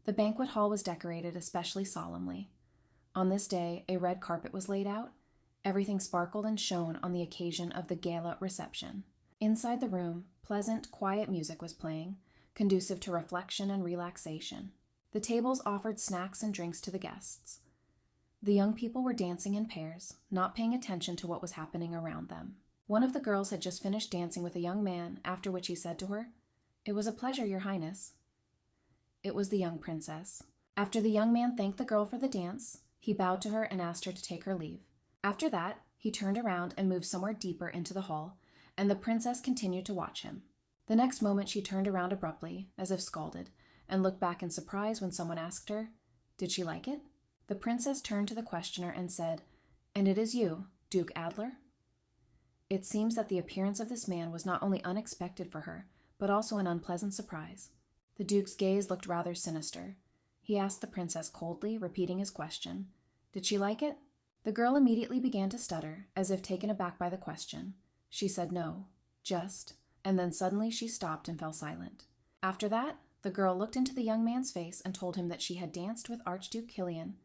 The banquet hall was decorated especially solemnly. On this day, a red carpet was laid out. Everything sparkled and shone on the occasion of the gala reception. Inside the room, pleasant, quiet music was playing, conducive to reflection and relaxation. The tables offered snacks and drinks to the guests. The young people were dancing in pairs, not paying attention to what was happening around them. One of the girls had just finished dancing with a young man, after which he said to her, "It was a pleasure, Your Highness." It was the young princess. After the young man thanked the girl for the dance, he bowed to her and asked her to take her leave. After that, he turned around and moved somewhere deeper into the hall, and the princess continued to watch him. The next moment she turned around abruptly, as if scalded, and looked back in surprise when someone asked her, "Did she like it?" The princess turned to the questioner and said, "And it is you, Duke Adler?" It seems that the appearance of this man was not only unexpected for her, but also an unpleasant surprise. The duke's gaze looked rather sinister. He asked the princess coldly, repeating his question, "Did she like it?" The girl immediately began to stutter, as if taken aback by the question. She said no, just, and then suddenly she stopped and fell silent. After that, the girl looked into the young man's face and told him that she had danced with Archduke Kilian,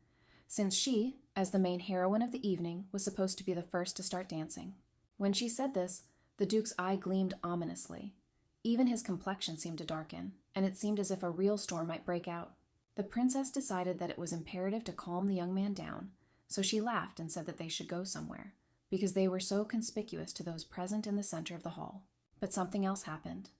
since she, as the main heroine of the evening, was supposed to be the first to start dancing. When she said this, the duke's eye gleamed ominously. Even his complexion seemed to darken, and it seemed as if a real storm might break out. The princess decided that it was imperative to calm the young man down, so she laughed and said that they should go somewhere, because they were so conspicuous to those present in the center of the hall. But something else happened.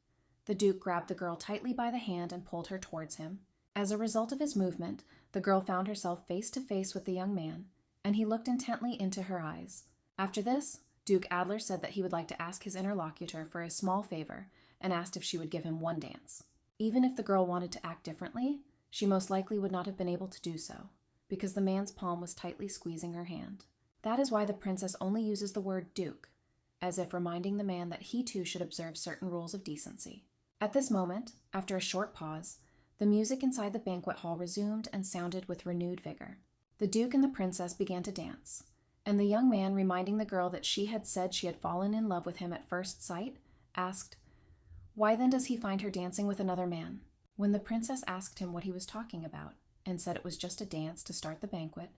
The duke grabbed the girl tightly by the hand and pulled her towards him. As a result of his movement, the girl found herself face to face with the young man, and he looked intently into her eyes. After this, Duke Adler said that he would like to ask his interlocutor for a small favor and asked if she would give him one dance. Even if the girl wanted to act differently, she most likely would not have been able to do so, because the man's palm was tightly squeezing her hand. That is why the princess only uses the word duke, as if reminding the man that he too should observe certain rules of decency. At this moment, after a short pause, the music inside the banquet hall resumed and sounded with renewed vigor. The duke and the princess began to dance, and the young man, reminding the girl that she had said she had fallen in love with him at first sight, asked, "Why then does he find her dancing with another man?" When the princess asked him what he was talking about, and said it was just a dance to start the banquet,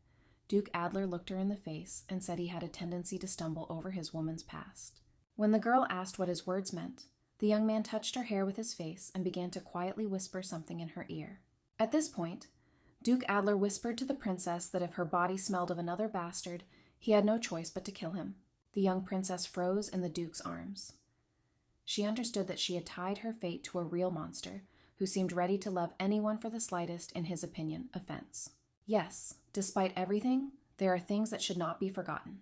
Duke Adler looked her in the face and said he had a tendency to stumble over his woman's past. When the girl asked what his words meant, the young man touched her hair with his face and began to quietly whisper something in her ear. At this point, Duke Adler whispered to the princess that if her body smelled of another bastard, he had no choice but to kill him. The young princess froze in the duke's arms. She understood that she had tied her fate to a real monster who seemed ready to love anyone for the slightest, in his opinion, offense. Yes, despite everything, there are things that should not be forgotten.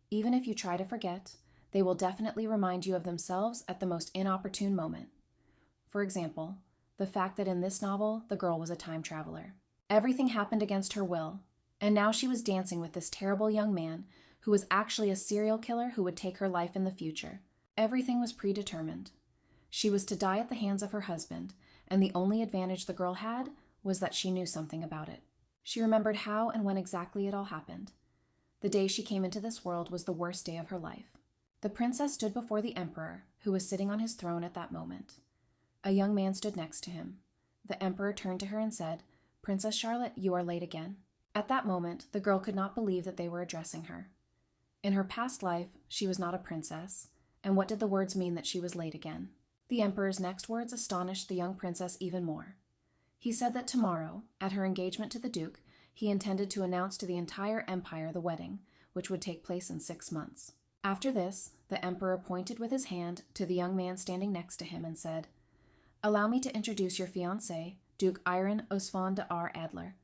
Even if you try to forget, they will definitely remind you of themselves at the most inopportune moment. For example, the fact that in this novel, the girl was a time traveler. Everything happened against her will, and now she was dancing with this terrible young man who was actually a serial killer who would take her life in the future. Everything was predetermined. She was to die at the hands of her husband, and the only advantage the girl had was that she knew something about it. She remembered how and when exactly it all happened. The day she came into this world was the worst day of her life. The princess stood before the emperor, who was sitting on his throne at that moment. A young man stood next to him. The emperor turned to her and said, "Princess Charlotte, you are late again." At that moment, the girl could not believe that they were addressing her. In her past life, she was not a princess, and what did the words mean that she was late again? The emperor's next words astonished the young princess even more. He said that tomorrow, at her engagement to the duke, he intended to announce to the entire empire the wedding, which would take place in 6 months. After this, the emperor pointed with his hand to the young man standing next to him and said, "Allow me to introduce your fiancé, Duke Iron Osvan de R. Adler."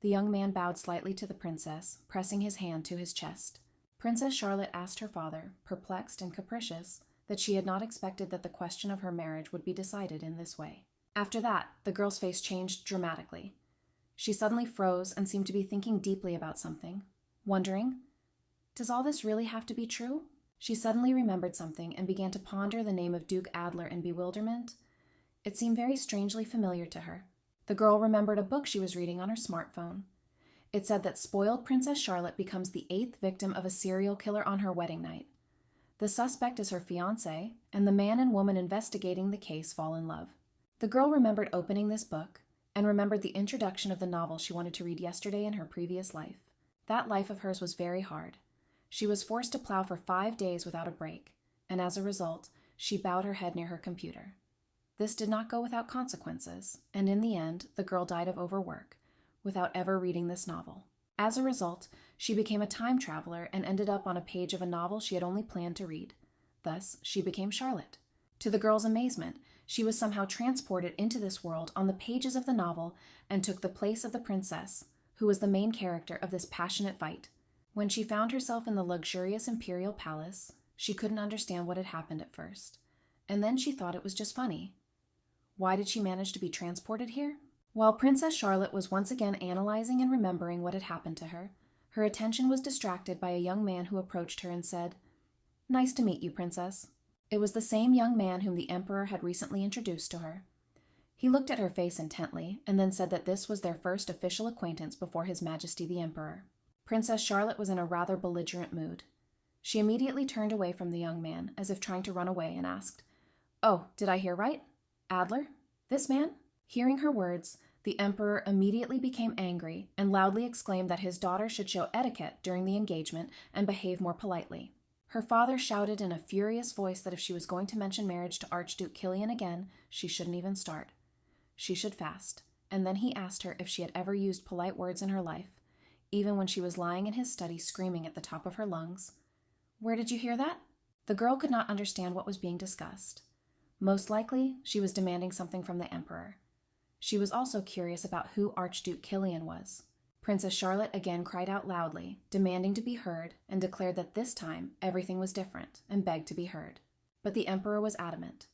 The young man bowed slightly to the princess, pressing his hand to his chest. Princess Charlotte asked her father, perplexed and capricious, that she had not expected that the question of her marriage would be decided in this way. After that, the girl's face changed dramatically. She suddenly froze and seemed to be thinking deeply about something, wondering, does all this really have to be true? She suddenly remembered something and began to ponder the name of Duke Adler in bewilderment. It seemed very strangely familiar to her. The girl remembered a book she was reading on her smartphone. It said that spoiled Princess Charlotte becomes the 8th victim of a serial killer on her wedding night. The suspect is her fiancé, and the man and woman investigating the case fall in love. The girl remembered opening this book and remembered the introduction of the novel she wanted to read yesterday in her previous life. That life of hers was very hard. She was forced to plow for 5 days without a break, and as a result, she bowed her head near her computer. This did not go without consequences, and in the end, the girl died of overwork, without ever reading this novel. As a result, she became a time traveler and ended up on a page of a novel she had only planned to read. Thus, she became Charlotte. To the girl's amazement, she was somehow transported into this world on the pages of the novel and took the place of the princess, who was the main character of this passionate fight. When she found herself in the luxurious Imperial palace, she couldn't understand what had happened at first, and then she thought it was just funny. Why did she manage to be transported here? While Princess Charlotte was once again analyzing and remembering what had happened to her, her attention was distracted by a young man who approached her and said, "Nice to meet you, Princess." It was the same young man whom the Emperor had recently introduced to her. He looked at her face intently and then said that this was their first official acquaintance before His Majesty the Emperor. Princess Charlotte was in a rather belligerent mood. She immediately turned away from the young man, as if trying to run away, and asked, "Oh, did I hear right? Adler? This man?" Hearing her words, the Emperor immediately became angry and loudly exclaimed that his daughter should show etiquette during the engagement and behave more politely. Her father shouted in a furious voice that if she was going to mention marriage to Archduke Killian again, she shouldn't even start. She should fast, and then he asked her if she had ever used polite words in her life, even when she was lying in his study screaming at the top of her lungs. "Where did you hear that?" The girl could not understand what was being discussed. Most likely, she was demanding something from the Emperor. She was also curious about who Archduke Killian was. Princess Charlotte again cried out loudly, demanding to be heard, and declared that this time everything was different, and begged to be heard. But the Emperor was adamant.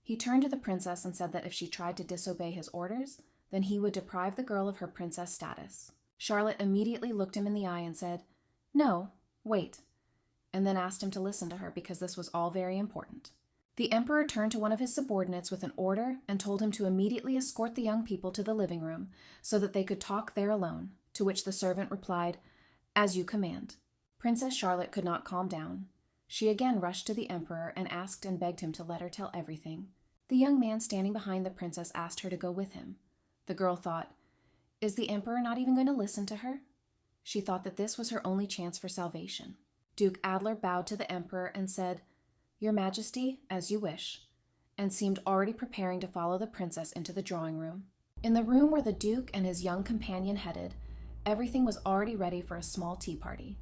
He turned to the princess and said that if she tried to disobey his orders, then he would deprive the girl of her princess status. Charlotte immediately looked him in the eye and said, "No, wait," and then asked him to listen to her because this was all very important. The Emperor turned to one of his subordinates with an order and told him to immediately escort the young people to the living room so that they could talk there alone, to which the servant replied, "As you command." Princess Charlotte could not calm down. She again rushed to the Emperor and asked and begged him to let her tell everything. The young man standing behind the princess asked her to go with him. The girl thought, "Is the Emperor not even going to listen to her?" She thought that this was her only chance for salvation. Duke Adler bowed to the Emperor and said, "Your Majesty, as you wish," and seemed already preparing to follow the princess into the drawing room. In the room where the Duke and his young companion headed, everything was already ready for a small tea party.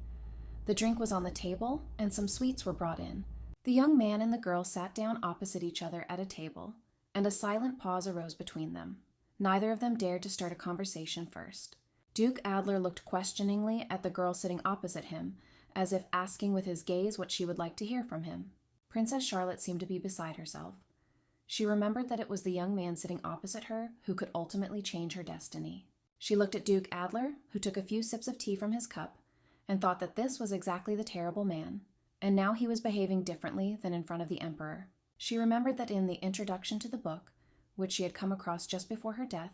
The drink was on the table, and some sweets were brought in. The young man and the girl sat down opposite each other at a table, and a silent pause arose between them. Neither of them dared to start a conversation first. Duke Adler looked questioningly at the girl sitting opposite him, as if asking with his gaze what she would like to hear from him. Princess Charlotte seemed to be beside herself. She remembered that it was the young man sitting opposite her who could ultimately change her destiny. She looked at Duke Adler, who took a few sips of tea from his cup, and thought that this was exactly the terrible man, and now he was behaving differently than in front of the Emperor. She remembered that in the introduction to the book, which she had come across just before her death,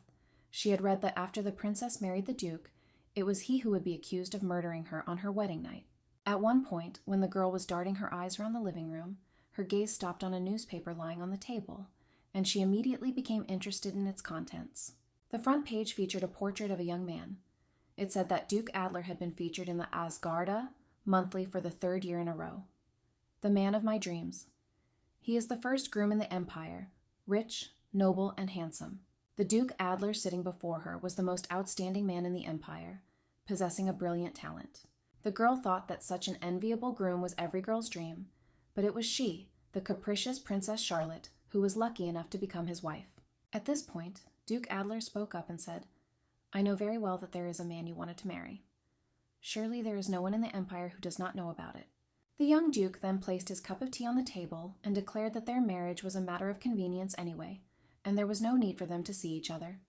she had read that after the princess married the Duke, it was he who would be accused of murdering her on her wedding night. At one point, when the girl was darting her eyes around the living room, her gaze stopped on a newspaper lying on the table, and she immediately became interested in its contents. The front page featured a portrait of a young man. It said that Duke Adler had been featured in the Asgarda monthly for the 3rd year in a row. The man of my dreams. He is the first groom in the Empire, rich, noble, and handsome. The Duke Adler sitting before her was the most outstanding man in the Empire, possessing a brilliant talent. The girl thought that such an enviable groom was every girl's dream, but it was she, the capricious Princess Charlotte, who was lucky enough to become his wife. At this point, Duke Adler spoke up and said, "I know very well that there is a man you wanted to marry. Surely there is no one in the Empire who does not know about it." The young Duke then placed his cup of tea on the table and declared that their marriage was a matter of convenience anyway, and there was no need for them to see each other.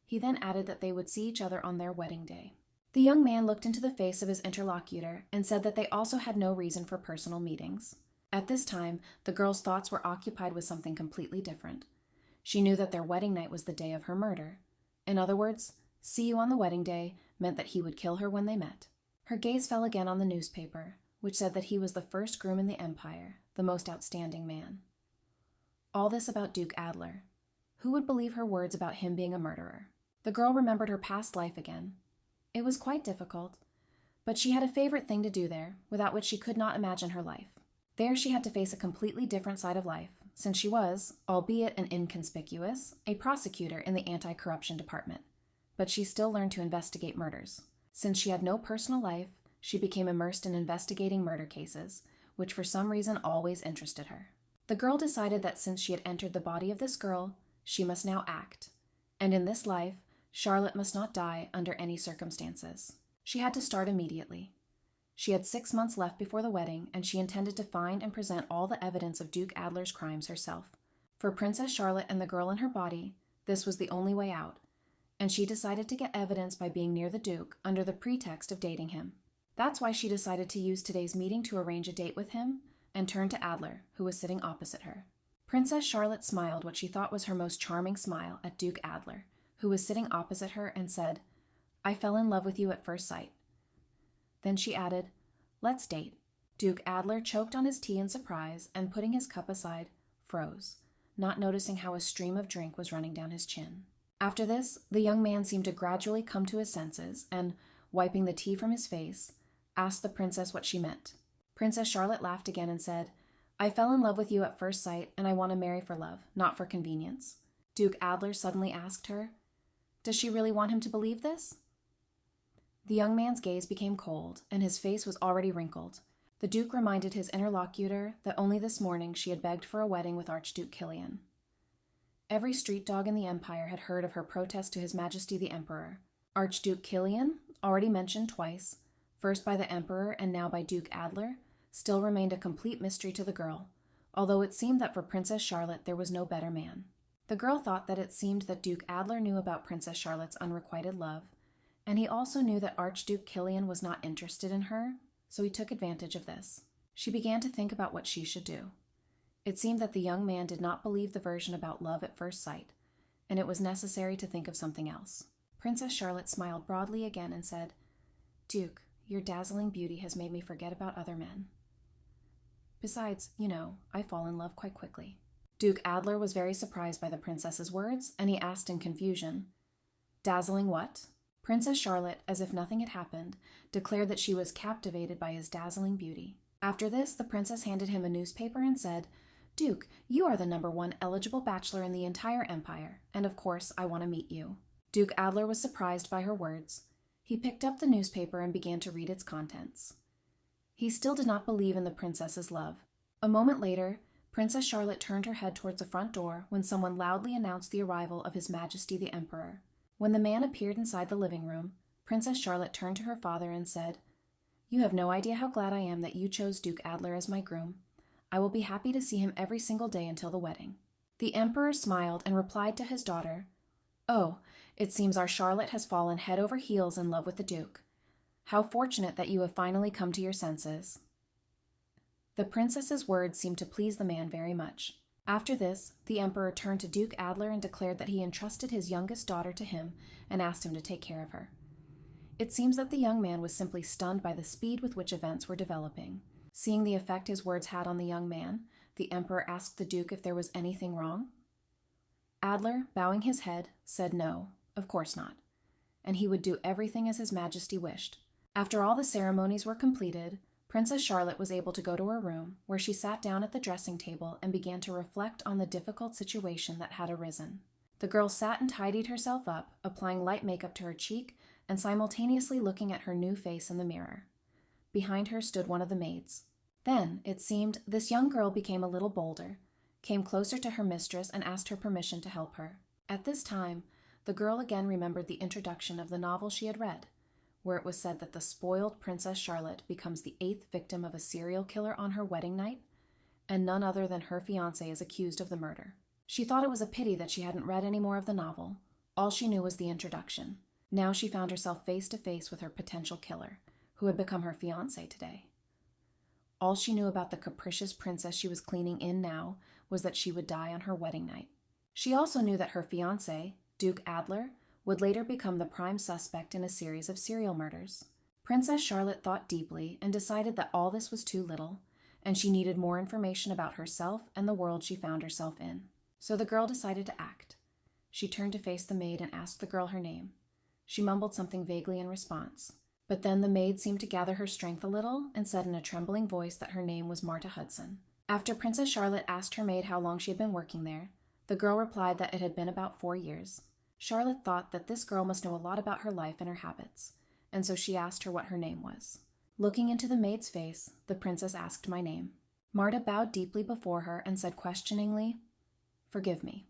He then added that they would see each other on their wedding day. The young man looked into the face of his interlocutor and said that they also had no reason for personal meetings. At this time, the girl's thoughts were occupied with something completely different. She knew that their wedding night was the day of her murder. In other words, "See you on the wedding day" meant that he would kill her when they met. Her gaze fell again on the newspaper, which said that he was the first groom in the Empire, the most outstanding man. All this about Duke Adler. Who would believe her words about him being a murderer? The girl remembered her past life again. It was quite difficult, but she had a favorite thing to do there, without which she could not imagine her life. There she had to face a completely different side of life, since she was, albeit an inconspicuous, a prosecutor in the anti-corruption department. But she still learned to investigate murders. Since she had no personal life, she became immersed in investigating murder cases, which for some reason always interested her. The girl decided that since she had entered the body of this girl, she must now act. And in this life, Charlotte must not die under any circumstances. She had to start immediately. She had 6 months left before the wedding, and she intended to find and present all the evidence of Duke Adler's crimes herself. For Princess Charlotte and the girl in her body, this was the only way out, and she decided to get evidence by being near the Duke under the pretext of dating him. That's why she decided to use today's meeting to arrange a date with him and turn to Adler, who was sitting opposite her. Princess Charlotte smiled what she thought was her most charming smile at Duke Adler, who was sitting opposite her, and said, "I fell in love with you at first sight." Then she added, "Let's date." Duke Adler choked on his tea in surprise and, putting his cup aside, froze, not noticing how a stream of drink was running down his chin. After this, the young man seemed to gradually come to his senses and, wiping the tea from his face, asked the princess what she meant. Princess Charlotte laughed again and said, "I fell in love with you at first sight, and I want to marry for love, not for convenience." Duke Adler suddenly asked her, "Does she really want him to believe this?" The young man's gaze became cold, and his face was already wrinkled. The Duke reminded his interlocutor that only this morning she had begged for a wedding with Archduke Kilian. Every street dog in the Empire had heard of her protest to His Majesty the Emperor. Archduke Kilian, already mentioned twice, first by the Emperor and now by Duke Adler, still remained a complete mystery to the girl, although it seemed that for Princess Charlotte there was no better man. The girl thought that it seemed that Duke Adler knew about Princess Charlotte's unrequited love, and he also knew that Archduke Kilian was not interested in her, so he took advantage of this. She began to think about what she should do. It seemed that the young man did not believe the version about love at first sight, and it was necessary to think of something else. Princess Charlotte smiled broadly again and said, "Duke, your dazzling beauty has made me forget about other men. Besides, I fall in love quite quickly." Duke Adler was very surprised by the princess's words, and he asked in confusion, "Dazzling what?" Princess Charlotte, as if nothing had happened, declared that she was captivated by his dazzling beauty. After this, the princess handed him a newspaper and said, "Duke, you are the #1 eligible bachelor in the entire empire, and of course I want to meet you." Duke Adler was surprised by her words. He picked up the newspaper and began to read its contents. He still did not believe in the princess's love. A moment later, Princess Charlotte turned her head towards the front door when someone loudly announced the arrival of His Majesty the Emperor. When the man appeared inside the living room, Princess Charlotte turned to her father and said, "You have no idea how glad I am that you chose Duke Adler as my groom. I will be happy to see him every single day until the wedding." The Emperor smiled and replied to his daughter, "Oh, it seems our Charlotte has fallen head over heels in love with the Duke. How fortunate that you have finally come to your senses." The princess's words seemed to please the man very much. After this, the Emperor turned to Duke Adler and declared that he entrusted his youngest daughter to him and asked him to take care of her. It seems that the young man was simply stunned by the speed with which events were developing. Seeing the effect his words had on the young man, the Emperor asked the Duke if there was anything wrong. Adler, bowing his head, said no, of course not, and he would do everything as His Majesty wished. After all the ceremonies were completed, Princess Charlotte was able to go to her room, where she sat down at the dressing table and began to reflect on the difficult situation that had arisen. The girl sat and tidied herself up, applying light makeup to her cheek and simultaneously looking at her new face in the mirror. Behind her stood one of the maids. Then, it seemed, this young girl became a little bolder, came closer to her mistress and asked her permission to help her. At this time, the girl again remembered the introduction of the novel she had read, where it was said that the spoiled Princess Charlotte becomes the 8th victim of a serial killer on her wedding night, and none other than her fiancé is accused of the murder. She thought it was a pity that she hadn't read any more of the novel. All she knew was the introduction. Now she found herself face to face with her potential killer, who had become her fiancé today. All she knew about the capricious princess she was cleaning in now was that she would die on her wedding night. She also knew that her fiancé, Duke Adler, would later become the prime suspect in a series of serial murders. Princess Charlotte thought deeply and decided that all this was too little, and she needed more information about herself and the world she found herself in. So the girl decided to act. She turned to face the maid and asked the girl her name. She mumbled something vaguely in response, but then the maid seemed to gather her strength a little and said in a trembling voice that her name was Marta Hudson. After Princess Charlotte asked her maid how long she had been working there, the girl replied that it had been about 4 years. Charlotte thought that this girl must know a lot about her life and her habits, and so she asked her what her name was. Looking into the maid's face, the princess asked my name. Marta bowed deeply before her and said questioningly, "Forgive me."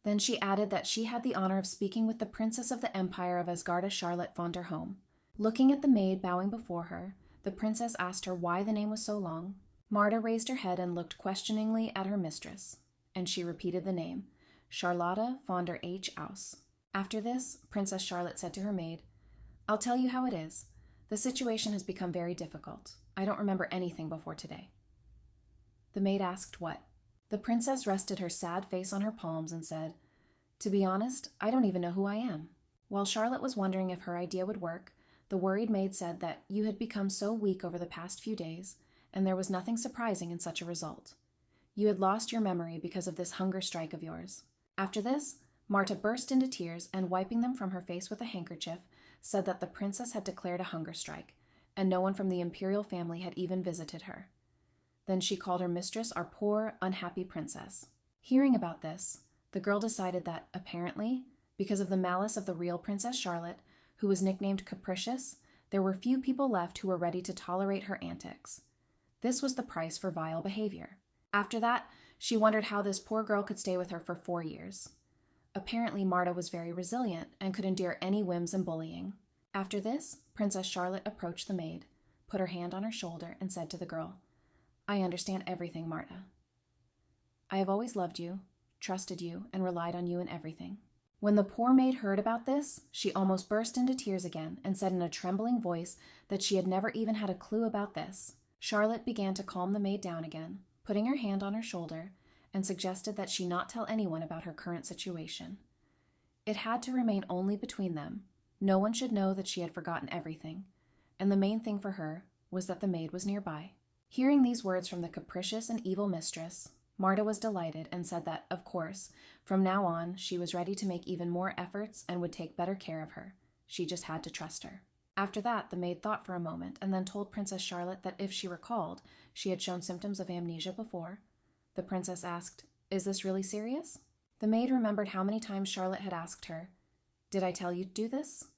Then she added that she had the honor of speaking with the Princess of the Empire of Asgarda, Charlotte von der Home. Looking at the maid bowing before her, the princess asked her why the name was so long. Marta raised her head and looked questioningly at her mistress, and she repeated the name, Charlotte von der H. Aus. After this, Princess Charlotte said to her maid, "I'll tell you how it is. The situation has become very difficult. I don't remember anything before today." The maid asked what. The princess rested her sad face on her palms and said, "To be honest, I don't even know who I am." While Charlotte was wondering if her idea would work, the worried maid said that you had become so weak over the past few days, and there was nothing surprising in such a result. You had lost your memory because of this hunger strike of yours. After this, Marta burst into tears and, wiping them from her face with a handkerchief, said that the princess had declared a hunger strike, and no one from the Imperial family had even visited her. Then she called her mistress our poor, unhappy princess. Hearing about this, the girl decided that, apparently, because of the malice of the real Princess Charlotte, who was nicknamed Capricious, there were few people left who were ready to tolerate her antics. This was the price for vile behavior. After that, she wondered how this poor girl could stay with her for 4 years. Apparently, Marta was very resilient and could endure any whims and bullying. After this, Princess Charlotte approached the maid, put her hand on her shoulder, and said to the girl, "I understand everything, Marta. I have always loved you, trusted you, and relied on you in everything." When the poor maid heard about this, she almost burst into tears again and said in a trembling voice that she had never even had a clue about this. Charlotte began to calm the maid down again, putting her hand on her shoulder, and suggested that she not tell anyone about her current situation. It had to remain only between them. No one should know that she had forgotten everything, and the main thing for her was that the maid was nearby. Hearing these words from the capricious and evil mistress, Marta was delighted and said that, of course, from now on, she was ready to make even more efforts and would take better care of her. She just had to trust her. After that, the maid thought for a moment and then told Princess Charlotte that if she recalled, she had shown symptoms of amnesia before. The princess asked, "Is this really serious?" The maid remembered how many times Charlotte had asked her, "Did I tell you to do this?"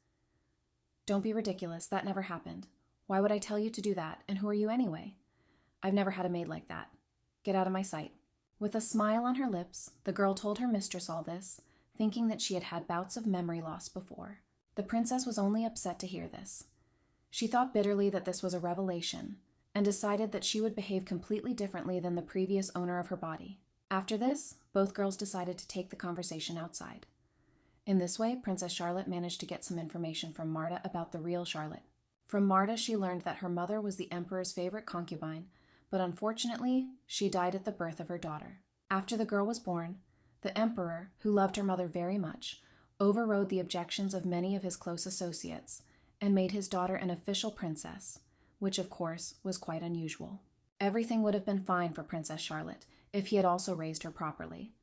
"Don't be ridiculous, that never happened. Why would I tell you to do that, and who are you anyway? I've never had a maid like that. Get out of my sight." With a smile on her lips, the girl told her mistress all this, thinking that she had had bouts of memory loss before. The princess was only upset to hear this. She thought bitterly that this was a revelation, and decided that she would behave completely differently than the previous owner of her body. After this, both girls decided to take the conversation outside. In this way, Princess Charlotte managed to get some information from Marta about the real Charlotte. From Marta, she learned that her mother was the emperor's favorite concubine, but unfortunately, she died at the birth of her daughter. After the girl was born, the emperor, who loved her mother very much, overrode the objections of many of his close associates and made his daughter an official princess, which of course was quite unusual. Everything would have been fine for Princess Charlotte if he had also raised her properly,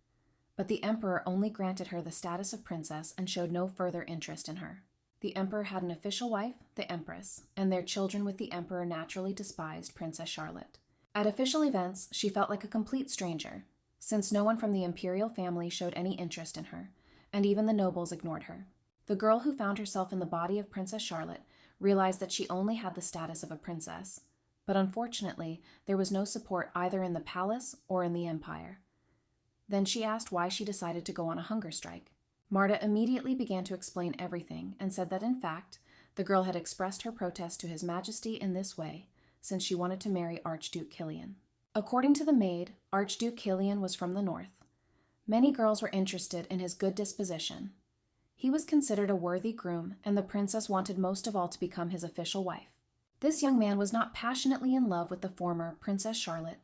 but the emperor only granted her the status of princess and showed no further interest in her. The emperor had an official wife, the empress, and their children with the emperor naturally despised Princess Charlotte. At official events, she felt like a complete stranger, since no one from the imperial family showed any interest in her, and even the nobles ignored her. The girl who found herself in the body of Princess Charlotte realized that she only had the status of a princess, but unfortunately, there was no support either in the palace or in the empire. Then she asked why she decided to go on a hunger strike. Marta immediately began to explain everything and said that, in fact, the girl had expressed her protest to His Majesty in this way, since she wanted to marry Archduke Kilian. According to the maid, Archduke Kilian was from the north. Many girls were interested in his good disposition. He was considered a worthy groom, and the princess wanted most of all to become his official wife. This young man was not passionately in love with the former Princess Charlotte.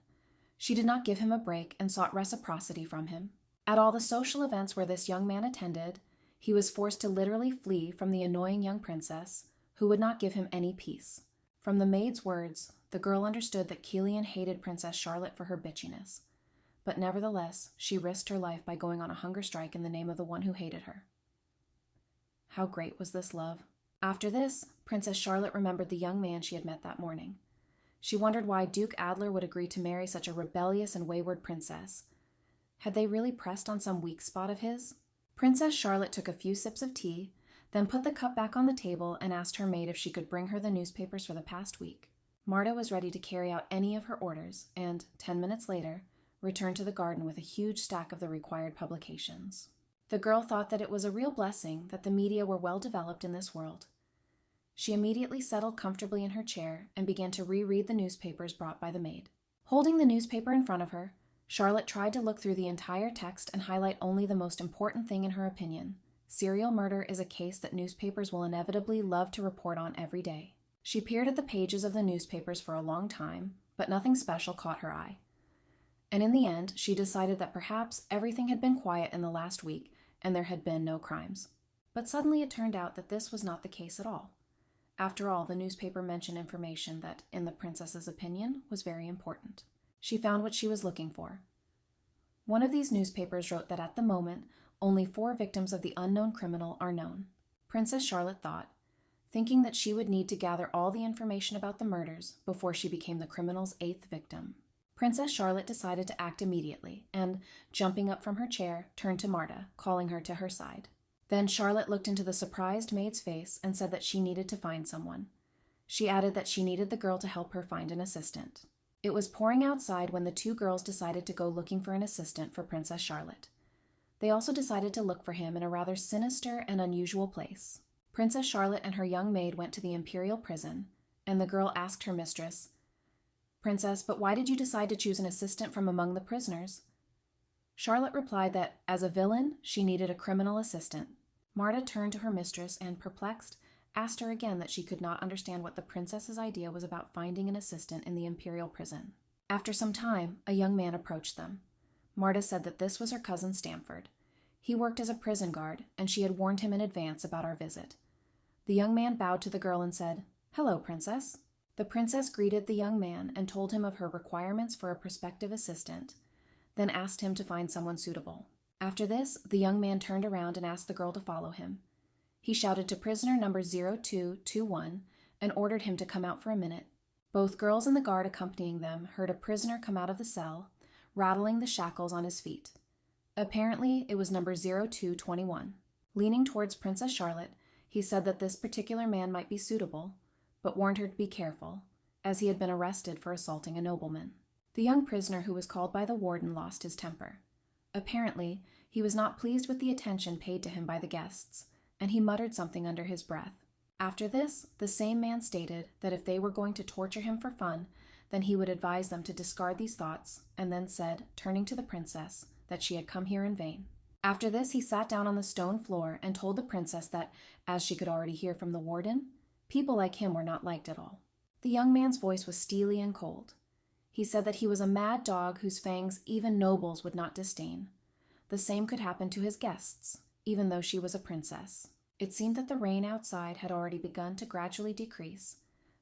She did not give him a break and sought reciprocity from him. At all the social events where this young man attended, he was forced to literally flee from the annoying young princess, who would not give him any peace. From the maid's words, the girl understood that Kilian hated Princess Charlotte for her bitchiness. but nevertheless, she risked her life by going on a hunger strike in the name of the one who hated her. How great was this love? After this, Princess Charlotte remembered the young man she had met that morning. She wondered why Duke Adler would agree to marry such a rebellious and wayward princess. Had they really pressed on some weak spot of his? Princess Charlotte took a few sips of tea, then put the cup back on the table and asked her maid if she could bring her the newspapers for the past week. Marta was ready to carry out any of her orders and, 10 minutes later, returned to the garden with a huge stack of the required publications. The girl thought that it was a real blessing that the media were well developed in this world. She immediately settled comfortably in her chair and began to reread the newspapers brought by the maid. Holding the newspaper in front of her, Charlotte tried to look through the entire text and highlight only the most important thing in her opinion. Serial murder is a case that newspapers will inevitably love to report on every day. She peered at the pages of the newspapers for a long time, but nothing special caught her eye. And in the end, she decided that perhaps everything had been quiet in the last week and there had been no crimes. But suddenly it turned out that this was not the case at all. After all, the newspaper mentioned information that, in the princess's opinion, was very important. She found what she was looking for. One of these newspapers wrote that at the moment, only 4 victims of the unknown criminal are known. Princess Charlotte thought, thinking that she would need to gather all the information about the murders before she became the criminal's 8th victim. Princess Charlotte decided to act immediately and, jumping up from her chair, turned to Marta, calling her to her side. Then Charlotte looked into the surprised maid's face and said that she needed to find someone. She added that she needed the girl to help her find an assistant. It was pouring outside when the 2 girls decided to go looking for an assistant for Princess Charlotte. They also decided to look for him in a rather sinister and unusual place. Princess Charlotte and her young maid went to the Imperial prison, and the girl asked her mistress, "Princess, but why did you decide to choose an assistant from among the prisoners?" Charlotte replied that, as a villain, she needed a criminal assistant. Marta turned to her mistress and, perplexed, asked her again that she could not understand what the princess's idea was about finding an assistant in the Imperial prison. After some time, a young man approached them. Marta said that this was her cousin Stamford. He worked as a prison guard, and she had warned him in advance about our visit. The young man bowed to the girl and said, "Hello, Princess." The princess greeted the young man and told him of her requirements for a prospective assistant, then asked him to find someone suitable. After this, the young man turned around and asked the girl to follow him. He shouted to prisoner number 0221 and ordered him to come out for a minute. Both girls and the guard accompanying them heard a prisoner come out of the cell, rattling the shackles on his feet. Apparently, it was number 0221. Leaning towards Princess Charlotte, he said that this particular man might be suitable, but warned her to be careful, as he had been arrested for assaulting a nobleman. The young prisoner who was called by the warden lost his temper. Apparently, he was not pleased with the attention paid to him by the guests, and he muttered something under his breath. After this, the same man stated that if they were going to torture him for fun, then he would advise them to discard these thoughts, and then said, turning to the princess, that she had come here in vain. After this, he sat down on the stone floor and told the princess that, as she could already hear from the warden, people like him were not liked at all. The young man's voice was steely and cold. He said that he was a mad dog whose fangs even nobles would not disdain. The same could happen to his guests, even though she was a princess. It seemed that the rain outside had already begun to gradually decrease.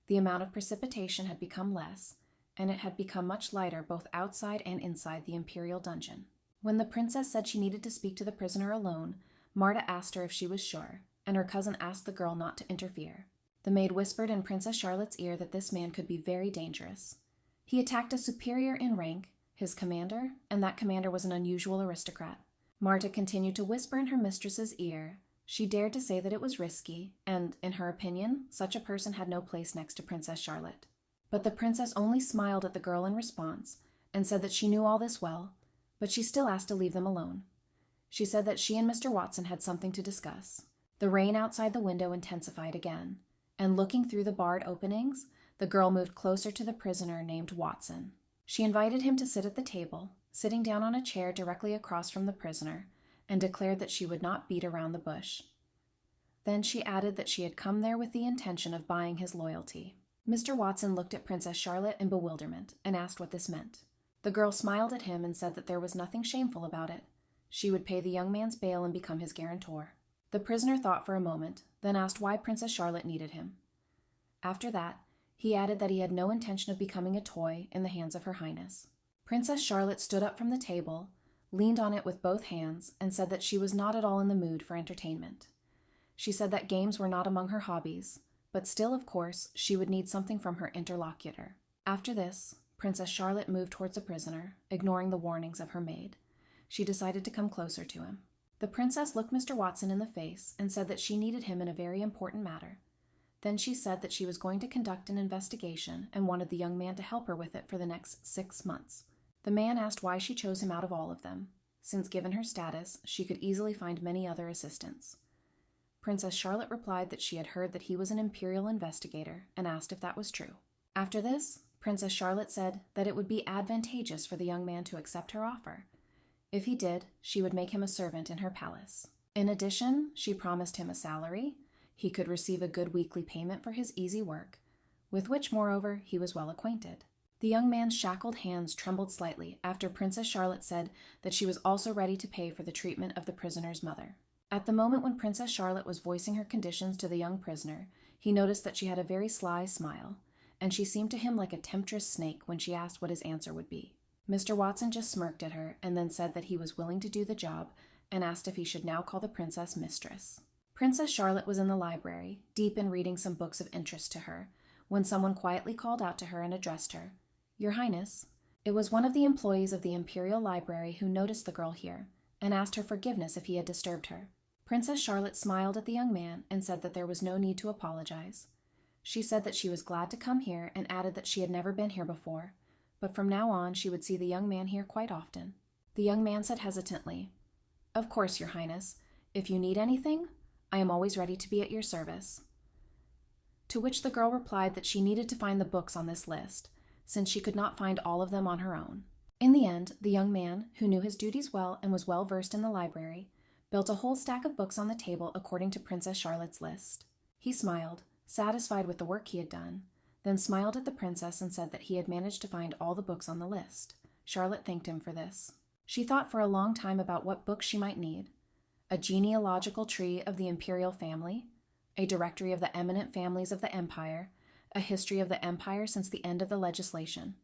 The amount of precipitation had become less, and it had become much lighter both outside and inside the Imperial dungeon. When the princess said she needed to speak to the prisoner alone, Marta asked her if she was sure, and her cousin asked the girl not to interfere. The maid whispered in Princess Charlotte's ear that this man could be very dangerous. He attacked a superior in rank, his commander, and that commander was an unusual aristocrat. Marta continued to whisper in her mistress's ear. She dared to say that it was risky, and, in her opinion, such a person had no place next to Princess Charlotte. But the princess only smiled at the girl in response, and said that she knew all this well, but she still asked to leave them alone. She said that she and Mr. Watson had something to discuss. The rain outside the window intensified again, and looking through the barred openings, the girl moved closer to the prisoner named Watson. She invited him to sit at the table, sitting down on a chair directly across from the prisoner, and declared that she would not beat around the bush. Then she added that she had come there with the intention of buying his loyalty. Mr. Watson looked at Princess Charlotte in bewilderment and asked what this meant. The girl smiled at him and said that there was nothing shameful about it. She would pay the young man's bail and become his guarantor. The prisoner thought for a moment, then asked why Princess Charlotte needed him. After that, he added that he had no intention of becoming a toy in the hands of Her Highness. Princess Charlotte stood up from the table, leaned on it with both hands, and said that she was not at all in the mood for entertainment. She said that games were not among her hobbies, but still, of course, she would need something from her interlocutor. After this, Princess Charlotte moved towards the prisoner, ignoring the warnings of her maid. She decided to come closer to him. The princess looked Mr. Watson in the face and said that she needed him in a very important matter. Then she said that she was going to conduct an investigation and wanted the young man to help her with it for the next 6 months. The man asked why she chose him out of all of them, since given her status, she could easily find many other assistants. Princess Charlotte replied that she had heard that he was an Imperial investigator and asked if that was true. After this, Princess Charlotte said that it would be advantageous for the young man to accept her offer. If he did, she would make him a servant in her palace. In addition, she promised him a salary. He could receive a good weekly payment for his easy work, with which, moreover, he was well acquainted. The young man's shackled hands trembled slightly after Princess Charlotte said that she was also ready to pay for the treatment of the prisoner's mother. At the moment when Princess Charlotte was voicing her conditions to the young prisoner, he noticed that she had a very sly smile, and she seemed to him like a temptress snake when she asked what his answer would be. Mr. Watson just smirked at her and then said that he was willing to do the job and asked if he should now call the princess mistress. Princess Charlotte was in the library, deep in reading some books of interest to her, when someone quietly called out to her and addressed her. "Your Highness." It was one of the employees of the Imperial Library who noticed the girl here and asked her forgiveness if he had disturbed her. Princess Charlotte smiled at the young man and said that there was no need to apologize. She said that she was glad to come here and added that she had never been here before, but from now on she would see the young man here quite often. The young man said hesitantly, "Of course, Your Highness. If you need anything, I am always ready to be at your service." To which the girl replied that she needed to find the books on this list, since she could not find all of them on her own. In the end, the young man, who knew his duties well and was well versed in the library, built a whole stack of books on the table according to Princess Charlotte's list. He smiled, satisfied with the work he had done, then smiled at the princess and said that he had managed to find all the books on the list. Charlotte thanked him for this. She thought for a long time about what books she might need: a genealogical tree of the imperial family, a directory of the eminent families of the empire, a history of the empire since the end of the legislation.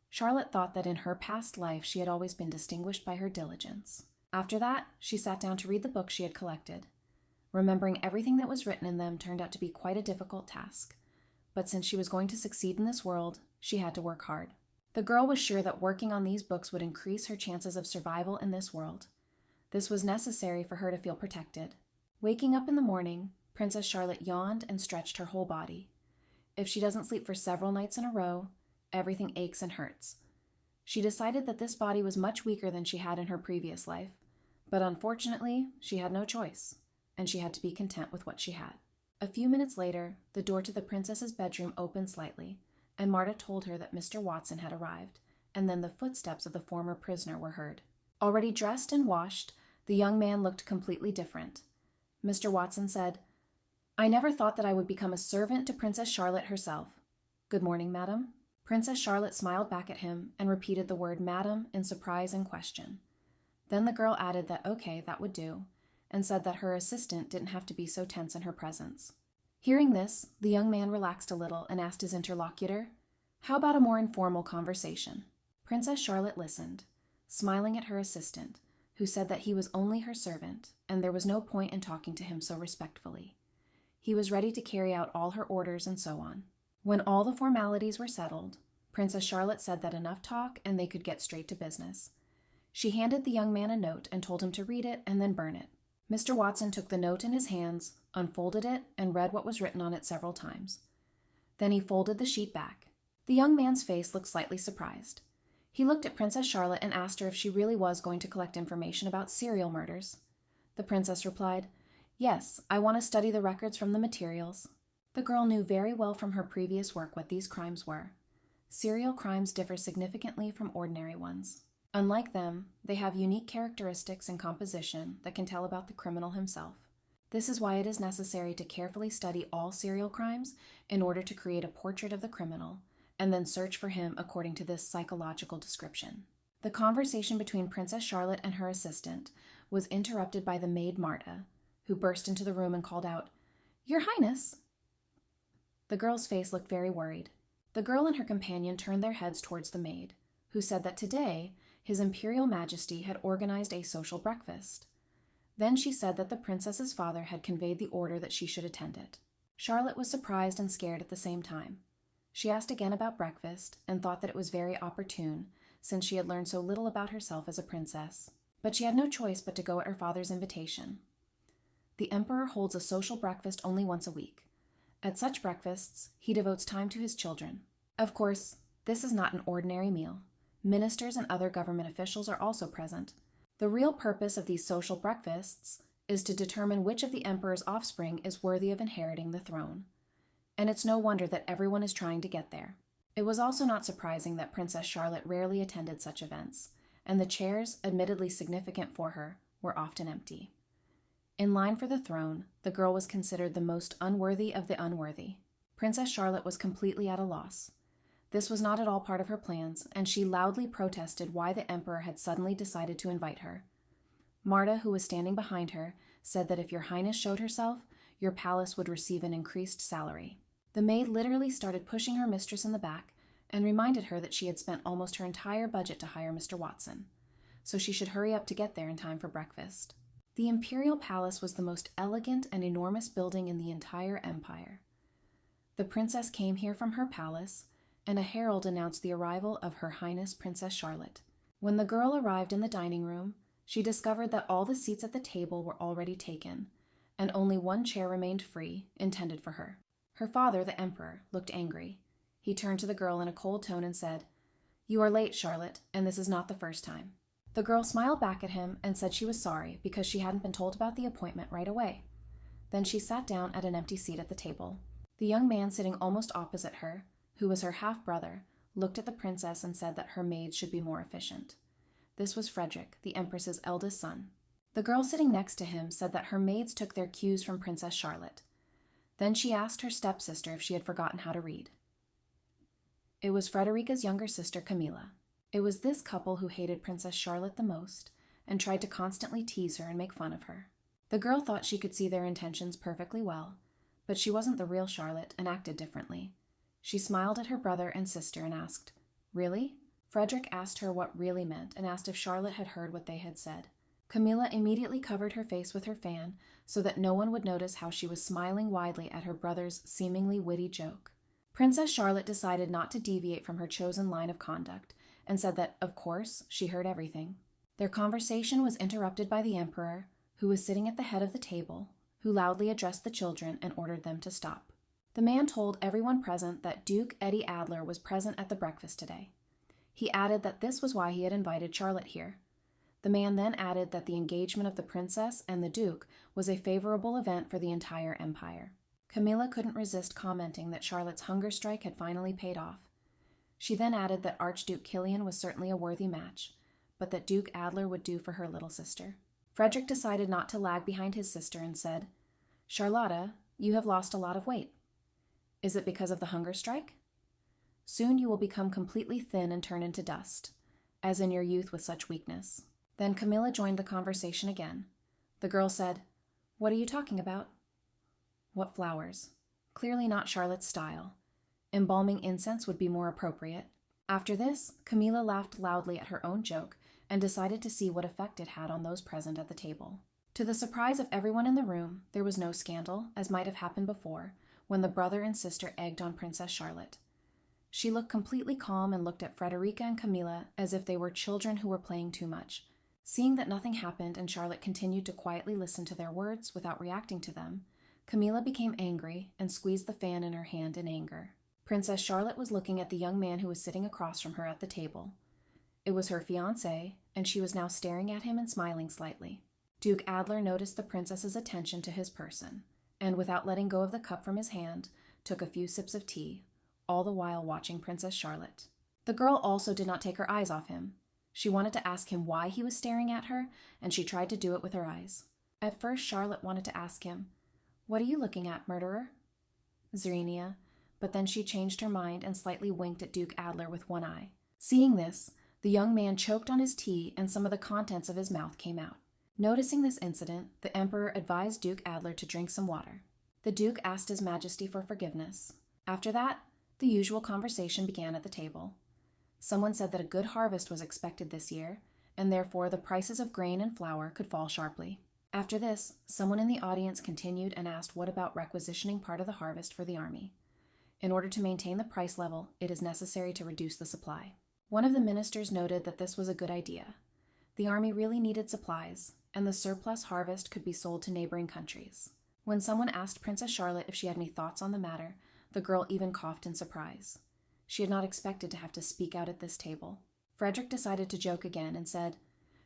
Charlotte thought that in her past life she had always been distinguished by her diligence. After that, she sat down to read the books she had collected. Remembering everything that was written in them turned out to be quite a difficult task, but since she was going to succeed in this world, she had to work hard. The girl was sure that working on these books would increase her chances of survival in this world. This was necessary for her to feel protected. Waking up in the morning, Princess Charlotte yawned and stretched her whole body. If she doesn't sleep for several nights in a row, everything aches and hurts. She decided that this body was much weaker than she had in her previous life, but unfortunately, she had no choice, and she had to be content with what she had. A few minutes later, the door to the princess's bedroom opened slightly, and Marta told her that Mr. Watson had arrived, and then the footsteps of the former prisoner were heard. Already dressed and washed, the young man looked completely different. Mr. Watson said, "I never thought that I would become a servant to Princess Charlotte herself. Good morning, madam." Princess Charlotte smiled back at him and repeated the word madam in surprise and question. Then the girl added that okay, that would do, and said that her assistant didn't have to be so tense in her presence. Hearing this, the young man relaxed a little and asked his interlocutor, "How about a more informal conversation?" Princess Charlotte listened, smiling at her assistant, who said that he was only her servant, and there was no point in talking to him so respectfully. He was ready to carry out all her orders and so on. When all the formalities were settled, Princess Charlotte said that enough talk and they could get straight to business. She handed the young man a note and told him to read it and then burn it. Mr. Watson took the note in his hands, unfolded it, and read what was written on it several times. Then he folded the sheet back. The young man's face looked slightly surprised. He looked at Princess Charlotte and asked her if she really was going to collect information about serial murders. The princess replied, "Yes, I want to study the records from the materials." The girl knew very well from her previous work what these crimes were. Serial crimes differ significantly from ordinary ones. Unlike them, they have unique characteristics and composition that can tell about the criminal himself. This is why it is necessary to carefully study all serial crimes in order to create a portrait of the criminal, and then search for him according to this psychological description. The conversation between Princess Charlotte and her assistant was interrupted by the maid Marta, who burst into the room and called out, "Your Highness!" The girl's face looked very worried. The girl and her companion turned their heads towards the maid, who said that today His Imperial Majesty had organized a social breakfast. Then she said that the princess's father had conveyed the order that she should attend it. Charlotte was surprised and scared at the same time. She asked again about breakfast and thought that it was very opportune, since she had learned so little about herself as a princess. But she had no choice but to go at her father's invitation. The emperor holds a social breakfast only once a week. At such breakfasts, he devotes time to his children. Of course, this is not an ordinary meal. Ministers and other government officials are also present. The real purpose of these social breakfasts is to determine which of the emperor's offspring is worthy of inheriting the throne. And it's no wonder that everyone is trying to get there. It was also not surprising that Princess Charlotte rarely attended such events, and the chairs, admittedly significant for her, were often empty. In line for the throne, the girl was considered the most unworthy of the unworthy. Princess Charlotte was completely at a loss. This was not at all part of her plans, and she loudly protested why the emperor had suddenly decided to invite her. Marta, who was standing behind her, said that if your highness showed herself, your palace would receive an increased salary. The maid literally started pushing her mistress in the back and reminded her that she had spent almost her entire budget to hire Mr. Watson, so she should hurry up to get there in time for breakfast. The Imperial Palace was the most elegant and enormous building in the entire empire. The princess came here from her palace, and a herald announced the arrival of Her Highness Princess Charlotte. When the girl arrived in the dining room, she discovered that all the seats at the table were already taken, and only one chair remained free, intended for her. Her father, the emperor, looked angry. He turned to the girl in a cold tone and said, "You are late, Charlotte, and this is not the first time." The girl smiled back at him and said she was sorry because she hadn't been told about the appointment right away. Then she sat down at an empty seat at the table. The young man sitting almost opposite her, who was her half-brother, looked at the princess and said that her maid should be more efficient. This was Frederick, the empress's eldest son. The girl sitting next to him said that her maids took their cues from Princess Charlotte. Then she asked her stepsister if she had forgotten how to read. It was Frederica's younger sister, Camilla. It was this couple who hated Princess Charlotte the most and tried to constantly tease her and make fun of her. The girl thought she could see their intentions perfectly well, but she wasn't the real Charlotte and acted differently. She smiled at her brother and sister and asked, "Really?" Frederick asked her what really meant and asked if Charlotte had heard what they had said. Camilla immediately covered her face with her fan so that no one would notice how she was smiling widely at her brother's seemingly witty joke. Princess Charlotte decided not to deviate from her chosen line of conduct and said that, of course, she heard everything. Their conversation was interrupted by the emperor, who was sitting at the head of the table, who loudly addressed the children and ordered them to stop. The man told everyone present that Duke Eddie Adler was present at the breakfast today. He added that this was why he had invited Charlotte here. The man then added that the engagement of the princess and the duke was a favorable event for the entire empire. Camilla couldn't resist commenting that Charlotte's hunger strike had finally paid off. She then added that Archduke Kilian was certainly a worthy match, but that Duke Adler would do for her little sister. Frederick decided not to lag behind his sister and said, "Charlotta, you have lost a lot of weight. Is it because of the hunger strike? Soon you will become completely thin and turn into dust, as in your youth with such weakness." Then Camilla joined the conversation again. The girl said, "What are you talking about?" "What flowers?" Clearly not Charlotte's style. Embalming incense would be more appropriate. After this, Camilla laughed loudly at her own joke and decided to see what effect it had on those present at the table. To the surprise of everyone in the room, there was no scandal, as might have happened before, when the brother and sister egged on Princess Charlotte. She looked completely calm and looked at Frederica and Camilla as if they were children who were playing too much. Seeing that nothing happened and Charlotte continued to quietly listen to their words without reacting to them, Camilla became angry and squeezed the fan in her hand in anger. Princess Charlotte was looking at the young man who was sitting across from her at the table. It was her fiancé, and she was now staring at him and smiling slightly. Duke Adler noticed the princess's attention to his person, and without letting go of the cup from his hand, took a few sips of tea, all the while watching Princess Charlotte. The girl also did not take her eyes off him. She wanted to ask him why he was staring at her, and she tried to do it with her eyes. At first, Charlotte wanted to ask him, "What are you looking at, murderer?" Zerenia, but then she changed her mind and slightly winked at Duke Adler with one eye. Seeing this, the young man choked on his tea and some of the contents of his mouth came out. Noticing this incident, the emperor advised Duke Adler to drink some water. The duke asked his majesty for forgiveness. After that, the usual conversation began at the table. Someone said that a good harvest was expected this year, and therefore the prices of grain and flour could fall sharply. After this, someone in the audience continued and asked what about requisitioning part of the harvest for the army. In order to maintain the price level, it is necessary to reduce the supply. One of the ministers noted that this was a good idea. The army really needed supplies, and the surplus harvest could be sold to neighboring countries. When someone asked Princess Charlotte if she had any thoughts on the matter, the girl even coughed in surprise. She had not expected to have to speak out at this table. Frederick decided to joke again and said,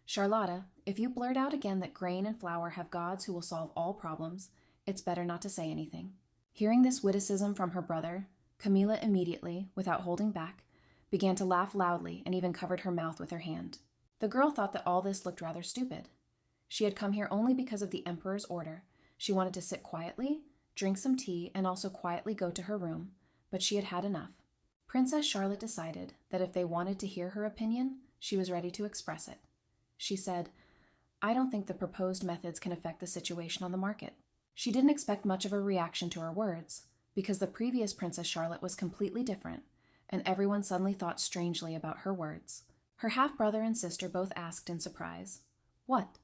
"Charlotta, if you blurt out again that grain and flour have gods who will solve all problems, it's better not to say anything." Hearing this witticism from her brother, Camilla immediately, without holding back, began to laugh loudly and even covered her mouth with her hand. The girl thought that all this looked rather stupid. She had come here only because of the Emperor's order. She wanted to sit quietly, drink some tea, and also quietly go to her room, but she had had enough. Princess Charlotte decided that if they wanted to hear her opinion, she was ready to express it. She said, "I don't think the proposed methods can affect the situation on the market." She didn't expect much of a reaction to her words, because the previous Princess Charlotte was completely different, and everyone suddenly thought strangely about her words. Her half-brother and sister both asked in surprise, "What?"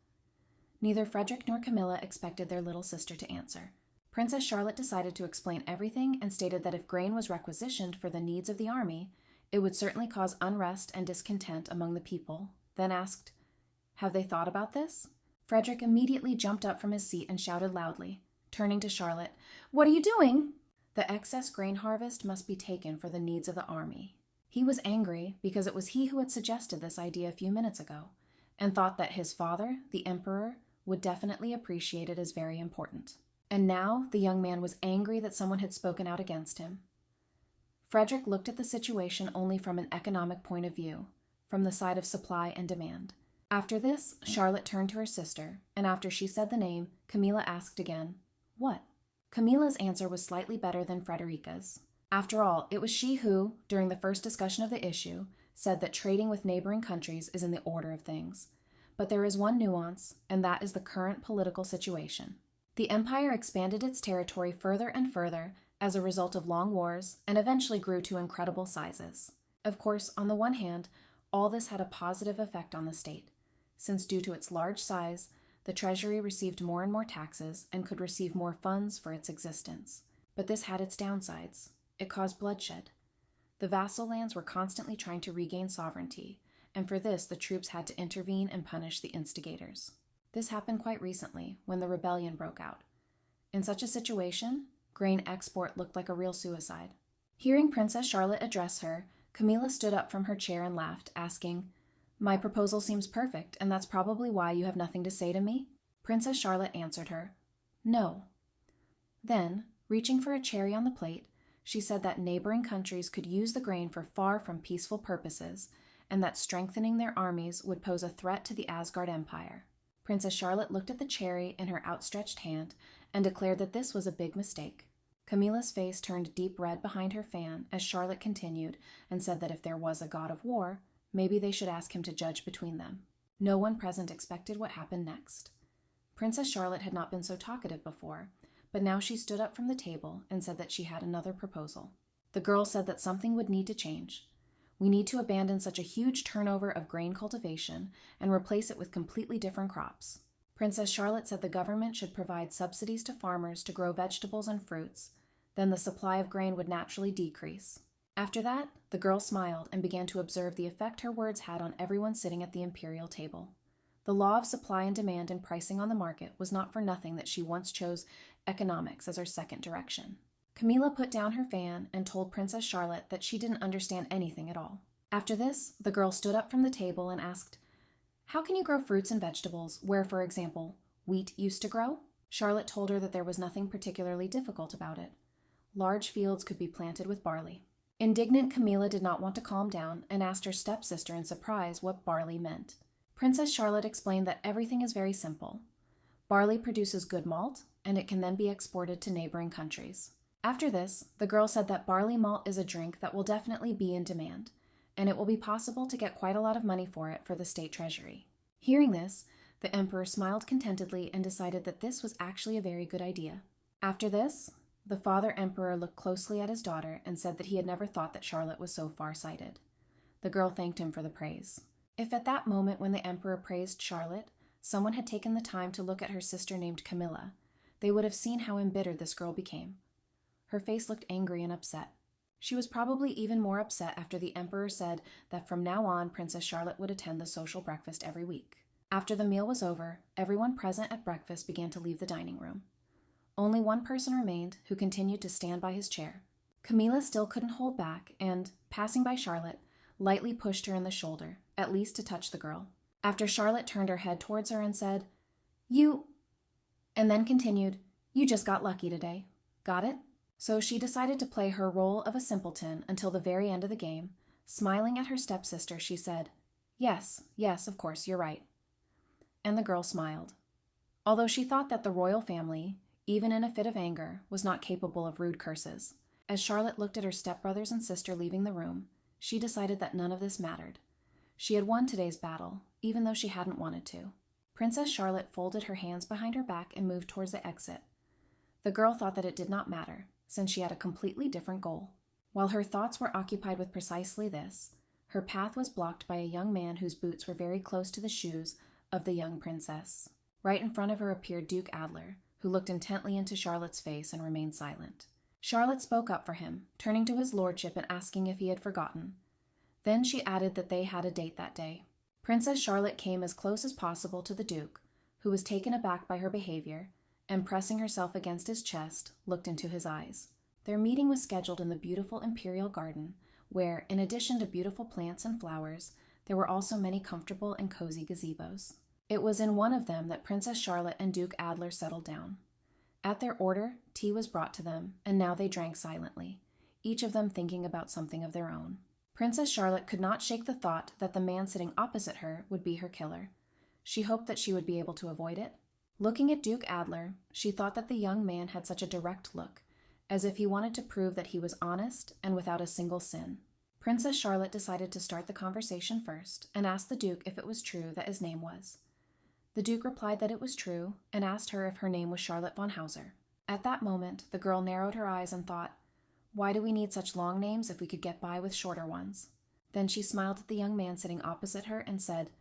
Neither Frederick nor Camilla expected their little sister to answer. Princess Charlotte decided to explain everything and stated that if grain was requisitioned for the needs of the army, it would certainly cause unrest and discontent among the people, then asked, "Have they thought about this?" Frederick immediately jumped up from his seat and shouted loudly, turning to Charlotte, "What are you doing?" The excess grain harvest must be taken for the needs of the army. He was angry because it was he who had suggested this idea a few minutes ago, and thought that his father, the Emperor, would definitely appreciate it as very important. And now the young man was angry that someone had spoken out against him. Frederick looked at the situation only from an economic point of view, from the side of supply and demand. After this, Charlotte turned to her sister, and after she said the name, Camilla asked again, "What?" Camilla's answer was slightly better than Frederica's. After all, it was she who, during the first discussion of the issue, said that trading with neighboring countries is in the order of things. But there is one nuance, and that is the current political situation. The empire expanded its territory further and further as a result of long wars and eventually grew to incredible sizes. Of course, on the one hand, all this had a positive effect on the state, since due to its large size, the treasury received more and more taxes and could receive more funds for its existence. But this had its downsides. It caused bloodshed. The vassal lands were constantly trying to regain sovereignty, and for this the troops had to intervene and punish the instigators. This happened quite recently, when the rebellion broke out. In such a situation, grain export looked like a real suicide. Hearing Princess Charlotte address her, Camilla stood up from her chair and laughed, asking, "My proposal seems perfect, and that's probably why you have nothing to say to me?" Princess Charlotte answered her, "No." Then, reaching for a cherry on the plate, she said that neighboring countries could use the grain for far from peaceful purposes, and that strengthening their armies would pose a threat to the Asgard Empire. Princess Charlotte looked at the cherry in her outstretched hand and declared that this was a big mistake. Camilla's face turned deep red behind her fan as Charlotte continued and said that if there was a god of war, maybe they should ask him to judge between them. No one present expected what happened next. Princess Charlotte had not been so talkative before, but now she stood up from the table and said that she had another proposal. The girl said that something would need to change. We need to abandon such a huge turnover of grain cultivation and replace it with completely different crops. Princess Charlotte said the government should provide subsidies to farmers to grow vegetables and fruits. Then the supply of grain would naturally decrease. After that, the girl smiled and began to observe the effect her words had on everyone sitting at the Imperial table. The law of supply and demand and pricing on the market was not for nothing that she once chose economics as her second direction. Camilla put down her fan and told Princess Charlotte that she didn't understand anything at all. After this, the girl stood up from the table and asked, "How can you grow fruits and vegetables where, for example, wheat used to grow?" Charlotte told her that there was nothing particularly difficult about it. Large fields could be planted with barley. Indignant Camilla did not want to calm down and asked her stepsister in surprise what barley meant. Princess Charlotte explained that everything is very simple. Barley produces good malt, and it can then be exported to neighboring countries. After this, the girl said that barley malt is a drink that will definitely be in demand, and it will be possible to get quite a lot of money for it for the state treasury. Hearing this, the emperor smiled contentedly and decided that this was actually a very good idea. After this, the father emperor looked closely at his daughter and said that he had never thought that Charlotte was so far-sighted. The girl thanked him for the praise. If at that moment when the Emperor praised Charlotte, someone had taken the time to look at her sister named Camilla, they would have seen how embittered this girl became. Her face looked angry and upset. She was probably even more upset after the Emperor said that from now on Princess Charlotte would attend the social breakfast every week. After the meal was over, everyone present at breakfast began to leave the dining room. Only one person remained, who continued to stand by his chair. Camilla still couldn't hold back and, passing by Charlotte, lightly pushed her in the shoulder, at least to touch the girl. After Charlotte turned her head towards her and said, "You," and then continued, "You just got lucky today. Got it?" So she decided to play her role of a simpleton until the very end of the game. Smiling at her stepsister, she said, Yes, of course, you're right." And the girl smiled. Although she thought that the royal family, even in a fit of anger, was not capable of rude curses, as Charlotte looked at her stepbrothers and sister leaving the room, she decided that none of this mattered. She had won today's battle, even though she hadn't wanted to. Princess Charlotte folded her hands behind her back and moved towards the exit. The girl thought that it did not matter, since she had a completely different goal. While her thoughts were occupied with precisely this, her path was blocked by a young man whose boots were very close to the shoes of the young princess. Right in front of her appeared Duke Adler, who looked intently into Charlotte's face and remained silent. Charlotte spoke up for him, turning to his lordship and asking if he had forgotten. Then she added that they had a date that day. Princess Charlotte came as close as possible to the Duke, who was taken aback by her behavior, and pressing herself against his chest, looked into his eyes. Their meeting was scheduled in the beautiful Imperial garden, where, in addition to beautiful plants and flowers, there were also many comfortable and cozy gazebos. It was in one of them that Princess Charlotte and Duke Adler settled down. At their order, tea was brought to them, and now they drank silently, each of them thinking about something of their own. Princess Charlotte could not shake the thought that the man sitting opposite her would be her killer. She hoped that she would be able to avoid it. Looking at Duke Adler, she thought that the young man had such a direct look, as if he wanted to prove that he was honest and without a single sin. Princess Charlotte decided to start the conversation first and asked the Duke if it was true that his name was. The Duke replied that it was true and asked her if her name was Charlotte von Hauser. At that moment, the girl narrowed her eyes and thought, "Why do we need such long names if we could get by with shorter ones?" Then she smiled at the young man sitting opposite her and said,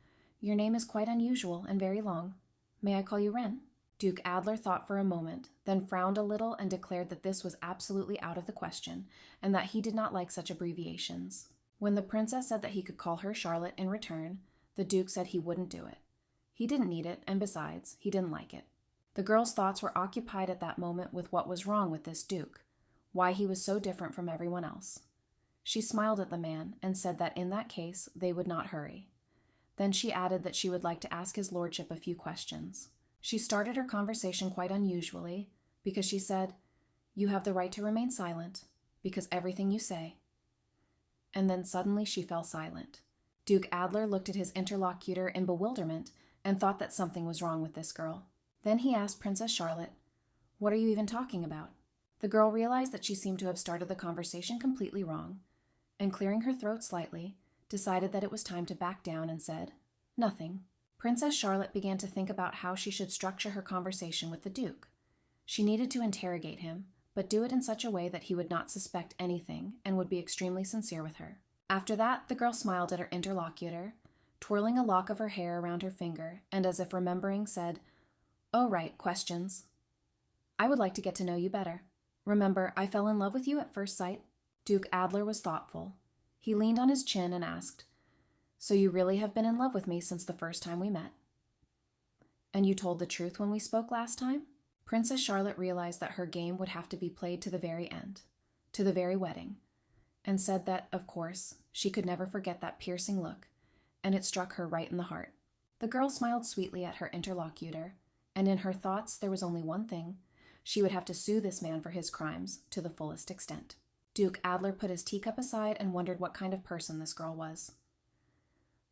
"Your name is quite unusual and very long. May I call you Wren?" Duke Adler thought for a moment, then frowned a little and declared that this was absolutely out of the question, and that he did not like such abbreviations. When the princess said that he could call her Charlotte in return, the Duke said he wouldn't do it. He didn't need it, and besides, he didn't like it. The girl's thoughts were occupied at that moment with what was wrong with this Duke, why he was so different from everyone else. She smiled at the man and said that in that case they would not hurry. Then she added that she would like to ask his lordship a few questions. She started her conversation quite unusually, because she said, "You have the right to remain silent, because everything you say." And then suddenly she fell silent. Duke Adler looked at his interlocutor in bewilderment and thought that something was wrong with this girl. Then he asked Princess Charlotte, "What are you even talking about?" The girl realized that she seemed to have started the conversation completely wrong, and clearing her throat slightly, decided that it was time to back down and said, "Nothing." Princess Charlotte began to think about how she should structure her conversation with the Duke. She needed to interrogate him, but do it in such a way that he would not suspect anything and would be extremely sincere with her. After that, the girl smiled at her interlocutor, twirling a lock of her hair around her finger, and as if remembering, said, "Oh, right, questions. I would like to get to know you better. Remember, I fell in love with you at first sight." Duke Adler was thoughtful. He leaned on his chin and asked, "So you really have been in love with me since the first time we met? And you told the truth when we spoke last time?" Princess Charlotte realized that her game would have to be played to the very end, to the very wedding, and said that, of course, she could never forget that piercing look, and it struck her right in the heart. The girl smiled sweetly at her interlocutor, and in her thoughts there was only one thing: she would have to sue this man for his crimes to the fullest extent. Duke Adler put his teacup aside and wondered what kind of person this girl was.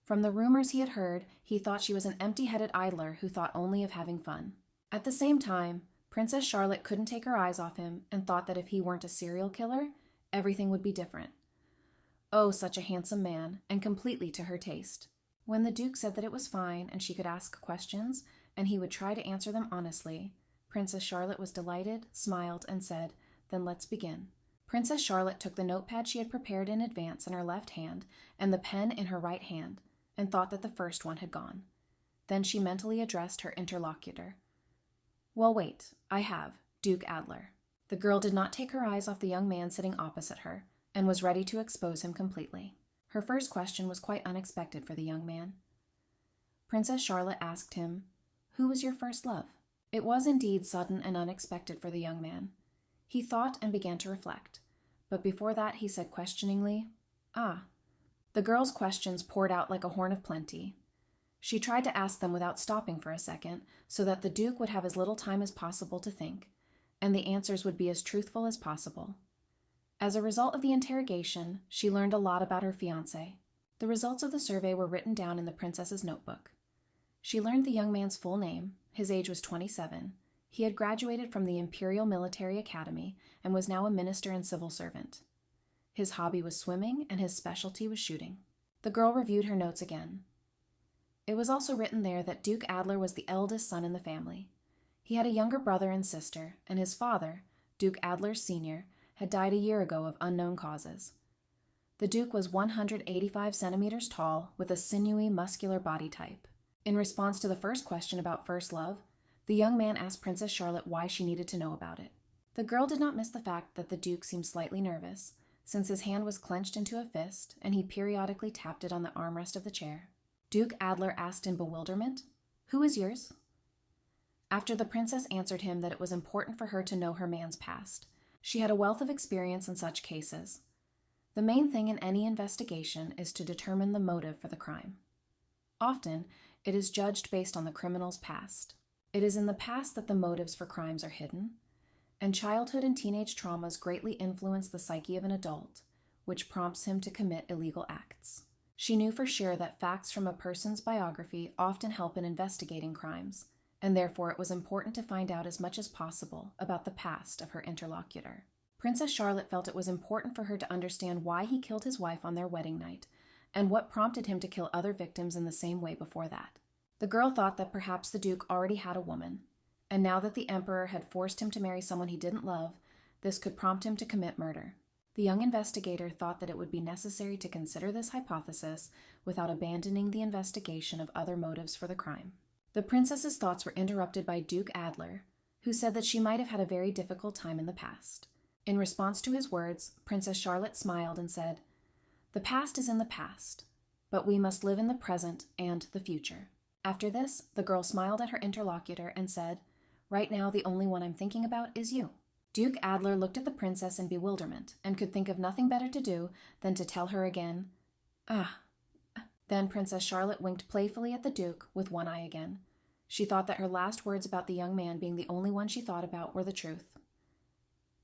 From the rumors he had heard, he thought she was an empty-headed idler who thought only of having fun. At the same time, Princess Charlotte couldn't take her eyes off him and thought that if he weren't a serial killer, everything would be different. Oh, such a handsome man, and completely to her taste. When the Duke said that it was fine and she could ask questions, and he would try to answer them honestly, Princess Charlotte was delighted, smiled, and said, "Then let's begin." Princess Charlotte took the notepad she had prepared in advance in her left hand and the pen in her right hand, and thought that the first one had gone. Then she mentally addressed her interlocutor. "Well, wait, I have, Duke Adler." The girl did not take her eyes off the young man sitting opposite her, and was ready to expose him completely. Her first question was quite unexpected for the young man. Princess Charlotte asked him, "Who was your first love?" It was indeed sudden and unexpected for the young man. He thought and began to reflect, but before that he said questioningly, "Ah." The girl's questions poured out like a horn of plenty. She tried to ask them without stopping for a second, so that the Duke would have as little time as possible to think, and the answers would be as truthful as possible. As a result of the interrogation, she learned a lot about her fiancé. The results of the survey were written down in the princess's notebook. She learned the young man's full name. His age was 27. He had graduated from the Imperial Military Academy and was now a minister and civil servant. His hobby was swimming, and his specialty was shooting. The girl reviewed her notes again. It was also written there that Duke Adler was the eldest son in the family. He had a younger brother and sister, and his father, Duke Adler Sr., had died a year ago of unknown causes. The Duke was 185 centimeters tall, with a sinewy, muscular body type. In response to the first question about first love, the young man asked Princess Charlotte why she needed to know about it. The girl did not miss the fact that the Duke seemed slightly nervous, since his hand was clenched into a fist, and he periodically tapped it on the armrest of the chair. Duke Adler asked in bewilderment, "Who is yours?" After the princess answered him that it was important for her to know her man's past. She had a wealth of experience in such cases. The main thing in any investigation is to determine the motive for the crime. Often, it is judged based on the criminal's past. It is in the past that the motives for crimes are hidden, and childhood and teenage traumas greatly influence the psyche of an adult, which prompts him to commit illegal acts. She knew for sure that facts from a person's biography often help in investigating crimes, and therefore it was important to find out as much as possible about the past of her interlocutor. Princess Charlotte felt it was important for her to understand why he killed his wife on their wedding night, and what prompted him to kill other victims in the same way before that. The girl thought that perhaps the Duke already had a woman, and now that the Emperor had forced him to marry someone he didn't love, this could prompt him to commit murder. The young investigator thought that it would be necessary to consider this hypothesis without abandoning the investigation of other motives for the crime. The princess's thoughts were interrupted by Duke Adler, who said that she might have had a very difficult time in the past. In response to his words, Princess Charlotte smiled and said, "The past is in the past, but we must live in the present and the future." After this, the girl smiled at her interlocutor and said, "Right now, the only one I'm thinking about is you." Duke Adler looked at the princess in bewilderment and could think of nothing better to do than to tell her again, "Ah." Then Princess Charlotte winked playfully at the Duke with one eye again. She thought that her last words about the young man being the only one she thought about were the truth.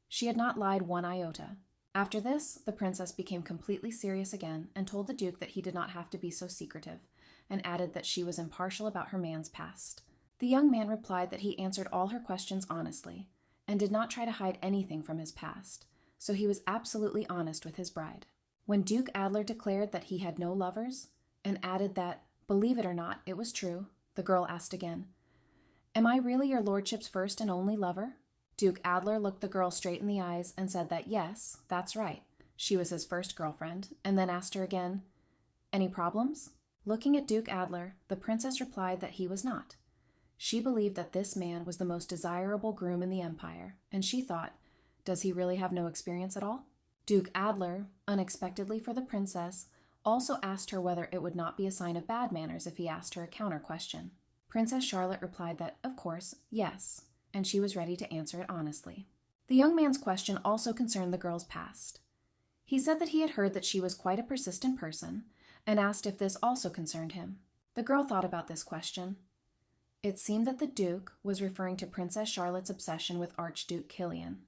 She had not lied one iota. After this, the princess became completely serious again and told the Duke that he did not have to be so secretive, and added that she was impartial about her man's past. The young man replied that he answered all her questions honestly, and did not try to hide anything from his past, so he was absolutely honest with his bride. When Duke Adler declared that he had no lovers, and added that, believe it or not, it was true, the girl asked again, "Am I really your lordship's first and only lover?" Duke Adler looked the girl straight in the eyes and said that yes, that's right, she was his first girlfriend, and then asked her again, "Any problems?" Looking at Duke Adler, the princess replied that he was not. She believed that this man was the most desirable groom in the empire, and she thought, does he really have no experience at all? Duke Adler, unexpectedly for the princess, also asked her whether it would not be a sign of bad manners if he asked her a counter question. Princess Charlotte replied that, of course, yes, and she was ready to answer it honestly. The young man's question also concerned the girl's past. He said that he had heard that she was quite a persistent person, and asked if this also concerned him. The girl thought about this question. It seemed that the Duke was referring to Princess Charlotte's obsession with Archduke Kilian.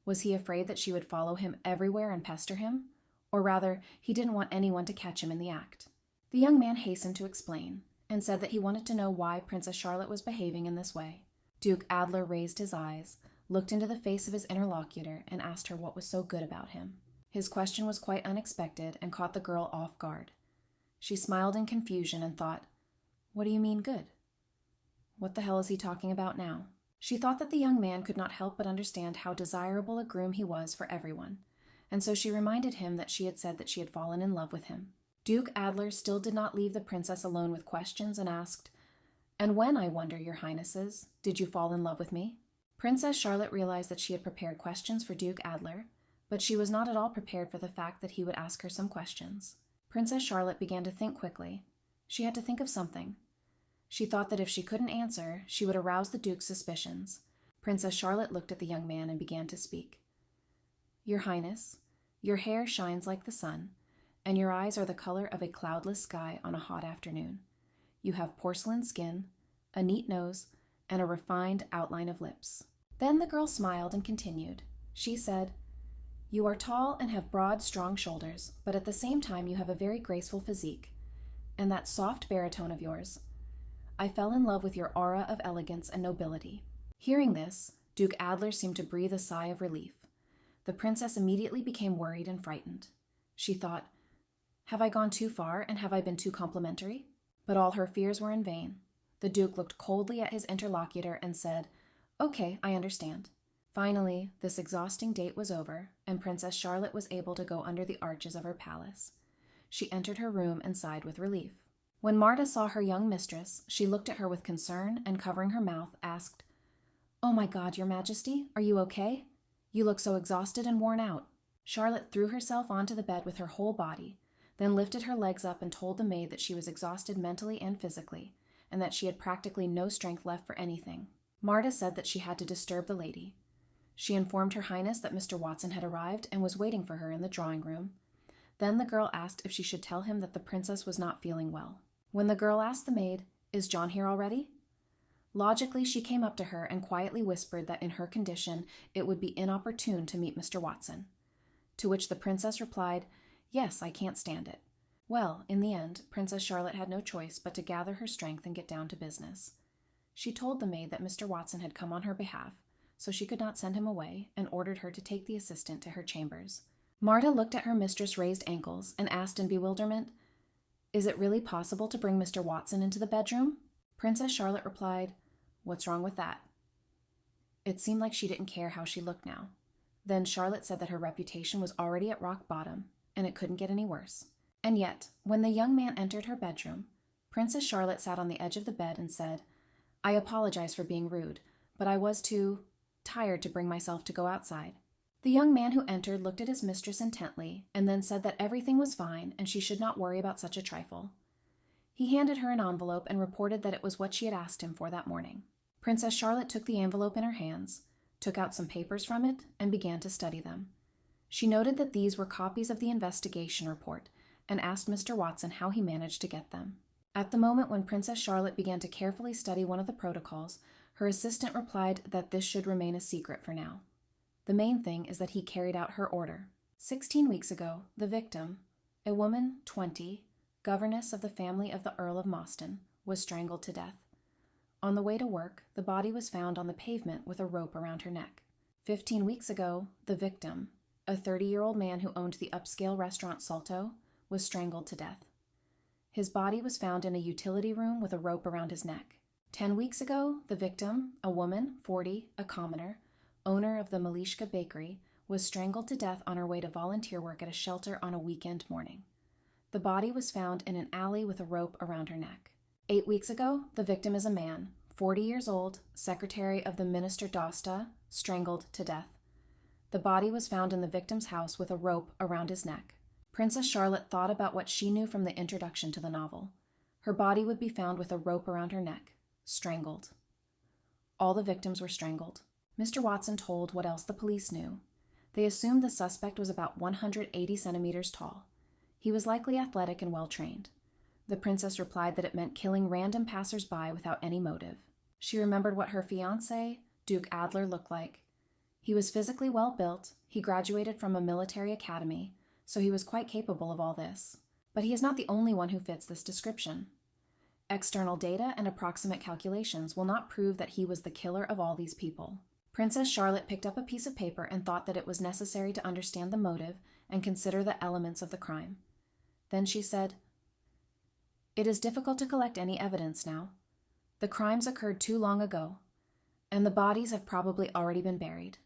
Was he afraid that she would follow him everywhere and pester him? Or rather, he didn't want anyone to catch him in the act. The young man hastened to explain, and said that he wanted to know why Princess Charlotte was behaving in this way. Duke Adler raised his eyes, looked into the face of his interlocutor, and asked her what was so good about him. His question was quite unexpected and caught the girl off guard. She smiled in confusion and thought, "What do you mean good? What the hell is he talking about now?" She thought that the young man could not help but understand how desirable a groom he was for everyone, and so she reminded him that she had said that she had fallen in love with him. Duke Adler still did not leave the princess alone with questions and asked, "And when, I wonder, your highnesses, did you fall in love with me?" Princess Charlotte realized that she had prepared questions for Duke Adler, but she was not at all prepared for the fact that he would ask her some questions. Princess Charlotte began to think quickly. She had to think of something. She thought that if she couldn't answer, she would arouse the Duke's suspicions. Princess Charlotte looked at the young man and began to speak. "Your Highness, your hair shines like the sun, and your eyes are the color of a cloudless sky on a hot afternoon. You have porcelain skin, a neat nose, and a refined outline of lips." Then the girl smiled and continued. She said, "You are tall and have broad, strong shoulders, but at the same time you have a very graceful physique. And that soft baritone of yours. I fell in love with your aura of elegance and nobility." Hearing this, Duke Adler seemed to breathe a sigh of relief. The princess immediately became worried and frightened. She thought, "Have I gone too far, and have I been too complimentary?" But all her fears were in vain. The Duke looked coldly at his interlocutor and said, "Okay, I understand." Finally, this exhausting date was over, and Princess Charlotte was able to go under the arches of her palace. She entered her room and sighed with relief. When Marta saw her young mistress, she looked at her with concern and, covering her mouth, asked, "Oh my God, Your Majesty, are you okay? You look so exhausted and worn out." Charlotte threw herself onto the bed with her whole body, then lifted her legs up and told the maid that she was exhausted mentally and physically, and that she had practically no strength left for anything. Marta said that she had to disturb the lady. She informed Her Highness that Mr. Watson had arrived and was waiting for her in the drawing room. Then the girl asked if she should tell him that the princess was not feeling well. When the girl asked the maid, "Is John here already?" Logically, she came up to her and quietly whispered that in her condition it would be inopportune to meet Mr. Watson. To which the princess replied, "Yes, I can't stand it." Well, in the end, Princess Charlotte had no choice but to gather her strength and get down to business. She told the maid that Mr. Watson had come on her behalf, so she could not send him away, and ordered her to take the assistant to her chambers. Marta looked at her mistress' raised ankles and asked in bewilderment, "Is it really possible to bring Mr. Watson into the bedroom?" Princess Charlotte replied, "What's wrong with that?" It seemed like she didn't care how she looked now. Then Charlotte said that her reputation was already at rock bottom, and it couldn't get any worse. And yet, when the young man entered her bedroom, Princess Charlotte sat on the edge of the bed and said, "I apologize for being rude, but I was too tired to bring myself to go outside." The young man who entered looked at his mistress intently, and then said that everything was fine and she should not worry about such a trifle. He handed her an envelope and reported that it was what she had asked him for that morning. Princess Charlotte took the envelope in her hands, took out some papers from it, and began to study them. She noted that these were copies of the investigation report, and asked Mr. Watson how he managed to get them. At the moment when Princess Charlotte began to carefully study one of the protocols, her assistant replied that this should remain a secret for now. The main thing is that he carried out her order. 16 weeks ago, the victim, a woman, 20, governess of the family of the Earl of Moston, was strangled to death. On the way to work, the body was found on the pavement with a rope around her neck. 15 weeks ago, the victim, a 30-year-old man who owned the upscale restaurant Salto, was strangled to death. His body was found in a utility room with a rope around his neck. 10 weeks ago, the victim, a woman, 40, a commoner, owner of the Malishka Bakery, was strangled to death on her way to volunteer work at a shelter on a weekend morning. The body was found in an alley with a rope around her neck. 8 weeks ago, the victim is a man, 40 years old, secretary of the Minister d'Aosta, strangled to death. The body was found in the victim's house with a rope around his neck. Princess Charlotte thought about what she knew from the introduction to the novel. Her body would be found with a rope around her neck, strangled. All the victims were strangled. Mr. Watson told what else the police knew. They assumed the suspect was about 180 centimeters tall. He was likely athletic and well-trained. The princess replied that it meant killing random passers-by without any motive. She remembered what her fiancé, Duke Adler, looked like. He was physically well-built, he graduated from a military academy, so he was quite capable of all this. But he is not the only one who fits this description. External data and approximate calculations will not prove that he was the killer of all these people. Princess Charlotte picked up a piece of paper and thought that it was necessary to understand the motive and consider the elements of the crime. Then she said, "It is difficult to collect any evidence now. The crimes occurred too long ago, and the bodies have probably already been buried.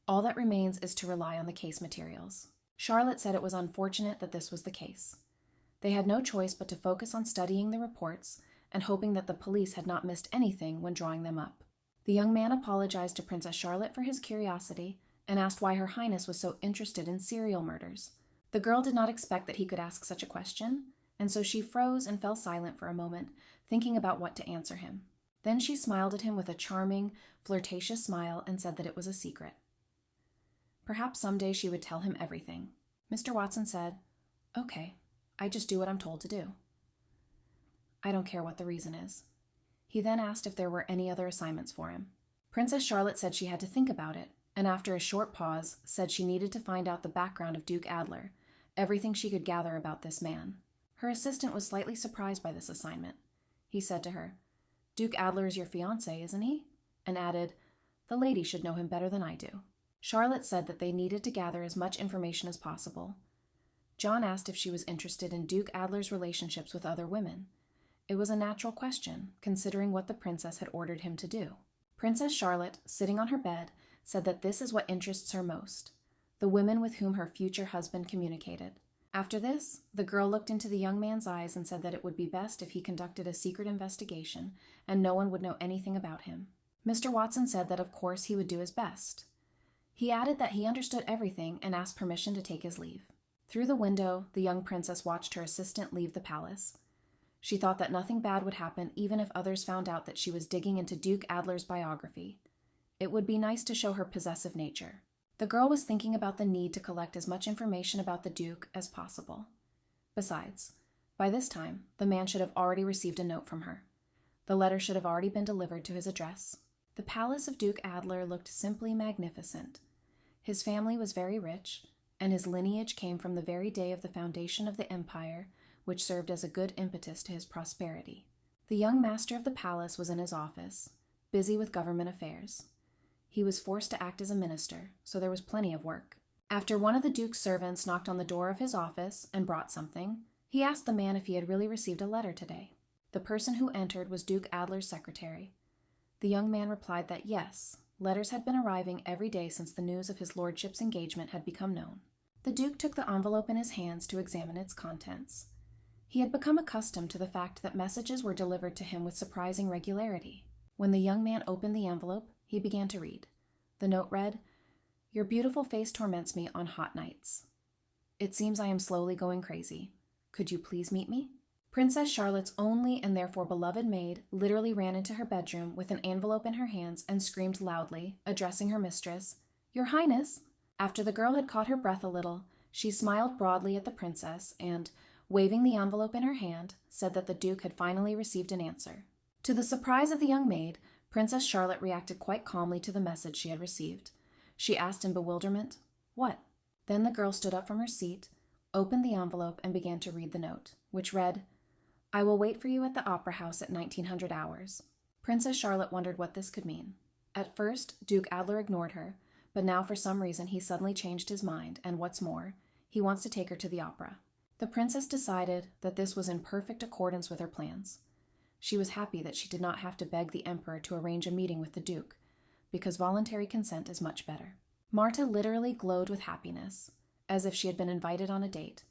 All that remains is to rely on the case materials. Charlotte said it was unfortunate that this was the case. They had no choice but to focus on studying the reports and hoping that the police had not missed anything when drawing them up. The young man apologized to Princess Charlotte for his curiosity and asked why Her Highness was so interested in serial murders. The girl did not expect that he could ask such a question, and so she froze and fell silent for a moment, thinking about what to answer him. Then she smiled at him with a charming, flirtatious smile and said that it was a secret. Perhaps someday she would tell him everything. Mr. Watson said, "Okay, I just do what I'm told to do. I don't care what the reason is." He then asked if there were any other assignments for him. Princess Charlotte said she had to think about it, and after a short pause, said she needed to find out the background of Duke Adler, everything she could gather about this man. Her assistant was slightly surprised by this assignment. He said to her, "Duke Adler is your fiancé, isn't he?" and added, "The lady should know him better than I do." Charlotte said that they needed to gather as much information as possible. John asked if she was interested in Duke Adler's relationships with other women. It was a natural question, considering what the princess had ordered him to do. Princess Charlotte, sitting on her bed, said that this is what interests her most, the women with whom her future husband communicated. After this, the girl looked into the young man's eyes and said that it would be best if he conducted a secret investigation and no one would know anything about him. Mr. Watson said that of course he would do his best. He added that he understood everything and asked permission to take his leave. Through the window, the young princess watched her assistant leave the palace. She thought that nothing bad would happen even if others found out that she was digging into Duke Adler's biography. It would be nice to show her possessive nature. The girl was thinking about the need to collect as much information about the Duke as possible. Besides, by this time, the man should have already received a note from her. The letter should have already been delivered to his address. The palace of Duke Adler looked simply magnificent. His family was very rich, and his lineage came from the very day of the foundation of the empire, which served as a good impetus to his prosperity. The young master of the palace was in his office, busy with government affairs. He was forced to act as a minister, so there was plenty of work. After one of the Duke's servants knocked on the door of his office and brought something, he asked the man if he had really received a letter today. The person who entered was Duke Adler's secretary. The young man replied that yes, letters had been arriving every day since the news of his lordship's engagement had become known. The Duke took the envelope in his hands to examine its contents. He had become accustomed to the fact that messages were delivered to him with surprising regularity. When the young man opened the envelope, he began to read. The note read, "Your beautiful face torments me on hot nights. It seems I am slowly going crazy. Could you please meet me?" Princess Charlotte's only and therefore beloved maid literally ran into her bedroom with an envelope in her hands and screamed loudly, addressing her mistress, "Your Highness!" After the girl had caught her breath a little, she smiled broadly at the princess and, waving the envelope in her hand, said that the Duke had finally received an answer. To the surprise of the young maid, Princess Charlotte reacted quite calmly to the message she had received. She asked in bewilderment, "What?" Then the girl stood up from her seat, opened the envelope, and began to read the note, which read, "I will wait for you at the Opera House at 1900 hours. Princess Charlotte wondered what this could mean. At first, Duke Adler ignored her, but now for some reason he suddenly changed his mind, and what's more, he wants to take her to the opera. The princess decided that this was in perfect accordance with her plans. She was happy that she did not have to beg the emperor to arrange a meeting with the Duke, because voluntary consent is much better. Marta literally glowed with happiness, as if she had been invited on a date.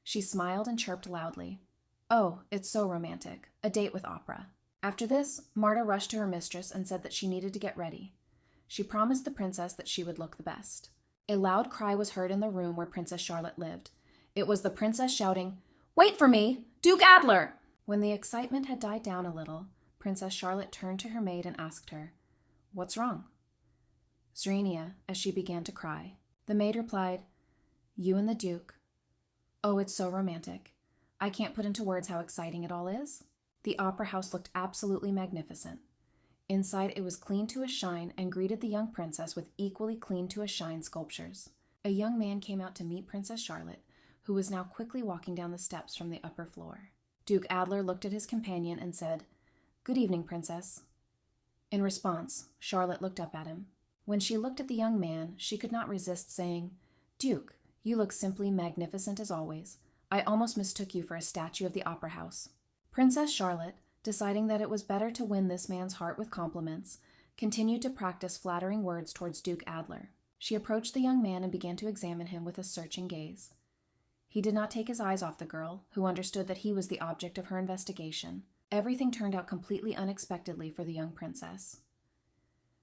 She smiled and chirped loudly. "Oh, it's so romantic, a date with opera." After this, Marta rushed to her mistress and said that she needed to get ready. She promised the princess that she would look the best. A loud cry was heard in the room where Princess Charlotte lived. It was the princess shouting, "Wait for me! Duke Adler!" When the excitement had died down a little, Princess Charlotte turned to her maid and asked her, "What's wrong?" Zrania, as she began to cry. The maid replied, "You and the Duke. Oh, it's so romantic. I can't put into words how exciting it all is." The opera house looked absolutely magnificent. Inside, it was clean to a shine and greeted the young princess with equally clean to a shine sculptures. A young man came out to meet Princess Charlotte, who was now quickly walking down the steps from the upper floor. Duke Adler looked at his companion and said, "Good evening, Princess." In response, Charlotte looked up at him. When she looked at the young man, she could not resist saying, "Duke, you look simply magnificent as always. I almost mistook you for a statue of the opera house." Princess Charlotte, deciding that it was better to win this man's heart with compliments, continued to practice flattering words towards Duke Adler. She approached the young man and began to examine him with a searching gaze. He did not take his eyes off the girl, who understood that he was the object of her investigation. Everything turned out completely unexpectedly for the young princess.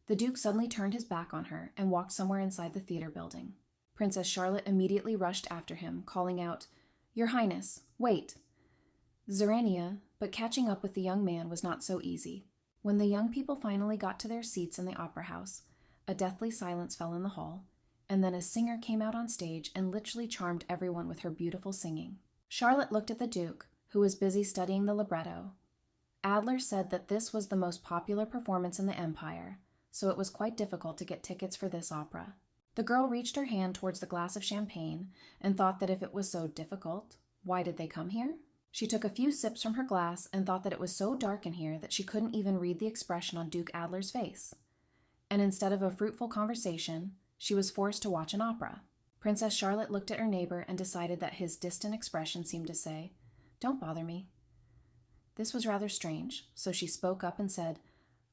The Duke suddenly turned his back on her and walked somewhere inside the theater building. Princess Charlotte immediately rushed after him, calling out, "Your Highness, wait!" Xerania, but catching up with the young man was not so easy. When the young people finally got to their seats in the opera house, a deathly silence fell in the hall, and then a singer came out on stage and literally charmed everyone with her beautiful singing. Charlotte looked at the Duke, who was busy studying the libretto. Adler said that this was the most popular performance in the Empire, so it was quite difficult to get tickets for this opera. The girl reached her hand towards the glass of champagne and thought that if it was so difficult, why did they come here? She took a few sips from her glass and thought that it was so dark in here that she couldn't even read the expression on Duke Adler's face. And instead of a fruitful conversation, she was forced to watch an opera. Princess Charlotte looked at her neighbor and decided that his distant expression seemed to say, "Don't bother me." This was rather strange, so she spoke up and said,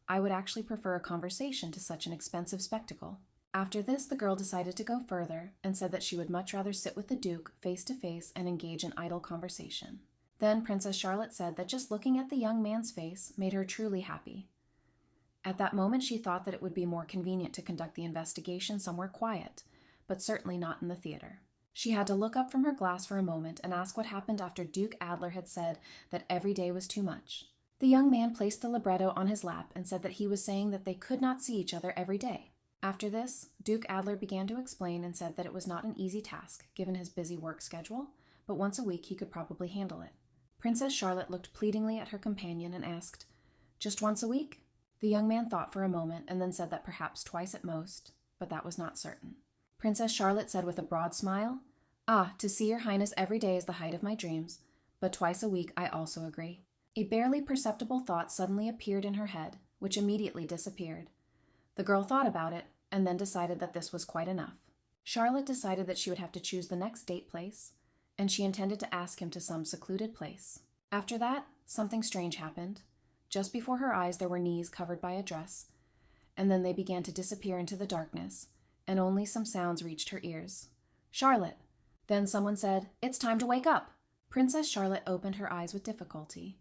"I would actually prefer a conversation to such an expensive spectacle." After this, the girl decided to go further and said that she would much rather sit with the Duke face to face and engage in idle conversation. Then Princess Charlotte said that just looking at the young man's face made her truly happy. At that moment, she thought that it would be more convenient to conduct the investigation somewhere quiet, but certainly not in the theater. She had to look up from her glass for a moment and ask what happened after Duke Adler had said that every day was too much. The young man placed the libretto on his lap and said that he was saying that they could not see each other every day. After this, Duke Adler began to explain and said that it was not an easy task, given his busy work schedule, but once a week he could probably handle it. Princess Charlotte looked pleadingly at her companion and asked, "Just once a week?" The young man thought for a moment and then said that perhaps twice at most, but that was not certain. Princess Charlotte said with a broad smile, "Ah, to see your Highness every day is the height of my dreams, but twice a week I also agree." A barely perceptible thought suddenly appeared in her head, which immediately disappeared. The girl thought about it and then decided that this was quite enough. Charlotte decided that she would have to choose the next date place, and she intended to ask him to some secluded place. After that, something strange happened. Just before her eyes there were knees covered by a dress, and then they began to disappear into the darkness, and only some sounds reached her ears. "Charlotte!" Then someone said, "It's time to wake up!" Princess Charlotte opened her eyes with difficulty.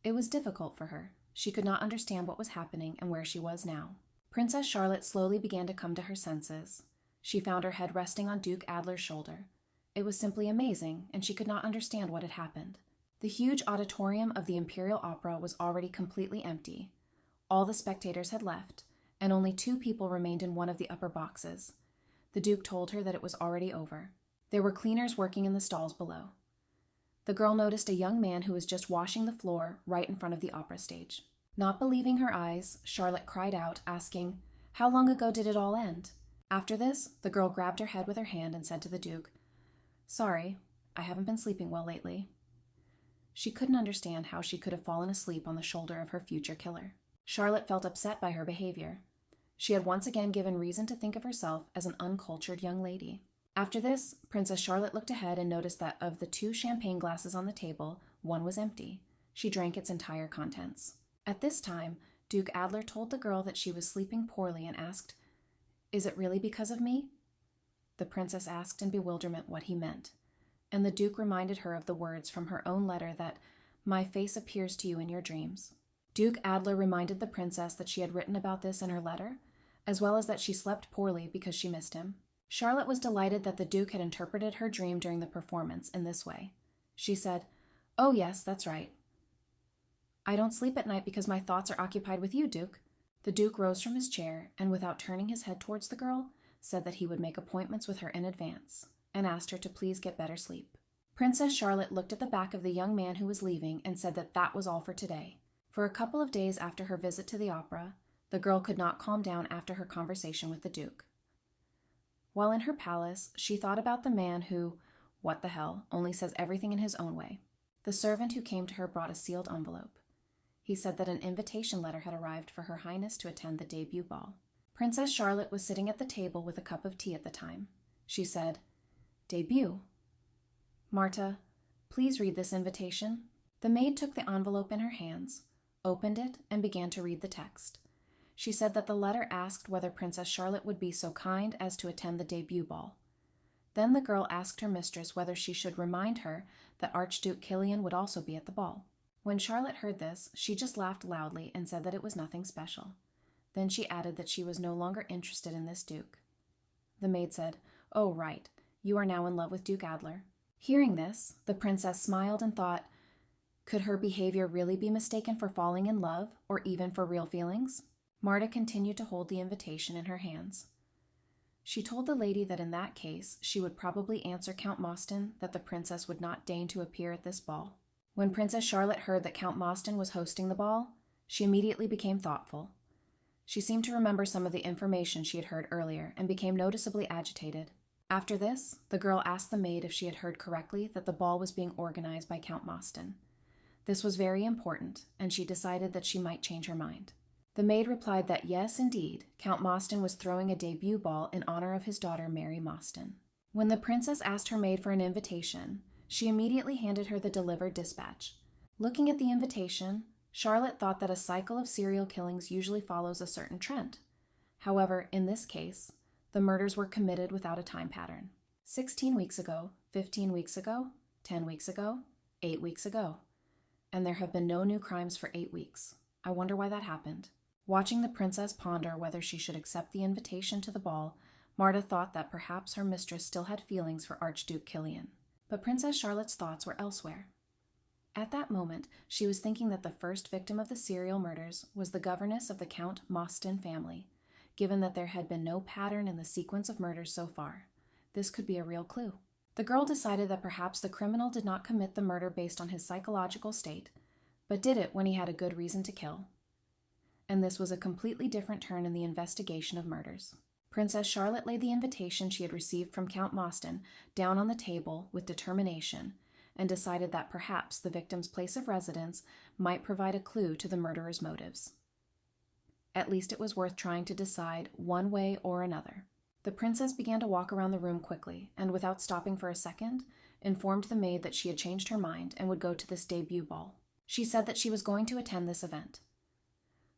It was difficult for her. She could not understand what was happening and where she was now. Princess Charlotte slowly began to come to her senses. She found her head resting on Duke Adler's shoulder. It was simply amazing, and she could not understand what had happened. The huge auditorium of the Imperial Opera was already completely empty. All the spectators had left, and only 2 people remained in one of the upper boxes. The Duke told her that it was already over. There were cleaners working in the stalls below. The girl noticed a young man who was just washing the floor right in front of the opera stage. Not believing her eyes, Charlotte cried out, asking, "How long ago did it all end?" After this, the girl grabbed her head with her hand and said to the Duke, "Sorry, I haven't been sleeping well lately." She couldn't understand how she could have fallen asleep on the shoulder of her future killer. Charlotte felt upset by her behavior. She had once again given reason to think of herself as an uncultured young lady. After this, Princess Charlotte looked ahead and noticed that of the 2 champagne glasses on the table, one was empty. She drank its entire contents. At this time, Duke Adler told the girl that she was sleeping poorly and asked, "Is it really because of me?" The princess asked in bewilderment what he meant, and the Duke reminded her of the words from her own letter that, "My face appears to you in your dreams." Duke Adler reminded the princess that she had written about this in her letter, as well as that she slept poorly because she missed him. Charlotte was delighted that the Duke had interpreted her dream during the performance in this way. She said, "Oh yes, that's right. I don't sleep at night because my thoughts are occupied with you, Duke." The Duke rose from his chair and, without turning his head towards the girl, said that he would make appointments with her in advance, and asked her to please get better sleep. Princess Charlotte looked at the back of the young man who was leaving and said that that was all for today. For a couple of days after her visit to the opera, the girl could not calm down after her conversation with the Duke. While in her palace, she thought about the man who, what the hell, only says everything in his own way. The servant who came to her brought a sealed envelope. He said that an invitation letter had arrived for Her Highness to attend the debut ball. Princess Charlotte was sitting at the table with a cup of tea at the time. She said, "Debut? Marta, please read this invitation." The maid took the envelope in her hands, opened it, and began to read the text. She said that the letter asked whether Princess Charlotte would be so kind as to attend the debut ball. Then the girl asked her mistress whether she should remind her that Archduke Killian would also be at the ball. When Charlotte heard this, she just laughed loudly and said that it was nothing special. Then she added that she was no longer interested in this duke. The maid said, "Oh, right, you are now in love with Duke Adler." Hearing this, the princess smiled and thought, could her behavior really be mistaken for falling in love, or even for real feelings? Marta continued to hold the invitation in her hands. She told the lady that in that case, she would probably answer Count Mostyn that the princess would not deign to appear at this ball. When Princess Charlotte heard that Count Mostyn was hosting the ball, she immediately became thoughtful. She seemed to remember some of the information she had heard earlier and became noticeably agitated. After this, the girl asked the maid if she had heard correctly that the ball was being organized by Count Mostyn. This was very important, and she decided that she might change her mind. The maid replied that yes, indeed, Count Mostyn was throwing a debut ball in honor of his daughter Mary Mostyn. When the princess asked her maid for an invitation, she immediately handed her the delivered dispatch. Looking at the invitation, Charlotte thought that a cycle of serial killings usually follows a certain trend. However, in this case, the murders were committed without a time pattern. 16 weeks ago, 15 weeks ago, 10 weeks ago, 8 weeks ago. And there have been no new crimes for 8 weeks. I wonder why that happened. Watching the princess ponder whether she should accept the invitation to the ball, Marta thought that perhaps her mistress still had feelings for Archduke Killian. But Princess Charlotte's thoughts were elsewhere. At that moment, she was thinking that the first victim of the serial murders was the governess of the Count Mostyn family. Given that there had been no pattern in the sequence of murders so far, this could be a real clue. The girl decided that perhaps the criminal did not commit the murder based on his psychological state, but did it when he had a good reason to kill. And this was a completely different turn in the investigation of murders. Princess Charlotte laid the invitation she had received from Count Mostyn down on the table with determination, and decided that perhaps the victim's place of residence might provide a clue to the murderer's motives. At least it was worth trying to decide one way or another. The princess began to walk around the room quickly, and without stopping for a second, informed the maid that she had changed her mind and would go to this debut ball. She said that she was going to attend this event.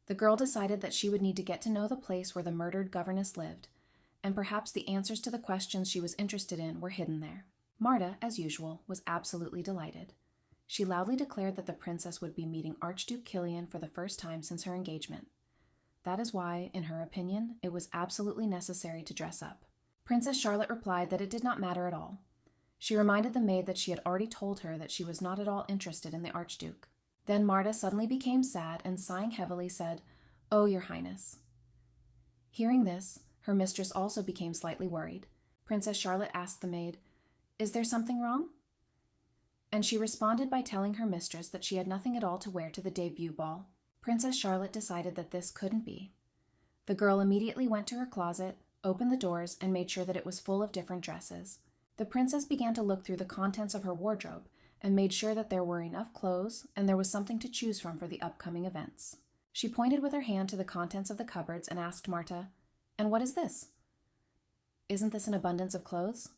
The girl decided that she would need to get to know the place where the murdered governess lived, and perhaps the answers to the questions she was interested in were hidden there. Marta, as usual, was absolutely delighted. She loudly declared that the princess would be meeting Archduke Killian for the first time since her engagement. That is why, in her opinion, it was absolutely necessary to dress up. Princess Charlotte replied that it did not matter at all. She reminded the maid that she had already told her that she was not at all interested in the Archduke. Then Marta suddenly became sad and, sighing heavily, said, "Oh, Your Highness." Hearing this, her mistress also became slightly worried. Princess Charlotte asked the maid, "Is there something wrong?" And she responded by telling her mistress that she had nothing at all to wear to the debut ball. Princess Charlotte decided that this couldn't be. The girl immediately went to her closet, opened the doors, and made sure that it was full of different dresses. The princess began to look through the contents of her wardrobe and made sure that there were enough clothes and there was something to choose from for the upcoming events. She pointed with her hand to the contents of the cupboards and asked Marta, "And what is this? Isn't this an abundance of clothes?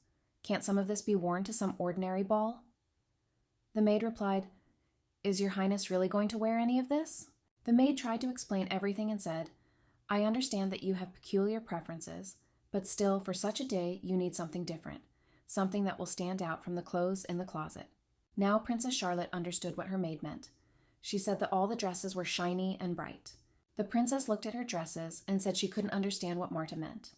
Can't some of this be worn to some ordinary ball?" The maid replied, "Is Your Highness really going to wear any of this?" The maid tried to explain everything and said, "I understand that you have peculiar preferences, but still, for such a day, you need something different, something that will stand out from the clothes in the closet." Now Princess Charlotte understood what her maid meant. She said that all the dresses were shiny and bright. The princess looked at her dresses and said she couldn't understand what Marta meant.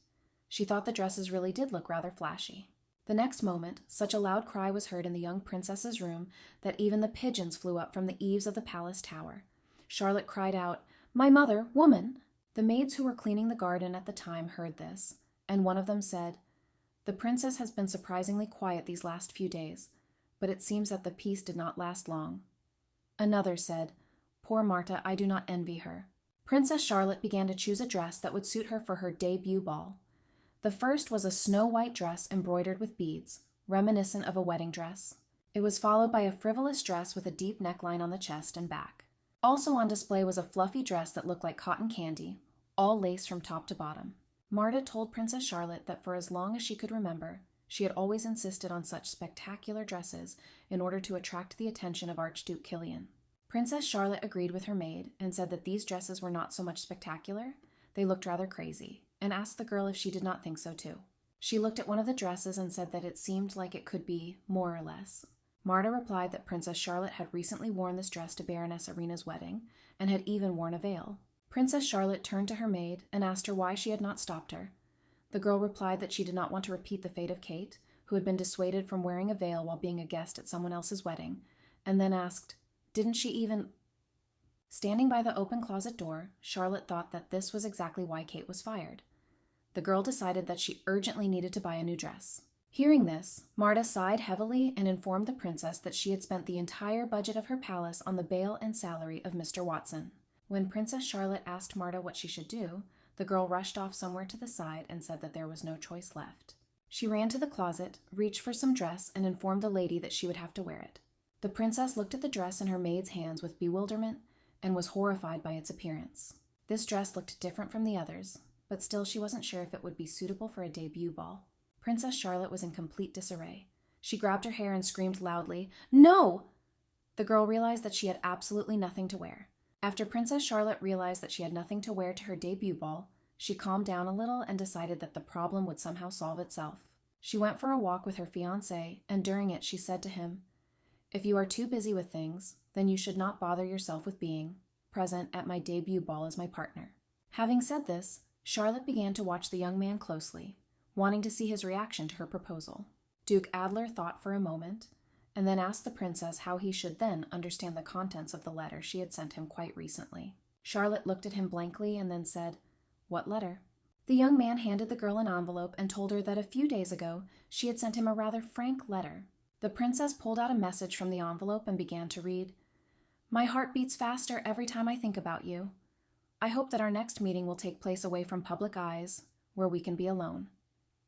She thought the dresses really did look rather flashy. The next moment, such a loud cry was heard in the young princess's room that even the pigeons flew up from the eaves of the palace tower. Charlotte cried out, "My mother, woman!" The maids who were cleaning the garden at the time heard this, and one of them said, "The princess has been surprisingly quiet these last few days, but it seems that the peace did not last long." Another said, "Poor Marta, I do not envy her." Princess Charlotte began to choose a dress that would suit her for her debut ball. The first was a snow-white dress embroidered with beads, reminiscent of a wedding dress. It was followed by a frivolous dress with a deep neckline on the chest and back. Also on display was a fluffy dress that looked like cotton candy, all lace from top to bottom. Marta told Princess Charlotte that for as long as she could remember, she had always insisted on such spectacular dresses in order to attract the attention of Archduke Killian. Princess Charlotte agreed with her maid and said that these dresses were not so much spectacular, they looked rather crazy, and asked the girl if she did not think so too. She looked at one of the dresses and said that it seemed like it could be more or less. Marta replied that Princess Charlotte had recently worn this dress to Baroness Irina's wedding, and had even worn a veil. Princess Charlotte turned to her maid and asked her why she had not stopped her. The girl replied that she did not want to repeat the fate of Kate, who had been dissuaded from wearing a veil while being a guest at someone else's wedding, and then asked, "Didn't she even—" Standing by the open closet door, Charlotte thought that this was exactly why Kate was fired. The girl decided that she urgently needed to buy a new dress. Hearing this, Marta sighed heavily and informed the princess that she had spent the entire budget of her palace on the bail and salary of Mr. Watson. When Princess Charlotte asked Marta what she should do, the girl rushed off somewhere to the side and said that there was no choice left. She ran to the closet, reached for some dress, and informed the lady that she would have to wear it. The princess looked at the dress in her maid's hands with bewilderment and was horrified by its appearance. This dress looked different from the others, but still she wasn't sure if it would be suitable for a debut ball. Princess Charlotte was in complete disarray. She grabbed her hair and screamed loudly, "No!" The girl realized that she had absolutely nothing to wear. After Princess Charlotte realized that she had nothing to wear to her debut ball, she calmed down a little and decided that the problem would somehow solve itself. She went for a walk with her fiancé, and during it she said to him, "If you are too busy with things, then you should not bother yourself with being present at my debut ball as my partner." Having said this, Charlotte began to watch the young man closely, wanting to see his reaction to her proposal. Duke Adler thought for a moment, and then asked the princess how he should then understand the contents of the letter she had sent him quite recently. Charlotte looked at him blankly and then said, "What letter?" The young man handed the girl an envelope and told her that a few days ago she had sent him a rather frank letter. The princess pulled out a message from the envelope and began to read, "My heart beats faster every time I think about you. I hope that our next meeting will take place away from public eyes, where we can be alone.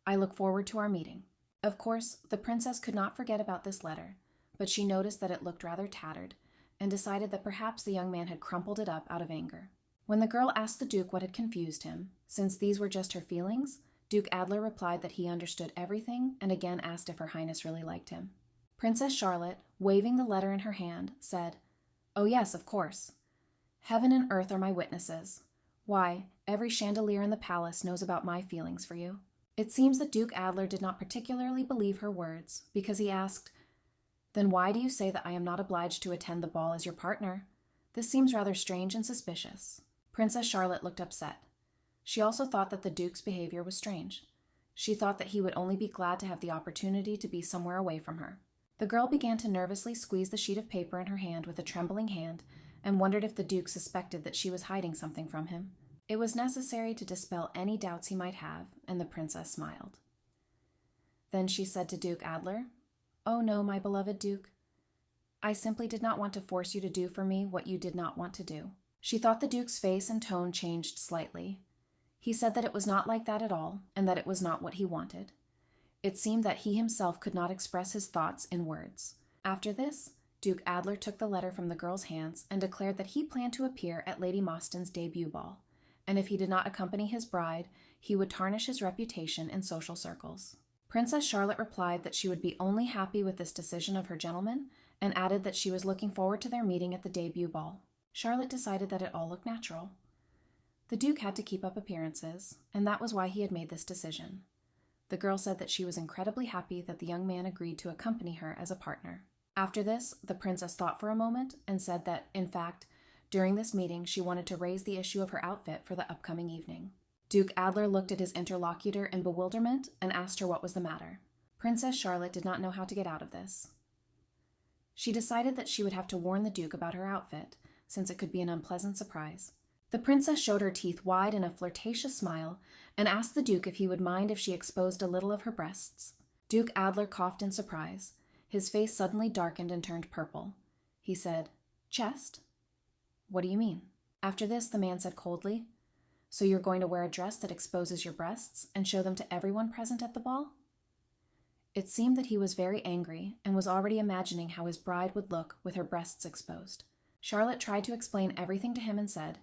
I look forward to our meeting." Of course, the princess could not forget about this letter, but she noticed that it looked rather tattered, and decided that perhaps the young man had crumpled it up out of anger. When the girl asked the Duke what had confused him, since these were just her feelings, Duke Adler replied that he understood everything and again asked if Her Highness really liked him. Princess Charlotte, waving the letter in her hand, said, "Oh yes, of course. Heaven and earth are my witnesses. Why, every chandelier in the palace knows about my feelings for you." It seems that Duke Adler did not particularly believe her words, because he asked, "Then why do you say that I am not obliged to attend the ball as your partner? This seems rather strange and suspicious." Princess Charlotte looked upset. She also thought that the Duke's behavior was strange. She thought that he would only be glad to have the opportunity to be somewhere away from her. The girl began to nervously squeeze the sheet of paper in her hand with a trembling hand and wondered if the Duke suspected that she was hiding something from him. It was necessary to dispel any doubts he might have, and the princess smiled. Then she said to Duke Adler, "Oh no, my beloved Duke. I simply did not want to force you to do for me what you did not want to do." She thought the Duke's face and tone changed slightly. He said that it was not like that at all, and that it was not what he wanted. It seemed that he himself could not express his thoughts in words. After this, Duke Adler took the letter from the girl's hands and declared that he planned to appear at Lady Mostyn's debut ball, and if he did not accompany his bride, he would tarnish his reputation in social circles. Princess Charlotte replied that she would be only happy with this decision of her gentleman, and added that she was looking forward to their meeting at the debut ball. Charlotte decided that it all looked natural. The Duke had to keep up appearances, and that was why he had made this decision. The girl said that she was incredibly happy that the young man agreed to accompany her as a partner. After this, the princess thought for a moment and said that, in fact, during this meeting she wanted to raise the issue of her outfit for the upcoming evening. Duke Adler looked at his interlocutor in bewilderment and asked her what was the matter. Princess Charlotte did not know how to get out of this. She decided that she would have to warn the Duke about her outfit, since it could be an unpleasant surprise. The princess showed her teeth wide in a flirtatious smile and asked the Duke if he would mind if she exposed a little of her breasts. Duke Adler coughed in surprise. His face suddenly darkened and turned purple. He said, "Chest? What do you mean?" After this, the man said coldly, "So you're going to wear a dress that exposes your breasts and show them to everyone present at the ball?" It seemed that he was very angry and was already imagining how his bride would look with her breasts exposed. Charlotte tried to explain everything to him and said,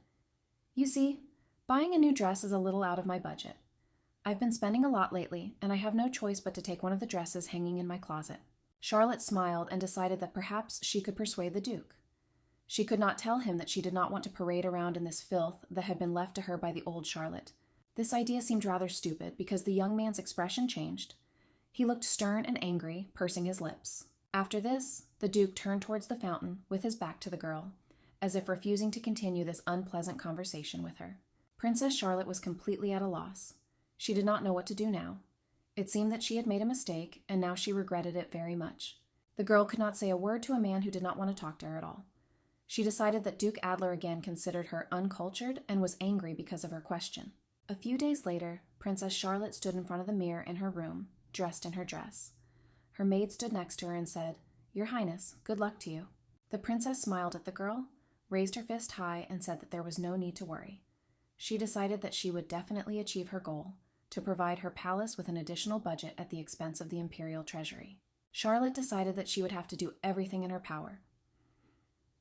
"You see, buying a new dress is a little out of my budget. I've been spending a lot lately, and I have no choice but to take one of the dresses hanging in my closet." Charlotte smiled and decided that perhaps she could persuade the Duke. She could not tell him that she did not want to parade around in this filth that had been left to her by the old Charlotte. This idea seemed rather stupid because the young man's expression changed. He looked stern and angry, pursing his lips. After this, the Duke turned towards the fountain with his back to the girl, as if refusing to continue this unpleasant conversation with her. Princess Charlotte was completely at a loss. She did not know what to do now. It seemed that she had made a mistake, and now she regretted it very much. The girl could not say a word to a man who did not want to talk to her at all. She decided that Duke Adler again considered her uncultured and was angry because of her question. A few days later, Princess Charlotte stood in front of the mirror in her room, dressed in her dress. Her maid stood next to her and said, "Your Highness, good luck to you." The princess smiled at the girl, raised her fist high, and said that there was no need to worry. She decided that she would definitely achieve her goal, to provide her palace with an additional budget at the expense of the Imperial treasury. Charlotte decided that she would have to do everything in her power.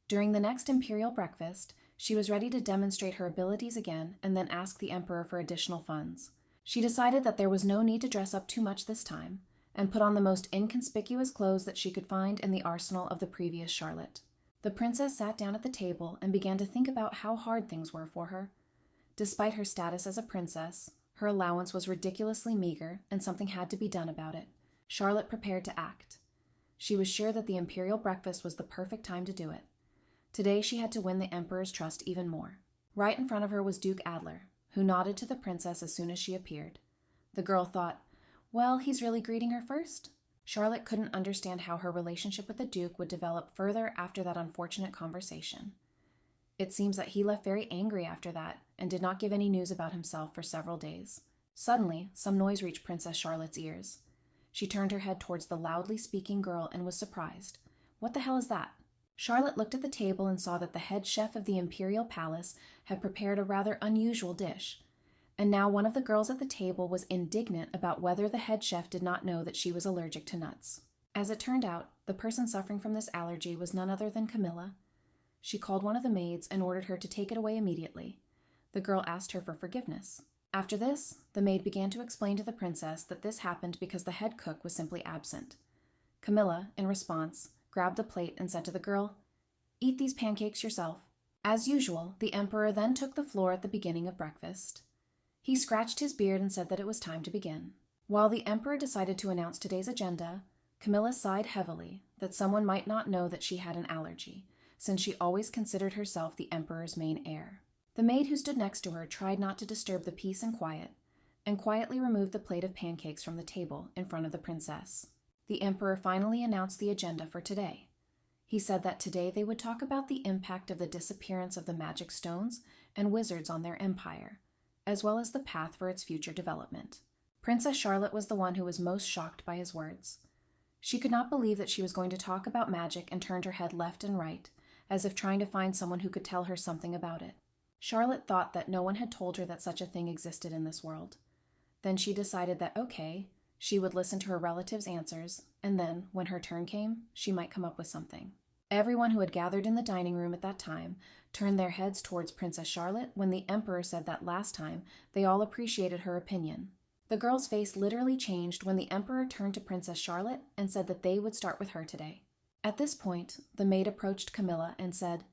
During the next Imperial breakfast, she was ready to demonstrate her abilities again and then ask the Emperor for additional funds. She decided that there was no need to dress up too much this time, and put on the most inconspicuous clothes that she could find in the arsenal of the previous Charlotte. The princess sat down at the table and began to think about how hard things were for her. Despite her status as a princess, her allowance was ridiculously meager, and something had to be done about it. Charlotte prepared to act. She was sure that the Imperial breakfast was the perfect time to do it. Today she had to win the Emperor's trust even more. Right in front of her was Duke Adler, who nodded to the princess as soon as she appeared. The girl thought, well, he's really greeting her first? Charlotte couldn't understand how her relationship with the Duke would develop further after that unfortunate conversation. It seems that he left very angry after that and did not give any news about himself for several days. Suddenly, some noise reached Princess Charlotte's ears. She turned her head towards the loudly speaking girl and was surprised. What the hell is that? Charlotte looked at the table and saw that the head chef of the Imperial Palace had prepared a rather unusual dish. And now one of the girls at the table was indignant about whether the head chef did not know that she was allergic to nuts. As it turned out, the person suffering from this allergy was none other than Camilla. She called one of the maids and ordered her to take it away immediately. The girl asked her for forgiveness. After this, the maid began to explain to the princess that this happened because the head cook was simply absent. Camilla, in response, grabbed a plate and said to the girl, "Eat these pancakes yourself." As usual, the Emperor then took the floor at the beginning of breakfast. He scratched his beard and said that it was time to begin. While the Emperor decided to announce today's agenda, Camilla sighed heavily that someone might not know that she had an allergy, since she always considered herself the Emperor's main heir. The maid who stood next to her tried not to disturb the peace and quietly removed the plate of pancakes from the table in front of the princess. The Emperor finally announced the agenda for today. He said that today they would talk about the impact of the disappearance of the magic stones and wizards on their empire, as well as the path for its future development. Princess Charlotte was the one who was most shocked by his words. She could not believe that she was going to talk about magic and turned her head left and right, as if trying to find someone who could tell her something about it. Charlotte thought that no one had told her that such a thing existed in this world. Then she decided that, okay, she would listen to her relatives' answers, and then, when her turn came, she might come up with something. Everyone who had gathered in the dining room at that time turned their heads towards Princess Charlotte when the Emperor said that last time they all appreciated her opinion. The girl's face literally changed when the Emperor turned to Princess Charlotte and said that they would start with her today. At this point, the maid approached Camilla and said,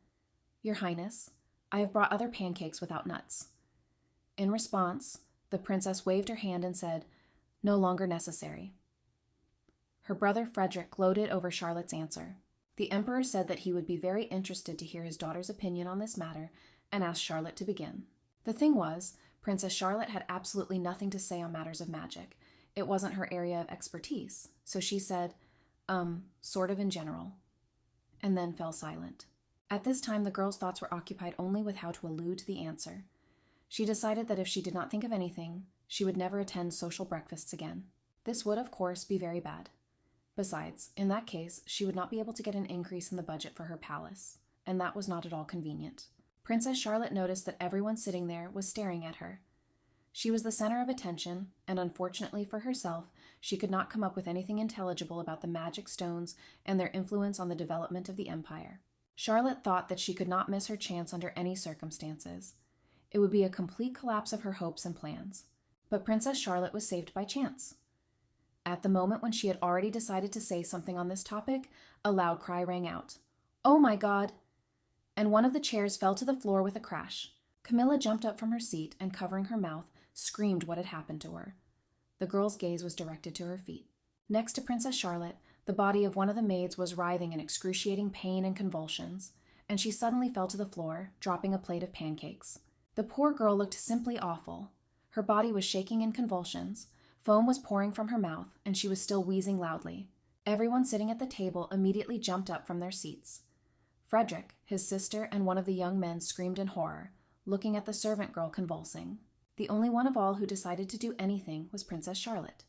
"Your Highness, I have brought other pancakes without nuts." In response, the princess waved her hand and said, "No longer necessary." Her brother Frederick gloated over Charlotte's answer. The Emperor said that he would be very interested to hear his daughter's opinion on this matter and asked Charlotte to begin. The thing was, Princess Charlotte had absolutely nothing to say on matters of magic. It wasn't her area of expertise, so she said, sort of in general, and then fell silent. At this time, the girl's thoughts were occupied only with how to allude to the answer. She decided that if she did not think of anything, she would never attend social breakfasts again. This would, of course, be very bad. Besides, in that case, she would not be able to get an increase in the budget for her palace, and that was not at all convenient. Princess Charlotte noticed that everyone sitting there was staring at her. She was the center of attention, and unfortunately for herself, she could not come up with anything intelligible about the magic stones and their influence on the development of the empire. Charlotte thought that she could not miss her chance under any circumstances. It would be a complete collapse of her hopes and plans. But Princess Charlotte was saved by chance. At the moment when she had already decided to say something on this topic, a loud cry rang out. "Oh my God!" and one of the chairs fell to the floor with a crash. Camilla jumped up from her seat and, covering her mouth, screamed what had happened to her. The girl's gaze was directed to her feet. Next to Princess Charlotte, the body of one of the maids was writhing in excruciating pain and convulsions, and she suddenly fell to the floor, dropping a plate of pancakes. The poor girl looked simply awful. Her body was shaking in convulsions, foam was pouring from her mouth, and she was still wheezing loudly. Everyone sitting at the table immediately jumped up from their seats. Frederick, his sister, and one of the young men screamed in horror, looking at the servant girl convulsing. The only one of all who decided to do anything was Princess Charlotte.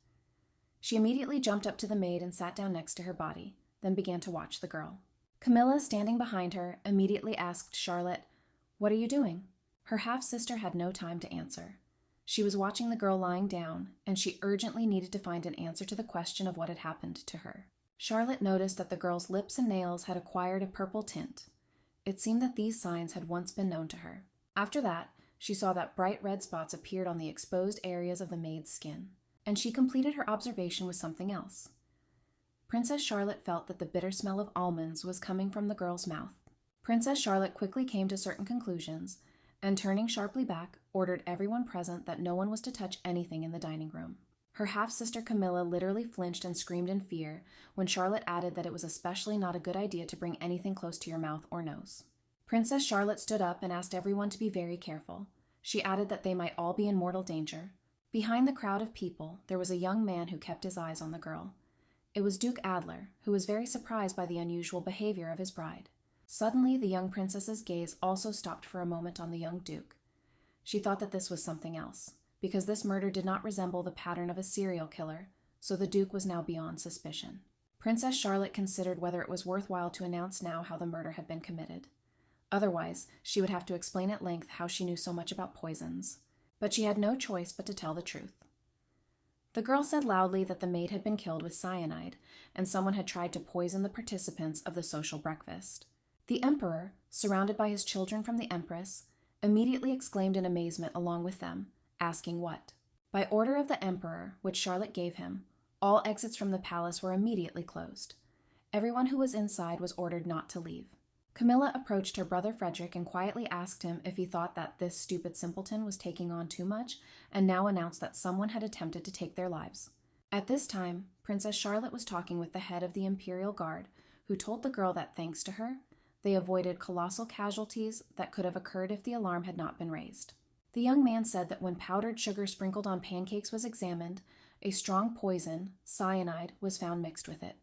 She immediately jumped up to the maid and sat down next to her body, then began to watch the girl. Camilla, standing behind her, immediately asked Charlotte, "What are you doing?" Her half-sister had no time to answer. She was watching the girl lying down, and she urgently needed to find an answer to the question of what had happened to her. Charlotte noticed that the girl's lips and nails had acquired a purple tint. It seemed that these signs had once been known to her. After that, she saw that bright red spots appeared on the exposed areas of the maid's skin, and she completed her observation with something else. Princess Charlotte felt that the bitter smell of almonds was coming from the girl's mouth. Princess Charlotte quickly came to certain conclusions, and turning sharply back, ordered everyone present that no one was to touch anything in the dining room. Her half-sister Camilla literally flinched and screamed in fear when Charlotte added that it was especially not a good idea to bring anything close to your mouth or nose. Princess Charlotte stood up and asked everyone to be very careful. She added that they might all be in mortal danger. Behind the crowd of people, there was a young man who kept his eyes on the girl. It was Duke Adler, who was very surprised by the unusual behavior of his bride. Suddenly, the young princess's gaze also stopped for a moment on the young duke. She thought that this was something else, because this murder did not resemble the pattern of a serial killer, so the duke was now beyond suspicion. Princess Charlotte considered whether it was worthwhile to announce now how the murder had been committed. Otherwise, she would have to explain at length how she knew so much about poisons, but she had no choice but to tell the truth. The girl said loudly that the maid had been killed with cyanide, and someone had tried to poison the participants of the social breakfast. The emperor, surrounded by his children from the empress, immediately exclaimed in amazement along with them, asking what. By order of the emperor, which Charlotte gave him, all exits from the palace were immediately closed. Everyone who was inside was ordered not to leave. Camilla approached her brother Frederick and quietly asked him if he thought that this stupid simpleton was taking on too much, and now announced that someone had attempted to take their lives. At this time, Princess Charlotte was talking with the head of the Imperial Guard, who told the girl that thanks to her, they avoided colossal casualties that could have occurred if the alarm had not been raised. The young man said that when powdered sugar sprinkled on pancakes was examined, a strong poison, cyanide, was found mixed with it.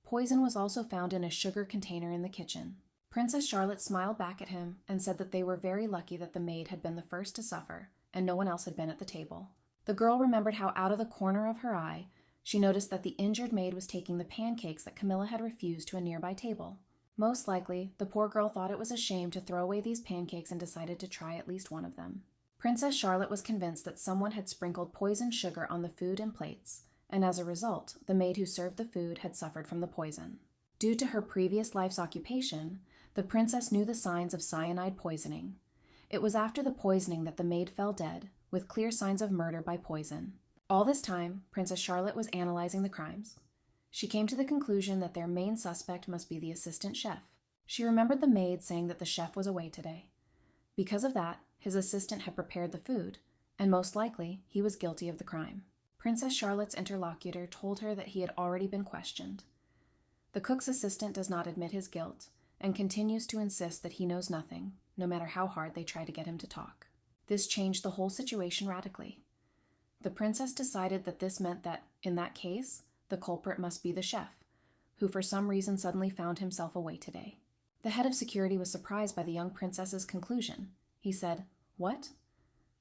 Poison was also found in a sugar container in the kitchen. Princess Charlotte smiled back at him and said that they were very lucky that the maid had been the first to suffer, and no one else had been at the table. The girl remembered how out of the corner of her eye, she noticed that the injured maid was taking the pancakes that Camilla had refused to a nearby table. Most likely, the poor girl thought it was a shame to throw away these pancakes and decided to try at least one of them. Princess Charlotte was convinced that someone had sprinkled poisoned sugar on the food and plates, and as a result, the maid who served the food had suffered from the poison. Due to her previous life's occupation, the princess knew the signs of cyanide poisoning. It was after the poisoning that the maid fell dead, with clear signs of murder by poison. All this time, Princess Charlotte was analyzing the crimes. She came to the conclusion that their main suspect must be the assistant chef. She remembered the maid saying that the chef was away today. Because of that, his assistant had prepared the food, and most likely, he was guilty of the crime. Princess Charlotte's interlocutor told her that he had already been questioned. The cook's assistant does not admit his guilt, and continues to insist that he knows nothing, no matter how hard they try to get him to talk. This changed the whole situation radically. The princess decided that this meant that, in that case, the culprit must be the chef, who for some reason suddenly found himself away today. The head of security was surprised by the young princess's conclusion. He said, "What?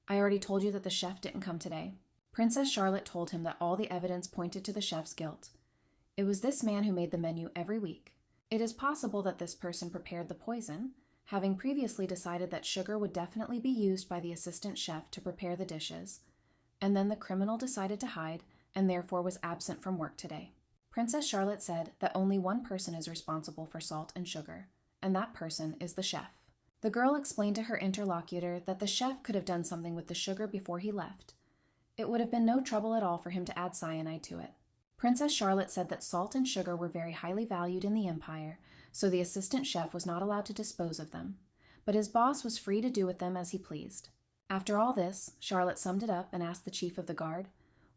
I already told you that the chef didn't come today." Princess Charlotte told him that all the evidence pointed to the chef's guilt. It was this man who made the menu every week. It is possible that this person prepared the poison, having previously decided that sugar would definitely be used by the assistant chef to prepare the dishes, and then the criminal decided to hide and therefore was absent from work today. Princess Charlotte said that only one person is responsible for salt and sugar, and that person is the chef. The girl explained to her interlocutor that the chef could have done something with the sugar before he left. It would have been no trouble at all for him to add cyanide to it. Princess Charlotte said that salt and sugar were very highly valued in the Empire, so the assistant chef was not allowed to dispose of them, but his boss was free to do with them as he pleased. After all this, Charlotte summed it up and asked the chief of the guard,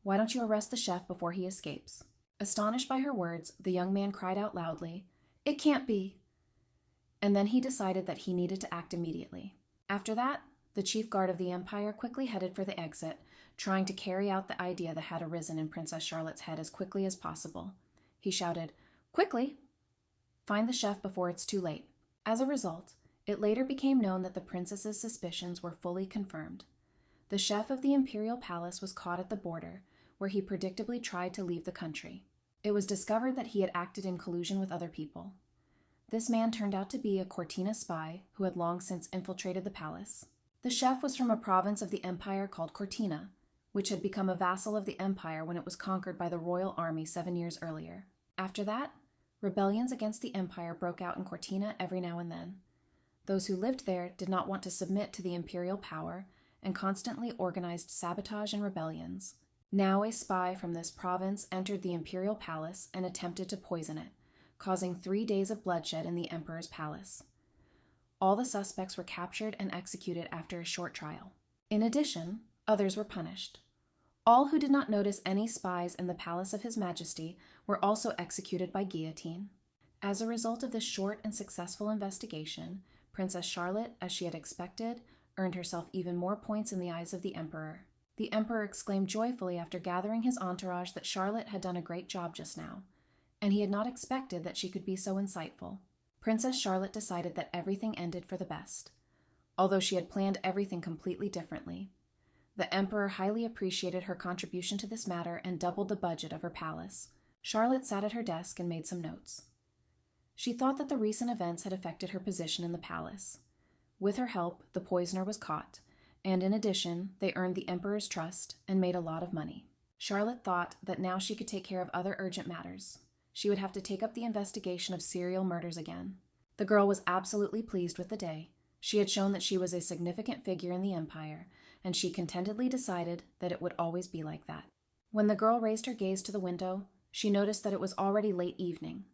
"Why don't you arrest the chef before he escapes?" Astonished by her words, the young man cried out loudly, "It can't be!" And then he decided that he needed to act immediately. After that, the chief guard of the Empire quickly headed for the exit, trying to carry out the idea that had arisen in Princess Charlotte's head as quickly as possible. He shouted, "Quickly! Find the chef before it's too late." As a result, it later became known that the princess's suspicions were fully confirmed. The chef of the Imperial Palace was caught at the border, where he predictably tried to leave the country. It was discovered that he had acted in collusion with other people. This man turned out to be a Cortina spy who had long since infiltrated the palace. The chef was from a province of the empire called Cortina, which had become a vassal of the empire when it was conquered by the royal army 7 years earlier. After that, rebellions against the empire broke out in Cortina every now and then. Those who lived there did not want to submit to the imperial power and constantly organized sabotage and rebellions. Now a spy from this province entered the imperial palace and attempted to poison it, causing 3 days of bloodshed in the emperor's palace. All the suspects were captured and executed after a short trial. In addition, others were punished. All who did not notice any spies in the palace of His Majesty were also executed by guillotine. As a result of this short and successful investigation, Princess Charlotte, as she had expected, earned herself even more points in the eyes of the emperor. The emperor exclaimed joyfully after gathering his entourage that Charlotte had done a great job just now, and he had not expected that she could be so insightful. Princess Charlotte decided that everything ended for the best, although she had planned everything completely differently. The emperor highly appreciated her contribution to this matter and doubled the budget of her palace. Charlotte sat at her desk and made some notes. She thought that the recent events had affected her position in the palace. With her help, the poisoner was caught, and in addition, they earned the emperor's trust and made a lot of money. Charlotte thought that now she could take care of other urgent matters. She would have to take up the investigation of serial murders again. The girl was absolutely pleased with the day. She had shown that she was a significant figure in the empire, and she contentedly decided that it would always be like that. When the girl raised her gaze to the window, she noticed that it was already late evening.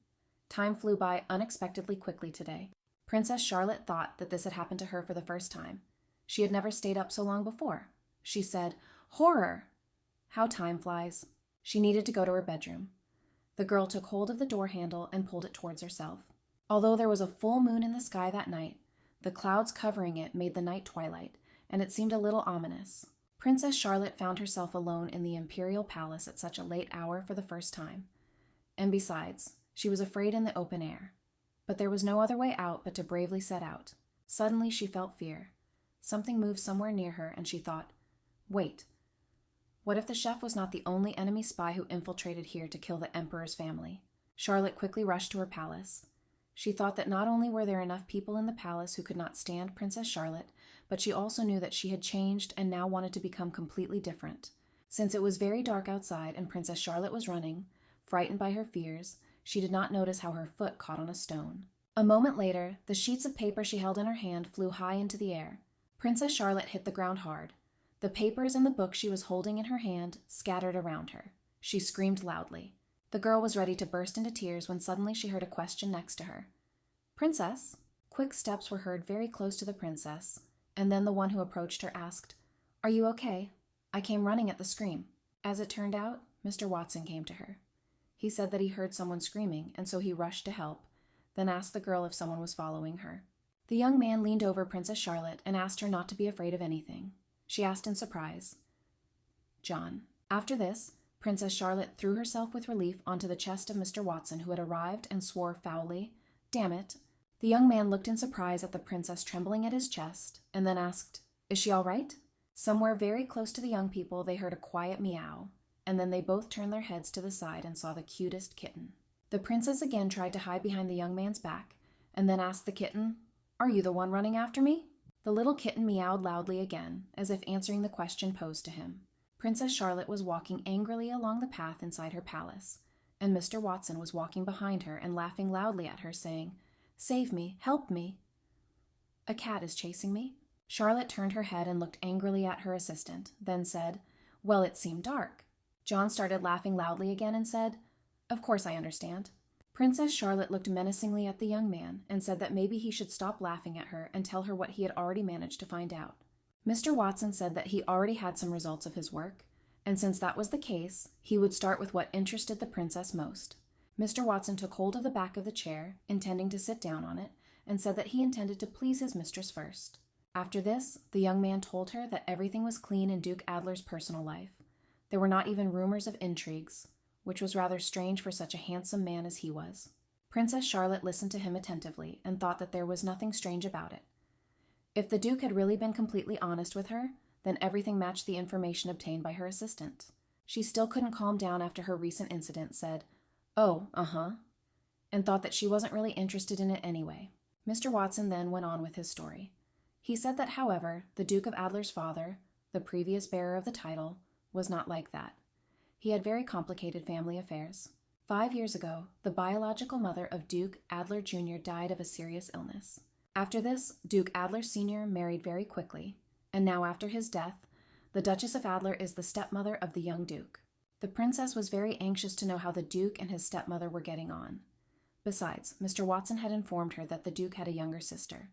Time flew by unexpectedly quickly today. Princess Charlotte thought that this had happened to her for the first time. She had never stayed up so long before. She said, "Horror! How time flies." She needed to go to her bedroom. The girl took hold of the door handle and pulled it towards herself. Although there was a full moon in the sky that night, the clouds covering it made the night twilight, and it seemed a little ominous. Princess Charlotte found herself alone in the imperial palace at such a late hour for the first time. And besides, she was afraid in the open air. But there was no other way out but to bravely set out. Suddenly she felt fear. Something moved somewhere near her, and she thought, "Wait. What if the chef was not the only enemy spy who infiltrated here to kill the emperor's family?" Charlotte quickly rushed to her palace. She thought that not only were there enough people in the palace who could not stand Princess Charlotte, but she also knew that she had changed and now wanted to become completely different. Since it was very dark outside and Princess Charlotte was running, frightened by her fears, she did not notice how her foot caught on a stone. A moment later, the sheets of paper she held in her hand flew high into the air. Princess Charlotte hit the ground hard. The papers and the book she was holding in her hand scattered around her. She screamed loudly. The girl was ready to burst into tears when suddenly she heard a question next to her. "Princess?" Quick steps were heard very close to the princess, and then the one who approached her asked, "Are you okay? I came running at the scream." As it turned out, Mr. Watson came to her. He said that he heard someone screaming, and so he rushed to help, then asked the girl if someone was following her. The young man leaned over Princess Charlotte and asked her not to be afraid of anything. She asked in surprise, "John." After this, Princess Charlotte threw herself with relief onto the chest of Mr. Watson, who had arrived, and swore foully, "Damn it." The young man looked in surprise at the princess trembling at his chest, and then asked, "Is she all right?" Somewhere very close to the young people, they heard a quiet meow, and then they both turned their heads to the side and saw the cutest kitten. The princess again tried to hide behind the young man's back, and then asked the kitten, "Are you the one running after me?" The little kitten meowed loudly again, as if answering the question posed to him. Princess Charlotte was walking angrily along the path inside her palace, and Mr. Watson was walking behind her and laughing loudly at her, saying, "Save me, help me." "A cat is chasing me." Charlotte turned her head and looked angrily at her assistant, then said, "Well, it seemed dark." John started laughing loudly again and said, "Of course I understand." Princess Charlotte looked menacingly at the young man and said that maybe he should stop laughing at her and tell her what he had already managed to find out. Mr. Watson said that he already had some results of his work, and since that was the case, he would start with what interested the princess most. Mr. Watson took hold of the back of the chair, intending to sit down on it, and said that he intended to please his mistress first. After this, the young man told her that everything was clean in Duke Adler's personal life. There were not even rumors of intrigues, which was rather strange for such a handsome man as he was. Princess Charlotte listened to him attentively and thought that there was nothing strange about it. If the Duke had really been completely honest with her, then everything matched the information obtained by her assistant. She still couldn't calm down after her recent incident, said, "Oh, and thought that she wasn't really interested in it anyway." Mr. Watson then went on with his story. He said that, however, the Duke of Adler's father, the previous bearer of the title, was not like that. He had very complicated family affairs. 5 years ago, the biological mother of Duke Adler Jr. died of a serious illness. After this, Duke Adler Sr. married very quickly, and now after his death, the Duchess of Adler is the stepmother of the young Duke. The princess was very anxious to know how the Duke and his stepmother were getting on. Besides, Mr. Watson had informed her that the Duke had a younger sister.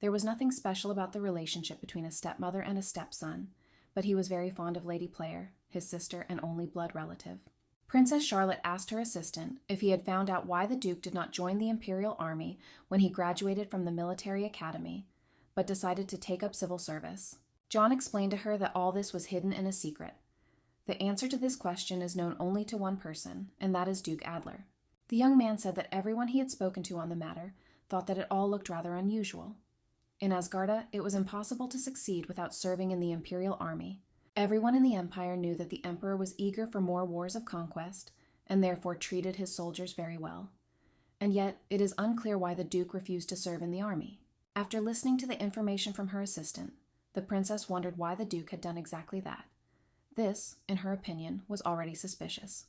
There was nothing special about the relationship between a stepmother and a stepson, but he was very fond of Lady Player, his sister and only blood relative. Princess Charlotte asked her assistant if he had found out why the Duke did not join the Imperial Army when he graduated from the military academy, but decided to take up civil service. John explained to her that all this was hidden in a secret. The answer to this question is known only to one person, and that is Duke Adler. The young man said that everyone he had spoken to on the matter thought that it all looked rather unusual. In Asgarda, it was impossible to succeed without serving in the Imperial Army. Everyone in the Empire knew that the Emperor was eager for more wars of conquest, and therefore treated his soldiers very well. And yet, it is unclear why the Duke refused to serve in the army. After listening to the information from her assistant, the princess wondered why the Duke had done exactly that. This, in her opinion, was already suspicious.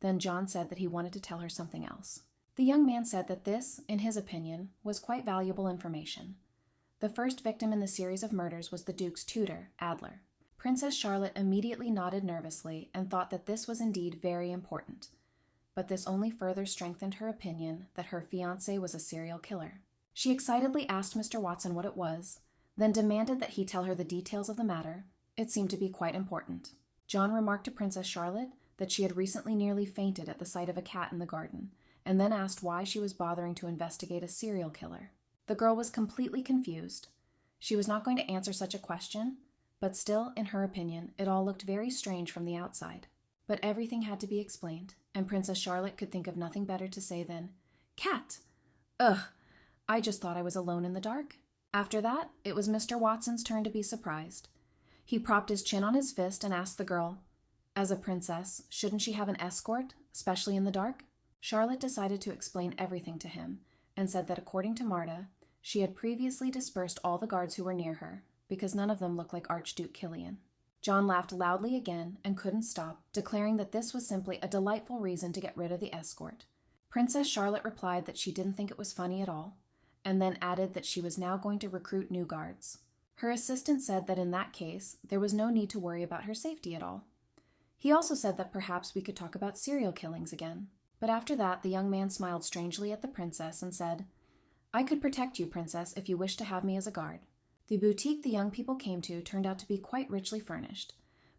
Then John said that he wanted to tell her something else. The young man said that this, in his opinion, was quite valuable information. The first victim in the series of murders was the Duke's tutor, Adler. Princess Charlotte immediately nodded nervously and thought that this was indeed very important, but this only further strengthened her opinion that her fiancé was a serial killer. She excitedly asked Mr. Watson what it was, then demanded that he tell her the details of the matter. It seemed to be quite important. John remarked to Princess Charlotte that she had recently nearly fainted at the sight of a cat in the garden, and then asked why she was bothering to investigate a serial killer. The girl was completely confused. She was not going to answer such a question, but still, in her opinion, it all looked very strange from the outside. But everything had to be explained, and Princess Charlotte could think of nothing better to say than, "Cat! Ugh, I just thought I was alone in the dark." After that, it was Mr. Watson's turn to be surprised. He propped his chin on his fist and asked the girl, "As a princess, shouldn't she have an escort, especially in the dark?" Charlotte decided to explain everything to him, and said that according to Marta, she had previously dispersed all the guards who were near her, because none of them looked like Archduke Killian. John laughed loudly again and couldn't stop, declaring that this was simply a delightful reason to get rid of the escort. Princess Charlotte replied that she didn't think it was funny at all, and then added that she was now going to recruit new guards. Her assistant said that in that case, there was no need to worry about her safety at all. He also said that perhaps we could talk about serial killings again. But after that, the young man smiled strangely at the princess and said, "I could protect you, princess, if you wish to have me as a guard." The boutique the young people came to turned out to be quite richly furnished,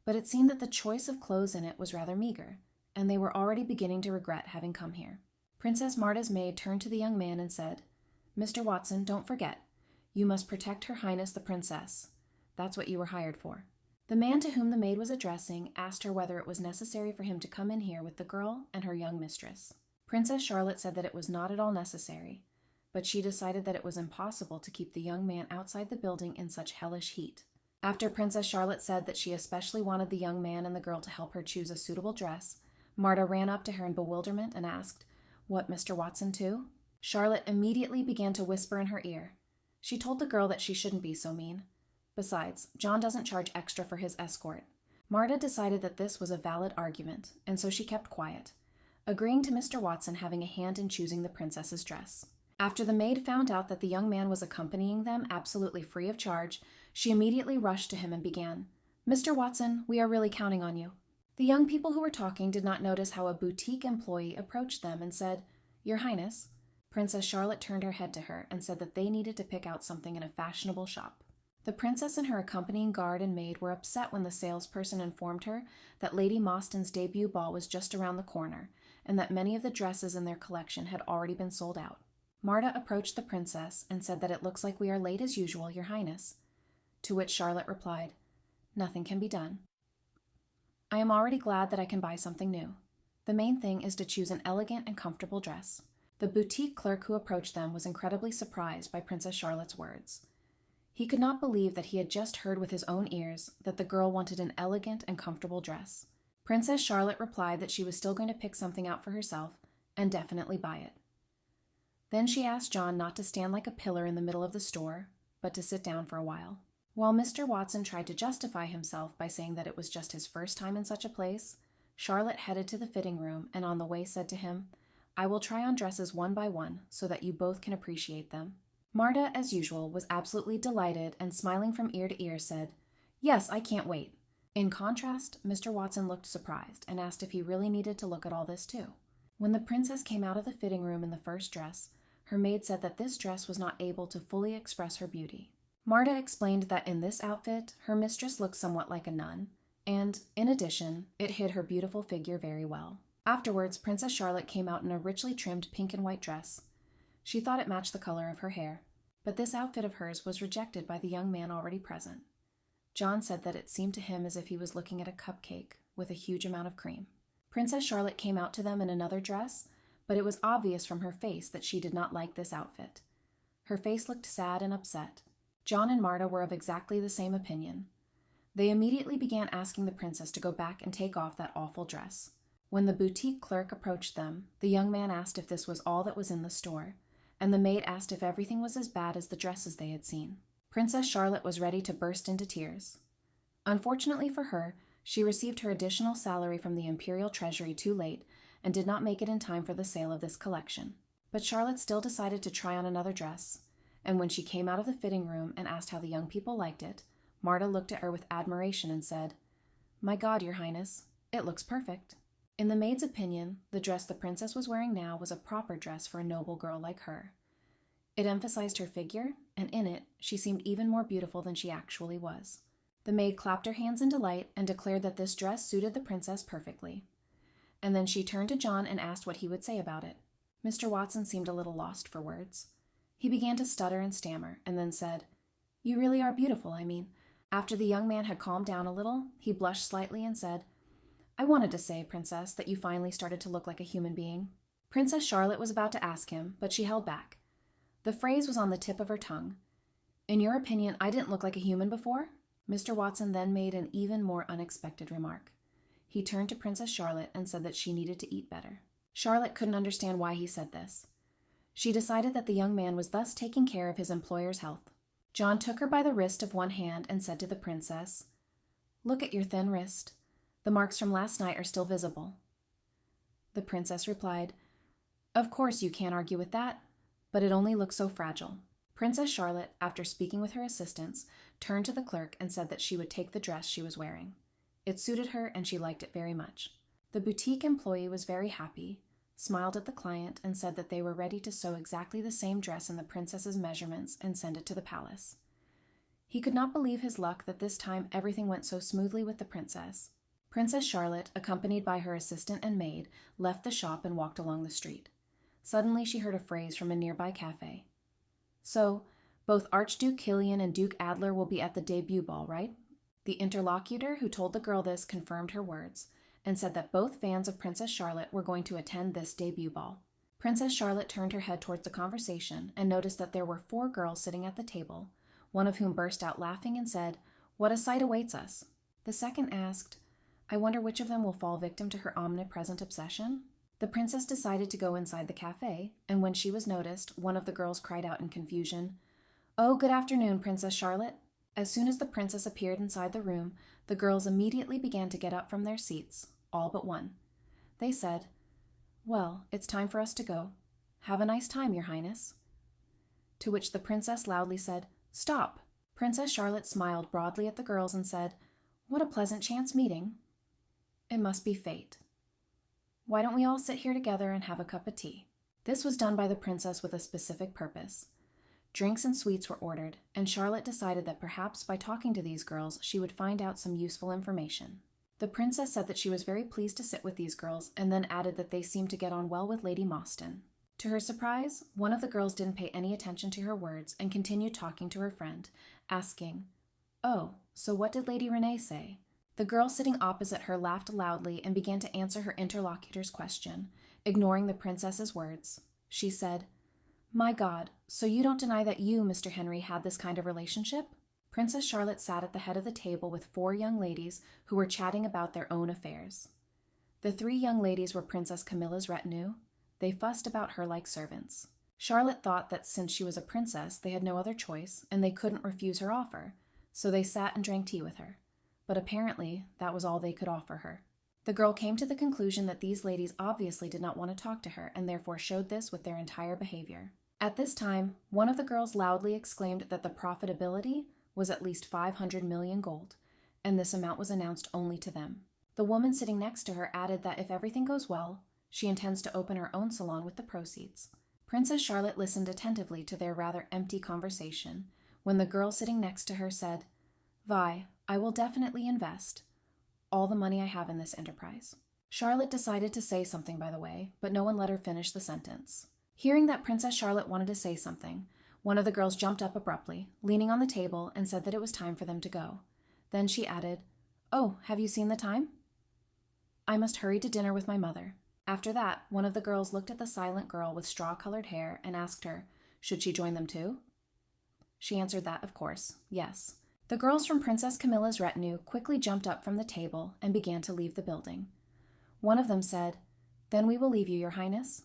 but it seemed that the choice of clothes in it was rather meager, and they were already beginning to regret having come here. Princess Marta's maid turned to the young man and said, "Mr. Watson, don't forget, you must protect Her Highness the Princess. That's what you were hired for." The man to whom the maid was addressing asked her whether it was necessary for him to come in here with the girl and her young mistress. Princess Charlotte said that it was not at all necessary, but she decided that it was impossible to keep the young man outside the building in such hellish heat. After Princess Charlotte said that she especially wanted the young man and the girl to help her choose a suitable dress, Marta ran up to her in bewilderment and asked, "What, Mr. Watson too?" Charlotte immediately began to whisper in her ear. She told the girl that she shouldn't be so mean. Besides, John doesn't charge extra for his escort. Marta decided that this was a valid argument, and so she kept quiet, agreeing to Mr. Watson having a hand in choosing the princess's dress. After the maid found out that the young man was accompanying them absolutely free of charge, she immediately rushed to him and began, "Mr. Watson, we are really counting on you." The young people who were talking did not notice how a boutique employee approached them and said, "Your Highness." Princess Charlotte turned her head to her and said that they needed to pick out something in a fashionable shop. The princess and her accompanying guard and maid were upset when the salesperson informed her that Lady Mostyn's debut ball was just around the corner and that many of the dresses in their collection had already been sold out. Marta approached the princess and said that it looks like we are late as usual, Your Highness. To which Charlotte replied, "Nothing can be done. I am already glad that I can buy something new. The main thing is to choose an elegant and comfortable dress." The boutique clerk who approached them was incredibly surprised by Princess Charlotte's words. He could not believe that he had just heard with his own ears that the girl wanted an elegant and comfortable dress. Princess Charlotte replied that she was still going to pick something out for herself and definitely buy it. Then she asked John not to stand like a pillar in the middle of the store, but to sit down for a while. While Mr. Watson tried to justify himself by saying that it was just his first time in such a place, Charlotte headed to the fitting room and on the way said to him, "I will try on dresses one by one so that you both can appreciate them." Marta, as usual, was absolutely delighted and smiling from ear to ear said, "Yes, I can't wait." In contrast, Mr. Watson looked surprised and asked if he really needed to look at all this too. When the princess came out of the fitting room in the first dress, her maid said that this dress was not able to fully express her beauty. Marta explained that in this outfit, her mistress looked somewhat like a nun, and, in addition, it hid her beautiful figure very well. Afterwards, Princess Charlotte came out in a richly trimmed pink and white dress. She thought it matched the color of her hair, but this outfit of hers was rejected by the young man already present. John said that it seemed to him as if he was looking at a cupcake with a huge amount of cream. Princess Charlotte came out to them in another dress, but it was obvious from her face that she did not like this outfit. Her face looked sad and upset. John and Marta were of exactly the same opinion. They immediately began asking the princess to go back and take off that awful dress. When the boutique clerk approached them, the young man asked if this was all that was in the store, and the maid asked if everything was as bad as the dresses they had seen. Princess Charlotte was ready to burst into tears. Unfortunately for her, she received her additional salary from the Imperial Treasury too late and did not make it in time for the sale of this collection. But Charlotte still decided to try on another dress, and when she came out of the fitting room and asked how the young people liked it, Marta looked at her with admiration and said, "My God, Your Highness, it looks perfect." In the maid's opinion, the dress the princess was wearing now was a proper dress for a noble girl like her. It emphasized her figure, and in it, she seemed even more beautiful than she actually was. The maid clapped her hands in delight and declared that this dress suited the princess perfectly. And then she turned to John and asked what he would say about it. Mr. Watson seemed a little lost for words. He began to stutter and stammer, and then said, "You really are beautiful, I mean." After the young man had calmed down a little, he blushed slightly and said, "I wanted to say, Princess, that you finally started to look like a human being." Princess Charlotte was about to ask him, but she held back. The phrase was on the tip of her tongue. "In your opinion, I didn't look like a human before?" Mr. Watson then made an even more unexpected remark. He turned to Princess Charlotte and said that she needed to eat better. Charlotte couldn't understand why he said this. She decided that the young man was thus taking care of his employer's health. John took her by the wrist of one hand and said to the princess, "Look at your thin wrist. The marks from last night are still visible." The princess replied, "Of course you can't argue with that, but it only looks so fragile." Princess Charlotte, after speaking with her assistants, turned to the clerk and said that she would take the dress she was wearing. It suited her and she liked it very much. The boutique employee was very happy, smiled at the client, and said that they were ready to sew exactly the same dress in the princess's measurements and send it to the palace. He could not believe his luck that this time everything went so smoothly with the princess. Princess Charlotte, accompanied by her assistant and maid, left the shop and walked along the street. Suddenly she heard a phrase from a nearby cafe. "So, both Archduke Kilian and Duke Adler will be at the debut ball, right?" The interlocutor who told the girl this confirmed her words, and said that both fans of Princess Charlotte were going to attend this debut ball. Princess Charlotte turned her head towards the conversation and noticed that there were 4 girls sitting at the table, one of whom burst out laughing and said, "What a sight awaits us." The second asked, "I wonder which of them will fall victim to her omnipresent obsession?" The princess decided to go inside the cafe, and when she was noticed, one of the girls cried out in confusion, "Oh, good afternoon, Princess Charlotte." As soon as the princess appeared inside the room, the girls immediately began to get up from their seats, all but one. They said, "Well, it's time for us to go. Have a nice time, Your Highness." To which the princess loudly said, "Stop!" Princess Charlotte smiled broadly at the girls and said, "What a pleasant chance meeting." It must be fate. Why don't we all sit here together and have a cup of tea? This was done by the princess with a specific purpose. Drinks and sweets were ordered, and Charlotte decided that perhaps by talking to these girls she would find out some useful information. The princess said that she was very pleased to sit with these girls, and then added that they seemed to get on well with Lady Mostyn. To her surprise, one of the girls didn't pay any attention to her words and continued talking to her friend, asking, "Oh, so what did Lady Renee say?" The girl sitting opposite her laughed loudly and began to answer her interlocutor's question, ignoring the princess's words. She said, "My God, so you don't deny that you, Mr. Henry, had this kind of relationship?" Princess Charlotte sat at the head of the table with 4 young ladies who were chatting about their own affairs. The 3 young ladies were Princess Camilla's retinue. They fussed about her like servants. Charlotte thought that since she was a princess, they had no other choice, and they couldn't refuse her offer, so they sat and drank tea with her. But apparently, that was all they could offer her. The girl came to the conclusion that these ladies obviously did not want to talk to her, and therefore showed this with their entire behavior. At this time, one of the girls loudly exclaimed that the profitability was at least 500 million gold, and this amount was announced only to them. The woman sitting next to her added that if everything goes well, she intends to open her own salon with the proceeds. Princess Charlotte listened attentively to their rather empty conversation, when the girl sitting next to her said, "Vi, I will definitely invest all the money I have in this enterprise." Charlotte decided to say something, by the way, but no one let her finish the sentence. Hearing that Princess Charlotte wanted to say something, one of the girls jumped up abruptly, leaning on the table, and said that it was time for them to go. Then she added, "Oh, have you seen the time? I must hurry to dinner with my mother." After that, one of the girls looked at the silent girl with straw-colored hair and asked her, should she join them too? She answered that, of course, yes. The girls from Princess Camilla's retinue quickly jumped up from the table and began to leave the building. One of them said, "Then we will leave you, Your Highness."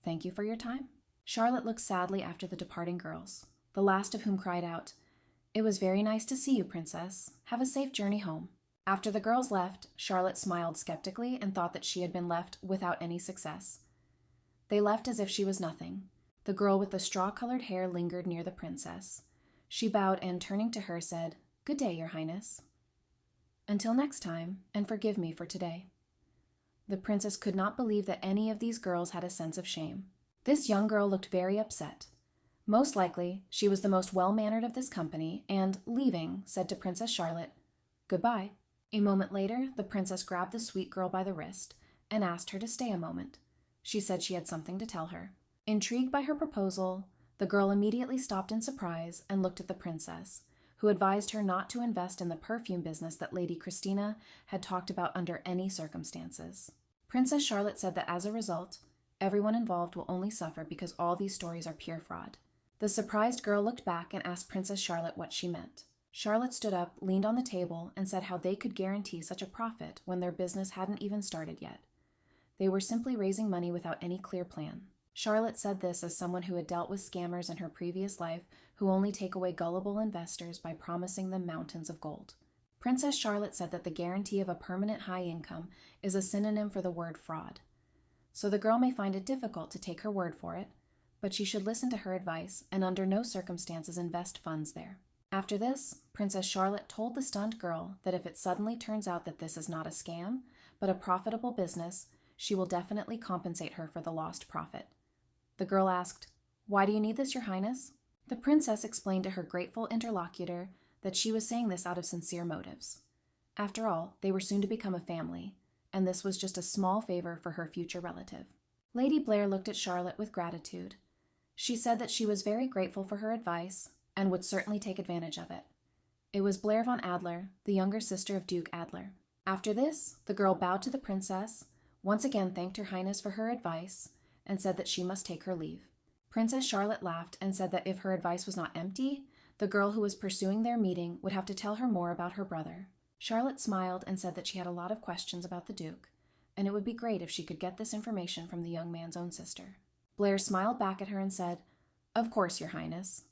"Thank you for your time." Charlotte looked sadly after the departing girls, the last of whom cried out, "It was very nice to see you, Princess. Have a safe journey home." After the girls left, Charlotte smiled skeptically and thought that she had been left without any success. They left as if she was nothing. The girl with the straw-colored hair lingered near the princess. She bowed and, turning to her, said, "Good day, Your Highness." "Until next time, and forgive me for today." The princess could not believe that any of these girls had a sense of shame. This young girl looked very upset. Most likely, she was the most well-mannered of this company, and, leaving, said to Princess Charlotte, "Goodbye." A moment later, the princess grabbed the sweet girl by the wrist and asked her to stay a moment. She said she had something to tell her. Intrigued by her proposal, the girl immediately stopped in surprise and looked at the princess, who advised her not to invest in the perfume business that Lady Christina had talked about under any circumstances. Princess Charlotte said that as a result, everyone involved will only suffer because all these stories are pure fraud. The surprised girl looked back and asked Princess Charlotte what she meant. Charlotte stood up, leaned on the table, and said how they could guarantee such a profit when their business hadn't even started yet. They were simply raising money without any clear plan. Charlotte said this as someone who had dealt with scammers in her previous life who only take away gullible investors by promising them mountains of gold. Princess Charlotte said that the guarantee of a permanent high income is a synonym for the word fraud. So the girl may find it difficult to take her word for it, but she should listen to her advice and under no circumstances invest funds there. After this, Princess Charlotte told the stunned girl that if it suddenly turns out that this is not a scam, but a profitable business, she will definitely compensate her for the lost profit. The girl asked, "Why do you need this, Your Highness?" The princess explained to her grateful interlocutor that she was saying this out of sincere motives. After all, they were soon to become a family, and this was just a small favor for her future relative. Lady Blair looked at Charlotte with gratitude. She said that she was very grateful for her advice and would certainly take advantage of it. It was Blair von Adler, the younger sister of Duke Adler. After this, the girl bowed to the princess, once again thanked Her Highness for her advice, and said that she must take her leave. Princess Charlotte laughed and said that if her advice was not empty, the girl who was pursuing their meeting would have to tell her more about her brother. Charlotte smiled and said that she had a lot of questions about the Duke, and it would be great if she could get this information from the young man's own sister. Blair smiled back at her and said, "Of course, Your Highness.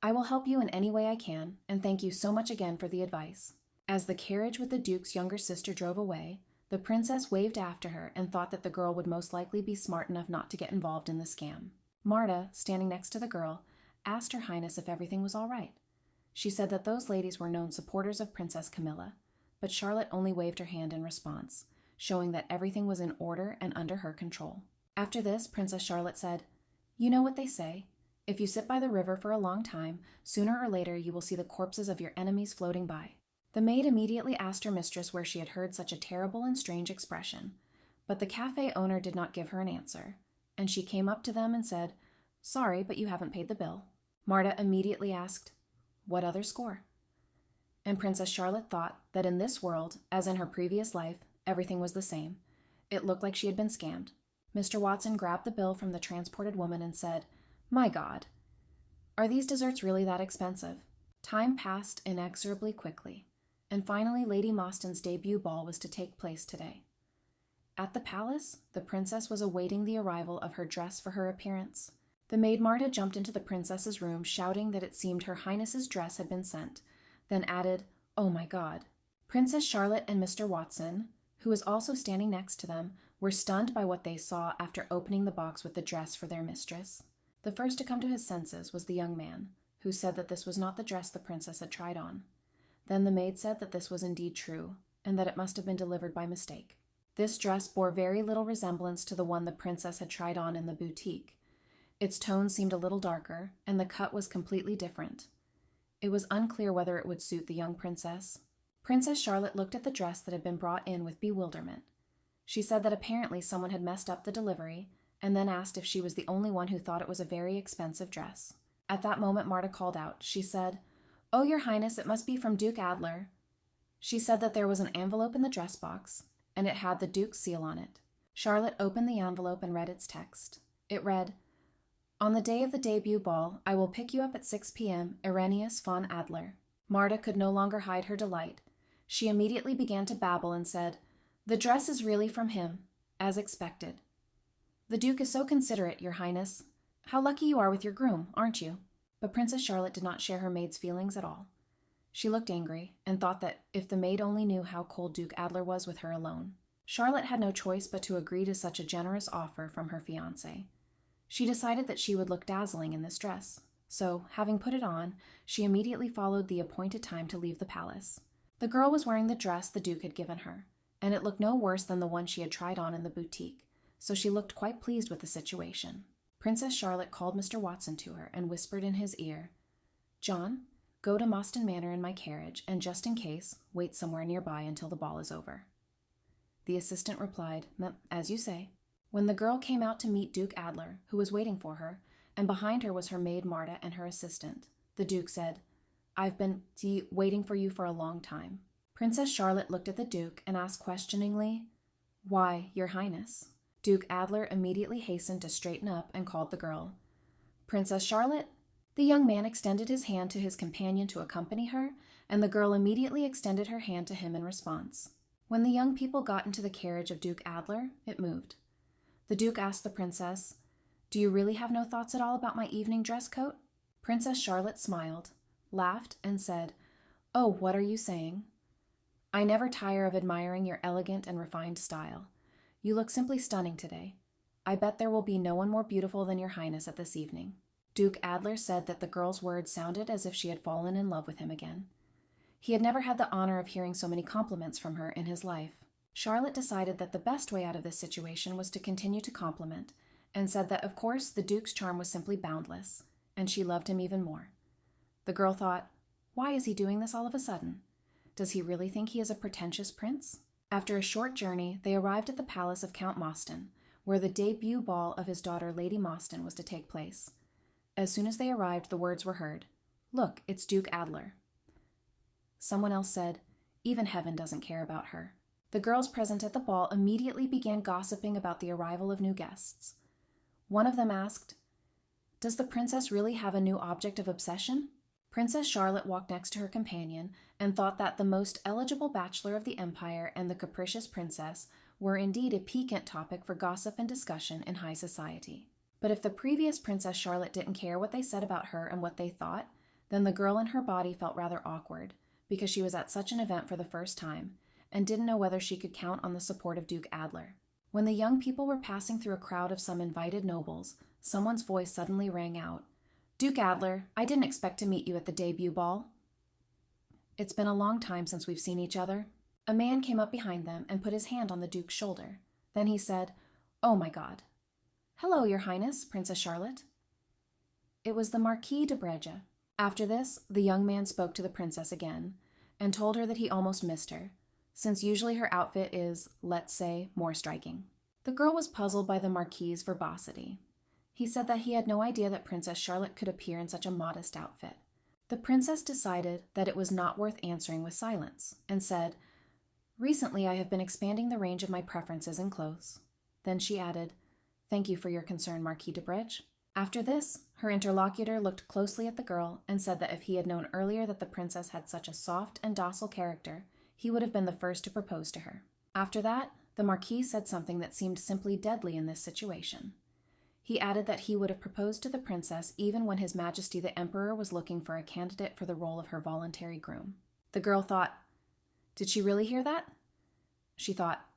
I will help you in any way I can, and thank you so much again for the advice." As the carriage with the Duke's younger sister drove away, the princess waved after her and thought that the girl would most likely be smart enough not to get involved in the scam. Marta, standing next to the girl, asked Her Highness if everything was all right. She said that those ladies were known supporters of Princess Camilla, but Charlotte only waved her hand in response, showing that everything was in order and under her control. After this, Princess Charlotte said, "You know what they say. If you sit by the river for a long time, sooner or later you will see the corpses of your enemies floating by." The maid immediately asked her mistress where she had heard such a terrible and strange expression, but the cafe owner did not give her an answer, and she came up to them and said, "Sorry, but you haven't paid the bill." Marta immediately asked, "What other score?" And Princess Charlotte thought that in this world, as in her previous life, everything was the same. It looked like she had been scammed. Mr. Watson grabbed the bill from the transported woman and said, "My God, are these desserts really that expensive?" Time passed inexorably quickly, and finally Lady Mostyn's debut ball was to take place today. At the palace, the princess was awaiting the arrival of her dress for her appearance. The maid Marta jumped into the princess's room, shouting that it seemed Her Highness's dress had been sent, then added, "Oh my God." Princess Charlotte and Mr. Watson, who was also standing next to them, were stunned by what they saw after opening the box with the dress for their mistress. The first to come to his senses was the young man, who said that this was not the dress the princess had tried on. Then the maid said that this was indeed true, and that it must have been delivered by mistake. This dress bore very little resemblance to the one the princess had tried on in the boutique. Its tone seemed a little darker, and the cut was completely different. It was unclear whether it would suit the young princess. Princess Charlotte looked at the dress that had been brought in with bewilderment. She said that apparently someone had messed up the delivery, and then asked if she was the only one who thought it was a very expensive dress. At that moment, Marta called out. She said, "Oh, Your Highness, it must be from Duke Adler." She said that there was an envelope in the dress box, and it had the Duke's seal on it. Charlotte opened the envelope and read its text. It read, "On the day of the debut ball, I will pick you up at 6 p.m., Irenaeus von Adler." Marta could no longer hide her delight. She immediately began to babble and said, "The dress is really from him, as expected. The Duke is so considerate, Your Highness. How lucky you are with your groom, aren't you?" But Princess Charlotte did not share her maid's feelings at all. She looked angry, and thought that if the maid only knew how cold Duke Adler was with her alone. Charlotte had no choice but to agree to such a generous offer from her fiancé. She decided that she would look dazzling in this dress, so, having put it on, she immediately followed the appointed time to leave the palace. The girl was wearing the dress the Duke had given her, and it looked no worse than the one she had tried on in the boutique, so she looked quite pleased with the situation. Princess Charlotte called Mr. Watson to her and whispered in his ear, "John, go to Mostyn Manor in my carriage, and just in case, wait somewhere nearby until the ball is over." The assistant replied, "As you say." When the girl came out to meet Duke Adler, who was waiting for her, and behind her was her maid Marta and her assistant, the Duke said, "I've been waiting for you for a long time." Princess Charlotte looked at the Duke and asked questioningly, "Why, Your Highness?" Duke Adler immediately hastened to straighten up and called the girl, "Princess Charlotte?" The young man extended his hand to his companion to accompany her, and the girl immediately extended her hand to him in response. When the young people got into the carriage of Duke Adler, it moved. The Duke asked the princess, "Do you really have no thoughts at all about my evening dress coat?" Princess Charlotte smiled, laughed, and said, "Oh, what are you saying? I never tire of admiring your elegant and refined style. You look simply stunning today. I bet there will be no one more beautiful than Your Highness at this evening." Duke Adler said that the girl's words sounded as if she had fallen in love with him again. He had never had the honor of hearing so many compliments from her in his life. Charlotte decided that the best way out of this situation was to continue to compliment, and said that, of course, the Duke's charm was simply boundless, and she loved him even more. The girl thought, "Why is he doing this all of a sudden? Does he really think he is a pretentious prince?" After a short journey, they arrived at the palace of Count Mostyn, where the debut ball of his daughter Lady Mostyn was to take place. As soon as they arrived, the words were heard, "Look, it's Duke Adler." Someone else said, "Even heaven doesn't care about her." The girls present at the ball immediately began gossiping about the arrival of new guests. One of them asked, "Does the princess really have a new object of obsession?" Princess Charlotte walked next to her companion and thought that the most eligible bachelor of the empire and the capricious princess were indeed a piquant topic for gossip and discussion in high society. But if the previous Princess Charlotte didn't care what they said about her and what they thought, then the girl in her body felt rather awkward, because she was at such an event for the first time, and didn't know whether she could count on the support of Duke Adler. When the young people were passing through a crowd of some invited nobles, someone's voice suddenly rang out, "Duke Adler, I didn't expect to meet you at the debut ball. It's been a long time since we've seen each other." A man came up behind them and put his hand on the Duke's shoulder. Then he said, "Oh my God." "Hello, Your Highness, Princess Charlotte." It was the Marquis de Breja. After this, the young man spoke to the princess again and told her that he almost missed her, since usually her outfit is, let's say, more striking. The girl was puzzled by the Marquis's verbosity. He said that he had no idea that Princess Charlotte could appear in such a modest outfit. The princess decided that it was not worth answering with silence, and said, "Recently I have been expanding the range of my preferences in clothes." Then she added, "Thank you for your concern, Marquis de Breja." After this, her interlocutor looked closely at the girl and said that if he had known earlier that the princess had such a soft and docile character, he would have been the first to propose to her. After that, the Marquis said something that seemed simply deadly in this situation. He added that he would have proposed to the princess even when His Majesty the Emperor was looking for a candidate for the role of her voluntary groom. The girl thought, did she really hear that? She thought,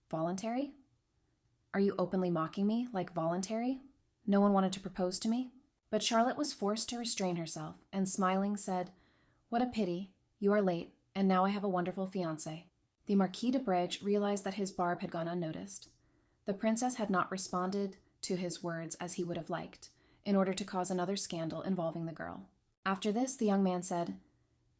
voluntary? Are you openly mocking me, like voluntary? No one wanted to propose to me? But Charlotte was forced to restrain herself, and smiling said, "What a pity. You are late, and now I have a wonderful fiancé." The Marquis de Breja realized that his barb had gone unnoticed. The princess had not responded to his words as he would have liked, in order to cause another scandal involving the girl. After this, the young man said,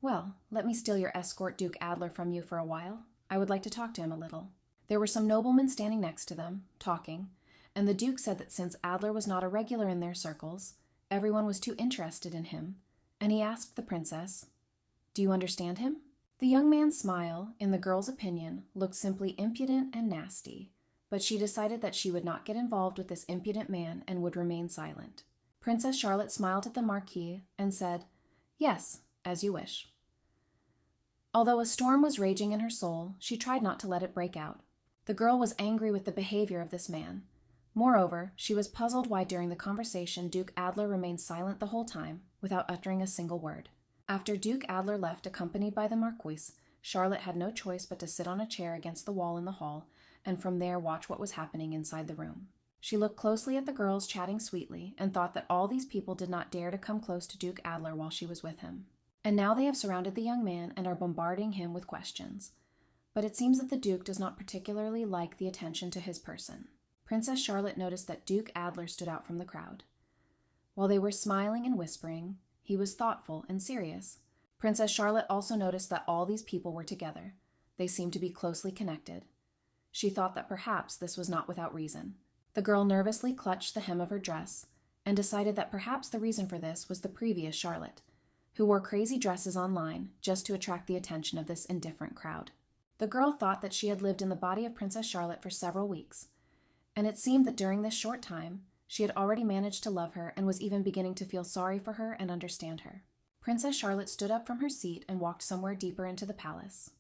"Well, let me steal your escort Duke Adler from you for a while. I would like to talk to him a little." There were some noblemen standing next to them, talking, and the Duke said that since Adler was not a regular in their circles, everyone was too interested in him, and he asked the princess, "Do you understand him?" The young man's smile, in the girl's opinion, looked simply impudent and nasty, but she decided that she would not get involved with this impudent man and would remain silent. Princess Charlotte smiled at the Marquis and said, "Yes, as you wish." Although a storm was raging in her soul, she tried not to let it break out. The girl was angry with the behavior of this man. Moreover, she was puzzled why during the conversation Duke Adler remained silent the whole time, without uttering a single word. After Duke Adler left accompanied by the Marquis, Charlotte had no choice but to sit on a chair against the wall in the hall, and from there watch what was happening inside the room. She looked closely at the girls chatting sweetly, and thought that all these people did not dare to come close to Duke Adler while she was with him. And now they have surrounded the young man and are bombarding him with questions. But it seems that the Duke does not particularly like the attention to his person. Princess Charlotte noticed that Duke Adler stood out from the crowd. While they were smiling and whispering, he was thoughtful and serious. Princess Charlotte also noticed that all these people were together. They seemed to be closely connected. She thought that perhaps this was not without reason. The girl nervously clutched the hem of her dress, and decided that perhaps the reason for this was the previous Charlotte, who wore crazy dresses online just to attract the attention of this indifferent crowd. The girl thought that she had lived in the body of Princess Charlotte for several weeks, and it seemed that during this short time, she had already managed to love her and was even beginning to feel sorry for her and understand her. Princess Charlotte stood up from her seat and walked somewhere deeper into the palace.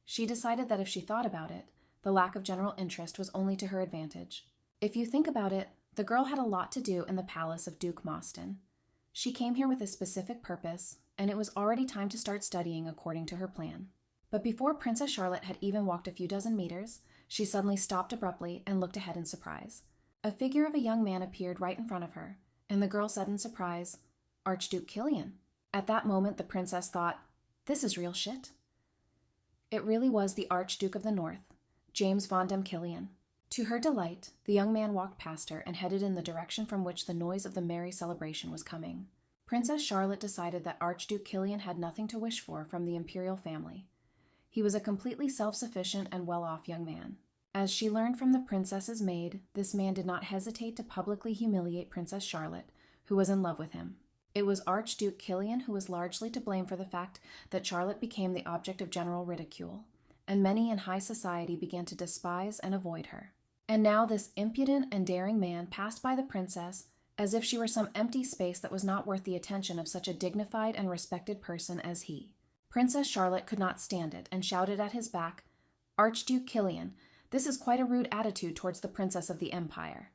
She decided that if she thought about it, the lack of general interest was only to her advantage. If you think about it, the girl had a lot to do in the palace of Duke Mawston. She came here with a specific purpose, and it was already time to start studying according to her plan. But before Princess Charlotte had even walked a few dozen meters, she suddenly stopped abruptly and looked ahead in surprise. A figure of a young man appeared right in front of her, and the girl said in surprise, "Archduke Killian." At that moment, the princess thought, "This is real shit." It really was the Archduke of the North, James von dem Killian. To her delight, the young man walked past her and headed in the direction from which the noise of the merry celebration was coming. Princess Charlotte decided that Archduke Killian had nothing to wish for from the Imperial family. He was a completely self-sufficient and well-off young man. As she learned from the princess's maid, this man did not hesitate to publicly humiliate Princess Charlotte, who was in love with him. It was Archduke Killian who was largely to blame for the fact that Charlotte became the object of general ridicule, and many in high society began to despise and avoid her. And now this impudent and daring man passed by the princess as if she were some empty space that was not worth the attention of such a dignified and respected person as he. Princess Charlotte could not stand it and shouted at his back, "Archduke Killian, this is quite a rude attitude towards the princess of the empire."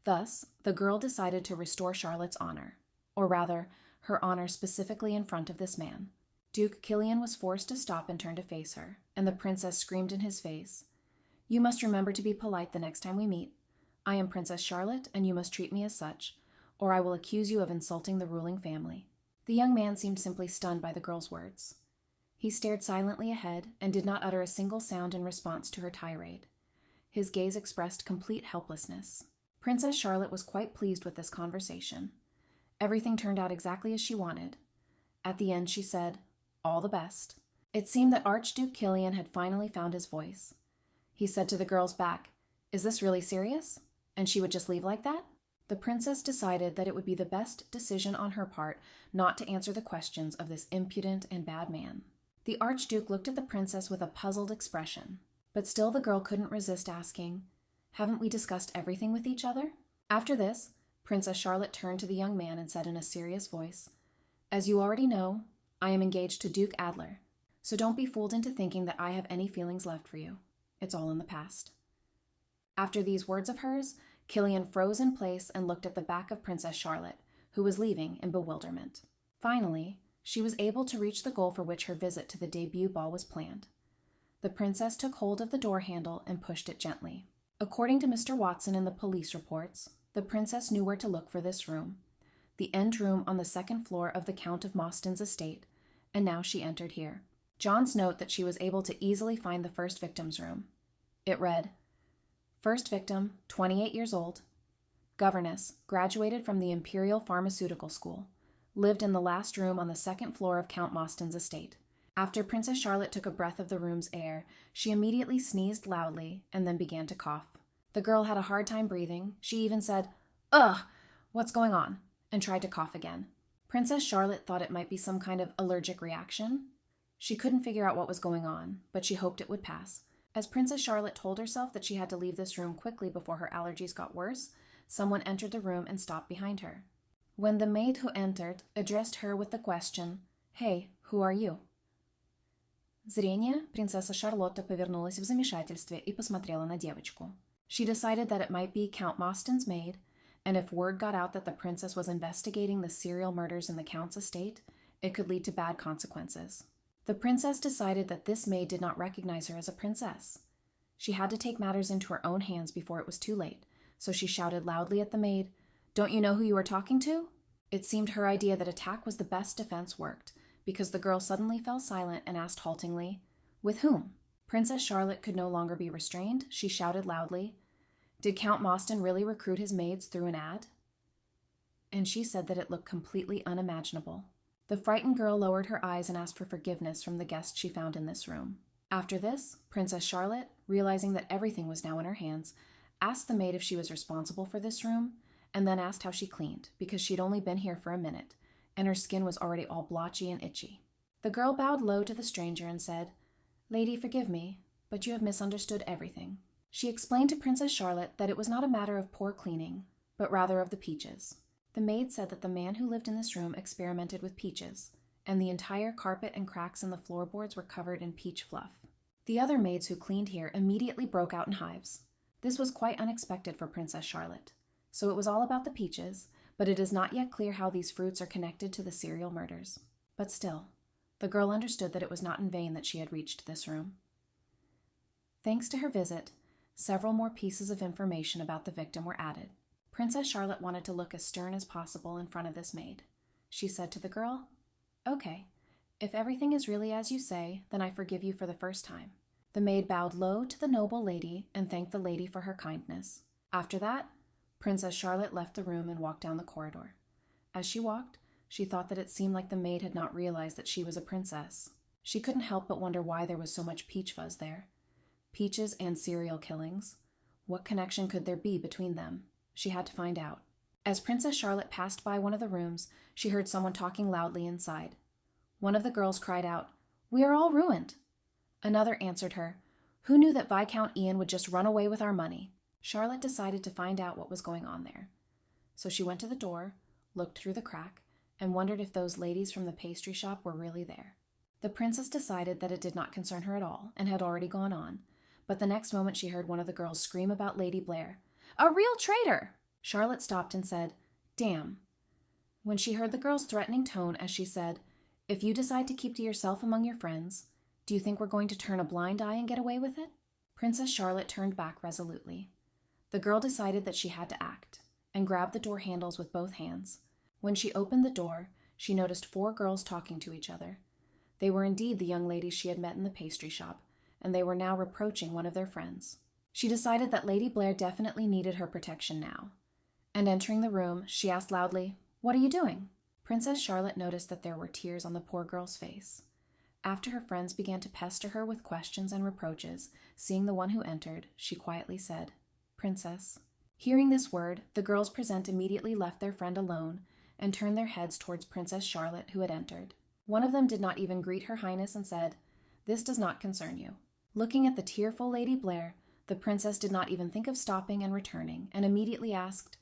Thus, the girl decided to restore Charlotte's honor, or rather, her honor specifically in front of this man. Duke Killian was forced to stop and turn to face her, and the princess screamed in his face, "You must remember to be polite the next time we meet. I am Princess Charlotte, and you must treat me as such, or I will accuse you of insulting the ruling family." The young man seemed simply stunned by the girl's words. He stared silently ahead and did not utter a single sound in response to her tirade. His gaze expressed complete helplessness. Princess Charlotte was quite pleased with this conversation. Everything turned out exactly as she wanted. At the end, she said, "All the best." It seemed that Archduke Kilian had finally found his voice. He said to the girl's back, "Is this really serious?" And she would just leave like that? The princess decided that it would be the best decision on her part not to answer the questions of this impudent and bad man. The Archduke looked at the princess with a puzzled expression, but still the girl couldn't resist asking, "Haven't we discussed everything with each other?" After this, Princess Charlotte turned to the young man and said in a serious voice, "As you already know, I am engaged to Duke Adler, so don't be fooled into thinking that I have any feelings left for you. It's all in the past." After these words of hers, Kilian froze in place and looked at the back of Princess Charlotte, who was leaving in bewilderment. Finally, she was able to reach the goal for which her visit to the debut ball was planned. The princess took hold of the door handle and pushed it gently. According to Mr. Watson in the police reports, the princess knew where to look for this room, the end room on the second floor of the Count of Mostyn's estate, and now she entered here. John's note that she was able to easily find the first victim's room. It read, "First victim, 28 years old, governess, graduated from the Imperial Pharmaceutical School, lived in the last room on the second floor of Count Mostyn's estate." After Princess Charlotte took a breath of the room's air, she immediately sneezed loudly and then began to cough. The girl had a hard time breathing. She even said, "Ugh, what's going on?" and tried to cough again. Princess Charlotte thought it might be some kind of allergic reaction. She couldn't figure out what was going on, but she hoped it would pass. As Princess Charlotte told herself that she had to leave this room quickly before her allergies got worse, someone entered the room and stopped behind her. When the maid who entered addressed her with the question, "Hey, who are you?" Зрение, принцесса Шарлотта повернулась в замешательстве и посмотрела на девочку. She decided that it might be Count Mostyn's maid, and if word got out that the princess was investigating the serial murders in the count's estate, it could lead to bad consequences. The princess decided that this maid did not recognize her as a princess. She had to take matters into her own hands before it was too late, so she shouted loudly at the maid, "Don't you know who you are talking to?" It seemed her idea that attack was the best defense worked, because the girl suddenly fell silent and asked haltingly, "With whom?" Princess Charlotte could no longer be restrained. She shouted loudly, "Did Count Mostyn really recruit his maids through an ad?" And she said that it looked completely unimaginable. The frightened girl lowered her eyes and asked for forgiveness from the guests she found in this room. After this, Princess Charlotte, realizing that everything was now in her hands, asked the maid if she was responsible for this room, and then asked how she cleaned, because she'd only been here for a minute, and her skin was already all blotchy and itchy. The girl bowed low to the stranger and said, "Lady, forgive me, but you have misunderstood everything." She explained to Princess Charlotte that it was not a matter of poor cleaning, but rather of the peaches. The maid said that the man who lived in this room experimented with peaches, and the entire carpet and cracks in the floorboards were covered in peach fluff. The other maids who cleaned here immediately broke out in hives. This was quite unexpected for Princess Charlotte. So it was all about the peaches, but it is not yet clear how these fruits are connected to the serial murders. But still, the girl understood that it was not in vain that she had reached this room. Thanks to her visit, several more pieces of information about the victim were added. Princess Charlotte wanted to look as stern as possible in front of this maid. She said to the girl, "Okay, if everything is really as you say, then I forgive you for the first time." The maid bowed low to the noble lady and thanked the lady for her kindness. After that, Princess Charlotte left the room and walked down the corridor. As she walked, she thought that it seemed like the maid had not realized that she was a princess. She couldn't help but wonder why there was so much peach fuzz there. Peaches and serial killings. What connection could there be between them? She had to find out. As Princess Charlotte passed by one of the rooms, she heard someone talking loudly inside. One of the girls cried out, "We are all ruined." Another answered her, "Who knew that Viscount Ian would just run away with our money?" Charlotte decided to find out what was going on there. So she went to the door, looked through the crack, and wondered if those ladies from the pastry shop were really there. The princess decided that it did not concern her at all, and had already gone on, but the next moment she heard one of the girls scream about Lady Blair. "A real traitor!" Charlotte stopped and said, "Damn." When she heard the girl's threatening tone as she said, "If you decide to keep to yourself among your friends, do you think we're going to turn a blind eye and get away with it?" Princess Charlotte turned back resolutely. The girl decided that she had to act, and grabbed the door handles with both hands. When she opened the door, she noticed 4 girls talking to each other. They were indeed the young ladies she had met in the pastry shop, and they were now reproaching one of their friends. She decided that Lady Blair definitely needed her protection now. And entering the room, she asked loudly, "What are you doing?" Princess Charlotte noticed that there were tears on the poor girl's face. After her friends began to pester her with questions and reproaches, seeing the one who entered, she quietly said, "Princess." Hearing this word, the girls present immediately left their friend alone and turned their heads towards Princess Charlotte, who had entered. One of them did not even greet Her Highness and said, "This does not concern you." Looking at the tearful Lady Blair, the princess did not even think of stopping and returning, and immediately asked,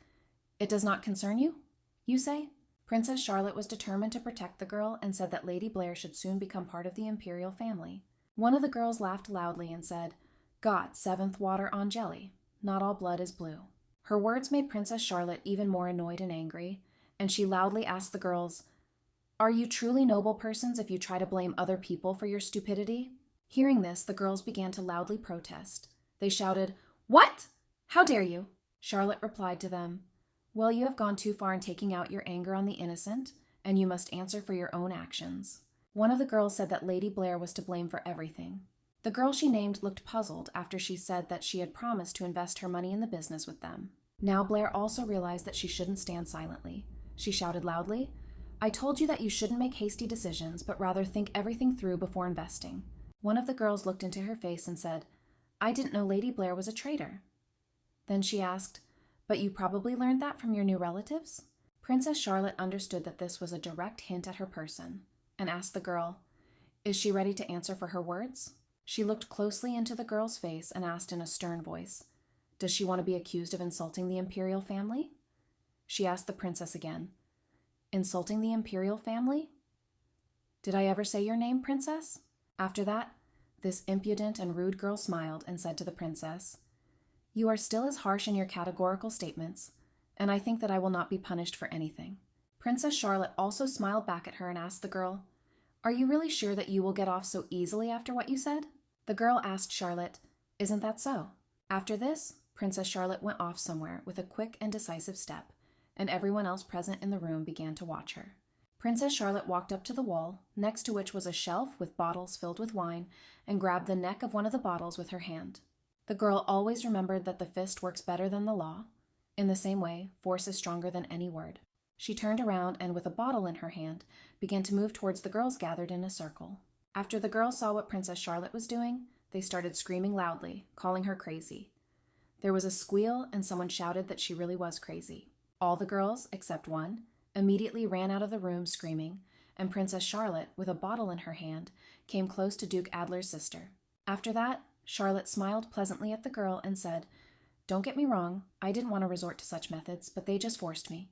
"It does not concern you, you say?" Princess Charlotte was determined to protect the girl and said that Lady Blair should soon become part of the Imperial family. One of the girls laughed loudly and said, "God, seventh water on jelly. Not all blood is blue." Her words made Princess Charlotte even more annoyed and angry, and she loudly asked the girls, "Are you truly noble persons if you try to blame other people for your stupidity?" Hearing this, the girls began to loudly protest. They shouted, "What? How dare you?" Charlotte replied to them, "Well, you have gone too far in taking out your anger on the innocent, and you must answer for your own actions." One of the girls said that Lady Blair was to blame for everything. The girl she named looked puzzled after she said that she had promised to invest her money in the business with them. Now Blair also realized that she shouldn't stand silently. She shouted loudly, "I told you that you shouldn't make hasty decisions, but rather think everything through before investing." One of the girls looked into her face and said, "I didn't know Lady Blair was a traitor." Then she asked, "But you probably learned that from your new relatives?" Princess Charlotte understood that this was a direct hint at her person, and asked the girl, "Is she ready to answer for her words?" She looked closely into the girl's face and asked in a stern voice, "Does she want to be accused of insulting the Imperial family?" She asked the princess again, "Insulting the Imperial family? Did I ever say your name, princess?" After that, this impudent and rude girl smiled and said to the princess, "You are still as harsh in your categorical statements, and I think that I will not be punished for anything." Princess Charlotte also smiled back at her and asked the girl, "Are you really sure that you will get off so easily after what you said?" The girl asked Charlotte, "Isn't that so?" After this, Princess Charlotte went off somewhere with a quick and decisive step, and everyone else present in the room began to watch her. Princess Charlotte walked up to the wall, next to which was a shelf with bottles filled with wine, and grabbed the neck of one of the bottles with her hand. The girl always remembered that the fist works better than the law. In the same way, force is stronger than any word. She turned around and, with a bottle in her hand, began to move towards the girls gathered in a circle. After the girls saw what Princess Charlotte was doing, they started screaming loudly, calling her crazy. There was a squeal, and someone shouted that she really was crazy. All the girls, except one, immediately ran out of the room screaming, and Princess Charlotte, with a bottle in her hand, came close to Duke Adler's sister. After that, Charlotte smiled pleasantly at the girl and said, "Don't get me wrong, I didn't want to resort to such methods, but they just forced me."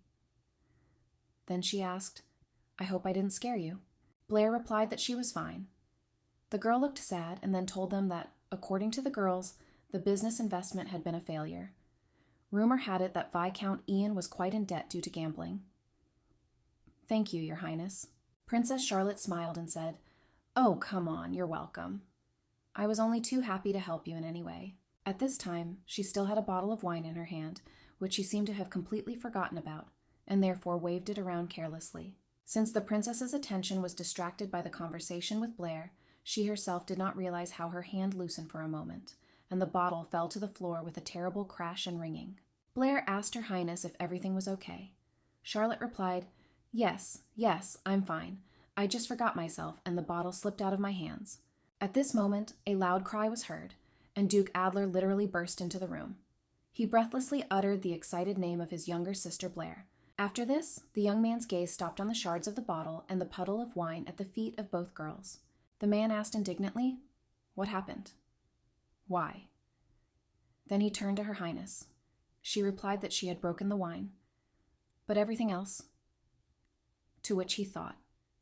Then she asked, "I hope I didn't scare you." Blair replied that she was fine. The girl looked sad and then told them that, according to the girls, the business investment had been a failure. Rumor had it that Viscount Ian was quite in debt due to gambling. "Thank you, Your Highness." Princess Charlotte smiled and said, "Oh, come on, you're welcome. I was only too happy to help you in any way." At this time, she still had a bottle of wine in her hand, which she seemed to have completely forgotten about, and therefore waved it around carelessly. Since the princess's attention was distracted by the conversation with Blair, she herself did not realize how her hand loosened for a moment, and the bottle fell to the floor with a terrible crash and ringing. Blair asked Her Highness if everything was okay. Charlotte replied, Yes, I'm fine. I just forgot myself, and the bottle slipped out of my hands." At this moment, a loud cry was heard, and Duke Adler literally burst into the room. He breathlessly uttered the excited name of his younger sister Blair. After this, the young man's gaze stopped on the shards of the bottle and the puddle of wine at the feet of both girls. The man asked indignantly, "What happened? Why?" Then he turned to Her Highness. She replied that she had broken the wine. "But everything else?" To which he thought,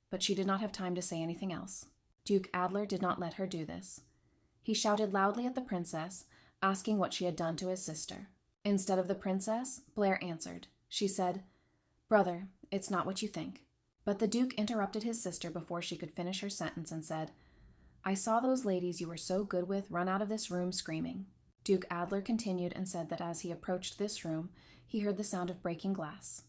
but she did not have time to say anything else. Duke Adler did not let her do this. He shouted loudly at the princess, asking what she had done to his sister. Instead of the princess, Blair answered. She said, "Brother, it's not what you think." But the Duke interrupted his sister before she could finish her sentence and said, "I saw those ladies you were so good with run out of this room screaming." Duke Adler continued and said that as he approached this room, he heard the sound of breaking glass.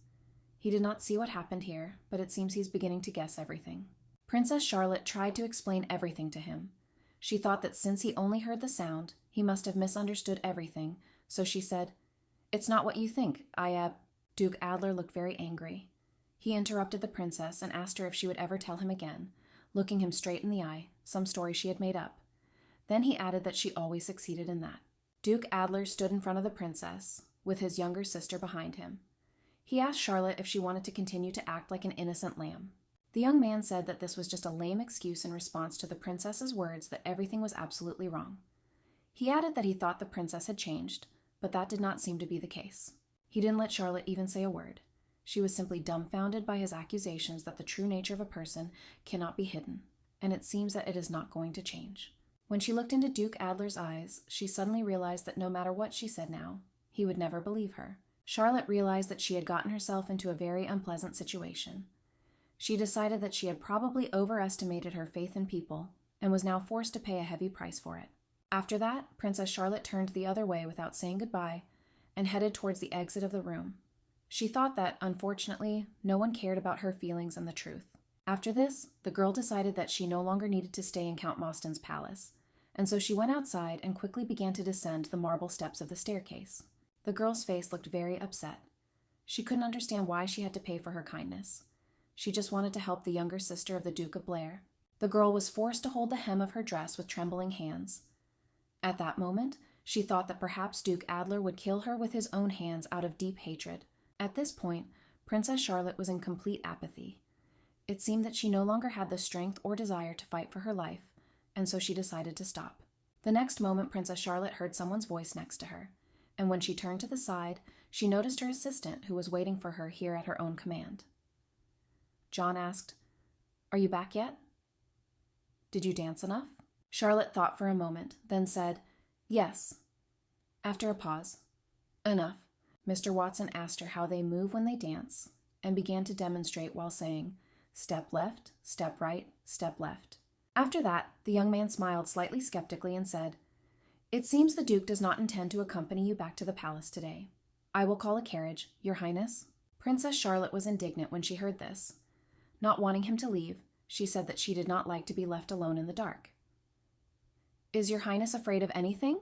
He did not see what happened here, but it seems he's beginning to guess everything. Princess Charlotte tried to explain everything to him. She thought that since he only heard the sound, he must have misunderstood everything, so she said, "It's not what you think. Duke Adler looked very angry. He interrupted the princess and asked her if she would ever tell him again, looking him straight in the eye, some story she had made up. Then he added that she always succeeded in that. Duke Adler stood in front of the princess, with his younger sister behind him. He asked Charlotte if she wanted to continue to act like an innocent lamb. The young man said that this was just a lame excuse in response to the princess's words that everything was absolutely wrong. He added that he thought the princess had changed, but that did not seem to be the case. He didn't let Charlotte even say a word. She was simply dumbfounded by his accusations that the true nature of a person cannot be hidden, and it seems that it is not going to change. When she looked into Duke Adler's eyes, she suddenly realized that no matter what she said now, he would never believe her. Charlotte realized that she had gotten herself into a very unpleasant situation. She decided that she had probably overestimated her faith in people and was now forced to pay a heavy price for it. After that, Princess Charlotte turned the other way without saying goodbye and headed towards the exit of the room. She thought that, unfortunately, no one cared about her feelings and the truth. After this, the girl decided that she no longer needed to stay in Count Mostyn's palace, and so she went outside and quickly began to descend the marble steps of the staircase. The girl's face looked very upset. She couldn't understand why she had to pay for her kindness. She just wanted to help the younger sister of the Duke of Blair. The girl was forced to hold the hem of her dress with trembling hands. At that moment, she thought that perhaps Duke Adler would kill her with his own hands out of deep hatred. At this point, Princess Charlotte was in complete apathy. It seemed that she no longer had the strength or desire to fight for her life, and so she decided to stop. The next moment, Princess Charlotte heard someone's voice next to her, and when she turned to the side, she noticed her assistant who was waiting for her here at her own command. John asked, "Are you back yet? Did you dance enough?" Charlotte thought for a moment, then said, "Yes." After a pause, "Enough." Mr. Watson asked her how they move when they dance, and began to demonstrate while saying, "Step left, step right, step left." After that, the young man smiled slightly skeptically and said, "It seems the Duke does not intend to accompany you back to the palace today. I will call a carriage, Your Highness." Princess Charlotte was indignant when she heard this. Not wanting him to leave, she said that she did not like to be left alone in the dark. "Is Your Highness afraid of anything?"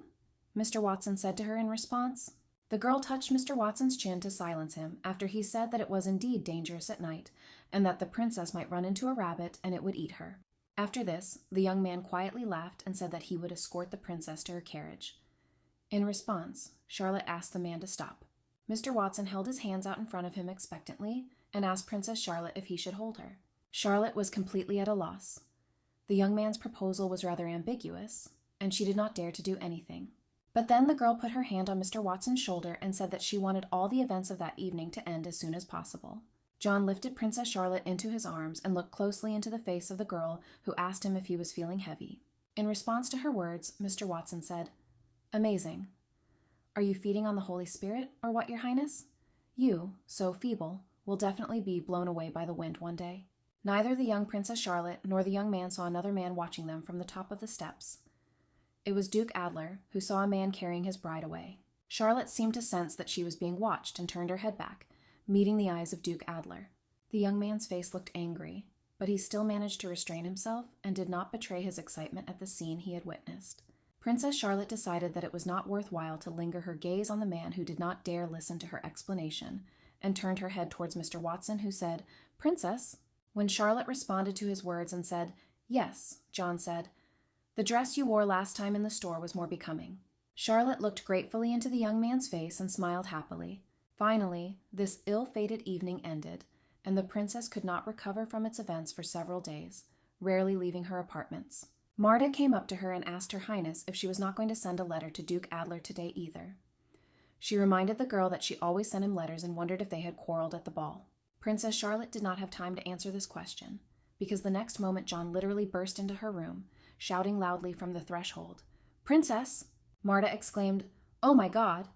Mr. Watson said to her in response. The girl touched Mr. Watson's chin to silence him after he said that it was indeed dangerous at night, and that the princess might run into a rabbit and it would eat her. After this, the young man quietly laughed and said that he would escort the princess to her carriage. In response, Charlotte asked the man to stop. Mr. Watson held his hands out in front of him expectantly and asked Princess Charlotte if he should hold her. Charlotte was completely at a loss. The young man's proposal was rather ambiguous, and she did not dare to do anything. But then the girl put her hand on Mr. Watson's shoulder and said that she wanted all the events of that evening to end as soon as possible. John lifted Princess Charlotte into his arms and looked closely into the face of the girl, who asked him if he was feeling heavy. In response to her words, Mr. Watson said, "Amazing. Are you feeding on the Holy Spirit, or what, Your Highness? You, so feeble, will definitely be blown away by the wind one day." Neither the young Princess Charlotte nor the young man saw another man watching them from the top of the steps. It was Duke Adler, who saw a man carrying his bride away. Charlotte seemed to sense that she was being watched and turned her head back, meeting the eyes of Duke Adler. The young man's face looked angry, but he still managed to restrain himself and did not betray his excitement at the scene he had witnessed. Princess Charlotte decided that it was not worthwhile to linger her gaze on the man who did not dare listen to her explanation, and turned her head towards Mr. Watson, who said, "Princess?" When Charlotte responded to his words and said, "Yes," John said, "The dress you wore last time in the store was more becoming." Charlotte looked gratefully into the young man's face and smiled happily. Finally, this ill-fated evening ended, and the princess could not recover from its events for several days, rarely leaving her apartments. Marta came up to her and asked Her Highness if she was not going to send a letter to Duke Adler today either. She reminded the girl that she always sent him letters and wondered if they had quarreled at the ball. Princess Charlotte did not have time to answer this question, because the next moment John literally burst into her room, shouting loudly from the threshold, "Princess!" Marta exclaimed, "Oh my God!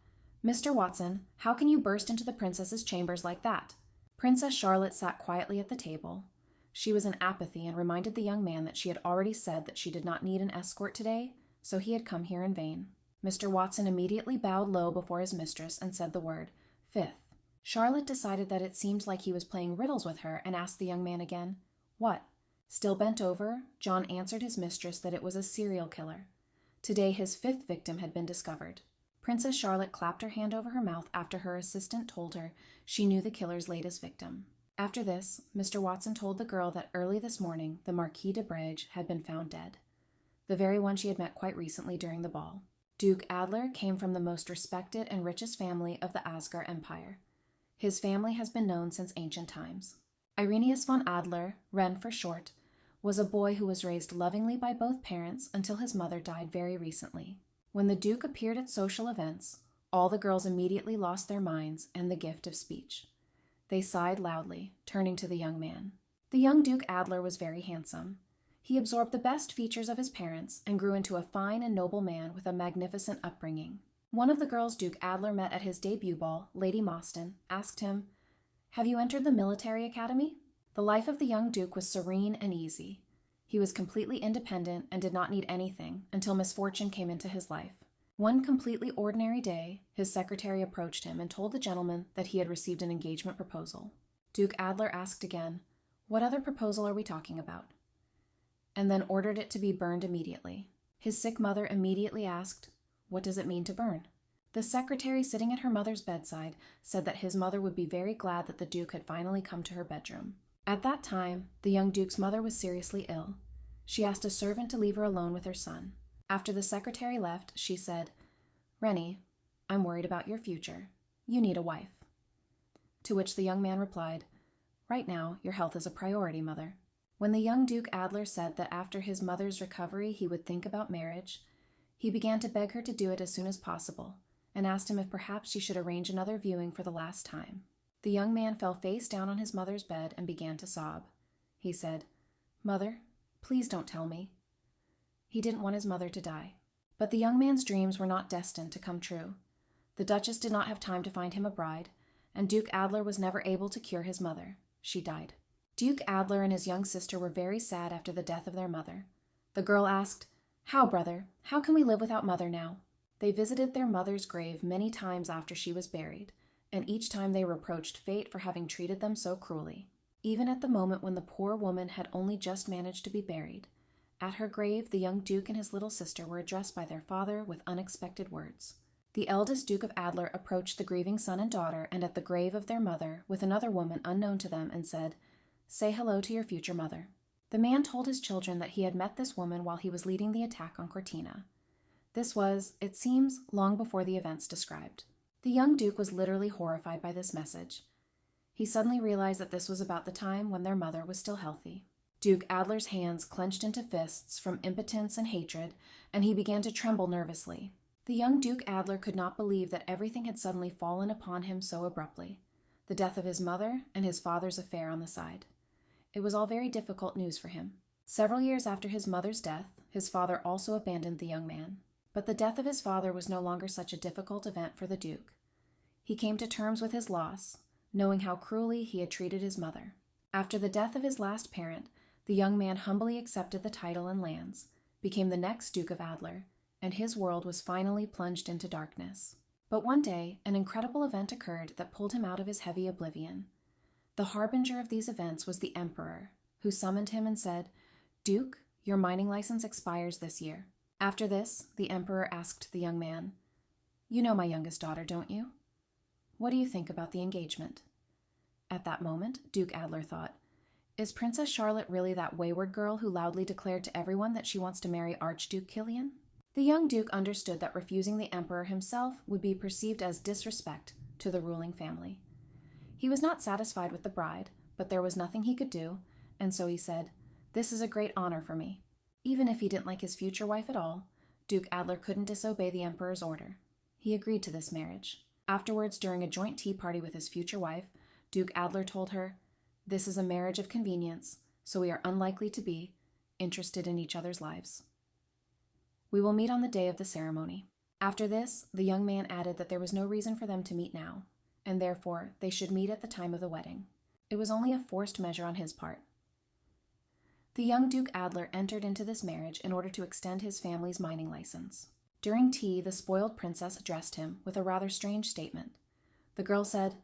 Mr. Watson, how can you burst into the princess's chambers like that?" Princess Charlotte sat quietly at the table. She was in apathy and reminded the young man that she had already said that she did not need an escort today, so he had come here in vain. Mr. Watson immediately bowed low before his mistress and said the word, "Fifth." Charlotte decided that it seemed like he was playing riddles with her and asked the young man again, "What? Still bent over, John answered his mistress that it was a serial killer. Today his 5th victim had been discovered. Princess Charlotte clapped her hand over her mouth after her assistant told her she knew the killer's latest victim. After this, Mr. Watson told the girl that early this morning the Marquis de Brege had been found dead, the very one she had met quite recently during the ball. Duke Adler came from the most respected and richest family of the Asgard Empire. His family has been known since ancient times. Irenaeus von Adler, Ren for short, was a boy who was raised lovingly by both parents until his mother died very recently. When the Duke appeared at social events, all the girls immediately lost their minds and the gift of speech. They sighed loudly, turning to the young man. The young Duke Adler was very handsome. He absorbed the best features of his parents and grew into a fine and noble man with a magnificent upbringing. One of the girls Duke Adler met at his debut ball, Lady Mostyn, asked him, "Have you entered the military academy?" The life of the young Duke was serene and easy. He was completely independent and did not need anything until misfortune came into his life. One completely ordinary day, his secretary approached him and told the gentleman that he had received an engagement proposal. Duke Adler asked again, "What other proposal are we talking about?" and then ordered it to be burned immediately. His sick mother immediately asked, "What does it mean to burn?" The secretary sitting at her mother's bedside said that his mother would be very glad that the Duke had finally come to her bedroom. At that time, the young Duke's mother was seriously ill. She asked a servant to leave her alone with her son. After the secretary left, she said, "Rennie, I'm worried about your future. You need a wife." To which the young man replied, "Right now, your health is a priority, mother." When the young Duke Adler said that after his mother's recovery he would think about marriage, he began to beg her to do it as soon as possible, and asked him if perhaps she should arrange another viewing for the last time. The young man fell face down on his mother's bed and began to sob. He said, "Mother, please don't tell me." He didn't want his mother to die. But the young man's dreams were not destined to come true. The Duchess did not have time to find him a bride, and Duke Adler was never able to cure his mother. She died. Duke Adler and his young sister were very sad after the death of their mother. The girl asked, "How, brother? How can we live without mother now?" They visited their mother's grave many times after she was buried, and each time they reproached fate for having treated them so cruelly. Even at the moment when the poor woman had only just managed to be buried, at her grave the young Duke and his little sister were addressed by their father with unexpected words. The eldest Duke of Adler approached the grieving son and daughter and at the grave of their mother with another woman unknown to them and said, "Say hello to your future mother." The man told his children that he had met this woman while he was leading the attack on Cortina. This was, it seems, long before the events described. The young Duke was literally horrified by this message. He suddenly realized that this was about the time when their mother was still healthy. Duke Adler's hands clenched into fists from impotence and hatred, and he began to tremble nervously. The young Duke Adler could not believe that everything had suddenly fallen upon him so abruptly. The death of his mother and his father's affair on the side. It was all very difficult news for him. Several years after his mother's death, his father also abandoned the young man. But the death of his father was no longer such a difficult event for the Duke. He came to terms with his loss, knowing how cruelly he had treated his mother. After the death of his last parent, the young man humbly accepted the title and lands, became the next Duke of Adler, and his world was finally plunged into darkness. But one day, an incredible event occurred that pulled him out of his heavy oblivion. The harbinger of these events was the Emperor, who summoned him and said, "Duke, your mining license expires this year." After this, the Emperor asked the young man, "You know my youngest daughter, don't you? What do you think about the engagement?" At that moment, Duke Adler thought, "Is Princess Charlotte really that wayward girl who loudly declared to everyone that she wants to marry Archduke Kilian?" The young Duke understood that refusing the Emperor himself would be perceived as disrespect to the ruling family. He was not satisfied with the bride, but there was nothing he could do, and so he said, "This is a great honor for me." Even if he didn't like his future wife at all, Duke Adler couldn't disobey the Emperor's order. He agreed to this marriage. Afterwards, during a joint tea party with his future wife, Duke Adler told her, "This is a marriage of convenience, so we are unlikely to be interested in each other's lives. We will meet on the day of the ceremony." After this, the young man added that there was no reason for them to meet now, and therefore they should meet at the time of the wedding. It was only a forced measure on his part. The young Duke Adler entered into this marriage in order to extend his family's mining license. During tea, the spoiled princess addressed him with a rather strange statement. The girl said,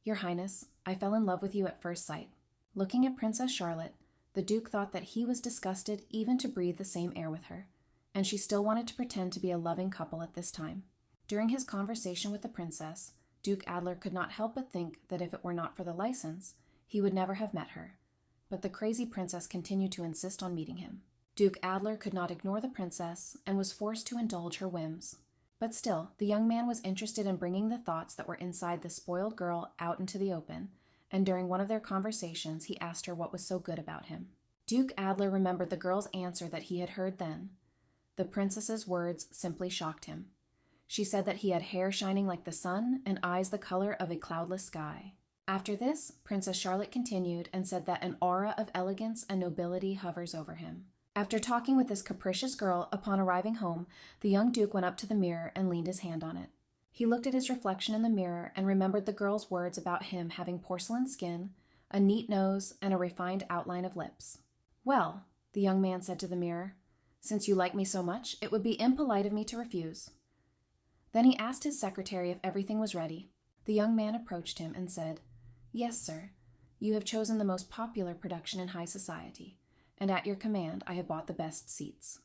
"Your Highness, I fell in love with you at first sight." Looking at Princess Charlotte, The Duke thought that he was disgusted even to breathe the same air with her, and she still wanted to pretend to be a loving couple at this time. During his conversation with the princess, Duke Adler could not help but think that if it were not for the license, he would never have met her. But the crazy princess continued to insist on meeting him. Duke Adler could not ignore the princess and was forced to indulge her whims. But still, the young man was interested in bringing the thoughts that were inside the spoiled girl out into the open, and during one of their conversations he asked her what was so good about him. Duke Adler remembered the girl's answer that he had heard then. The princess's words simply shocked him. She said that he had hair shining like the sun and eyes the color of a cloudless sky. After this, Princess Charlotte continued and said that an aura of elegance and nobility hovers over him. After talking with this capricious girl, upon arriving home, the young Duke went up to the mirror and leaned his hand on it. He looked at his reflection in the mirror and remembered the girl's words about him having porcelain skin, a neat nose, and a refined outline of lips. "Well," the young man said to the mirror, "since you like me so much, it would be impolite of me to refuse." Then he asked his secretary if everything was ready. The young man approached him and said, "Yes, sir. You have chosen the most popular production in high society, and at your command I have bought the best seats."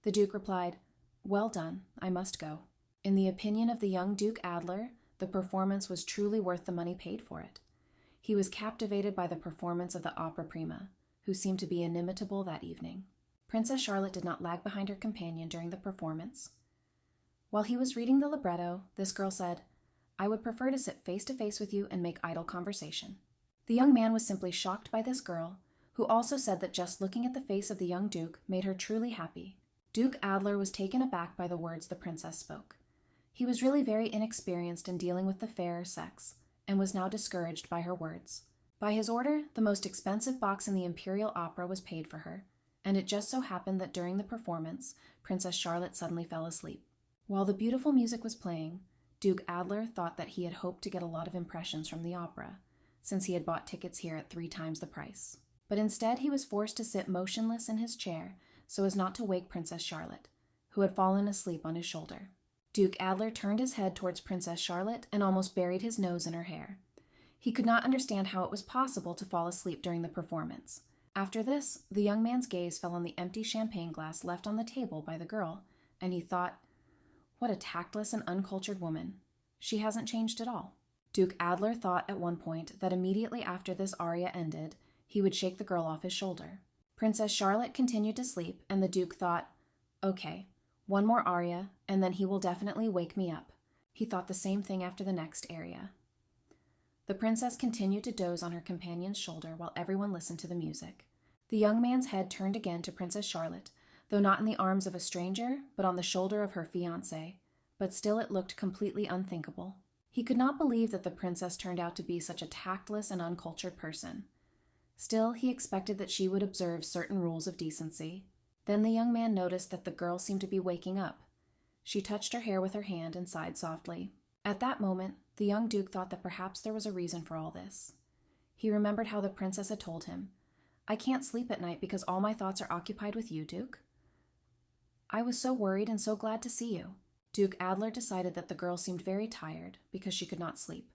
The Duke replied, "Well done, I must go." In the opinion of the young Duke Adler, the performance was truly worth the money paid for it. He was captivated by the performance of the opera prima, who seemed to be inimitable that evening. Princess Charlotte did not lag behind her companion during the performance. While he was reading the libretto, this girl said, "I would prefer to sit face to face with you and make idle conversation." The young man was simply shocked by this girl, who also said that just looking at the face of the young Duke made her truly happy. Duke Adler was taken aback by the words the princess spoke. He was really very inexperienced in dealing with the fairer sex, and was now discouraged by her words. By his order, the most expensive box in the Imperial opera was paid for her, and it just so happened that during the performance, Princess Charlotte suddenly fell asleep. While the beautiful music was playing, Duke Adler thought that he had hoped to get a lot of impressions from the opera, since he had bought tickets here at 3 times the price. But instead he was forced to sit motionless in his chair so as not to wake Princess Charlotte, who had fallen asleep on his shoulder. Duke Adler turned his head towards Princess Charlotte and almost buried his nose in her hair. He could not understand how it was possible to fall asleep during the performance. After this, the young man's gaze fell on the empty champagne glass left on the table by the girl, and he thought, "What a tactless and uncultured woman. She hasn't changed at all." Duke Adler thought at one point that immediately after this aria ended, he would shake the girl off his shoulder. Princess Charlotte continued to sleep, and the Duke thought, "Okay, one more aria, and then he will definitely wake me up." He thought the same thing after the next aria. The princess continued to doze on her companion's shoulder while everyone listened to the music. The young man's head turned again to Princess Charlotte, though not in the arms of a stranger, but on the shoulder of her fiancé, but still it looked completely unthinkable. He could not believe that the princess turned out to be such a tactless and uncultured person. Still, he expected that she would observe certain rules of decency. Then the young man noticed that the girl seemed to be waking up. She touched her hair with her hand and sighed softly. At that moment, the young Duke thought that perhaps there was a reason for all this. He remembered how the princess had told him, "I can't sleep at night because all my thoughts are occupied with you, Duke. I was so worried and so glad to see you." Duke Adler decided that the girl seemed very tired because she could not sleep.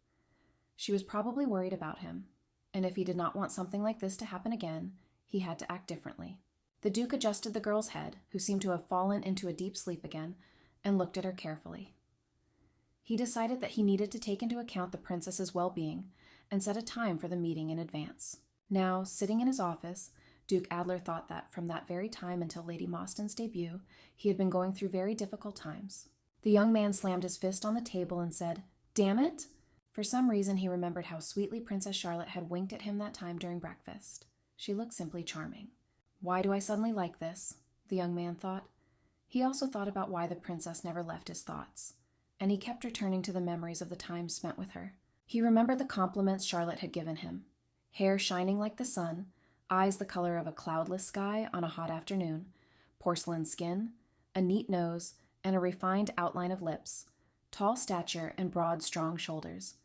She was probably worried about him, and if he did not want something like this to happen again, he had to act differently. The Duke adjusted the girl's head, who seemed to have fallen into a deep sleep again, and looked at her carefully. He decided that he needed to take into account the princess's well-being and set a time for the meeting in advance. Now, sitting in his office, Duke Adler thought that from that very time until Lady Mostyn's debut, he had been going through very difficult times. The young man slammed his fist on the table and said, "Damn it!" For some reason, he remembered how sweetly Princess Charlotte had winked at him that time during breakfast. She looked simply charming. "Why do I suddenly like this?" the young man thought. He also thought about why the princess never left his thoughts, and he kept returning to the memories of the time spent with her. He remembered the compliments Charlotte had given him. Hair shining like the sun, eyes the color of a cloudless sky on a hot afternoon, porcelain skin, a neat nose, and a refined outline of lips, tall stature, and broad, strong shoulders.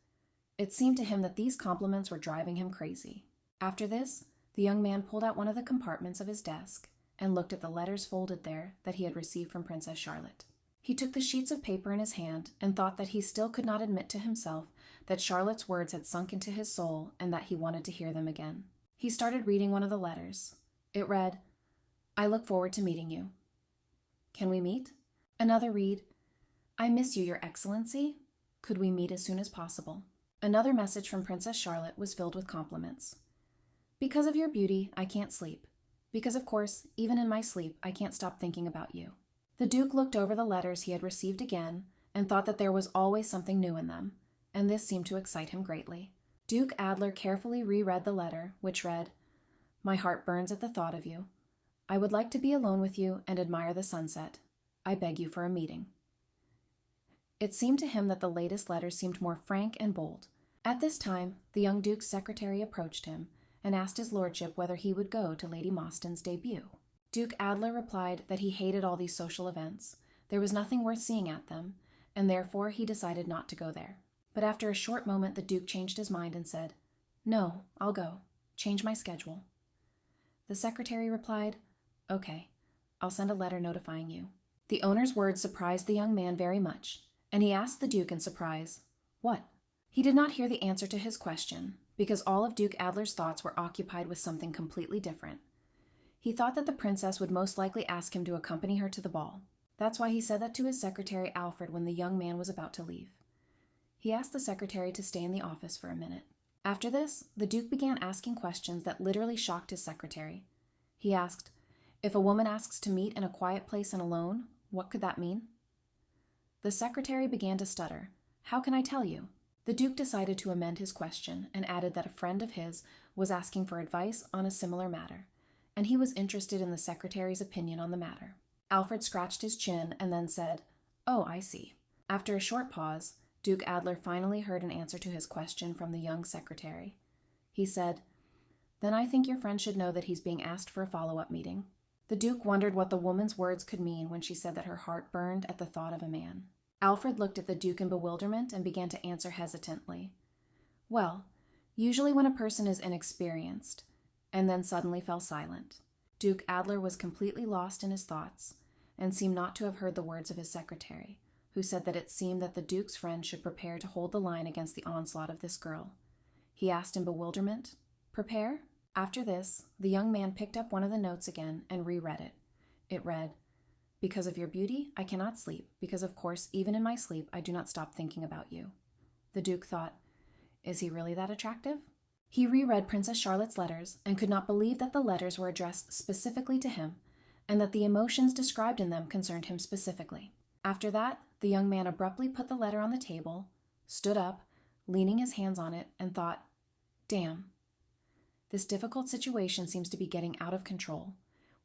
It seemed to him that these compliments were driving him crazy. After this, the young man pulled out one of the compartments of his desk and looked at the letters folded there that he had received from Princess Charlotte. He took the sheets of paper in his hand and thought that he still could not admit to himself that Charlotte's words had sunk into his soul and that he wanted to hear them again. He started reading one of the letters. It read, "I look forward to meeting you. Can we meet?" Another read, "I miss you, Your Excellency. Could we meet as soon as possible?" Another message from Princess Charlotte was filled with compliments. "Because of your beauty, I can't sleep. Because, of course, even in my sleep, I can't stop thinking about you." The Duke looked over the letters he had received again and thought that there was always something new in them, and this seemed to excite him greatly. Duke Adler carefully reread the letter, which read, "My heart burns at the thought of you. I would like to be alone with you and admire the sunset. I beg you for a meeting." It seemed to him that the latest letter seemed more frank and bold. At this time, the young Duke's secretary approached him and asked his lordship whether he would go to Lady Mostyn's debut. Duke Adler replied that he hated all these social events. There was nothing worth seeing at them, and therefore he decided not to go there. But after a short moment the Duke changed his mind and said, "No, I'll go. Change my schedule." The secretary replied, "Okay, I'll send a letter notifying you." The owner's words surprised the young man very much, and he asked the Duke in surprise, "What?" He did not hear the answer to his question, because all of Duke Adler's thoughts were occupied with something completely different. He thought that the princess would most likely ask him to accompany her to the ball. That's why he said that to his secretary Alfred when the young man was about to leave. He asked the secretary to stay in the office for a minute. After this, the Duke began asking questions that literally shocked his secretary. He asked, "If a woman asks to meet in a quiet place and alone, what could that mean?" The secretary began to stutter. "How can I tell you?" The Duke decided to amend his question and added that a friend of his was asking for advice on a similar matter, and he was interested in the secretary's opinion on the matter. Alfred scratched his chin and then said, "Oh, I see." After a short pause, Duke Adler finally heard an answer to his question from the young secretary. He said, "Then I think your friend should know that he's being asked for a follow-up meeting." The Duke wondered what the woman's words could mean when she said that her heart burned at the thought of a man. Alfred looked at the Duke in bewilderment and began to answer hesitantly. "Well, usually when a person is inexperienced," and then suddenly fell silent. Duke Adler was completely lost in his thoughts, and seemed not to have heard the words of his secretary, who said that it seemed that the Duke's friend should prepare to hold the line against the onslaught of this girl. He asked in bewilderment, "Prepare?" After this, the young man picked up one of the notes again and reread it. It read, "Because of your beauty, I cannot sleep, because of course, even in my sleep, I do not stop thinking about you." The Duke thought, "Is he really that attractive?" He reread Princess Charlotte's letters and could not believe that the letters were addressed specifically to him, and that the emotions described in them concerned him specifically. After that, the young man abruptly put the letter on the table, stood up, leaning his hands on it, and thought, "Damn. This difficult situation seems to be getting out of control.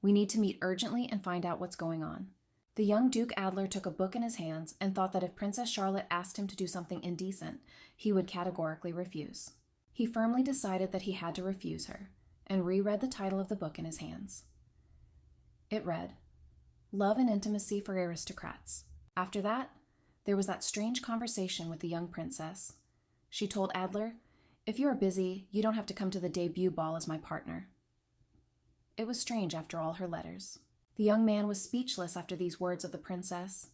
We need to meet urgently and find out what's going on." The young Duke Adler took a book in his hands and thought that if Princess Charlotte asked him to do something indecent, he would categorically refuse. He firmly decided that he had to refuse her, and reread the title of the book in his hands. It read, "Love and Intimacy for Aristocrats." After that, there was that strange conversation with the young princess. She told Adler, "If you are busy, you don't have to come to the debut ball as my partner." It was strange after all her letters. The young man was speechless after these words of the princess.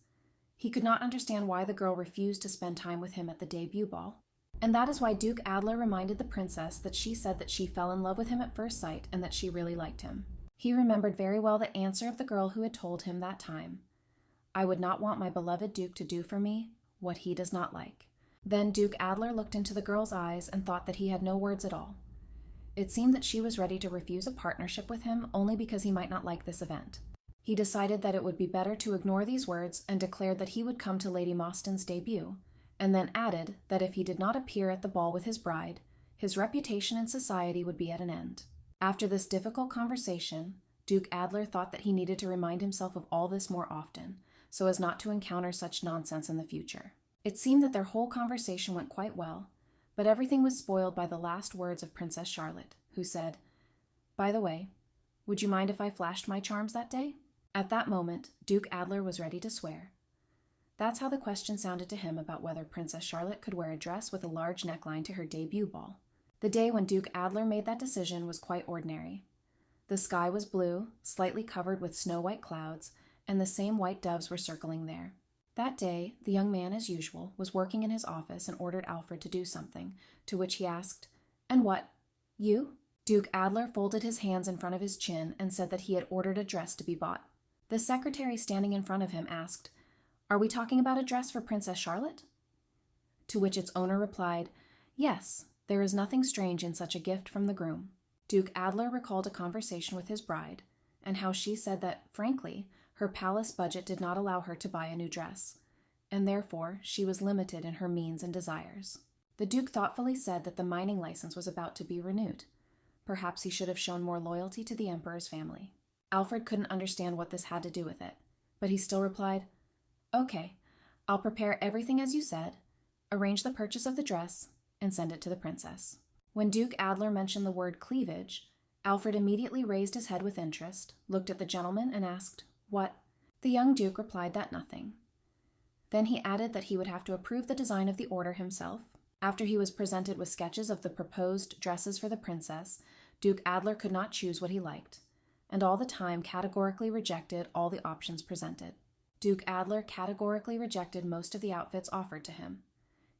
He could not understand why the girl refused to spend time with him at the debut ball. And that is why Duke Adler reminded the princess that she said that she fell in love with him at first sight and that she really liked him. He remembered very well the answer of the girl who had told him that time, "I would not want my beloved Duke to do for me what he does not like." Then Duke Adler looked into the girl's eyes and thought that he had no words at all. It seemed that she was ready to refuse a partnership with him only because he might not like this event. He decided that it would be better to ignore these words and declared that he would come to Lady Mostyn's debut, and then added that if he did not appear at the ball with his bride, his reputation in society would be at an end. After this difficult conversation, Duke Adler thought that he needed to remind himself of all this more often, so as not to encounter such nonsense in the future. It seemed that their whole conversation went quite well, but everything was spoiled by the last words of Princess Charlotte, who said, "By the way, would you mind if I flashed my charms that day?" At that moment, Duke Adler was ready to swear. That's how the question sounded to him about whether Princess Charlotte could wear a dress with a large neckline to her debut ball. The day when Duke Adler made that decision was quite ordinary. The sky was blue, slightly covered with snow-white clouds, and the same white doves were circling there. That day, the young man, as usual, was working in his office and ordered Alfred to do something, to which he asked, "And what? You?" Duke Adler folded his hands in front of his chin and said that he had ordered a dress to be bought. The secretary standing in front of him asked, "Are we talking about a dress for Princess Charlotte?" To which its owner replied, "Yes, there is nothing strange in such a gift from the groom." Duke Adler recalled a conversation with his bride, and how she said that, frankly, her palace budget did not allow her to buy a new dress, and therefore she was limited in her means and desires. The Duke thoughtfully said that the mining license was about to be renewed. Perhaps he should have shown more loyalty to the Emperor's family. Alfred couldn't understand what this had to do with it, but he still replied, "Okay, I'll prepare everything as you said, arrange the purchase of the dress, and send it to the princess." When Duke Adler mentioned the word cleavage, Alfred immediately raised his head with interest, looked at the gentleman, and asked, "What?" The young Duke replied that nothing. Then he added that he would have to approve the design of the order himself. After he was presented with sketches of the proposed dresses for the princess, Duke Adler could not choose what he liked, and all the time categorically rejected all the options presented. Duke Adler categorically rejected most of the outfits offered to him.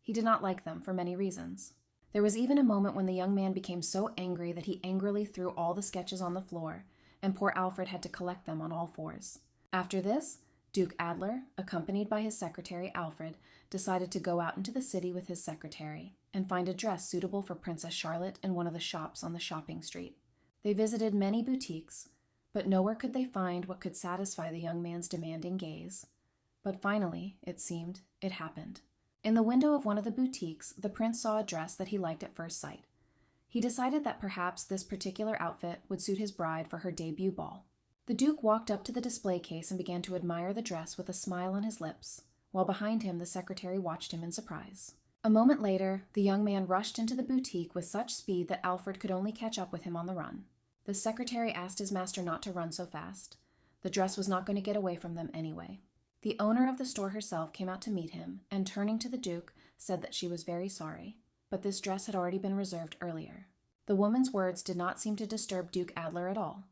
He did not like them for many reasons. There was even a moment when the young man became so angry that he angrily threw all the sketches on the floor, and poor Alfred had to collect them on all fours. After this, Duke Adler, accompanied by his secretary Alfred, decided to go out into the city with his secretary and find a dress suitable for Princess Charlotte in one of the shops on the shopping street. They visited many boutiques, but nowhere could they find what could satisfy the young man's demanding gaze. But finally, it seemed, it happened. In the window of one of the boutiques, the prince saw a dress that he liked at first sight. He decided that perhaps this particular outfit would suit his bride for her debut ball. The Duke walked up to the display case and began to admire the dress with a smile on his lips, while behind him the secretary watched him in surprise. A moment later, the young man rushed into the boutique with such speed that Alfred could only catch up with him on the run. The secretary asked his master not to run so fast. The dress was not going to get away from them anyway. The owner of the store herself came out to meet him, and turning to the Duke, said that she was very sorry, but this dress had already been reserved earlier. The woman's words did not seem to disturb Duke Adler at all.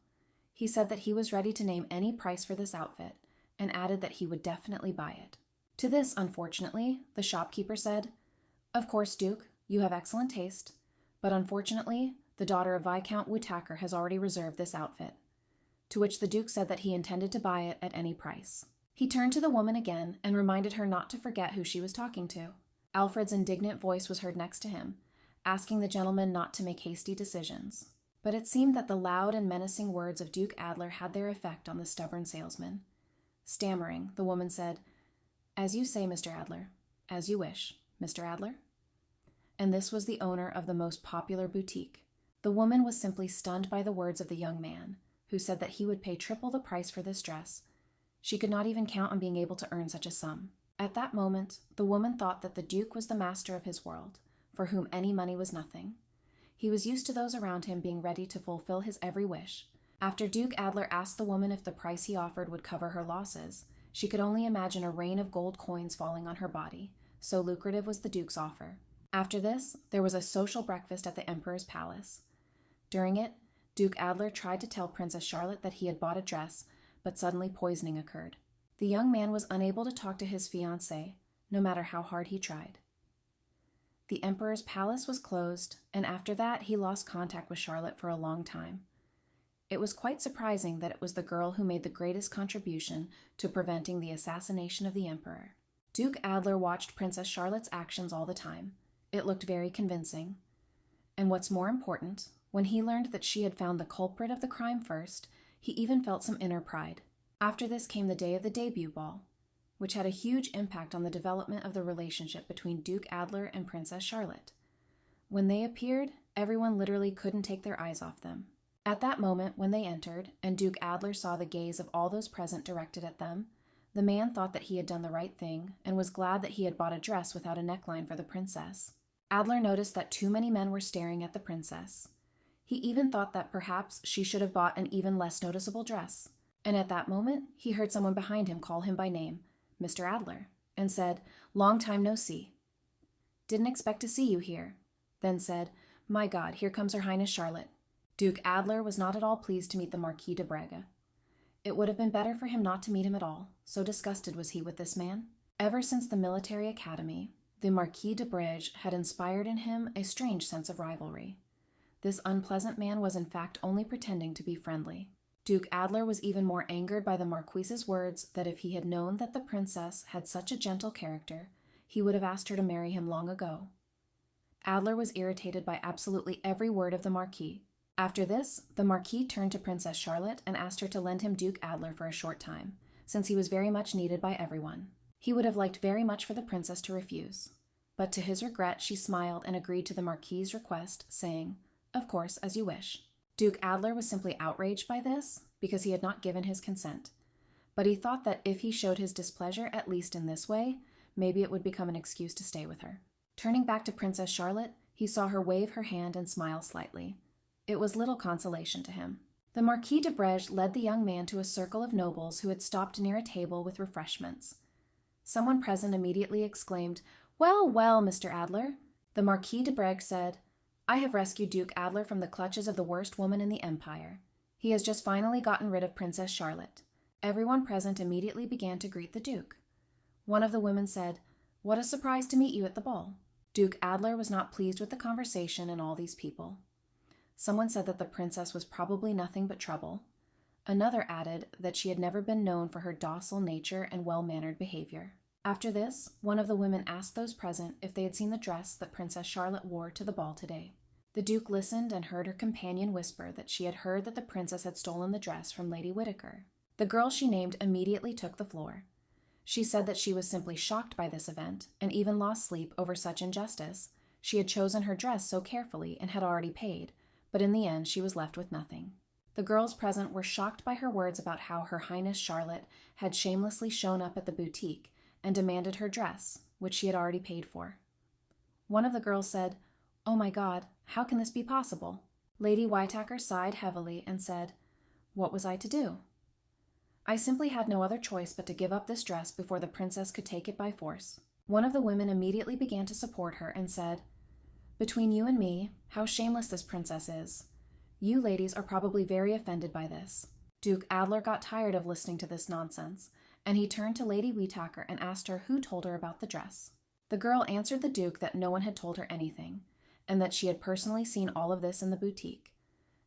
He said that he was ready to name any price for this outfit, and added that he would definitely buy it. To this, unfortunately, the shopkeeper said, "Of course, Duke, you have excellent taste, but unfortunately, the daughter of Viscount Whittaker has already reserved this outfit." To which the Duke said that he intended to buy it at any price. He turned to the woman again and reminded her not to forget who she was talking to. Alfred's indignant voice was heard next to him, asking the gentleman not to make hasty decisions. But it seemed that the loud and menacing words of Duke Adler had their effect on the stubborn salesman. Stammering, the woman said, "As you say, Mr. Adler. As you wish, Mr. Adler." And this was the owner of the most popular boutique. The woman was simply stunned by the words of the young man, who said that he would pay triple the price for this dress. She could not even count on being able to earn such a sum. At that moment, the woman thought that the Duke was the master of his world, for whom any money was nothing. He was used to those around him being ready to fulfill his every wish. After Duke Adler asked the woman if the price he offered would cover her losses, she could only imagine a rain of gold coins falling on her body, so lucrative was the Duke's offer. After this, there was a social breakfast at the Emperor's palace. During it, Duke Adler tried to tell Princess Charlotte that he had bought a dress, but suddenly poisoning occurred. The young man was unable to talk to his fiancée, no matter how hard he tried. The Emperor's palace was closed, and after that he lost contact with Charlotte for a long time. It was quite surprising that it was the girl who made the greatest contribution to preventing the assassination of the Emperor. Duke Adler watched Princess Charlotte's actions all the time. It looked very convincing. And what's more important, when he learned that she had found the culprit of the crime first, he even felt some inner pride. After this came the day of the debut ball, which had a huge impact on the development of the relationship between Duke Adler and Princess Charlotte. When they appeared, everyone literally couldn't take their eyes off them. At that moment, when they entered, and Duke Adler saw the gaze of all those present directed at them, the man thought that he had done the right thing, and was glad that he had bought a dress without a neckline for the princess. Adler noticed that too many men were staring at the princess. He even thought that perhaps she should have bought an even less noticeable dress. And at that moment, he heard someone behind him call him by name, Mr. Adler, and said, "Long time no see." "Didn't expect to see you here." Then said, "My God, here comes Her Highness Charlotte." Duke Adler was not at all pleased to meet the Marquis de Braga. It would have been better for him not to meet him at all, so disgusted was he with this man. Ever since the military academy, the Marquis de Braga had inspired in him a strange sense of rivalry. this unpleasant man was in fact only pretending to be friendly. Duke Adler was even more angered by the Marquise's words that if he had known that the princess had such a gentle character, he would have asked her to marry him long ago. Adler was irritated by absolutely every word of the Marquis. After this, the Marquis turned to Princess Charlotte and asked her to lend him Duke Adler for a short time, since he was very much needed by everyone. He would have liked very much for the princess to refuse, but to his regret she smiled and agreed to the Marquis's request, saying, "Of course, as you wish." Duke Adler was simply outraged by this, because he had not given his consent, but he thought that if he showed his displeasure at least in this way, maybe it would become an excuse to stay with her. Turning back to Princess Charlotte, he saw her wave her hand and smile slightly. It was little consolation to him. The Marquis de Brege led the young man to a circle of nobles who had stopped near a table with refreshments. Someone present immediately exclaimed, "Well, well, Mr. Adler." The Marquis de Brege said, "I have rescued Duke Adler from the clutches of the worst woman in the Empire. He has just finally gotten rid of Princess Charlotte." Everyone present immediately began to greet the Duke. One of the women said, "What a surprise to meet you at the ball." Duke Adler was not pleased with the conversation and all these people. Someone said that the princess was probably nothing but trouble. Another added that she had never been known for her docile nature and well-mannered behavior. After this, one of the women asked those present if they had seen the dress that Princess Charlotte wore to the ball today. The Duke listened and heard her companion whisper that she had heard that the princess had stolen the dress from Lady Whittaker. The girl she named immediately took the floor. She said that she was simply shocked by this event, and even lost sleep over such injustice. She had chosen her dress so carefully and had already paid, but in the end she was left with nothing. The girls present were shocked by her words about how Her Highness Charlotte had shamelessly shown up at the boutique and demanded her dress, which she had already paid for. One of the girls said, "Oh my God, how can this be possible?" Lady Whittaker sighed heavily and said, "What was I to do? I simply had no other choice but to give up this dress before the princess could take it by force." One of the women immediately began to support her and said, "Between you and me, how shameless this princess is. You ladies are probably very offended by this." Duke Adler got tired of listening to this nonsense, and he turned to Lady Whittaker and asked her who told her about the dress. The girl answered the Duke that no one had told her anything, and that she had personally seen all of this in the boutique.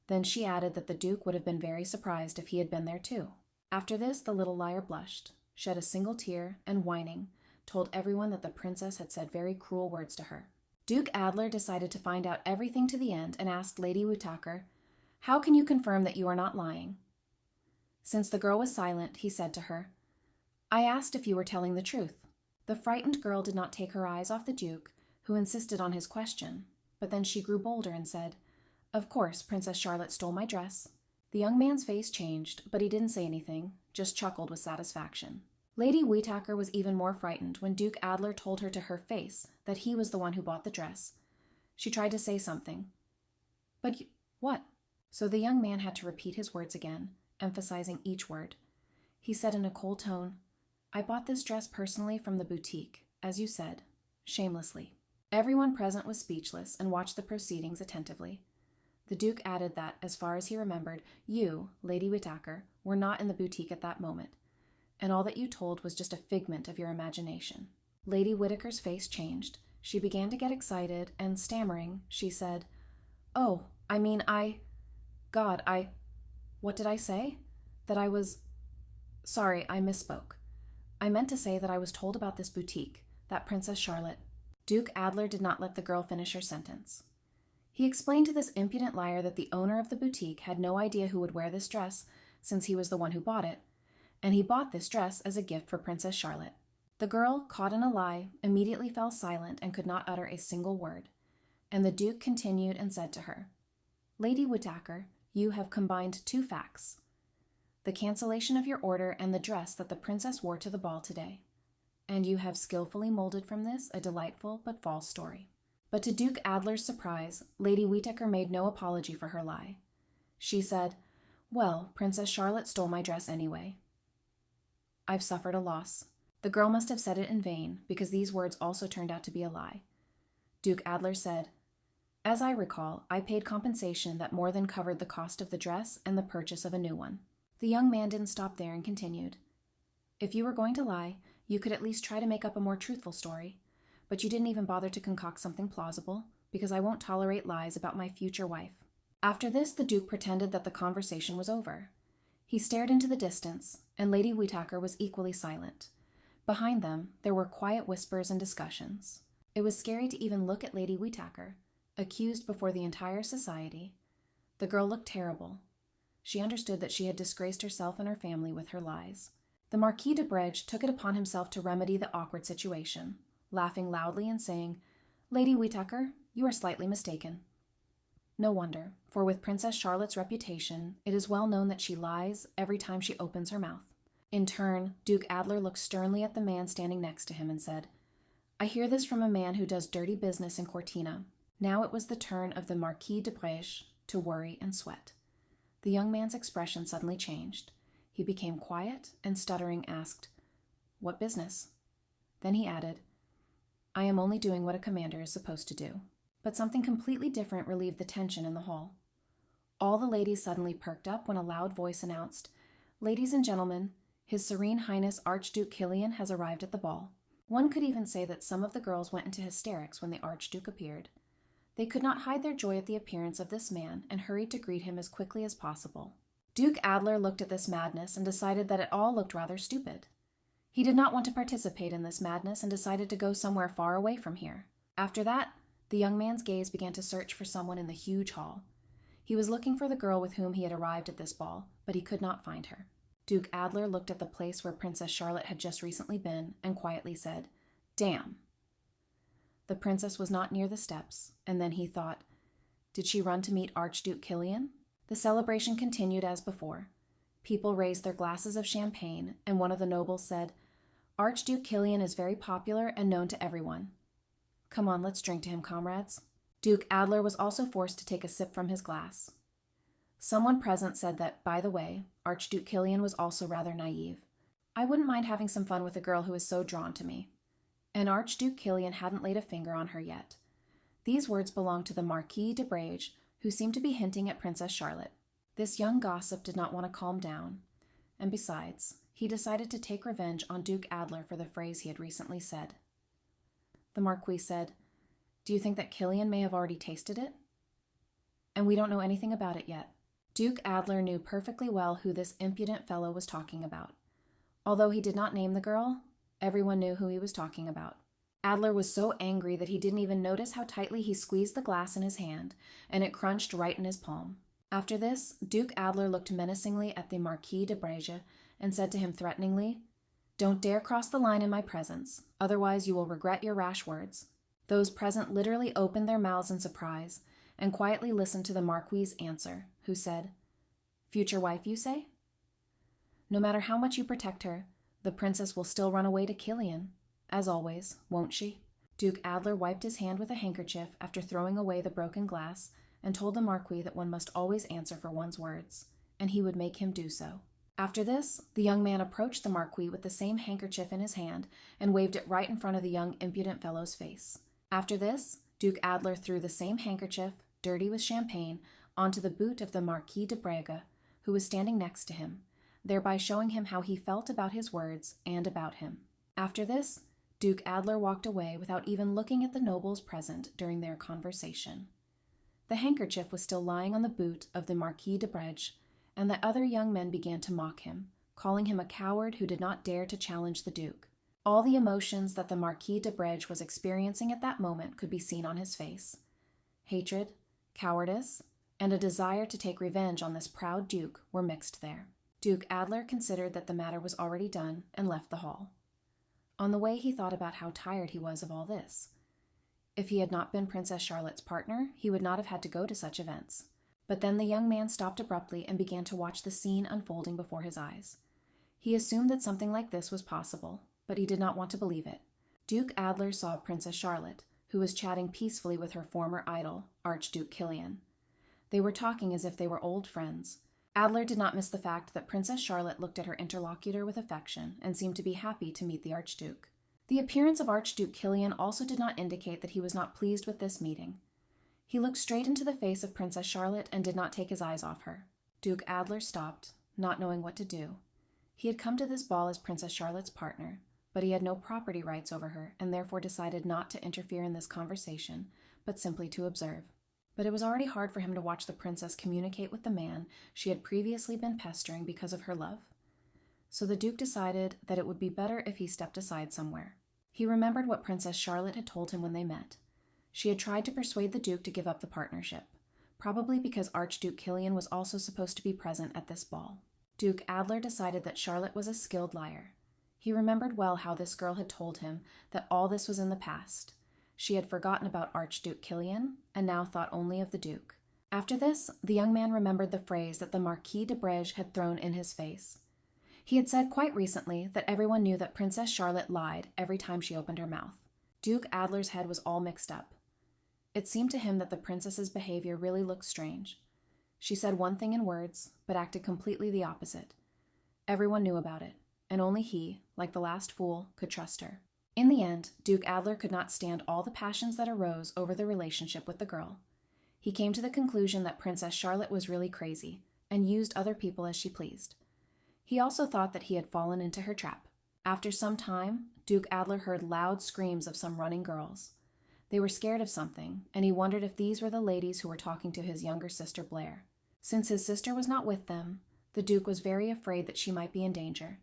Then she added that the Duke would have been very surprised if he had been there too. After this, the little liar blushed, shed a single tear, and whining, told everyone that the princess had said very cruel words to her. Duke Adler decided to find out everything to the end and asked Lady Whittaker, "How can you confirm that you are not lying?" Since the girl was silent, he said to her, "I asked if you were telling the truth." The frightened girl did not take her eyes off the Duke, who insisted on his question, but then she grew bolder and said, "Of course, Princess Charlotte stole my dress." The young man's face changed, but he didn't say anything, just chuckled with satisfaction. Lady Whittaker was even more frightened when Duke Adler told her to her face that he was the one who bought the dress. She tried to say something. "But what?" So the young man had to repeat his words again, emphasizing each word. He said in a cold tone, "I bought this dress personally from the boutique, as you said, shamelessly." Everyone present was speechless and watched the proceedings attentively. The Duke added that, as far as he remembered, you, Lady Whittaker, were not in the boutique at that moment, and all that you told was just a figment of your imagination. Lady Whittaker's face changed. She began to get excited, and stammering, she said, "Oh, I mean, what did I say? That I was... Sorry, I misspoke. I meant to say that I was told about this boutique, that Princess Charlotte." Duke Adler did not let the girl finish her sentence. He explained to this impudent liar that the owner of the boutique had no idea who would wear this dress, since he was the one who bought it, and he bought this dress as a gift for Princess Charlotte. The girl, caught in a lie, immediately fell silent and could not utter a single word, and the Duke continued and said to her, "Lady Whittaker, you have combined two facts, the cancellation of your order and the dress that the princess wore to the ball today, and you have skillfully molded from this a delightful but false story." But to Duke Adler's surprise, Lady Whittaker made no apology for her lie. She said, "Well, Princess Charlotte stole my dress anyway. I've suffered a loss." The girl must have said it in vain, because these words also turned out to be a lie. Duke Adler said, "As I recall, I paid compensation that more than covered the cost of the dress and the purchase of a new one." The young man didn't stop there and continued, "If you were going to lie, you could at least try to make up a more truthful story. But you didn't even bother to concoct something plausible. because I won't tolerate lies about my future wife." After this, the Duke pretended that the conversation was over. He stared into the distance, and Lady Whittaker was equally silent. Behind them, there were quiet whispers and discussions. It was scary to even look at Lady Whittaker, accused before the entire society. The girl looked terrible. She understood that she had disgraced herself and her family with her lies. The Marquis de Bredge took it upon himself to remedy the awkward situation, laughing loudly and saying, "Lady Whittaker, you are slightly mistaken." No wonder, for with Princess Charlotte's reputation, it is well known that she lies every time she opens her mouth. In turn, Duke Adler looked sternly at the man standing next to him and said, "I hear this from a man who does dirty business in Cortina." Now it was the turn of the Marquis de Bredge to worry and sweat. The young man's expression suddenly changed. He became quiet and stuttering asked, "What business?" Then he added, "I am only doing what a commander is supposed to do." But something completely different relieved the tension in the hall. All the ladies suddenly perked up when a loud voice announced, "Ladies and gentlemen, His Serene Highness Archduke Kilian has arrived at the ball." One could even say that some of the girls went into hysterics when the Archduke appeared. They could not hide their joy at the appearance of this man and hurried to greet him as quickly as possible. Duke Adler looked at this madness and decided that it all looked rather stupid. He did not want to participate in this madness and decided to go somewhere far away from here. After that, the young man's gaze began to search for someone in the huge hall. He was looking for the girl with whom he had arrived at this ball, but he could not find her. Duke Adler looked at the place where Princess Charlotte had just recently been and quietly said, "Damn." The princess was not near the steps, and then he thought, did she run to meet Archduke Kilian? The celebration continued as before. People raised their glasses of champagne, and one of the nobles said, "Archduke Kilian is very popular and known to everyone. Come on, let's drink to him, comrades." Duke Adler was also forced to take a sip from his glass. Someone present said that, by the way, Archduke Kilian was also rather naive. "I wouldn't mind having some fun with a girl who is so drawn to me." And Archduke Kilian hadn't laid a finger on her yet. These words belonged to the Marquis de Bredge, who seemed to be hinting at Princess Charlotte. This young gossip did not want to calm down, and besides, he decided to take revenge on Duke Adler for the phrase he had recently said. The Marquis said, "Do you think that Kilian may have already tasted it?" "And we don't know anything about it yet." Duke Adler knew perfectly well who this impudent fellow was talking about. Although he did not name the girl, everyone knew who he was talking about. Adler was so angry that he didn't even notice how tightly he squeezed the glass in his hand, and it crunched right in his palm. After this, Duke Adler looked menacingly at the Marquis de Bredge and said to him threateningly, "Don't dare cross the line in my presence, otherwise you will regret your rash words." Those present literally opened their mouths in surprise and quietly listened to the Marquis's answer, who said, "Future wife, you say? No matter how much you protect her, the princess will still run away to Kilian, as always, won't she?" Duke Adler wiped his hand with a handkerchief after throwing away the broken glass and told the Marquis that one must always answer for one's words, and he would make him do so. After this, the young man approached the Marquis with the same handkerchief in his hand and waved it right in front of the young impudent fellow's face. After this, Duke Adler threw the same handkerchief, dirty with champagne, onto the boot of the Marquis de Bredge, who was standing next to him, thereby showing him how he felt about his words and about him. After this, Duke Adler walked away without even looking at the nobles present during their conversation. The handkerchief was still lying on the boot of the Marquis de Bredge, and the other young men began to mock him, calling him a coward who did not dare to challenge the Duke. All the emotions that the Marquis de Bredge was experiencing at that moment could be seen on his face. Hatred, cowardice, and a desire to take revenge on this proud Duke were mixed there. Duke Adler considered that the matter was already done and left the hall. On the way, he thought about how tired he was of all this. If he had not been Princess Charlotte's partner, he would not have had to go to such events. But then the young man stopped abruptly and began to watch the scene unfolding before his eyes. He assumed that something like this was possible, but he did not want to believe it. Duke Adler saw Princess Charlotte, who was chatting peacefully with her former idol, Archduke Kilian. They were talking as if they were old friends. Adler did not miss the fact that Princess Charlotte looked at her interlocutor with affection and seemed to be happy to meet the Archduke. The appearance of Archduke Kilian also did not indicate that he was not pleased with this meeting. He looked straight into the face of Princess Charlotte and did not take his eyes off her. Duke Adler stopped, not knowing what to do. He had come to this ball as Princess Charlotte's partner, but he had no property rights over her and therefore decided not to interfere in this conversation, but simply to observe. But it was already hard for him to watch the princess communicate with the man she had previously been pestering because of her love. So the Duke decided that it would be better if he stepped aside somewhere. He remembered what Princess Charlotte had told him when they met. She had tried to persuade the Duke to give up the partnership, probably because Archduke Killian was also supposed to be present at this ball. Duke Adler decided that Charlotte was a skilled liar. He remembered well how this girl had told him that all this was in the past. She had forgotten about Archduke Killian, and now thought only of the Duke. After this, the young man remembered the phrase that the Marquis de Breige had thrown in his face. He had said quite recently that everyone knew that Princess Charlotte lied every time she opened her mouth. Duke Adler's head was all mixed up. It seemed to him that the princess's behavior really looked strange. She said one thing in words, but acted completely the opposite. Everyone knew about it, and only he, like the last fool, could trust her. In the end, Duke Adler could not stand all the passions that arose over the relationship with the girl. He came to the conclusion that Princess Charlotte was really crazy, and used other people as she pleased. He also thought that he had fallen into her trap. After some time, Duke Adler heard loud screams of some running girls. They were scared of something, and he wondered if these were the ladies who were talking to his younger sister Blair. Since his sister was not with them, the Duke was very afraid that she might be in danger.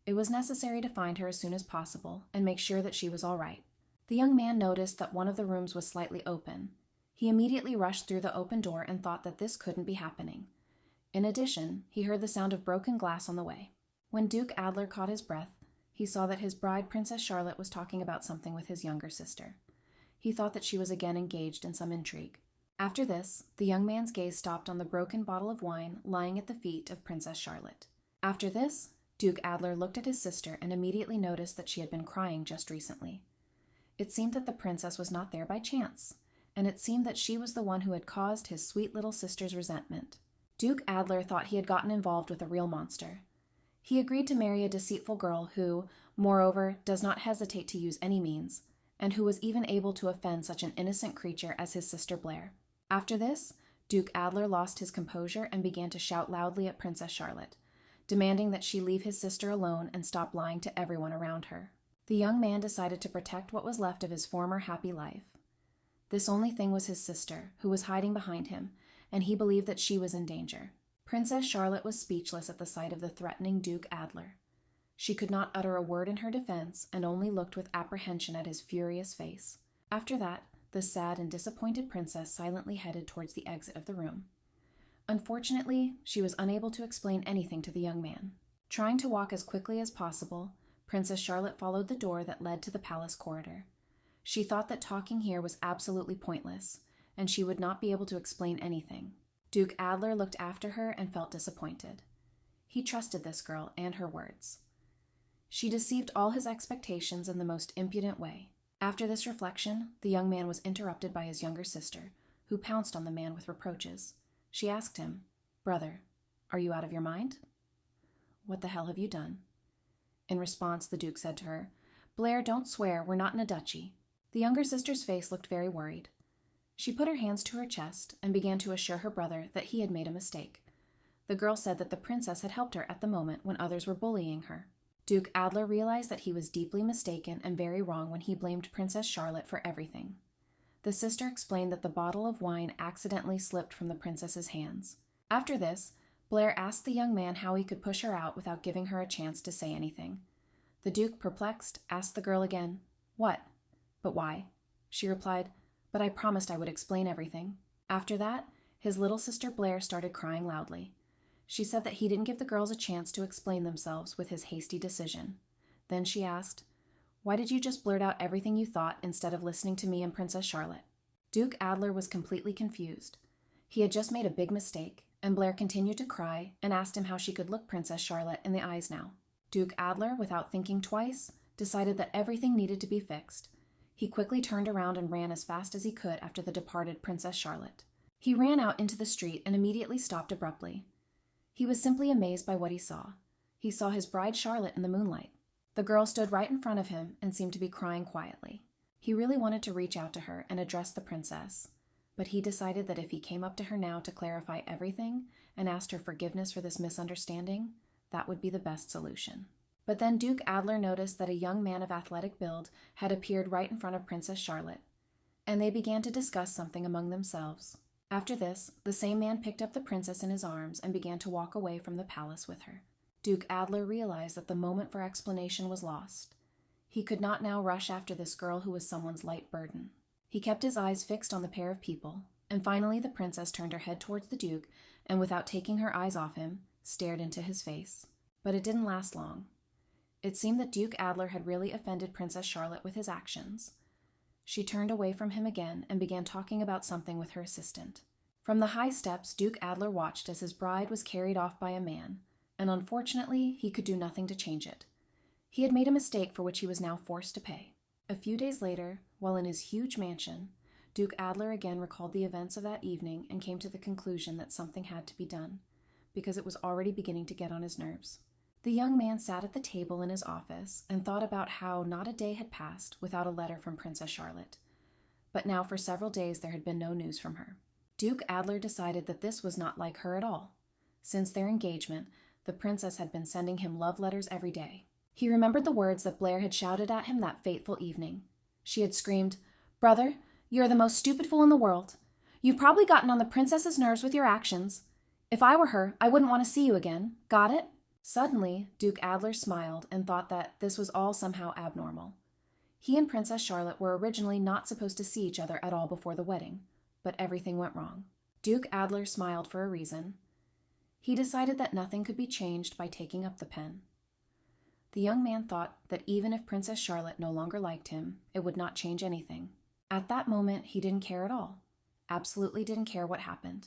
It was necessary to find her as soon as possible and make sure that she was all right. The young man noticed that one of the rooms was slightly open. He immediately rushed through the open door and thought that this couldn't be happening. In addition, he heard the sound of broken glass on the way. When Duke Adler caught his breath, he saw that his bride, Princess Charlotte, was talking about something with his younger sister. He thought that she was again engaged in some intrigue. After this, the young man's gaze stopped on the broken bottle of wine lying at the feet of Princess Charlotte. After this, Duke Adler looked at his sister and immediately noticed that she had been crying just recently. It seemed that the princess was not there by chance, and it seemed that she was the one who had caused his sweet little sister's resentment. Duke Adler thought he had gotten involved with a real monster. He agreed to marry a deceitful girl who, moreover, does not hesitate to use any means, and who was even able to offend such an innocent creature as his sister Blair. After this, Duke Adler lost his composure and began to shout loudly at Princess Charlotte, demanding that she leave his sister alone and stop lying to everyone around her. The young man decided to protect what was left of his former happy life. This only thing was his sister, who was hiding behind him, and he believed that she was in danger. Princess Charlotte was speechless at the sight of the threatening Duke Adler. She could not utter a word in her defense and only looked with apprehension at his furious face. After that, the sad and disappointed princess silently headed towards the exit of the room. Unfortunately, she was unable to explain anything to the young man. Trying to walk as quickly as possible, Princess Charlotte followed the door that led to the palace corridor. She thought that talking here was absolutely pointless, and she would not be able to explain anything. Duke Adler looked after her and felt disappointed. He trusted this girl and her words. She deceived all his expectations in the most impudent way. After this reflection, the young man was interrupted by his younger sister, who pounced on the man with reproaches. She asked him, "Brother, are you out of your mind? What the hell have you done?" In response, the Duke said to her, "Blair, don't swear, we're not in a duchy." The younger sister's face looked very worried. She put her hands to her chest and began to assure her brother that he had made a mistake. The girl said that the princess had helped her at the moment when others were bullying her. Duke Adler realized that he was deeply mistaken and very wrong when he blamed Princess Charlotte for everything. The sister explained that the bottle of wine accidentally slipped from the princess's hands. After this, Blair asked the young man how he could push her out without giving her a chance to say anything. The Duke, perplexed, asked the girl again, "What? But why?" She replied, "But I promised I would explain everything." After that, his little sister Blair started crying loudly. She said that he didn't give the girls a chance to explain themselves with his hasty decision. Then she asked, "Why did you just blurt out everything you thought instead of listening to me and Princess Charlotte?" Duke Adler was completely confused. He had just made a big mistake, and Blair continued to cry and asked him how she could look Princess Charlotte in the eyes now. Duke Adler, without thinking twice, decided that everything needed to be fixed. He quickly turned around and ran as fast as he could after the departed Princess Charlotte. He ran out into the street and immediately stopped abruptly. He was simply amazed by what he saw. He saw his bride Charlotte in the moonlight. The girl stood right in front of him and seemed to be crying quietly. He really wanted to reach out to her and address the princess, but he decided that if he came up to her now to clarify everything and asked her forgiveness for this misunderstanding, that would be the best solution. But then Duke Adler noticed that a young man of athletic build had appeared right in front of Princess Charlotte. and they began to discuss something among themselves. After this, the same man picked up the princess in his arms and began to walk away from the palace with her. Duke Adler realized that the moment for explanation was lost. He could not now rush after this girl who was someone's light burden. He kept his eyes fixed on the pair of people, and finally the princess turned her head towards the Duke and, without taking her eyes off him, stared into his face. But it didn't last long. It seemed that Duke Adler had really offended Princess Charlotte with his actions. She turned away from him again and began talking about something with her assistant. From the high steps, Duke Adler watched as his bride was carried off by a man, and unfortunately he could do nothing to change it. He had made a mistake for which he was now forced to pay. A few days later, while in his huge mansion, Duke Adler again recalled the events of that evening and came to the conclusion that something had to be done, because it was already beginning to get on his nerves. The young man sat at the table in his office and thought about how not a day had passed without a letter from Princess Charlotte. But now for several days there had been no news from her. Duke Adler decided that this was not like her at all. Since their engagement, the princess had been sending him love letters every day. He remembered the words that Blair had shouted at him that fateful evening. She had screamed, "Brother, you are the most stupid fool in the world. You've probably gotten on the princess's nerves with your actions. If I were her, I wouldn't want to see you again. Got it?" Suddenly, Duke Adler smiled and thought that this was all somehow abnormal. He and Princess Charlotte were originally not supposed to see each other at all before the wedding, but everything went wrong. Duke Adler smiled for a reason. He decided that nothing could be changed by taking up the pen. The young man thought that even if Princess Charlotte no longer liked him, it would not change anything. At that moment, he didn't care at all. Absolutely didn't care what happened.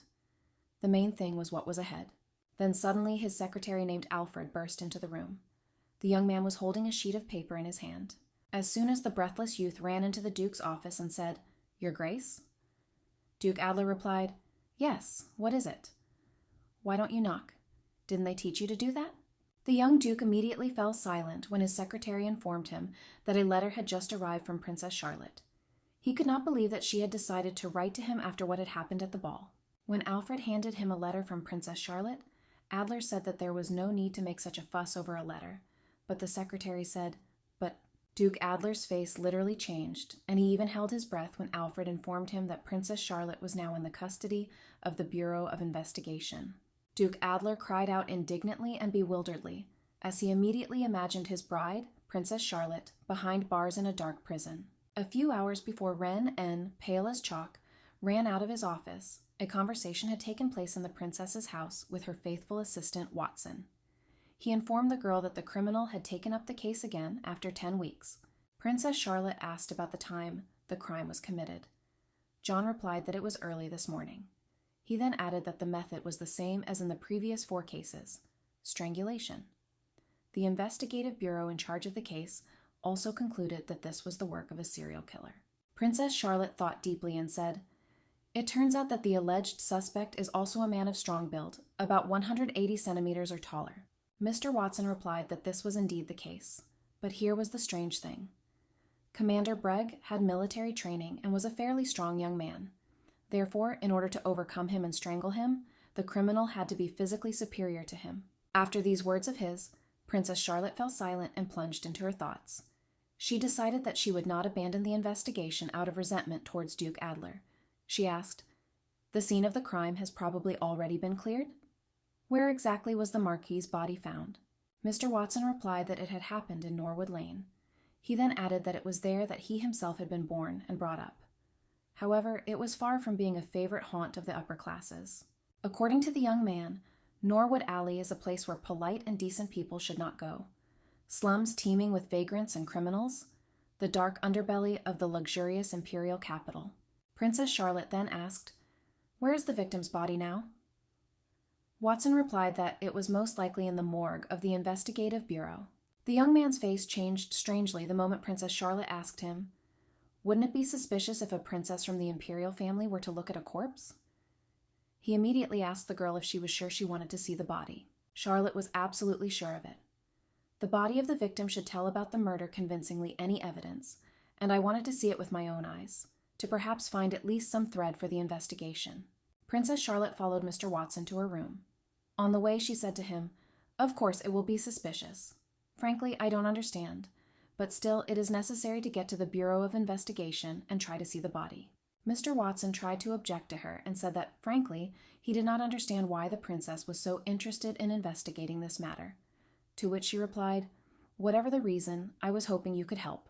The main thing was what was ahead. Then suddenly his secretary named Alfred burst into the room. The young man was holding a sheet of paper in his hand. As soon as the breathless youth ran into the Duke's office and said, "Your Grace?" Duke Adler replied, "Yes, what is it?" "Why don't you knock? Didn't they teach you to do that?" The young Duke immediately fell silent when his secretary informed him that a letter had just arrived from Princess Charlotte. He could not believe that she had decided to write to him after what had happened at the ball. When Alfred handed him a letter from Princess Charlotte, Adler said that there was no need to make such a fuss over a letter, but the secretary said, "But..." Duke Adler's face literally changed, and he even held his breath when Alfred informed him that Princess Charlotte was now in the custody of the Bureau of Investigation. Duke Adler cried out indignantly and bewilderedly, as he immediately imagined his bride, Princess Charlotte, behind bars in a dark prison. A few hours before Ren N, pale as chalk, ran out of his office, a conversation had taken place in the princess's house with her faithful assistant, Watson. He informed the girl that the criminal had taken up the case again after 10 weeks. Princess Charlotte asked about the time the crime was committed. John replied that it was early this morning. He then added that the method was the same as in the previous 4 cases: strangulation. The investigative bureau in charge of the case also concluded that this was the work of a serial killer. Princess Charlotte thought deeply and said, "It turns out that the alleged suspect is also a man of strong build, about 180 centimeters or taller." Mr. Watson replied that this was indeed the case, but here was the strange thing. Commander Bregg had military training and was a fairly strong young man. Therefore, in order to overcome him and strangle him, the criminal had to be physically superior to him. After these words of his, Princess Charlotte fell silent and plunged into her thoughts. She decided that she would not abandon the investigation out of resentment towards Duke Adler. She asked, "The scene of the crime has probably already been cleared?" Where exactly was the Marquis's body found? Mr. Watson replied that it had happened in Norwood Lane. He then added that it was there that he himself had been born and brought up. However, it was far from being a favorite haunt of the upper classes. According to the young man, Norwood Alley is a place where polite and decent people should not go. Slums teeming with vagrants and criminals, the dark underbelly of the luxurious imperial capital. Princess Charlotte then asked, "Where is the victim's body now?" Watson replied that it was most likely in the morgue of the investigative bureau. The young man's face changed strangely the moment Princess Charlotte asked him, "Wouldn't it be suspicious if a princess from the Imperial family were to look at a corpse?" He immediately asked the girl if she was sure she wanted to see the body. Charlotte was absolutely sure of it. "The body of the victim should tell about the murder convincingly any evidence, and I wanted to see it with my own eyes, to perhaps find at least some thread for the investigation." Princess Charlotte followed Mr. Watson to her room. On the way, she said to him, "Of course, it will be suspicious. Frankly, I don't understand. but still it is necessary to get to the Bureau of Investigation and try to see the body. Mr. Watson tried to object to her and said that, frankly, he did not understand why the princess was so interested in investigating this matter. To which she replied, "Whatever the reason, I was hoping you could help.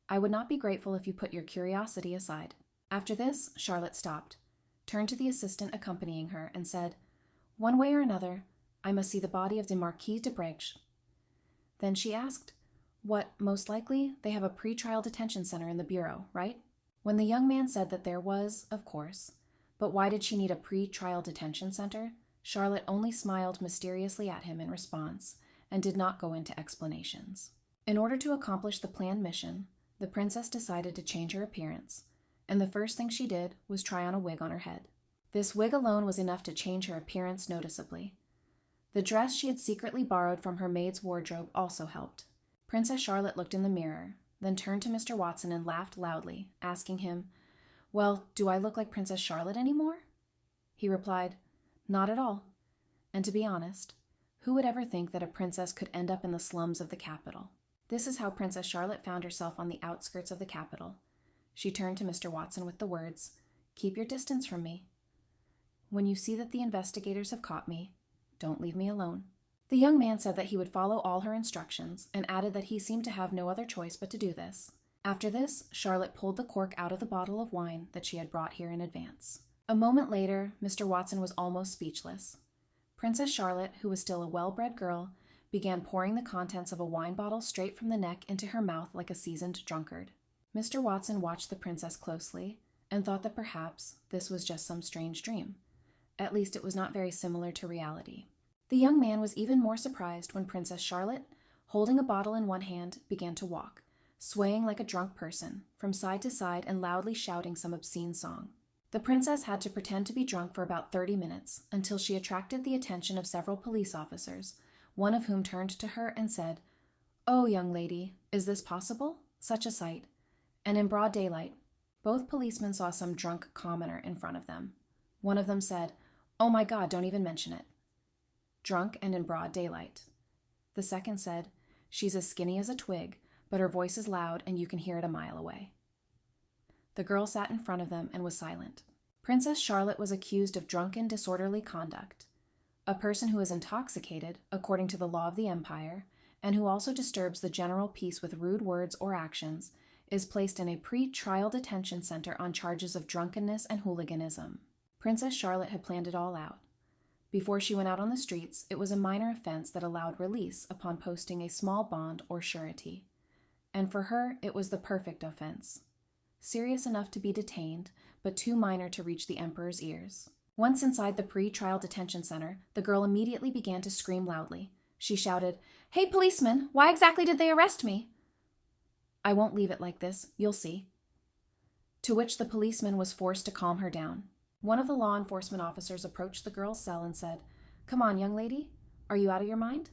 I would not be grateful if you put your curiosity aside." After this, Charlotte stopped, turned to the assistant accompanying her, and said, "One way or another, I must see the body of the Marquis de Breche." Then she asked, "What, most likely, they have a pre-trial detention center in the Bureau, right?" When the young man said that there was, of course, but why did she need a pre-trial detention center, Charlotte only smiled mysteriously at him in response and did not go into explanations. In order to accomplish the planned mission, the princess decided to change her appearance, and the first thing she did was try on a wig on her head. This wig alone was enough to change her appearance noticeably. The dress she had secretly borrowed from her maid's wardrobe also helped. Princess Charlotte looked in the mirror, then turned to Mr. Watson and laughed loudly, asking him, "Well, do I look like Princess Charlotte anymore?" He replied, "Not at all. And to be honest, who would ever think that a princess could end up in the slums of the capital?" This is how Princess Charlotte found herself on the outskirts of the capital. She turned to Mr. Watson with the words, "Keep your distance from me. When you see that the investigators have caught me, don't leave me alone." The young man said that he would follow all her instructions and added that he seemed to have no other choice but to do this. After this, Charlotte pulled the cork out of the bottle of wine that she had brought here in advance. A moment later, Mr. Watson was almost speechless. Princess Charlotte, who was still a well-bred girl, began pouring the contents of a wine bottle straight from the neck into her mouth like a seasoned drunkard. Mr. Watson watched the princess closely and thought that perhaps this was just some strange dream. At least it was not very similar to reality. The young man was even more surprised when Princess Charlotte, holding a bottle in one hand, began to walk, swaying like a drunk person, from side to side and loudly shouting some obscene song. The princess had to pretend to be drunk for about 30 minutes, until she attracted the attention of several police officers, one of whom turned to her and said, "Oh, young lady, is this possible? Such a sight. And in broad daylight." Both policemen saw some drunk commoner in front of them. One of them said, "Oh my God, don't even mention it." Drunk and in broad daylight. The second said, "She's as skinny as a twig, but her voice is loud and you can hear it a mile away." The girl sat in front of them and was silent. Princess Charlotte was accused of drunken, disorderly conduct. A person who is intoxicated, according to the law of the empire, and who also disturbs the general peace with rude words or actions, is placed in a pre-trial detention center on charges of drunkenness and hooliganism. Princess Charlotte had planned it all out. Before she went out on the streets, it was a minor offense that allowed release upon posting a small bond or surety. And for her, it was the perfect offense. Serious enough to be detained, but too minor to reach the emperor's ears. Once inside the pre-trial detention center, the girl immediately began to scream loudly. She shouted, "Hey, policeman, why exactly did they arrest me?" "I won't leave it like this, you'll see." To which the policeman was forced to calm her down. One of the law enforcement officers approached the girl's cell and said, "Come on, young lady, are you out of your mind?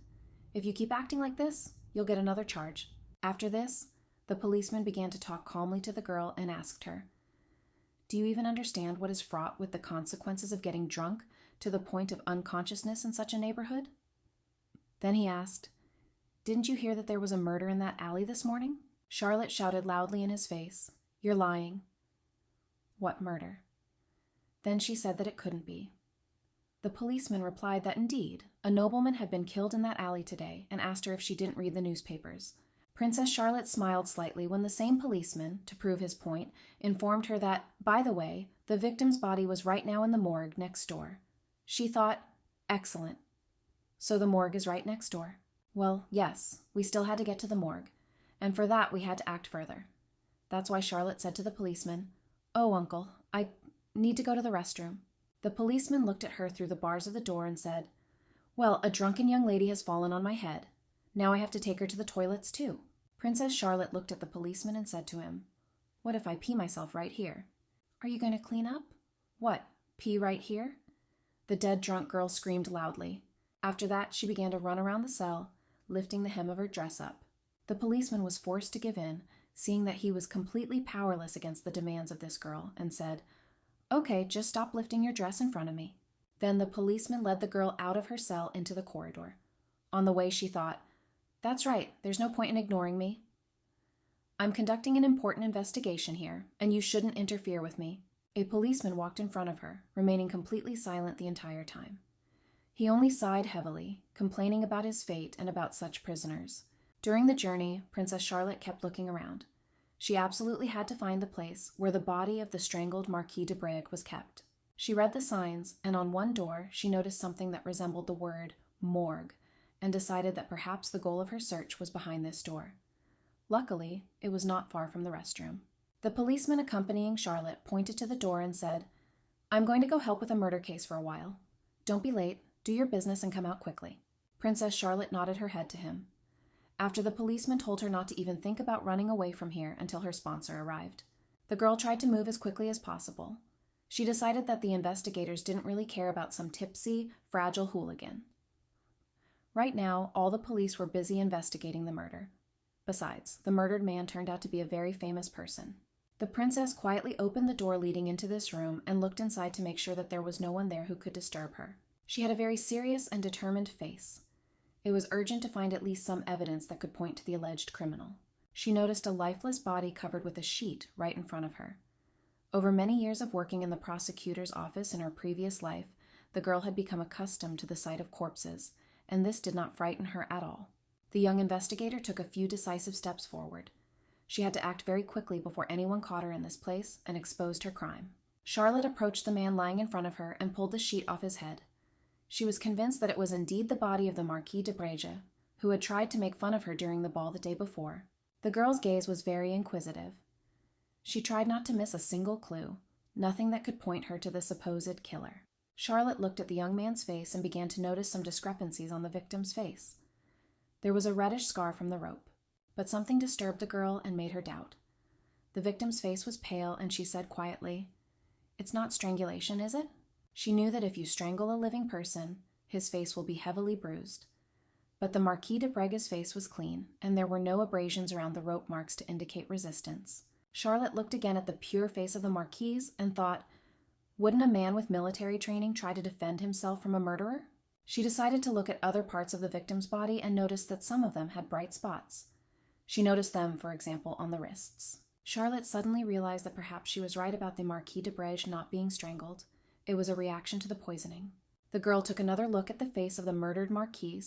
If you keep acting like this, you'll get another charge." After this, the policeman began to talk calmly to the girl and asked her, "Do you even understand what is fraught with the consequences of getting drunk to the point of unconsciousness in such a neighborhood?" Then he asked, "Didn't you hear that there was a murder in that alley this morning?" Charlotte shouted loudly in his face, "You're lying." "What murder?" Then she said that it couldn't be. The policeman replied that indeed, a nobleman had been killed in that alley today and asked her if she didn't read the newspapers. Princess Charlotte smiled slightly when the same policeman, to prove his point, informed her that, by the way, the victim's body was right now in the morgue next door. She thought, excellent. So the morgue is right next door. Well, yes, we still had to get to the morgue, and for that we had to act further. That's why Charlotte said to the policeman, "Oh, uncle, I need to go to the restroom." The policeman looked at her through the bars of the door and said, "Well, a drunken young lady has fallen on my head. Now I have to take her to the toilets too." Princess Charlotte looked at the policeman and said to him, "What if I pee myself right here?" "Are you going to clean up?" "What, pee right here?" The dead drunk girl screamed loudly. After that, she began to run around the cell, lifting the hem of her dress up. The policeman was forced to give in, seeing that he was completely powerless against the demands of this girl, and said, "Okay, just stop lifting your dress in front of me." Then the policeman led the girl out of her cell into the corridor. On the way, she thought, "That's right, there's no point in ignoring me." I'm conducting an important investigation here, and you shouldn't interfere with me. A policeman walked in front of her, remaining completely silent the entire time. He only sighed heavily, complaining about his fate and about such prisoners. During the journey, Princess Charlotte kept looking around. She absolutely had to find the place where the body of the strangled Marquis de Brégues was kept. She read the signs, and on one door she noticed something that resembled the word morgue, and decided that perhaps the goal of her search was behind this door. Luckily, it was not far from the restroom. The policeman accompanying Charlotte pointed to the door and said, "I'm going to go help with a murder case for a while. Don't be late, do your business and come out quickly." Princess Charlotte nodded her head to him. After the policeman told her not to even think about running away from here until her sponsor arrived. The girl tried to move as quickly as possible. She decided that the investigators didn't really care about some tipsy, fragile hooligan. Right now, all the police were busy investigating the murder. Besides, the murdered man turned out to be a very famous person. The princess quietly opened the door leading into this room and looked inside to make sure that there was no one there who could disturb her. She had a very serious and determined face. It was urgent to find at least some evidence that could point to the alleged criminal. She noticed a lifeless body covered with a sheet right in front of her. Over many years of working in the prosecutor's office in her previous life, the girl had become accustomed to the sight of corpses, and this did not frighten her at all. The young investigator took a few decisive steps forward. She had to act very quickly before anyone caught her in this place and exposed her crime. Charlotte approached the man lying in front of her and pulled the sheet off his head. She was convinced that it was indeed the body of the Marquis de Brégues, who had tried to make fun of her during the ball the day before. The girl's gaze was very inquisitive. She tried not to miss a single clue, nothing that could point her to the supposed killer. Charlotte looked at the young man's face and began to notice some discrepancies on the victim's face. There was a reddish scar from the rope, but something disturbed the girl and made her doubt. The victim's face was pale, and she said quietly, "It's not strangulation, is it?" She knew that if you strangle a living person, his face will be heavily bruised. But the Marquis de Brégues' face was clean, and there were no abrasions around the rope marks to indicate resistance. Charlotte looked again at the pure face of the Marquis and thought, wouldn't a man with military training try to defend himself from a murderer? She decided to look at other parts of the victim's body and noticed that some of them had bright spots. She noticed them, for example, on the wrists. Charlotte suddenly realized that perhaps she was right about the Marquis de Brégues not being strangled. It was a reaction to the poisoning. The girl took another look at the face of the murdered Marquis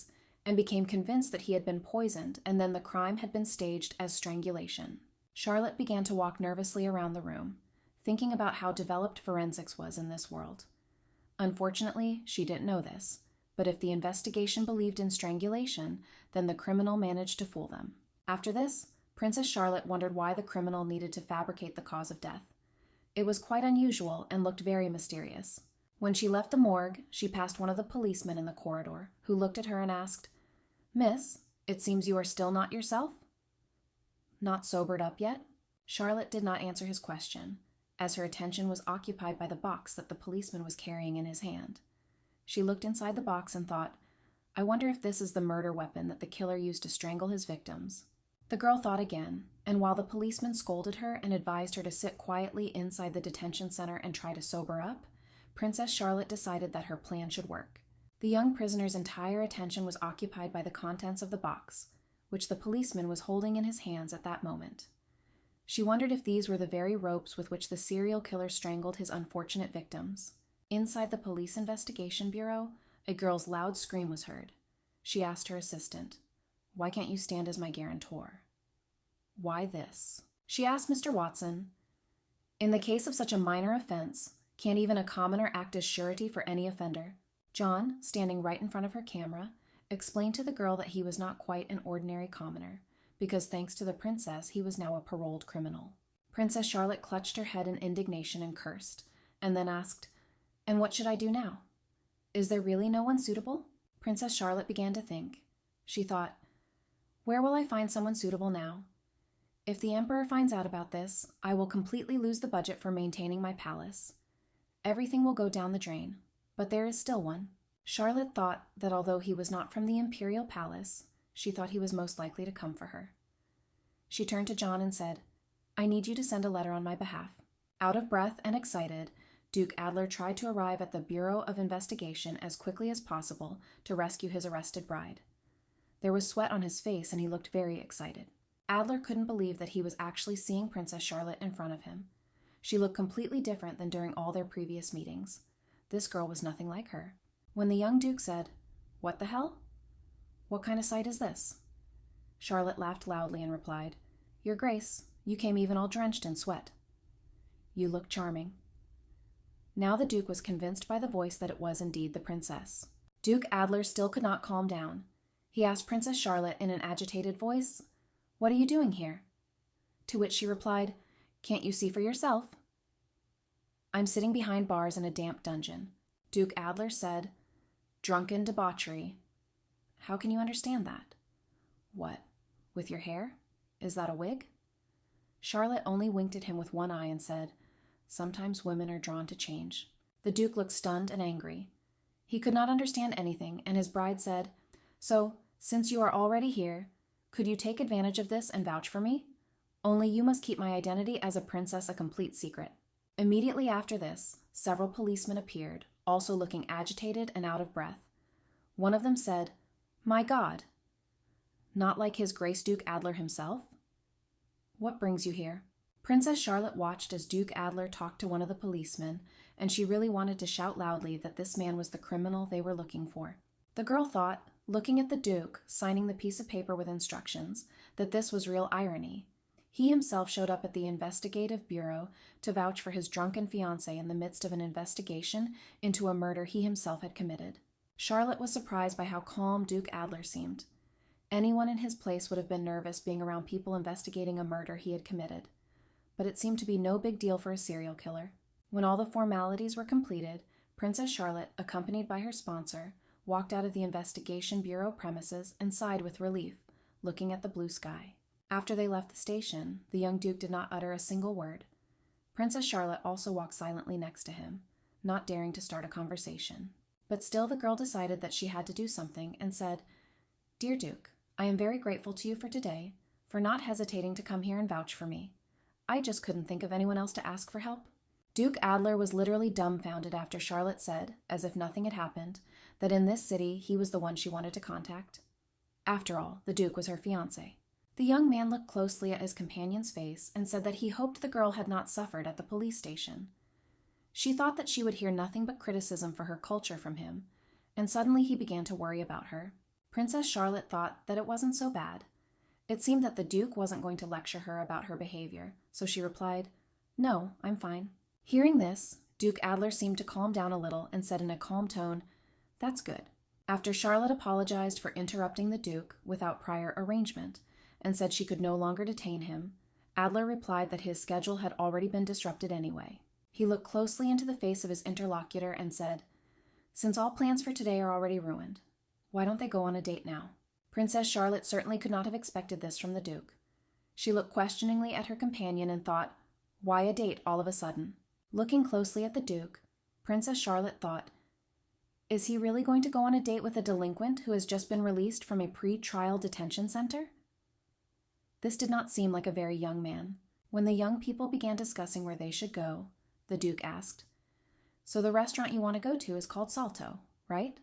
and became convinced that he had been poisoned, and then the crime had been staged as strangulation. Charlotte began to walk nervously around the room, thinking about how developed forensics was in this world. Unfortunately, she didn't know this, but if the investigation believed in strangulation, then the criminal managed to fool them. After this, Princess Charlotte wondered why the criminal needed to fabricate the cause of death. It was quite unusual and looked very mysterious. When she left the morgue, she passed one of the policemen in the corridor, who looked at her and asked, "Miss, it seems you are still not yourself? Not sobered up yet?" Charlotte did not answer his question, as her attention was occupied by the box that the policeman was carrying in his hand. She looked inside the box and thought, I wonder if this is the murder weapon that the killer used to strangle his victims. The girl thought again, and while the policeman scolded her and advised her to sit quietly inside the detention center and try to sober up, Princess Charlotte decided that her plan should work. The young prisoner's entire attention was occupied by the contents of the box, which the policeman was holding in his hands at that moment. She wondered if these were the very ropes with which the serial killer strangled his unfortunate victims. Inside the police investigation bureau, a girl's loud scream was heard. She asked her assistant, "Why can't you stand as my guarantor?" "Why this?" She asked Mr. Watson, "In the case of such a minor offense, can't even a commoner act as surety for any offender?" John, standing right in front of her camera, explained to the girl that he was not quite an ordinary commoner, because thanks to the princess, he was now a paroled criminal. Princess Charlotte clutched her head in indignation and cursed, and then asked, "And what should I do now? Is there really no one suitable?" Princess Charlotte began to think. She thought, "Where will I find someone suitable now? If the emperor finds out about this, I will completely lose the budget for maintaining my palace. Everything will go down the drain, but there is still one." Charlotte thought that although he was not from the Imperial palace, she thought he was most likely to come for her. She turned to John and said, "I need you to send a letter on my behalf." Out of breath and excited, Duke Adler tried to arrive at the Bureau of Investigation as quickly as possible to rescue his arrested bride. There was sweat on his face and he looked very excited. Adler couldn't believe that he was actually seeing Princess Charlotte in front of him. She looked completely different than during all their previous meetings. This girl was nothing like her. When the young Duke said, "What the hell? What kind of sight is this?" Charlotte laughed loudly and replied, "Your Grace, you came even all drenched in sweat." "You look charming." Now the Duke was convinced by the voice that it was indeed the princess. Duke Adler still could not calm down. He asked Princess Charlotte in an agitated voice, "What are you doing here?" To which she replied, "Can't you see for yourself?" "I'm sitting behind bars in a damp dungeon." Duke Adler said, "Drunken debauchery." "How can you understand that?" "What, with your hair? Is that a wig?" Charlotte only winked at him with one eye and said, "Sometimes women are drawn to change." The Duke looked stunned and angry. He could not understand anything, and his bride said, "So, since you are already here, could you take advantage of this and vouch for me? Only you must keep my identity as a princess a complete secret." Immediately after this, several policemen appeared, also looking agitated and out of breath. One of them said, "My God! Not like His Grace Duke Adler himself? What brings you here?" Princess Charlotte watched as Duke Adler talked to one of the policemen, and she really wanted to shout loudly that this man was the criminal they were looking for. The girl thought, looking at the Duke signing the piece of paper with instructions, that this was real irony. He himself showed up at the investigative bureau to vouch for his drunken fiancée in the midst of an investigation into a murder he himself had committed. Charlotte was surprised by how calm Duke Adler seemed. Anyone in his place would have been nervous being around people investigating a murder he had committed. But it seemed to be no big deal for a serial killer. When all the formalities were completed, Princess Charlotte, accompanied by her sponsor, walked out of the investigation bureau premises and sighed with relief, looking at the blue sky. After they left the station, the young Duke did not utter a single word. Princess Charlotte also walked silently next to him, not daring to start a conversation. But still the girl decided that she had to do something and said, "Dear Duke, I am very grateful to you for today, for not hesitating to come here and vouch for me. I just couldn't think of anyone else to ask for help." Duke Adler was literally dumbfounded after Charlotte said, as if nothing had happened, that in this city he was the one she wanted to contact. After all, the Duke was her fiancé. The young man looked closely at his companion's face and said that he hoped the girl had not suffered at the police station. She thought that she would hear nothing but criticism for her culture from him, and suddenly he began to worry about her. Princess Charlotte thought that it wasn't so bad. It seemed that the Duke wasn't going to lecture her about her behavior, so she replied, "No, I'm fine." Hearing this, Duke Adler seemed to calm down a little and said in a calm tone, "That's good." After Charlotte apologized for interrupting the Duke without prior arrangement and said she could no longer detain him, Adler replied that his schedule had already been disrupted anyway. He looked closely into the face of his interlocutor and said, "Since all plans for today are already ruined, why don't they go on a date now?" Princess Charlotte certainly could not have expected this from the Duke. She looked questioningly at her companion and thought, why a date all of a sudden? Looking closely at the Duke, Princess Charlotte thought, is he really going to go on a date with a delinquent who has just been released from a pre-trial detention center? This did not seem like a very young man. When the young people began discussing where they should go, the Duke asked, "So the restaurant you want to go to is called Salto, right?"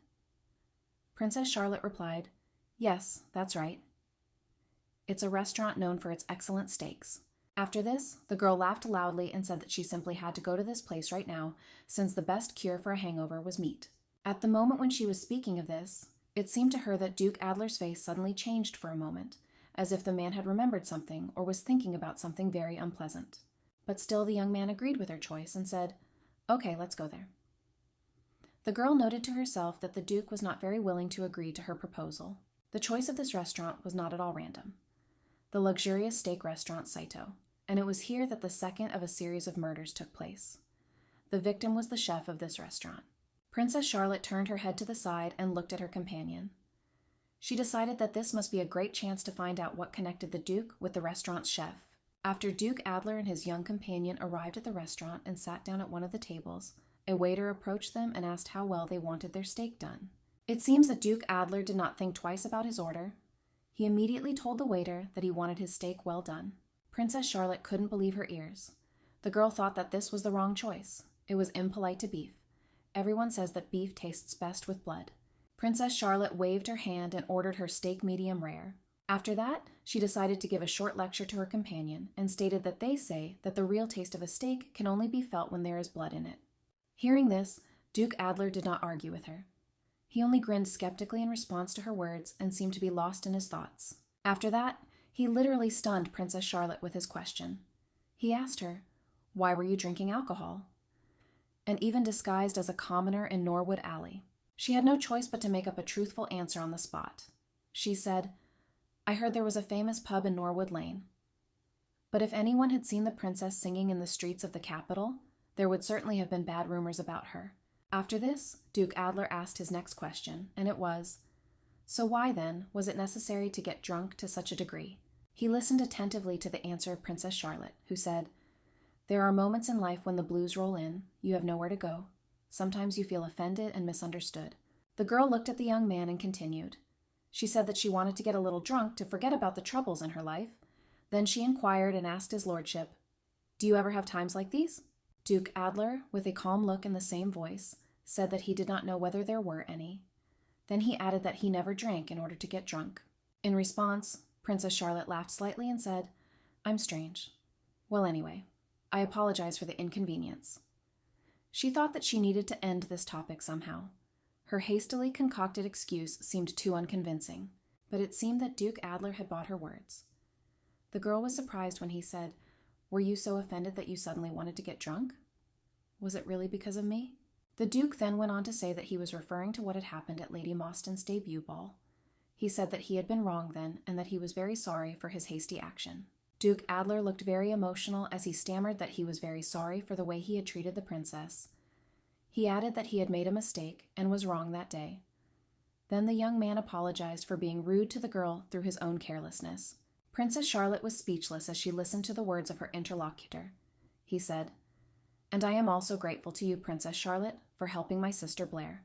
Princess Charlotte replied, "Yes, that's right. It's a restaurant known for its excellent steaks." After this, the girl laughed loudly and said that she simply had to go to this place right now, since the best cure for a hangover was meat. At the moment when she was speaking of this, it seemed to her that Duke Adler's face suddenly changed for a moment, as if the man had remembered something or was thinking about something very unpleasant. But still the young man agreed with her choice and said, "Okay, let's go there." The girl noted to herself that the Duke was not very willing to agree to her proposal. The choice of this restaurant was not at all random. The luxurious steak restaurant Saito, and it was here that the second of a series of murders took place. The victim was the chef of this restaurant. Princess Charlotte turned her head to the side and looked at her companion. She decided that this must be a great chance to find out what connected the Duke with the restaurant's chef. After Duke Adler and his young companion arrived at the restaurant and sat down at one of the tables, a waiter approached them and asked how well they wanted their steak done. It seems that Duke Adler did not think twice about his order. He immediately told the waiter that he wanted his steak well done. Princess Charlotte couldn't believe her ears. The girl thought that this was the wrong choice. It was impolite to beef. Everyone says that beef tastes best with blood. Princess Charlotte waved her hand and ordered her steak medium rare. After that, she decided to give a short lecture to her companion and stated that they say that the real taste of a steak can only be felt when there is blood in it. Hearing this, Duke Adler did not argue with her. He only grinned skeptically in response to her words and seemed to be lost in his thoughts. After that, he literally stunned Princess Charlotte with his question. He asked her, "Why were you drinking alcohol?" And even disguised as a commoner in Norwood Alley. She had no choice but to make up a truthful answer on the spot. She said, "I heard there was a famous pub in Norwood Lane." But if anyone had seen the princess singing in the streets of the capital, there would certainly have been bad rumors about her. After this, Duke Adler asked his next question, and it was, so why, then, was it necessary to get drunk to such a degree? He listened attentively to the answer of Princess Charlotte, who said, "There are moments in life when the blues roll in, you have nowhere to go. Sometimes you feel offended and misunderstood." The girl looked at the young man and continued. She said that she wanted to get a little drunk to forget about the troubles in her life. Then she inquired and asked his lordship, "Do you ever have times like these?" Duke Adler, with a calm look in the same voice, said that he did not know whether there were any. Then he added that he never drank in order to get drunk. In response, Princess Charlotte laughed slightly and said, "I'm strange. Well, anyway, I apologize for the inconvenience." She thought that she needed to end this topic somehow. Her hastily concocted excuse seemed too unconvincing, but it seemed that Duke Adler had bought her words. The girl was surprised when he said, "Were you so offended that you suddenly wanted to get drunk? Was it really because of me?" The Duke then went on to say that he was referring to what had happened at Lady Mostyn's debut ball. He said that he had been wrong then, and that he was very sorry for his hasty action. Duke Adler looked very emotional as he stammered that he was very sorry for the way he had treated the princess. He added that he had made a mistake and was wrong that day. Then the young man apologized for being rude to the girl through his own carelessness. Princess Charlotte was speechless as she listened to the words of her interlocutor. He said, "And I am also grateful to you, Princess Charlotte, for helping my sister Blair.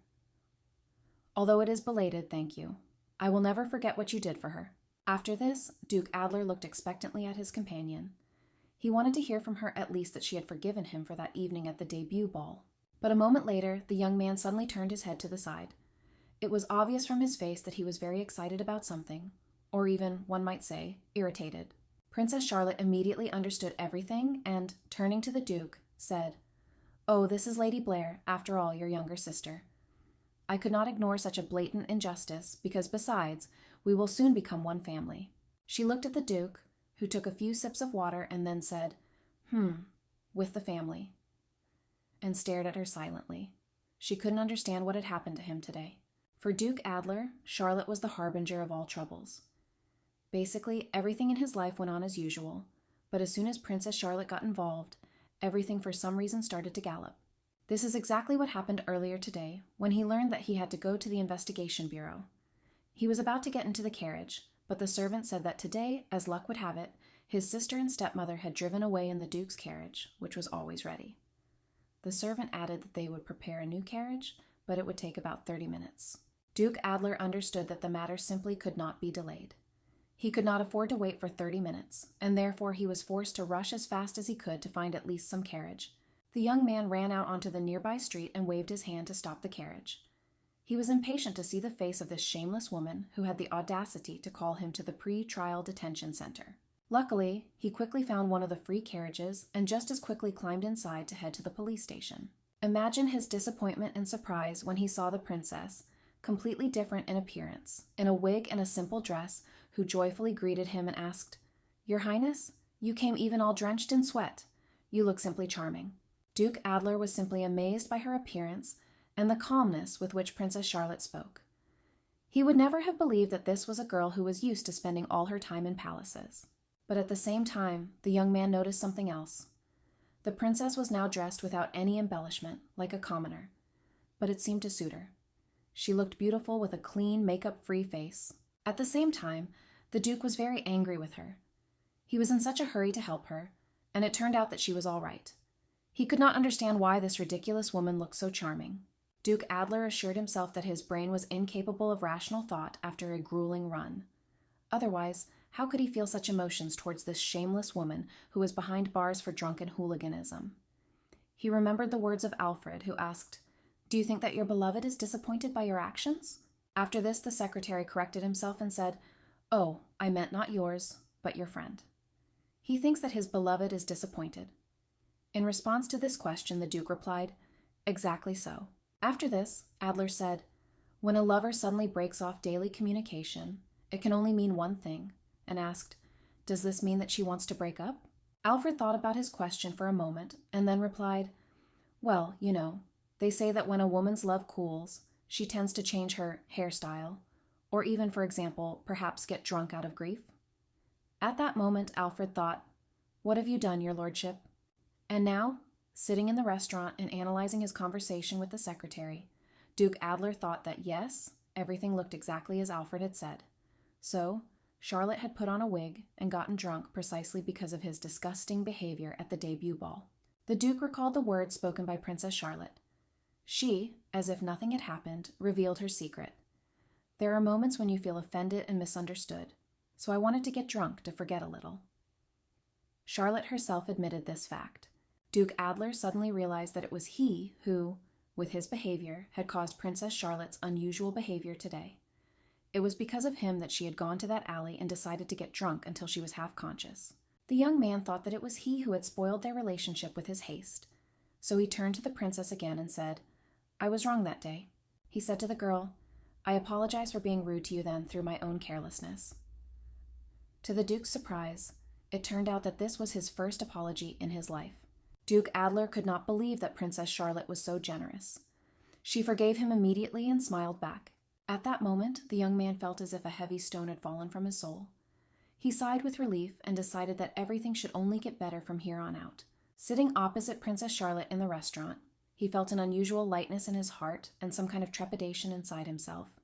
Although it is belated, thank you. I will never forget what you did for her." After this, Duke Adler looked expectantly at his companion. He wanted to hear from her at least that she had forgiven him for that evening at the debut ball. But a moment later, the young man suddenly turned his head to the side. It was obvious from his face that he was very excited about something, or even, one might say, irritated. Princess Charlotte immediately understood everything and, turning to the Duke, said, "Oh, this is Lady Blair, after all, your younger sister. I could not ignore such a blatant injustice, because besides, we will soon become one family." She looked at the Duke, who took a few sips of water and then said, with the family, and stared at her silently. She couldn't understand what had happened to him today. For Duke Adler, Charlotte was the harbinger of all troubles. Basically, everything in his life went on as usual, but as soon as Princess Charlotte got involved, everything for some reason started to gallop. This is exactly what happened earlier today, when he learned that he had to go to the investigation bureau. He was about to get into the carriage, but the servant said that today, as luck would have it, his sister and stepmother had driven away in the Duke's carriage, which was always ready. The servant added that they would prepare a new carriage, but it would take about 30 minutes. Duke Adler understood that the matter simply could not be delayed. He could not afford to wait for 30 minutes, and therefore he was forced to rush as fast as he could to find at least some carriage. The young man ran out onto the nearby street and waved his hand to stop the carriage. He was impatient to see the face of this shameless woman who had the audacity to call him to the pre-trial detention center. Luckily, he quickly found one of the free carriages and just as quickly climbed inside to head to the police station. Imagine his disappointment and surprise when he saw the princess, completely different in appearance, in a wig and a simple dress, who joyfully greeted him and asked, "Your Highness, you came even all drenched in sweat. You look simply charming." Duke Adler was simply amazed by her appearance and the calmness with which Princess Charlotte spoke. He would never have believed that this was a girl who was used to spending all her time in palaces. But at the same time, the young man noticed something else. The princess was now dressed without any embellishment, like a commoner, but it seemed to suit her. She looked beautiful with a clean, makeup-free face. At the same time, the Duke was very angry with her. He was in such a hurry to help her, and it turned out that she was all right. He could not understand why this ridiculous woman looked so charming. Duke Adler assured himself that his brain was incapable of rational thought after a grueling run. Otherwise, how could he feel such emotions towards this shameless woman who was behind bars for drunken hooliganism? He remembered the words of Alfred, who asked, "Do you think that your beloved is disappointed by your actions?" After this, the secretary corrected himself and said, "Oh, I meant not yours, but your friend." He thinks that his beloved is disappointed. In response to this question, the Duke replied, "Exactly so." After this, Adler said, "When a lover suddenly breaks off daily communication, it can only mean one thing," and asked, "Does this mean that she wants to break up?" Alfred thought about his question for a moment and then replied, "Well, you know, they say that when a woman's love cools, she tends to change her hairstyle, or even, for example, perhaps get drunk out of grief." At that moment, Alfred thought, "What have you done, your lordship?" And now, sitting in the restaurant and analyzing his conversation with the secretary, Duke Adler thought that yes, everything looked exactly as Alfred had said. So, Charlotte had put on a wig and gotten drunk precisely because of his disgusting behavior at the debut ball. The Duke recalled the words spoken by Princess Charlotte. She, as if nothing had happened, revealed her secret. "There are moments when you feel offended and misunderstood, so I wanted to get drunk to forget a little." Charlotte herself admitted this fact. Duke Adler suddenly realized that it was he who, with his behavior, had caused Princess Charlotte's unusual behavior today. It was because of him that she had gone to that alley and decided to get drunk until she was half conscious. The young man thought that it was he who had spoiled their relationship with his haste. So he turned to the princess again and said, "I was wrong that day." He said to the girl, "I apologize for being rude to you then through my own carelessness." To the Duke's surprise, it turned out that this was his first apology in his life. Duke Adler could not believe that Princess Charlotte was so generous. She forgave him immediately and smiled back. At that moment, the young man felt as if a heavy stone had fallen from his soul. He sighed with relief and decided that everything should only get better from here on out. Sitting opposite Princess Charlotte in the restaurant, he felt an unusual lightness in his heart and some kind of trepidation inside himself.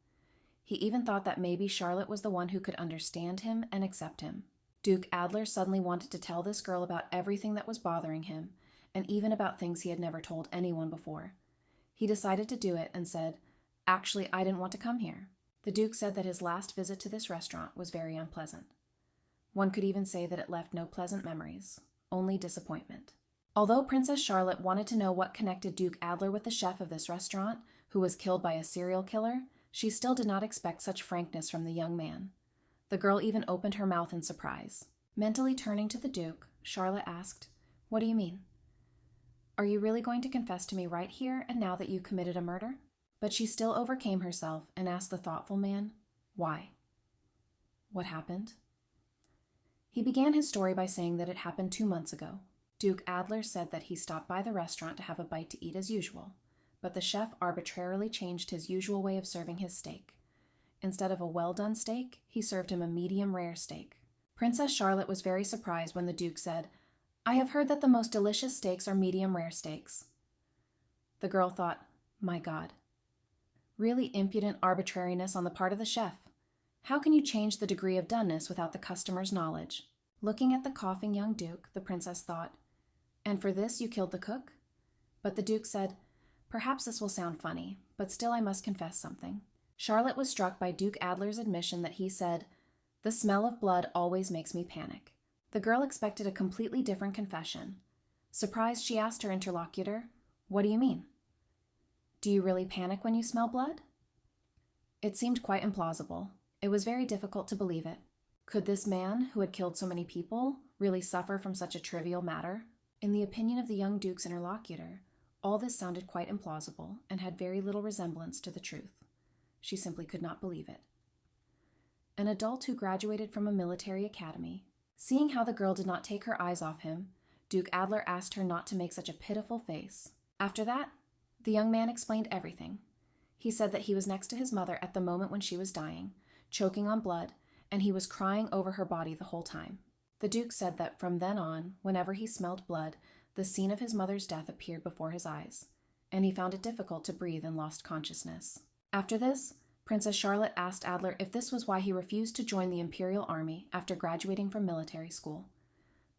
He even thought that maybe Charlotte was the one who could understand him and accept him. Duke Adler suddenly wanted to tell this girl about everything that was bothering him, and even about things he had never told anyone before. He decided to do it and said, "Actually, I didn't want to come here." The Duke said that his last visit to this restaurant was very unpleasant. One could even say that it left no pleasant memories, only disappointment. Although Princess Charlotte wanted to know what connected Duke Adler with the chef of this restaurant, who was killed by a serial killer, she still did not expect such frankness from the young man. The girl even opened her mouth in surprise. Mentally turning to the Duke, Charlotte asked, "What do you mean? Are you really going to confess to me right here and now that you committed a murder?" But she still overcame herself and asked the thoughtful man, "Why? What happened?" He began his story by saying that it happened 2 months ago. Duke Adler said that he stopped by the restaurant to have a bite to eat as usual, but the chef arbitrarily changed his usual way of serving his steak. Instead of a well-done steak, he served him a medium-rare steak. Princess Charlotte was very surprised when the Duke said, "I have heard that the most delicious steaks are medium-rare steaks." The girl thought, "My God. Really impudent arbitrariness on the part of the chef. How can you change the degree of doneness without the customer's knowledge?" Looking at the coughing young Duke, the princess thought, "And for this you killed the cook?" But the Duke said, "Perhaps this will sound funny, but still I must confess something." Charlotte was struck by Duke Adler's admission that he said, "The smell of blood always makes me panic." The girl expected a completely different confession. Surprised, she asked her interlocutor, "What do you mean? Do you really panic when you smell blood?" It seemed quite implausible. It was very difficult to believe it. Could this man, who had killed so many people, really suffer from such a trivial matter? In the opinion of the young Duke's interlocutor, all this sounded quite implausible and had very little resemblance to the truth. She simply could not believe it. An adult who graduated from a military academy. Seeing how the girl did not take her eyes off him, Duke Adler asked her not to make such a pitiful face. After that, the young man explained everything. He said that he was next to his mother at the moment when she was dying, choking on blood, and he was crying over her body the whole time. The Duke said that from then on, whenever he smelled blood, the scene of his mother's death appeared before his eyes, and he found it difficult to breathe and lost consciousness. After this, Princess Charlotte asked Adler if this was why he refused to join the Imperial Army after graduating from military school.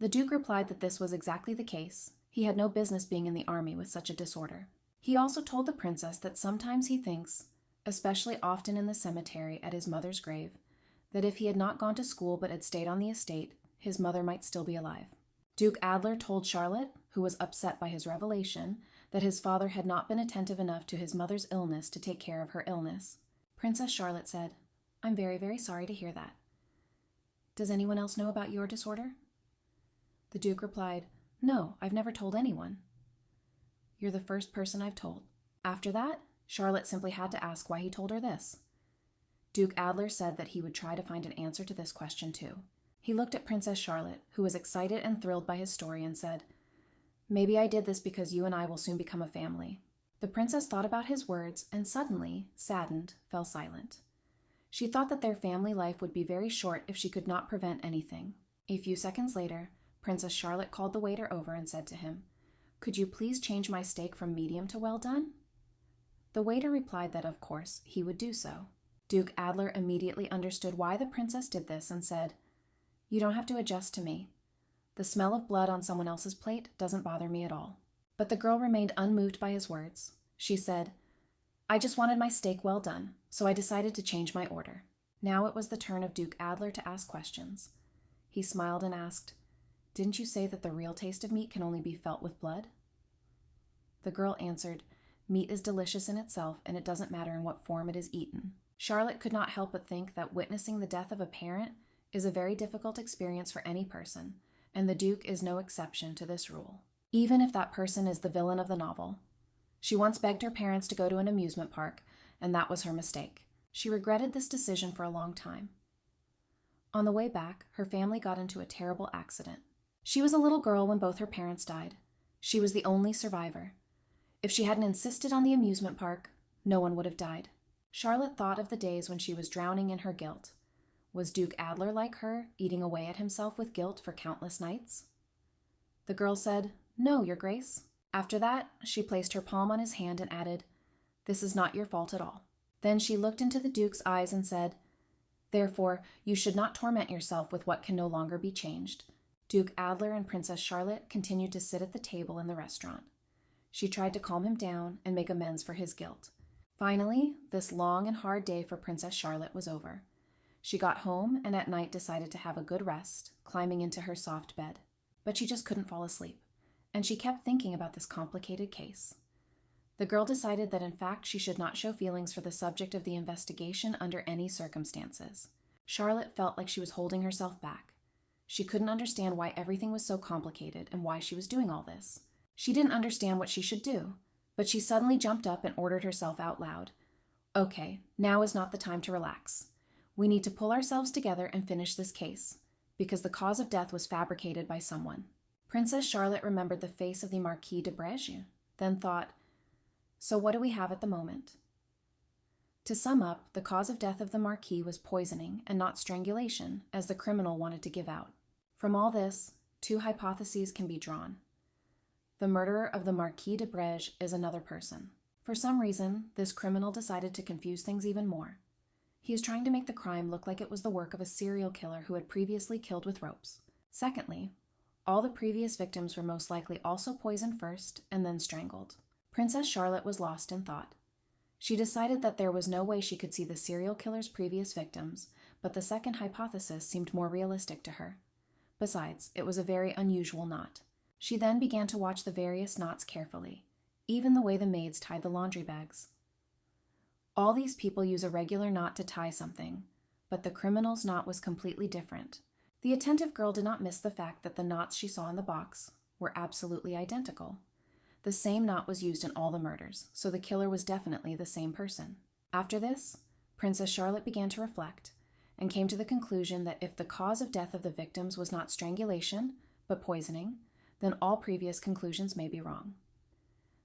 The Duke replied that this was exactly the case. He had no business being in the army with such a disorder. He also told the princess that sometimes he thinks, especially often in the cemetery at his mother's grave, that if he had not gone to school but had stayed on the estate, his mother might still be alive. Duke Adler told Charlotte, who was upset by his revelation, that his father had not been attentive enough to his mother's illness to take care of her illness. Princess Charlotte said, "I'm very, very sorry to hear that. "Does anyone else know about your disorder?" The Duke replied, "No, I've never told anyone." "You're the first person I've told." After that, Charlotte simply had to ask why he told her this. Duke Adler said that he would try to find an answer to this question too. He looked at Princess Charlotte, who was excited and thrilled by his story, and said, "Maybe I did this because you and I will soon become a family." The princess thought about his words and suddenly, saddened, fell silent. She thought that their family life would be very short if she could not prevent anything. A few seconds later, Princess Charlotte called the waiter over and said to him, "Could you please change my steak from medium to well done?" The waiter replied that, of course, he would do so. Duke Adler immediately understood why the princess did this and said, "You don't have to adjust to me. The smell of blood on someone else's plate doesn't bother me at all." But the girl remained unmoved by his words. She said, "I just wanted my steak well done, so I decided to change my order." Now it was the turn of Duke Adler to ask questions. He smiled and asked, "Didn't you say that the real taste of meat can only be felt with blood?" The girl answered, "Meat is delicious in itself, and it doesn't matter in what form it is eaten." Charlotte could not help but think that witnessing the death of a parent is a very difficult experience for any person, and the Duke is no exception to this rule, even if that person is the villain of the novel. She once begged her parents to go to an amusement park, and that was her mistake. She regretted this decision for a long time. On the way back, her family got into a terrible accident. She was a little girl when both her parents died. She was the only survivor. If she hadn't insisted on the amusement park, no one would have died. Charlotte thought of the days when she was drowning in her guilt. Was Duke Adler like her, eating away at himself with guilt for countless nights? The girl said, "No, Your Grace." After that, she placed her palm on his hand and added, "This is not your fault at all." Then she looked into the Duke's eyes and said, "Therefore, you should not torment yourself with what can no longer be changed." Duke Adler and Princess Charlotte continued to sit at the table in the restaurant. She tried to calm him down and make amends for his guilt. Finally, this long and hard day for Princess Charlotte was over. She got home and at night decided to have a good rest, climbing into her soft bed. But she just couldn't fall asleep, and she kept thinking about this complicated case. The girl decided that in fact she should not show feelings for the subject of the investigation under any circumstances. Charlotte felt like she was holding herself back. She couldn't understand why everything was so complicated and why she was doing all this. She didn't understand what she should do, but she suddenly jumped up and ordered herself out loud, "Okay, now is not the time to relax. We need to pull ourselves together and finish this case, because the cause of death was fabricated by someone." Princess Charlotte remembered the face of the Marquis de Brege, then thought, "So what do we have at the moment?" To sum up, the cause of death of the Marquis was poisoning and not strangulation, as the criminal wanted to give out. From all this, two hypotheses can be drawn. The murderer of the Marquis de Brege is another person. For some reason, this criminal decided to confuse things even more. He is trying to make the crime look like it was the work of a serial killer who had previously killed with ropes. Secondly, all the previous victims were most likely also poisoned first and then strangled. Princess Charlotte was lost in thought. She decided that there was no way she could see the serial killer's previous victims, but the second hypothesis seemed more realistic to her. Besides, it was a very unusual knot. She then began to watch the various knots carefully, even the way the maids tied the laundry bags. All these people use a regular knot to tie something, but the criminal's knot was completely different. The attentive girl did not miss the fact that the knots she saw in the box were absolutely identical. The same knot was used in all the murders, so the killer was definitely the same person. After this, Princess Charlotte began to reflect, and came to the conclusion that if the cause of death of the victims was not strangulation, but poisoning, then all previous conclusions may be wrong.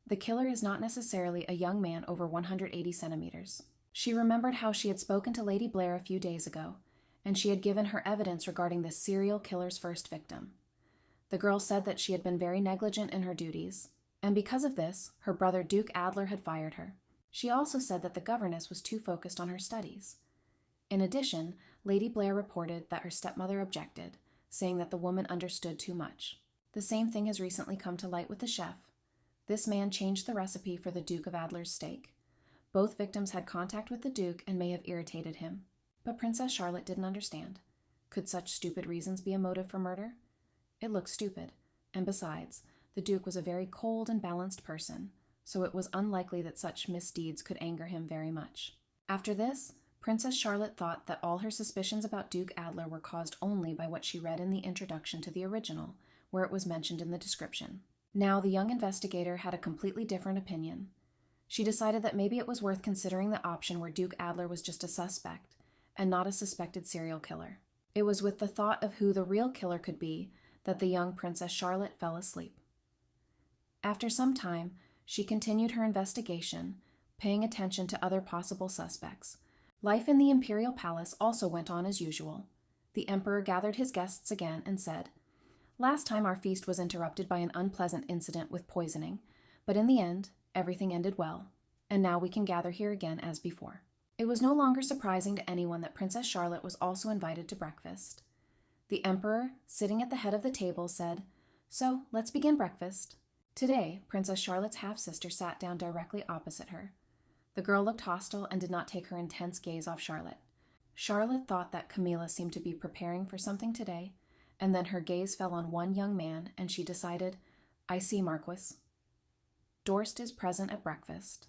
The killer is not necessarily a young man over 180 centimeters. She remembered how she had spoken to Lady Blair a few days ago, and she had given her evidence regarding this serial killer's first victim. The girl said that she had been very negligent in her duties, and because of this, her brother Duke Adler had fired her. She also said that the governess was too focused on her studies. In addition, Lady Blair reported that her stepmother objected, saying that the woman understood too much. The same thing has recently come to light with the chef. This man changed the recipe for the Duke of Adler's steak. Both victims had contact with the Duke and may have irritated him. But Princess Charlotte didn't understand. Could such stupid reasons be a motive for murder? It looked stupid, and besides, the Duke was a very cold and balanced person, so it was unlikely that such misdeeds could anger him very much. After this, Princess Charlotte thought that all her suspicions about Duke Adler were caused only by what she read in the introduction to the original, where it was mentioned in the description. Now, the young investigator had a completely different opinion. She decided that maybe it was worth considering the option where Duke Adler was just a suspect, and not a suspected serial killer. It was with the thought of who the real killer could be that the young Princess Charlotte fell asleep. After some time, she continued her investigation, paying attention to other possible suspects. Life in the Imperial Palace also went on as usual. The Emperor gathered his guests again and said, "Last time our feast was interrupted by an unpleasant incident with poisoning, but in the end, everything ended well, and now we can gather here again as before." It was no longer surprising to anyone that Princess Charlotte was also invited to breakfast. The Emperor, sitting at the head of the table, said, "So, let's begin breakfast." Today, Princess Charlotte's half-sister sat down directly opposite her. The girl looked hostile and did not take her intense gaze off Charlotte. Charlotte thought that Camilla seemed to be preparing for something today, and then her gaze fell on one young man, and she decided, "I see, Marquis. Dorst is present at breakfast."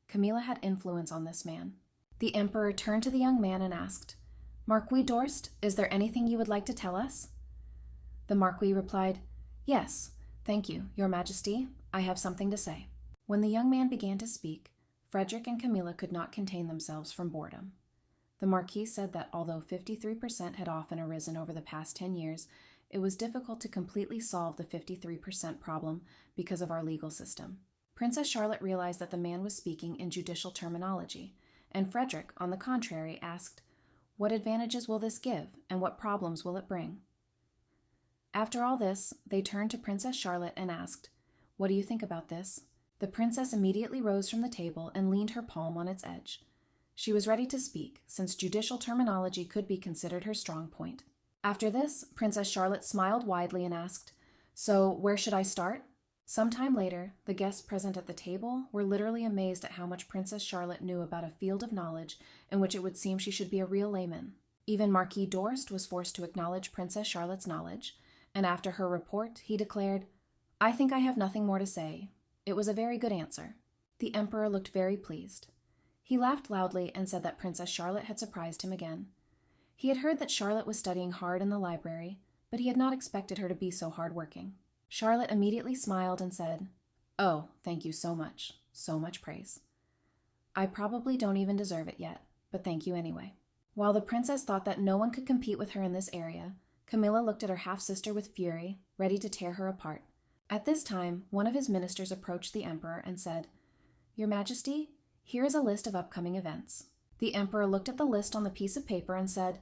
Camilla had influence on this man. The Emperor turned to the young man and asked, "Marquis Dorst, is there anything you would like to tell us?" The Marquis replied, "Yes, thank you, Your Majesty. I have something to say." When the young man began to speak, Frederick and Camilla could not contain themselves from boredom. The Marquis said that although 53% had often arisen over the past 10 years, it was difficult to completely solve the 53% problem because of our legal system. Princess Charlotte realized that the man was speaking in judicial terminology, and Frederick, on the contrary, asked, "What advantages will this give, and what problems will it bring?" After all this, they turned to Princess Charlotte and asked, "What do you think about this?" The princess immediately rose from the table and leaned her palm on its edge. She was ready to speak, since judicial terminology could be considered her strong point. After this, Princess Charlotte smiled widely and asked, "So, where should I start?" Some time later, the guests present at the table were literally amazed at how much Princess Charlotte knew about a field of knowledge in which it would seem she should be a real layman. Even Marquis Dorst was forced to acknowledge Princess Charlotte's knowledge, and after her report, he declared, "I think I have nothing more to say. It was a very good answer." The Emperor looked very pleased. He laughed loudly and said that Princess Charlotte had surprised him again. He had heard that Charlotte was studying hard in the library, but he had not expected her to be so hard-working. Charlotte immediately smiled and said, "Oh, thank you so much. So much praise. I probably don't even deserve it yet, but thank you anyway." While the princess thought that no one could compete with her in this area, Camilla looked at her half-sister with fury, ready to tear her apart. At this time, one of his ministers approached the Emperor and said, "Your Majesty, here is a list of upcoming events." The Emperor looked at the list on the piece of paper and said,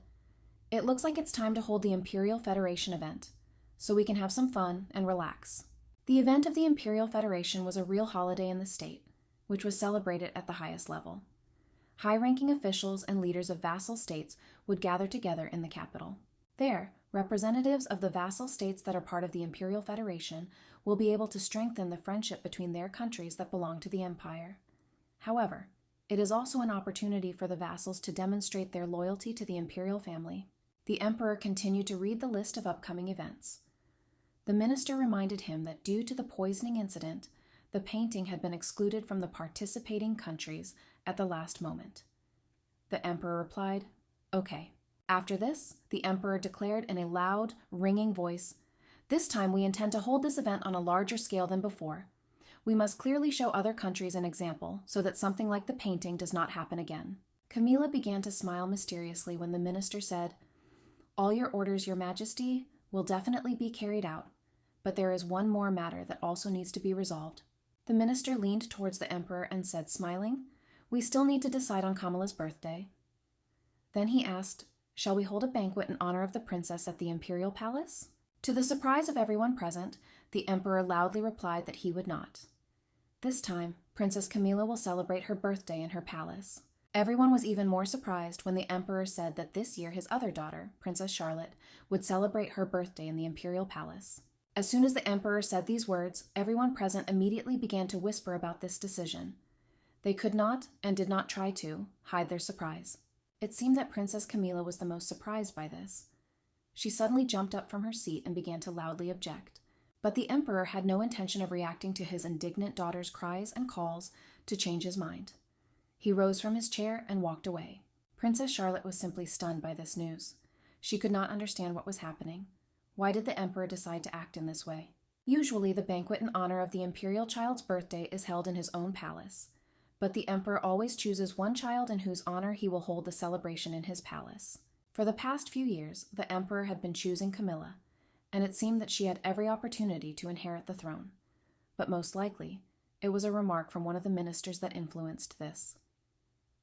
"It looks like it's time to hold the Imperial Federation event, so we can have some fun and relax." The event of the Imperial Federation was a real holiday in the state, which was celebrated at the highest level. High-ranking officials and leaders of vassal states would gather together in the capital. There, representatives of the vassal states that are part of the Imperial Federation will be able to strengthen the friendship between their countries that belong to the Empire. However, it is also an opportunity for the vassals to demonstrate their loyalty to the imperial family. The Emperor continued to read the list of upcoming events. The minister reminded him that due to the poisoning incident, the painting had been excluded from the participating countries at the last moment. The Emperor replied, "Okay." After this, the Emperor declared in a loud, ringing voice, "This time we intend to hold this event on a larger scale than before. We must clearly show other countries an example so that something like the painting does not happen again." Camilla began to smile mysteriously when the minister said, "All your orders, Your Majesty, will definitely be carried out, but there is one more matter that also needs to be resolved." The minister leaned towards the Emperor and said, smiling, "We still need to decide on Camilla's birthday." Then he asked, "Shall we hold a banquet in honor of the princess at the Imperial Palace?" To the surprise of everyone present, the Emperor loudly replied that he would not. This time, Princess Camilla will celebrate her birthday in her palace. Everyone was even more surprised when the Emperor said that this year his other daughter, Princess Charlotte, would celebrate her birthday in the Imperial Palace. As soon as the Emperor said these words, everyone present immediately began to whisper about this decision. They could not, and did not try to, hide their surprise. It seemed that Princess Camilla was the most surprised by this. She suddenly jumped up from her seat and began to loudly object. But the Emperor had no intention of reacting to his indignant daughter's cries and calls to change his mind. He rose from his chair and walked away. Princess Charlotte was simply stunned by this news. She could not understand what was happening. Why did the Emperor decide to act in this way? Usually, the banquet in honor of the Imperial child's birthday is held in his own palace, but the Emperor always chooses one child in whose honor he will hold the celebration in his palace. For the past few years, the Emperor had been choosing Camilla, and it seemed that she had every opportunity to inherit the throne. But most likely, it was a remark from one of the ministers that influenced this.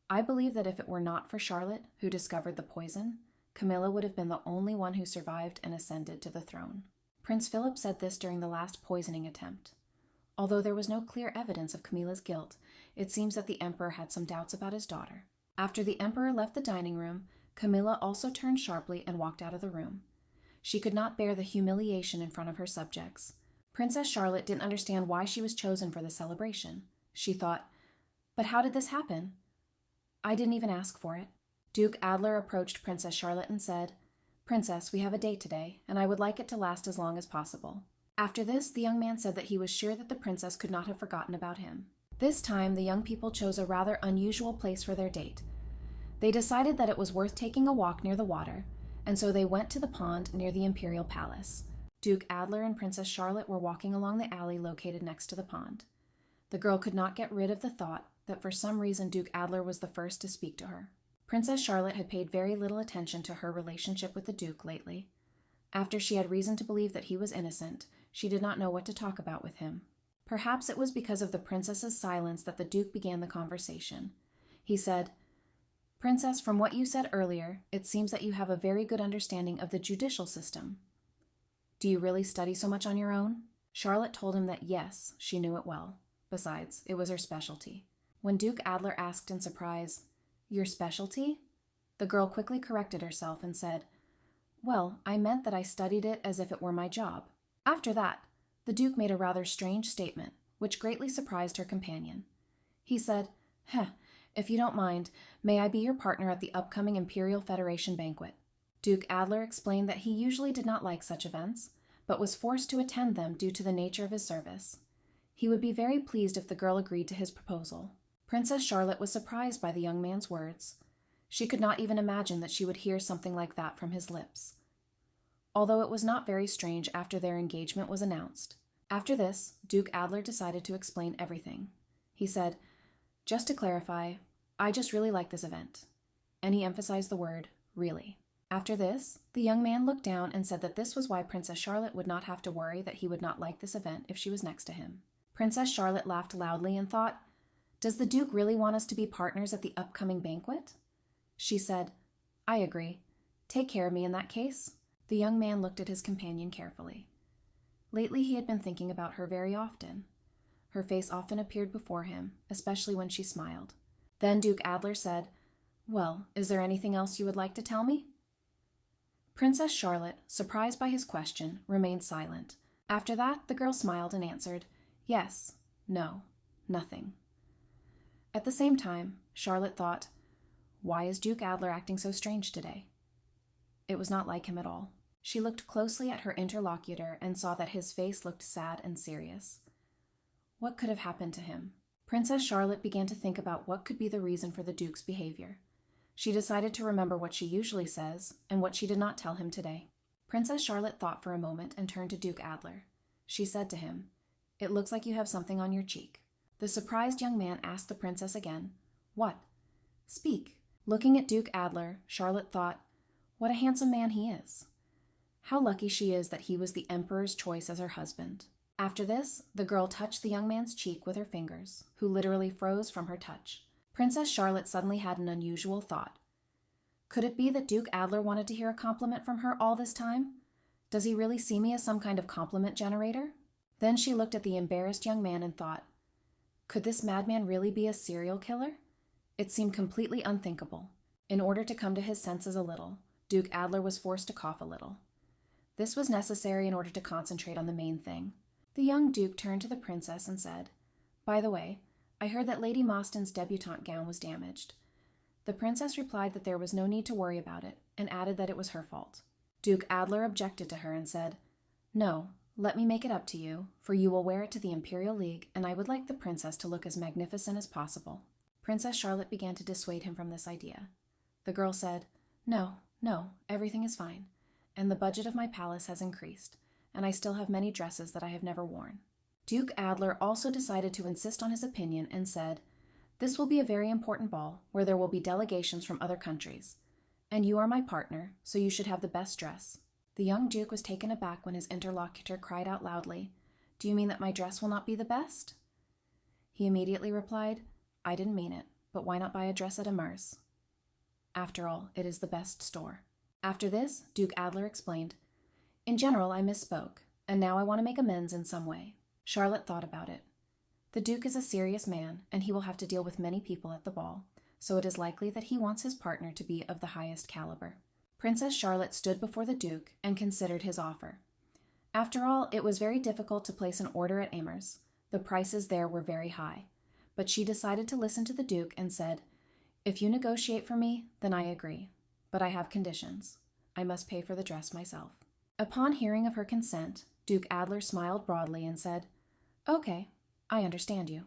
I believe that if it were not for Charlotte, who discovered the poison, Camilla would have been the only one who survived and ascended to the throne. Prince Philip said this during the last poisoning attempt. Although there was no clear evidence of Camilla's guilt, it seems that the Emperor had some doubts about his daughter. After the Emperor left the dining room, Camilla also turned sharply and walked out of the room. She could not bear the humiliation in front of her subjects. Princess Charlotte didn't understand why she was chosen for the celebration. She thought, "But how did this happen? I didn't even ask for it." Duke Adler approached Princess Charlotte and said, "Princess, we have a date today, and I would like it to last as long as possible." After this, the young man said that he was sure that the princess could not have forgotten about him. This time, the young people chose a rather unusual place for their date. They decided that it was worth taking a walk near the water, and so they went to the pond near the Imperial Palace. Duke Adler and Princess Charlotte were walking along the alley located next to the pond. The girl could not get rid of the thought that for some reason Duke Adler was the first to speak to her. Princess Charlotte had paid very little attention to her relationship with the Duke lately. After she had reason to believe that he was innocent, she did not know what to talk about with him. Perhaps it was because of the princess's silence that the Duke began the conversation. He said, "Princess, from what you said earlier, it seems that you have a very good understanding of the judicial system. Do you really study so much on your own?" Charlotte told him that yes, she knew it well. Besides, it was her specialty. When Duke Adler asked in surprise, "Your specialty?" the girl quickly corrected herself and said, "Well, I meant that I studied it as if it were my job." After that, the Duke made a rather strange statement, which greatly surprised her companion. He said, "If you don't mind, may I be your partner at the upcoming Imperial Federation banquet?" Duke Adler explained that he usually did not like such events, but was forced to attend them due to the nature of his service. He would be very pleased if the girl agreed to his proposal. Princess Charlotte was surprised by the young man's words. She could not even imagine that she would hear something like that from his lips. Although it was not very strange after their engagement was announced. After this, Duke Adler decided to explain everything. He said, "Just to clarify, I just really like this event." And he emphasized the word, really. After this, the young man looked down and said that this was why Princess Charlotte would not have to worry that he would not like this event if she was next to him. Princess Charlotte laughed loudly and thought, "Does the Duke really want us to be partners at the upcoming banquet?" She said, "I agree. Take care of me in that case." The young man looked at his companion carefully. Lately he had been thinking about her very often. Her face often appeared before him, especially when she smiled. Then Duke Adler said, "Well, is there anything else you would like to tell me?" Princess Charlotte, surprised by his question, remained silent. After that, the girl smiled and answered, "Yes, no, nothing." At the same time, Charlotte thought, "Why is Duke Adler acting so strange today?" It was not like him at all. She looked closely at her interlocutor and saw that his face looked sad and serious. What could have happened to him? Princess Charlotte began to think about what could be the reason for the Duke's behavior. She decided to remember what she usually says and what she did not tell him today. Princess Charlotte thought for a moment and turned to Duke Adler. She said to him, "It looks like you have something on your cheek." The surprised young man asked the princess again, "What? Speak." Looking at Duke Adler, Charlotte thought, what a handsome man he is. How lucky she is that he was the Emperor's choice as her husband. After this, the girl touched the young man's cheek with her fingers, who literally froze from her touch. Princess Charlotte suddenly had an unusual thought. Could it be that Duke Adler wanted to hear a compliment from her all this time? Does he really see me as some kind of compliment generator? Then she looked at the embarrassed young man and thought, could this madman really be a serial killer? It seemed completely unthinkable. In order to come to his senses a little, Duke Adler was forced to cough a little. This was necessary in order to concentrate on the main thing. The young Duke turned to the princess and said, "By the way, I heard that Lady Mostyn's debutante gown was damaged." The princess replied that there was no need to worry about it, and added that it was her fault. Duke Adler objected to her and said, "No, let me make it up to you, for you will wear it to the Imperial League, and I would like the princess to look as magnificent as possible." Princess Charlotte began to dissuade him from this idea. The girl said, No, everything is fine, and the budget of my palace has increased, and I still have many dresses that I have never worn. Duke Adler also decided to insist on his opinion and said, This will be a very important ball where there will be delegations from other countries, and you are my partner, so you should have the best dress. The young duke was taken aback when his interlocutor cried out loudly, Do you mean that my dress will not be the best? He immediately replied, I didn't mean it, but why not buy a dress at Amer's? After all, it is the best store. After this, Duke Adler explained, In general, I misspoke, and now I want to make amends in some way. Charlotte thought about it. The Duke is a serious man, and he will have to deal with many people at the ball, so it is likely that he wants his partner to be of the highest caliber. Princess Charlotte stood before the Duke and considered his offer. After all, it was very difficult to place an order at Amer's. The prices there were very high, but she decided to listen to the Duke and said, If you negotiate for me, then I agree, but I have conditions. I must pay for the dress myself. Upon hearing of her consent, Duke Adler smiled broadly and said, Okay, I understand you.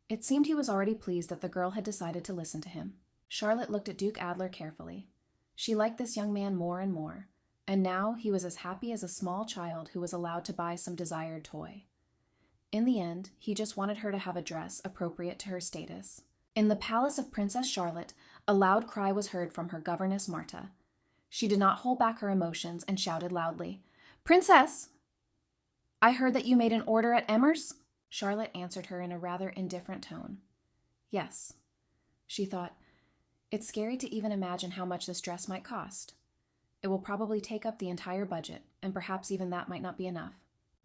It seemed he was already pleased that the girl had decided to listen to him. Charlotte looked at Duke Adler carefully. She liked this young man more and more, and now he was as happy as a small child who was allowed to buy some desired toy. In the end, he just wanted her to have a dress appropriate to her status. In the palace of Princess Charlotte, a loud cry was heard from her governess Marta. She did not hold back her emotions and shouted loudly, Princess! I heard that you made an order at Amer's? Charlotte answered her in a rather indifferent tone. Yes. She thought, It's scary to even imagine how much this dress might cost. It will probably take up the entire budget, and perhaps even that might not be enough.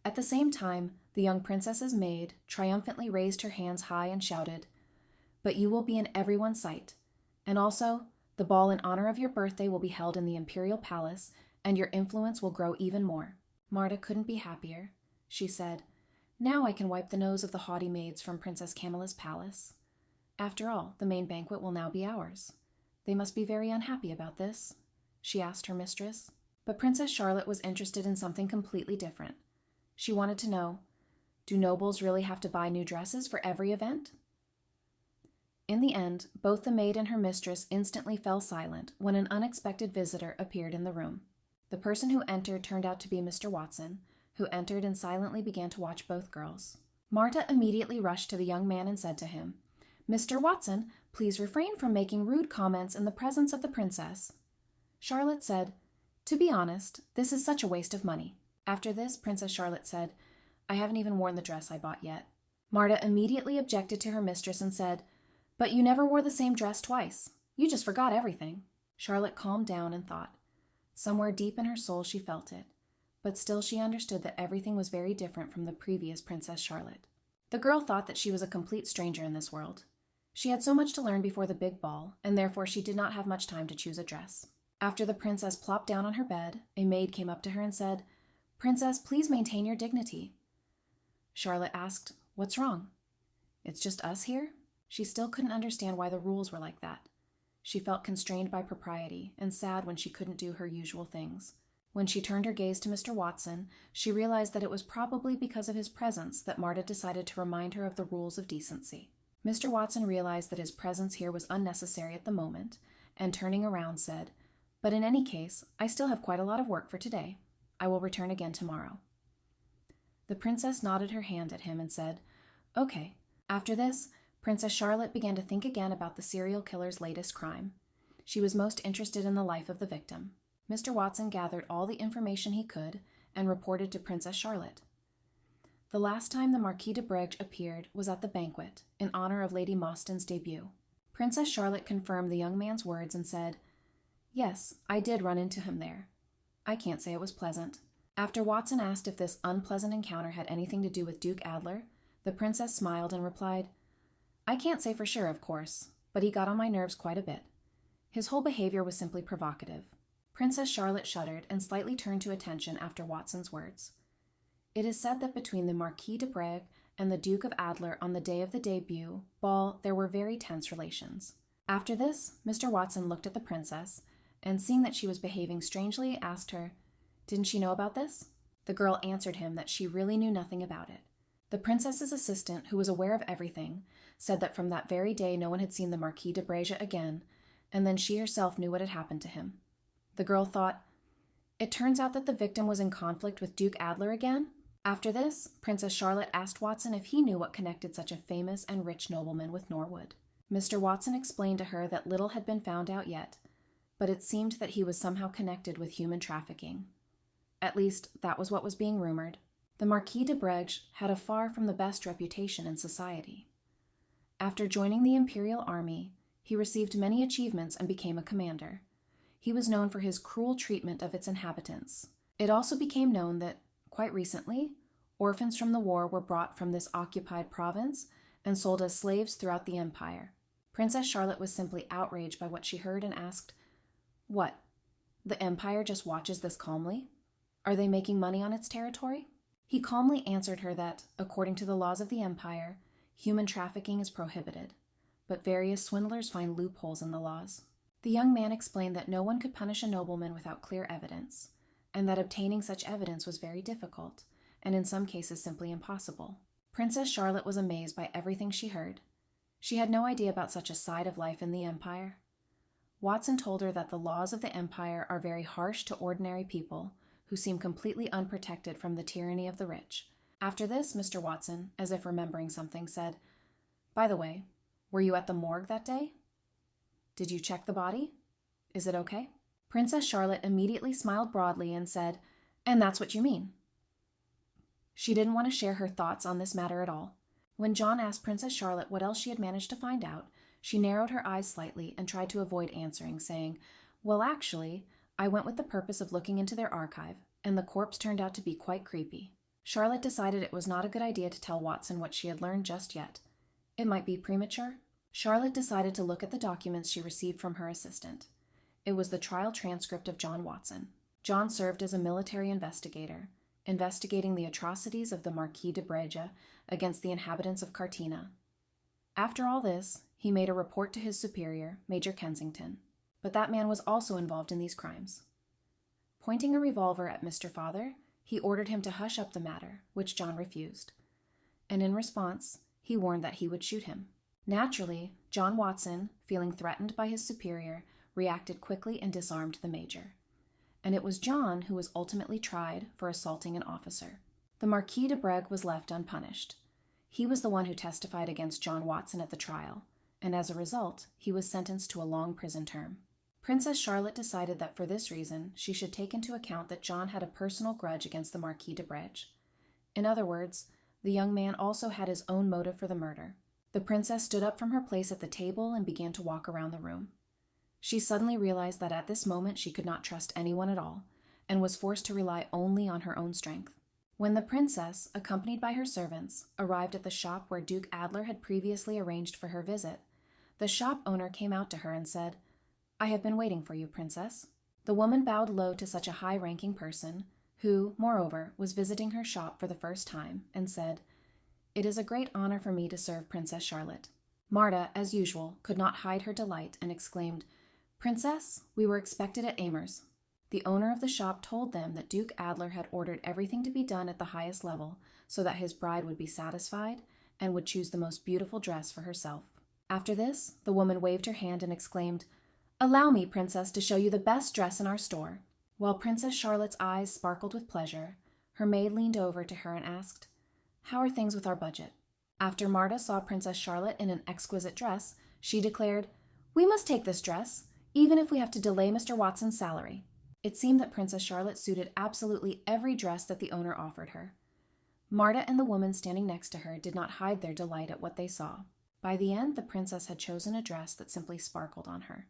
At the same time, the young princess's maid triumphantly raised her hands high and shouted, But you will be in everyone's sight, and also, the ball in honor of your birthday will be held in the Imperial Palace, and your influence will grow even more. Marta couldn't be happier. She said, Now I can wipe the nose of the haughty maids from Princess Camilla's palace. After all, the main banquet will now be ours. They must be very unhappy about this, she asked her mistress. But Princess Charlotte was interested in something completely different. She wanted to know, Do nobles really have to buy new dresses for every event? In the end, both the maid and her mistress instantly fell silent when an unexpected visitor appeared in the room. The person who entered turned out to be Mr. Watson, who entered and silently began to watch both girls. Marta immediately rushed to the young man and said to him, Mr. Watson, please refrain from making rude comments in the presence of the princess. Charlotte said, To be honest, this is such a waste of money. After this, Princess Charlotte said, I haven't even worn the dress I bought yet. Marta immediately objected to her mistress and said, But you never wore the same dress twice. You just forgot everything. Charlotte calmed down and thought. Somewhere deep in her soul she felt it, but still she understood that everything was very different from the previous Princess Charlotte. The girl thought that she was a complete stranger in this world. She had so much to learn before the big ball, and therefore she did not have much time to choose a dress. After the princess plopped down on her bed, a maid came up to her and said, Princess, please maintain your dignity. Charlotte asked, What's wrong? It's just us here? She still couldn't understand why the rules were like that. She felt constrained by propriety and sad when she couldn't do her usual things. When she turned her gaze to Mr. Watson, she realized that it was probably because of his presence that Marta decided to remind her of the rules of decency. Mr. Watson realized that his presence here was unnecessary at the moment, and turning around said, But in any case, I still have quite a lot of work for today. I will return again tomorrow. The princess nodded her hand at him and said, Okay. After this, Princess Charlotte began to think again about the serial killer's latest crime. She was most interested in the life of the victim. Mr. Watson gathered all the information he could and reported to Princess Charlotte. The last time the Marquis de Brege appeared was at the banquet, in honor of Lady Mostyn's debut. Princess Charlotte confirmed the young man's words and said, Yes, I did run into him there. I can't say it was pleasant. After Watson asked if this unpleasant encounter had anything to do with Duke Adler, the princess smiled and replied, I can't say for sure, of course, but he got on my nerves quite a bit. His whole behavior was simply provocative. Princess Charlotte shuddered and slightly turned to attention after Watson's words. It is said that between the Marquis de Brege and the Duke of Adler on the day of the debut ball there were very tense relations. After this, Mr. Watson looked at the princess, and seeing that she was behaving strangely, asked her, Didn't she know about this? The girl answered him that she really knew nothing about it. The princess's assistant, who was aware of everything, said that from that very day no one had seen the Marquis de Brege again, and then she herself knew what had happened to him. The girl thought, it turns out that the victim was in conflict with Duke Adler again? After this, Princess Charlotte asked Watson if he knew what connected such a famous and rich nobleman with Norwood. Mr. Watson explained to her that little had been found out yet, but it seemed that he was somehow connected with human trafficking. At least, that was what was being rumored. The Marquis de Bregge had a far from the best reputation in society. After joining the Imperial army, he received many achievements and became a commander. He was known for his cruel treatment of its inhabitants. It also became known that, quite recently, orphans from the war were brought from this occupied province and sold as slaves throughout the empire. Princess Charlotte was simply outraged by what she heard and asked, "What? The empire just watches this calmly? Are they making money on its territory?" He calmly answered her that, according to the laws of the empire, human trafficking is prohibited, but various swindlers find loopholes in the laws. The young man explained that no one could punish a nobleman without clear evidence, and that obtaining such evidence was very difficult, and in some cases simply impossible. Princess Charlotte was amazed by everything she heard. She had no idea about such a side of life in the empire. Watson told her that the laws of the empire are very harsh to ordinary people who seem completely unprotected from the tyranny of the rich. After this, Mr. Watson, as if remembering something, said, "By the way, were you at the morgue that day? Did you check the body? Is it okay?" Princess Charlotte immediately smiled broadly and said, "And that's what you mean." She didn't want to share her thoughts on this matter at all. When John asked Princess Charlotte what else she had managed to find out, she narrowed her eyes slightly and tried to avoid answering, saying, "Well, actually, I went with the purpose of looking into their archive, and the corpse turned out to be quite creepy." Charlotte decided it was not a good idea to tell Watson what she had learned just yet. It might be premature. Charlotte decided to look at the documents she received from her assistant. It was the trial transcript of John Watson. John served as a military investigator, investigating the atrocities of the Marquis de Bregge against the inhabitants of Cartina. After all this, he made a report to his superior, Major Kensington, but that man was also involved in these crimes. Pointing a revolver at Mr. Father, he ordered him to hush up the matter, which John refused, and in response, he warned that he would shoot him. Naturally, John Watson, feeling threatened by his superior, reacted quickly and disarmed the major. And it was John who was ultimately tried for assaulting an officer. The Marquis de Bregge was left unpunished. He was the one who testified against John Watson at the trial, and as a result, he was sentenced to a long prison term. Princess Charlotte decided that for this reason, she should take into account that John had a personal grudge against the Marquis de Bregge. In other words, the young man also had his own motive for the murder. The princess stood up from her place at the table and began to walk around the room. She suddenly realized that at this moment she could not trust anyone at all, and was forced to rely only on her own strength. When the princess, accompanied by her servants, arrived at the shop where Duke Adler had previously arranged for her visit, the shop owner came out to her and said, "I have been waiting for you, princess." The woman bowed low to such a high-ranking person, who, moreover, was visiting her shop for the first time, and said, "It is a great honor for me to serve Princess Charlotte." Marta, as usual, could not hide her delight and exclaimed, "Princess, we were expected at Amers." The owner of the shop told them that Duke Adler had ordered everything to be done at the highest level so that his bride would be satisfied and would choose the most beautiful dress for herself. After this, the woman waved her hand and exclaimed, "Allow me, princess, to show you the best dress in our store." While Princess Charlotte's eyes sparkled with pleasure, her maid leaned over to her and asked, "How are things with our budget?" After Marta saw Princess Charlotte in an exquisite dress, she declared, "We must take this dress, even if we have to delay Mr. Watson's salary." It seemed that Princess Charlotte suited absolutely every dress that the owner offered her. Marta and the woman standing next to her did not hide their delight at what they saw. By the end, the princess had chosen a dress that simply sparkled on her.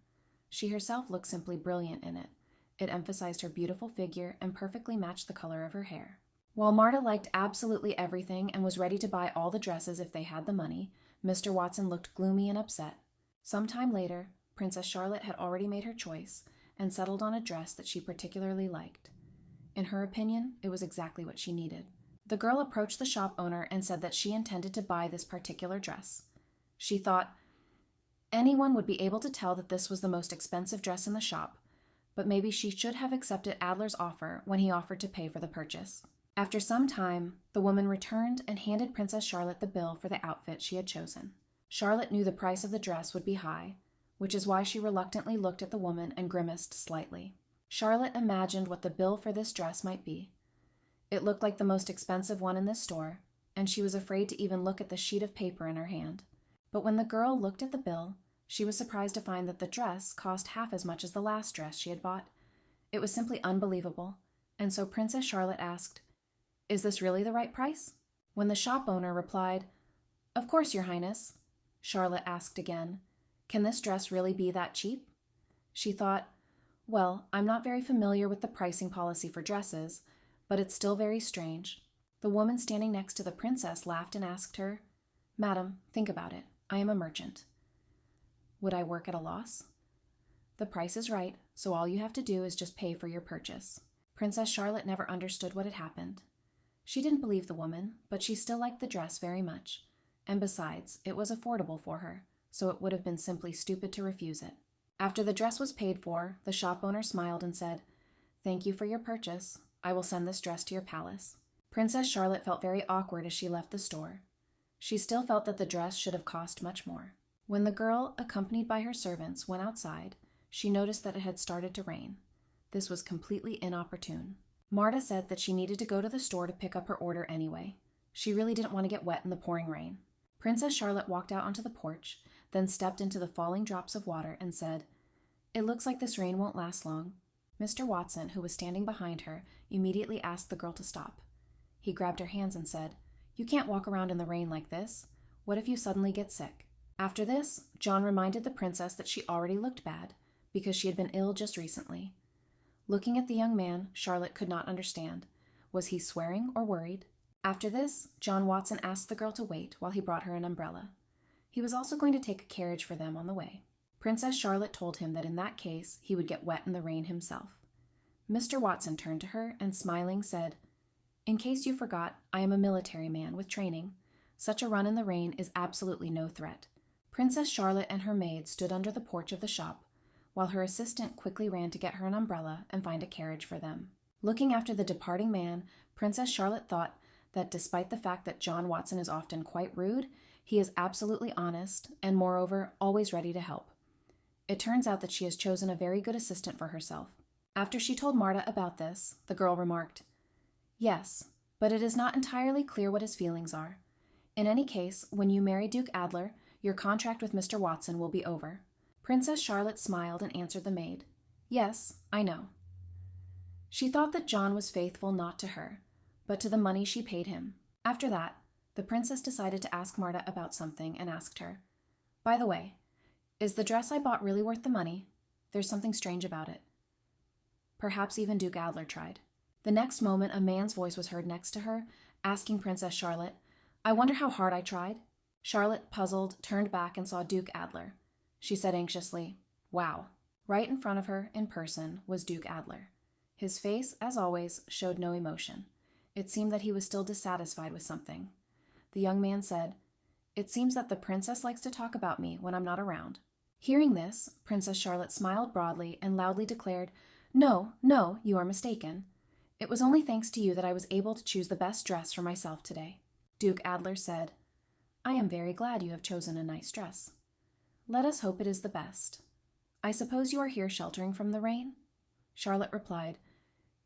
She herself looked simply brilliant in it. It emphasized her beautiful figure and perfectly matched the color of her hair. While Marta liked absolutely everything and was ready to buy all the dresses if they had the money, Mr. Watson looked gloomy and upset. Some time later, Princess Charlotte had already made her choice and settled on a dress that she particularly liked. In her opinion, it was exactly what she needed. The girl approached the shop owner and said that she intended to buy this particular dress. She thought, anyone would be able to tell that this was the most expensive dress in the shop, but maybe she should have accepted Adler's offer when he offered to pay for the purchase. After some time, the woman returned and handed Princess Charlotte the bill for the outfit she had chosen. Charlotte knew the price of the dress would be high, which is why she reluctantly looked at the woman and grimaced slightly. Charlotte imagined what the bill for this dress might be. It looked like the most expensive one in this store, and she was afraid to even look at the sheet of paper in her hand. But when the girl looked at the bill, she was surprised to find that the dress cost half as much as the last dress she had bought. It was simply unbelievable, and so Princess Charlotte asked, "Is this really the right price?" When the shop owner replied, "Of course, Your Highness," Charlotte asked again, "Can this dress really be that cheap?" She thought, "Well, I'm not very familiar with the pricing policy for dresses, but it's still very strange." The woman standing next to the princess laughed and asked her, "Madam, think about it. I am a merchant. Would I work at a loss? The price is right, so all you have to do is just pay for your purchase." Princess Charlotte never understood what had happened. She didn't believe the woman, but she still liked the dress very much, and besides, it was affordable for her, so it would have been simply stupid to refuse it. After the dress was paid for, the shop owner smiled and said, "Thank you for your purchase. I will send this dress to your palace." Princess Charlotte felt very awkward as she left the store. She still felt that the dress should have cost much more. When the girl, accompanied by her servants, went outside, she noticed that it had started to rain. This was completely inopportune. Marta said that she needed to go to the store to pick up her order anyway. She really didn't want to get wet in the pouring rain. Princess Charlotte walked out onto the porch, then stepped into the falling drops of water and said, "It looks like this rain won't last long." Mr. Watson, who was standing behind her, immediately asked the girl to stop. He grabbed her hands and said, "You can't walk around in the rain like this. What if you suddenly get sick?" After this, John reminded the princess that she already looked bad, because she had been ill just recently. Looking at the young man, Charlotte could not understand. Was he swearing or worried? After this, John Watson asked the girl to wait while he brought her an umbrella. He was also going to take a carriage for them on the way. Princess Charlotte told him that in that case, he would get wet in the rain himself. Mr. Watson turned to her and, smiling, said, "In case you forgot, I am a military man with training. Such a run in the rain is absolutely no threat." Princess Charlotte and her maid stood under the porch of the shop, while her assistant quickly ran to get her an umbrella and find a carriage for them. Looking after the departing man, Princess Charlotte thought that despite the fact that John Watson is often quite rude, he is absolutely honest and, moreover, always ready to help. It turns out that she has chosen a very good assistant for herself. After she told Marta about this, the girl remarked, "Yes, but it is not entirely clear what his feelings are. In any case, when you marry Duke Adler, your contract with Mr. Watson will be over." Princess Charlotte smiled and answered the maid, "Yes, I know." She thought that John was faithful not to her, but to the money she paid him. After that, the princess decided to ask Marta about something and asked her, "By the way, is the dress I bought really worth the money? There's something strange about it." Perhaps even Duke Adler tried. The next moment, a man's voice was heard next to her, asking Princess Charlotte, "I wonder how hard I tried?" Charlotte, puzzled, turned back and saw Duke Adler. She said anxiously, "Wow." Right in front of her, in person, was Duke Adler. His face, as always, showed no emotion. It seemed that he was still dissatisfied with something. The young man said, "It seems that the princess likes to talk about me when I'm not around." Hearing this, Princess Charlotte smiled broadly and loudly declared, "No, no, you are mistaken. It was only thanks to you that I was able to choose the best dress for myself today." Duke Adler said, "I am very glad you have chosen a nice dress. Let us hope it is the best. I suppose you are here sheltering from the rain?" Charlotte replied,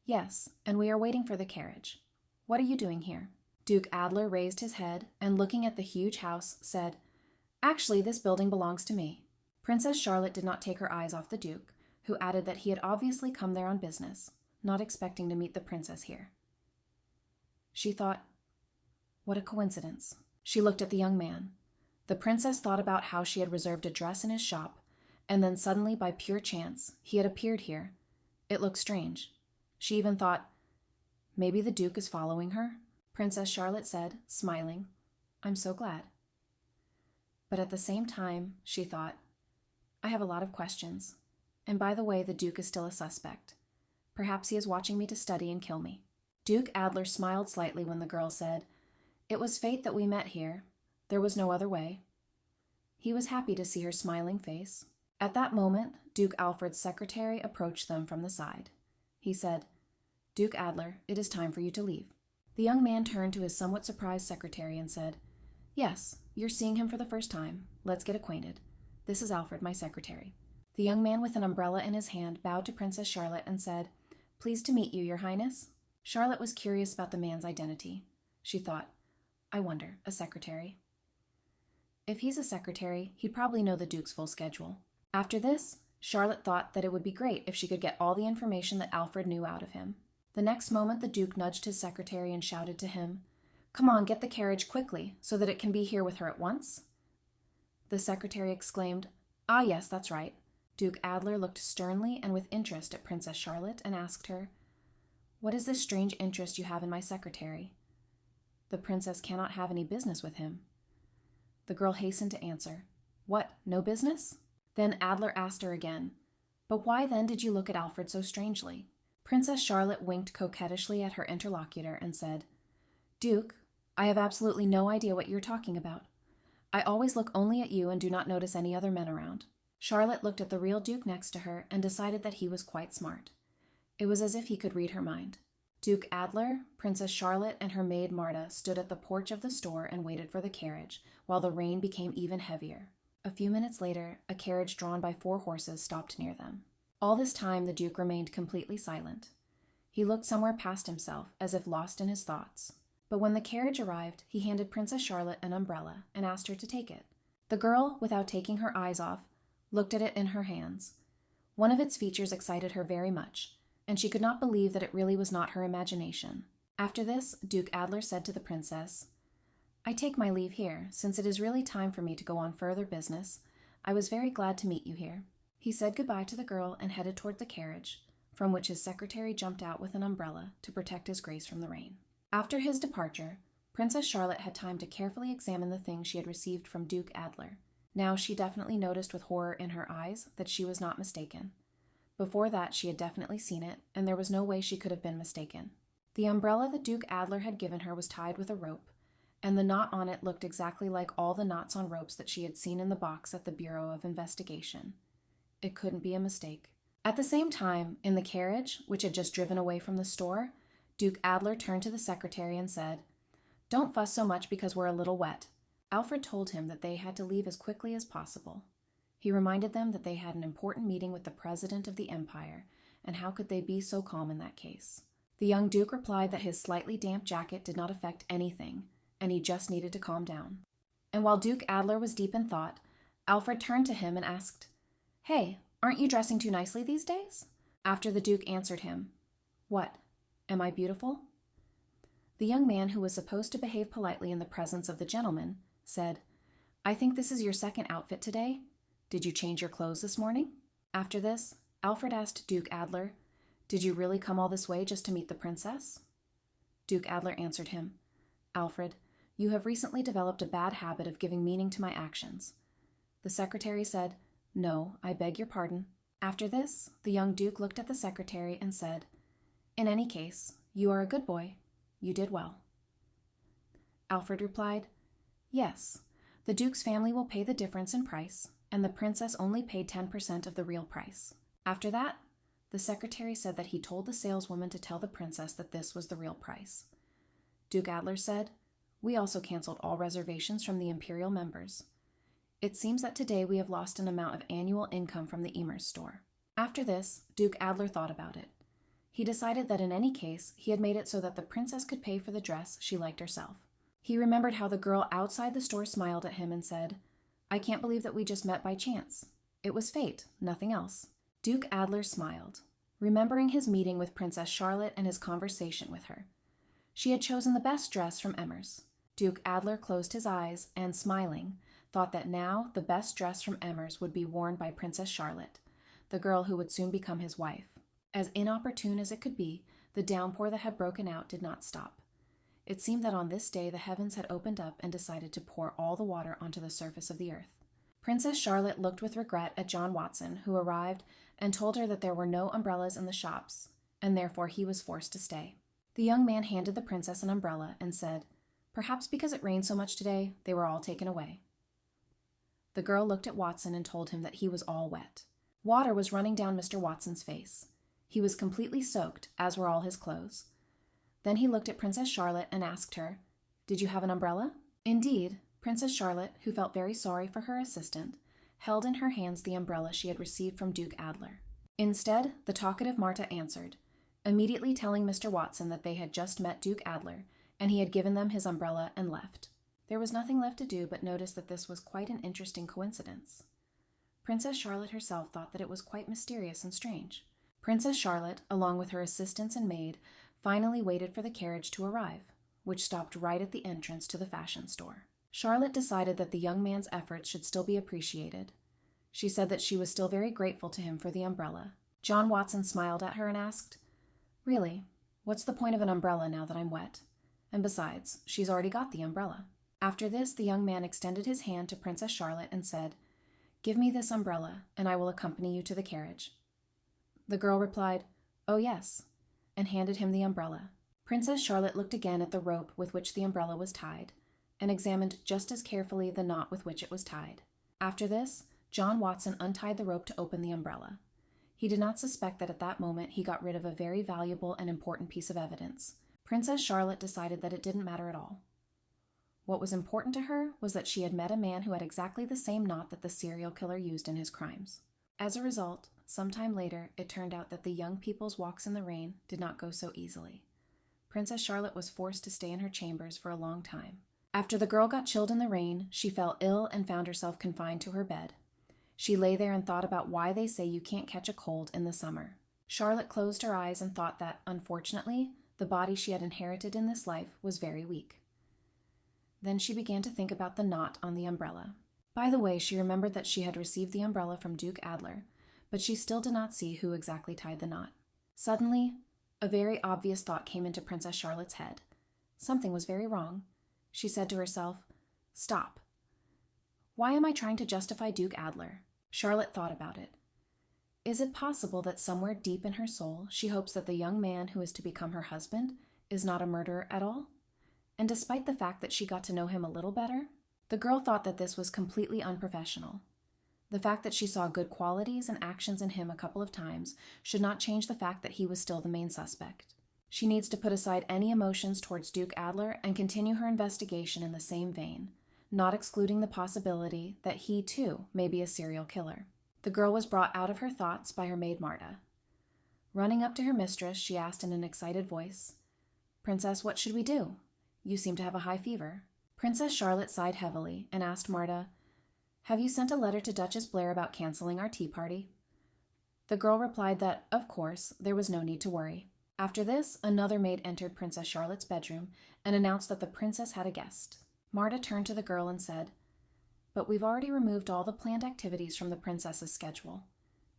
"Yes, and we are waiting for the carriage. What are you doing here?" Duke Adler raised his head and, looking at the huge house, said, "Actually, this building belongs to me." Princess Charlotte did not take her eyes off the Duke, who added that he had obviously come there on business, not expecting to meet the princess here. She thought, what a coincidence. She looked at the young man. The princess thought about how she had reserved a dress in his shop, and then suddenly, by pure chance, he had appeared here. It looked strange. She even thought, maybe the Duke is following her? Princess Charlotte said, smiling, "I'm so glad." But at the same time, she thought, I have a lot of questions. And by the way, the Duke is still a suspect. Perhaps he is watching me to study and kill me. Duke Adler smiled slightly when the girl said, "It was fate that we met here. There was no other way." He was happy to see her smiling face. At that moment, Duke Alfred's secretary approached them from the side. He said, "Duke Adler, it is time for you to leave." The young man turned to his somewhat surprised secretary and said, "Yes, you're seeing him for the first time. Let's get acquainted. "This is Alfred, my secretary." The young man with an umbrella in his hand bowed to Princess Charlotte and said, "Pleased to meet you, Your Highness." Charlotte was curious about the man's identity. She thought, "I wonder, a secretary? If he's a secretary, he'd probably know the Duke's full schedule." After this, Charlotte thought that it would be great if she could get all the information that Alfred knew out of him. The next moment, the Duke nudged his secretary and shouted to him, "Come on, get the carriage quickly, so that it can be here with her at once." The secretary exclaimed, "Ah, yes, that's right." Duke Adler looked sternly and with interest at Princess Charlotte and asked her, "What is this strange interest you have in my secretary?" "The princess cannot have any business with him." The girl hastened to answer, "What, no business?" Then Adler asked her again, "But why then did you look at Alfred so strangely?" Princess Charlotte winked coquettishly at her interlocutor and said, "Duke, I have absolutely no idea what you're talking about. I always look only at you and do not notice any other men around." Charlotte looked at the real Duke next to her and decided that he was quite smart. It was as if he could read her mind. Duke Adler, Princess Charlotte, and her maid Marta stood at the porch of the store and waited for the carriage, while the rain became even heavier. A few minutes later, a carriage drawn by 4 horses stopped near them. All this time, the Duke remained completely silent. He looked somewhere past himself, as if lost in his thoughts. But when the carriage arrived, he handed Princess Charlotte an umbrella and asked her to take it. The girl, without taking her eyes off, looked at it in her hands. One of its features excited her very much, and she could not believe that it really was not her imagination. After this, Duke Adler said to the princess, "I take my leave here, since it is really time for me to go on further business. I was very glad to meet you here." He said goodbye to the girl and headed toward the carriage, from which his secretary jumped out with an umbrella to protect his grace from the rain. After his departure, Princess Charlotte had time to carefully examine the things she had received from Duke Adler. Now she definitely noticed with horror in her eyes that she was not mistaken. Before that, she had definitely seen it, and there was no way she could have been mistaken. The umbrella that Duke Adler had given her was tied with a rope, and the knot on it looked exactly like all the knots on ropes that she had seen in the box at the Bureau of Investigation. It couldn't be a mistake. At the same time, in the carriage, which had just driven away from the store, Duke Adler turned to the secretary and said, "Don't fuss so much because we're a little wet." Alfred told him that they had to leave as quickly as possible. He reminded them that they had an important meeting with the President of the Empire, and how could they be so calm in that case? The young Duke replied that his slightly damp jacket did not affect anything, and he just needed to calm down. And while Duke Adler was deep in thought, Alfred turned to him and asked, "Hey, aren't you dressing too nicely these days?" After the Duke answered him, "What? Am I beautiful?" The young man, who was supposed to behave politely in the presence of the gentleman, said, "I think this is your second outfit today. Did you change your clothes this morning?" After this, Alfred asked Duke Adler, "Did you really come all this way just to meet the princess?" Duke Adler answered him, "Alfred, you have recently developed a bad habit of giving meaning to my actions." The secretary said, "No, I beg your pardon." After this, the young Duke looked at the secretary and said, "In any case, you are a good boy. You did well." Alfred replied, "Yes, the Duke's family will pay the difference in price, and the princess only paid 10% of the real price." After that, the secretary said that he told the saleswoman to tell the princess that this was the real price. Duke Adler said, "We also canceled all reservations from the Imperial members. It seems that today we have lost an amount of annual income from the Emer's store." After this, Duke Adler thought about it. He decided that in any case, he had made it so that the princess could pay for the dress she liked herself. He remembered how the girl outside the store smiled at him and said, "I can't believe that we just met by chance. It was fate, nothing else." Duke Adler smiled, remembering his meeting with Princess Charlotte and his conversation with her. She had chosen the best dress from Emmer's. Duke Adler closed his eyes and, smiling, thought that now the best dress from Emmer's would be worn by Princess Charlotte, the girl who would soon become his wife. As inopportune as it could be, the downpour that had broken out did not stop. It seemed that on this day the heavens had opened up and decided to pour all the water onto the surface of the earth. Princess Charlotte looked with regret at John Watson, who arrived and told her that there were no umbrellas in the shops, and therefore he was forced to stay. The young man handed the princess an umbrella and said, "Perhaps because it rained so much today, they were all taken away." The girl looked at Watson and told him that he was all wet. Water was running down Mr. Watson's face. He was completely soaked, as were all his clothes. Then he looked at Princess Charlotte and asked her, "Did you have an umbrella?" Indeed, Princess Charlotte, who felt very sorry for her assistant, held in her hands the umbrella she had received from Duke Adler. Instead, the talkative Marta answered, immediately telling Mr. Watson that they had just met Duke Adler, and he had given them his umbrella and left. There was nothing left to do but notice that this was quite an interesting coincidence. Princess Charlotte herself thought that it was quite mysterious and strange. Princess Charlotte, along with her assistants and maid, finally waited for the carriage to arrive, which stopped right at the entrance to the fashion store. Charlotte decided that the young man's efforts should still be appreciated. She said that she was still very grateful to him for the umbrella. John Watson smiled at her and asked, "Really, what's the point of an umbrella now that I'm wet? And besides, she's already got the umbrella." After this, the young man extended his hand to Princess Charlotte and said, "Give me this umbrella, and I will accompany you to the carriage." The girl replied, "Oh yes," and handed him the umbrella. Princess Charlotte looked again at the rope with which the umbrella was tied, and examined just as carefully the knot with which it was tied. After this, John Watson untied the rope to open the umbrella. He did not suspect that at that moment he got rid of a very valuable and important piece of evidence. Princess Charlotte decided that it didn't matter at all. What was important to her was that she had met a man who had exactly the same knot that the serial killer used in his crimes. As a result, sometime later, it turned out that the young people's walks in the rain did not go so easily. Princess Charlotte was forced to stay in her chambers for a long time. After the girl got chilled in the rain, she fell ill and found herself confined to her bed. She lay there and thought about why they say you can't catch a cold in the summer. Charlotte closed her eyes and thought that, unfortunately, the body she had inherited in this life was very weak. Then she began to think about the knot on the umbrella. By the way, she remembered that she had received the umbrella from Duke Adler, but she still did not see who exactly tied the knot. Suddenly, a very obvious thought came into Princess Charlotte's head. Something was very wrong. She said to herself, "Stop. Why am I trying to justify Duke Adler?" Charlotte thought about it. Is it possible that somewhere deep in her soul she hopes that the young man who is to become her husband is not a murderer at all? And despite the fact that she got to know him a little better, the girl thought that this was completely unprofessional. The fact that she saw good qualities and actions in him a couple of times should not change the fact that he was still the main suspect. She needs to put aside any emotions towards Duke Adler and continue her investigation in the same vein, not excluding the possibility that he, too, may be a serial killer. The girl was brought out of her thoughts by her maid Marta. Running up to her mistress, she asked in an excited voice, "Princess, what should we do? You seem to have a high fever." Princess Charlotte sighed heavily and asked Marta, "Have you sent a letter to Duchess Blair about canceling our tea party?" The girl replied that, of course, there was no need to worry. After this, another maid entered Princess Charlotte's bedroom and announced that the princess had a guest. Marta turned to the girl and said, "But we've already removed all the planned activities from the princess's schedule.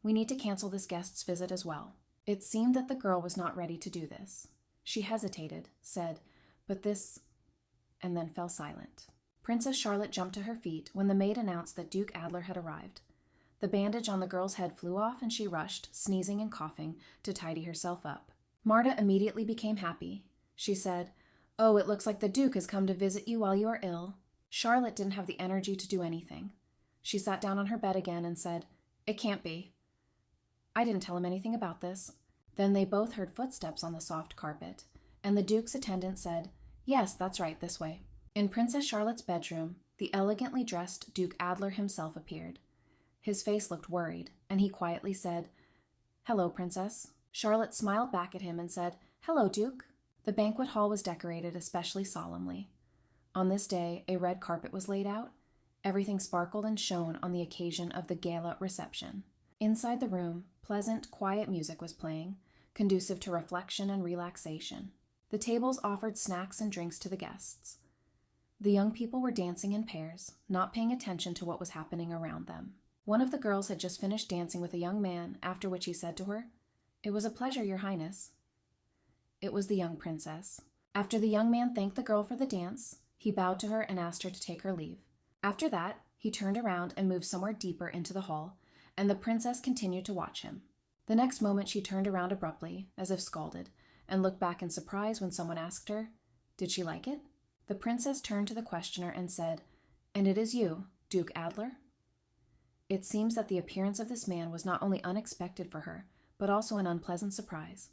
We need to cancel this guest's visit as well." It seemed that the girl was not ready to do this. She hesitated, said, "But this," and then fell silent. Princess Charlotte jumped to her feet when the maid announced that Duke Adler had arrived. The bandage on the girl's head flew off and she rushed, sneezing and coughing, to tidy herself up. Marta immediately became happy. She said, "Oh, it looks like the Duke has come to visit you while you are ill." Charlotte didn't have the energy to do anything. She sat down on her bed again and said, "It can't be. I didn't tell him anything about this." Then they both heard footsteps on the soft carpet, and the Duke's attendant said, "Yes, that's right, this way." In Princess Charlotte's bedroom, the elegantly dressed Duke Adler himself appeared. His face looked worried, and he quietly said, "Hello, Princess." Charlotte smiled back at him and said, "Hello, Duke." The banquet hall was decorated especially solemnly. On this day, a red carpet was laid out. Everything sparkled and shone on the occasion of the gala reception. Inside the room, pleasant, quiet music was playing, conducive to reflection and relaxation. The tables offered snacks and drinks to the guests. The young people were dancing in pairs, not paying attention to what was happening around them. One of the girls had just finished dancing with a young man, after which he said to her, "It was a pleasure, Your Highness." It was the young princess. After the young man thanked the girl for the dance, he bowed to her and asked her to take her leave. After that, he turned around and moved somewhere deeper into the hall, and the princess continued to watch him. The next moment she turned around abruptly, as if scalded, and looked back in surprise when someone asked her, "Did she like it?" The princess turned to the questioner and said, "And it is you, Duke Adler?" It seems that the appearance of this man was not only unexpected for her, but also an unpleasant surprise.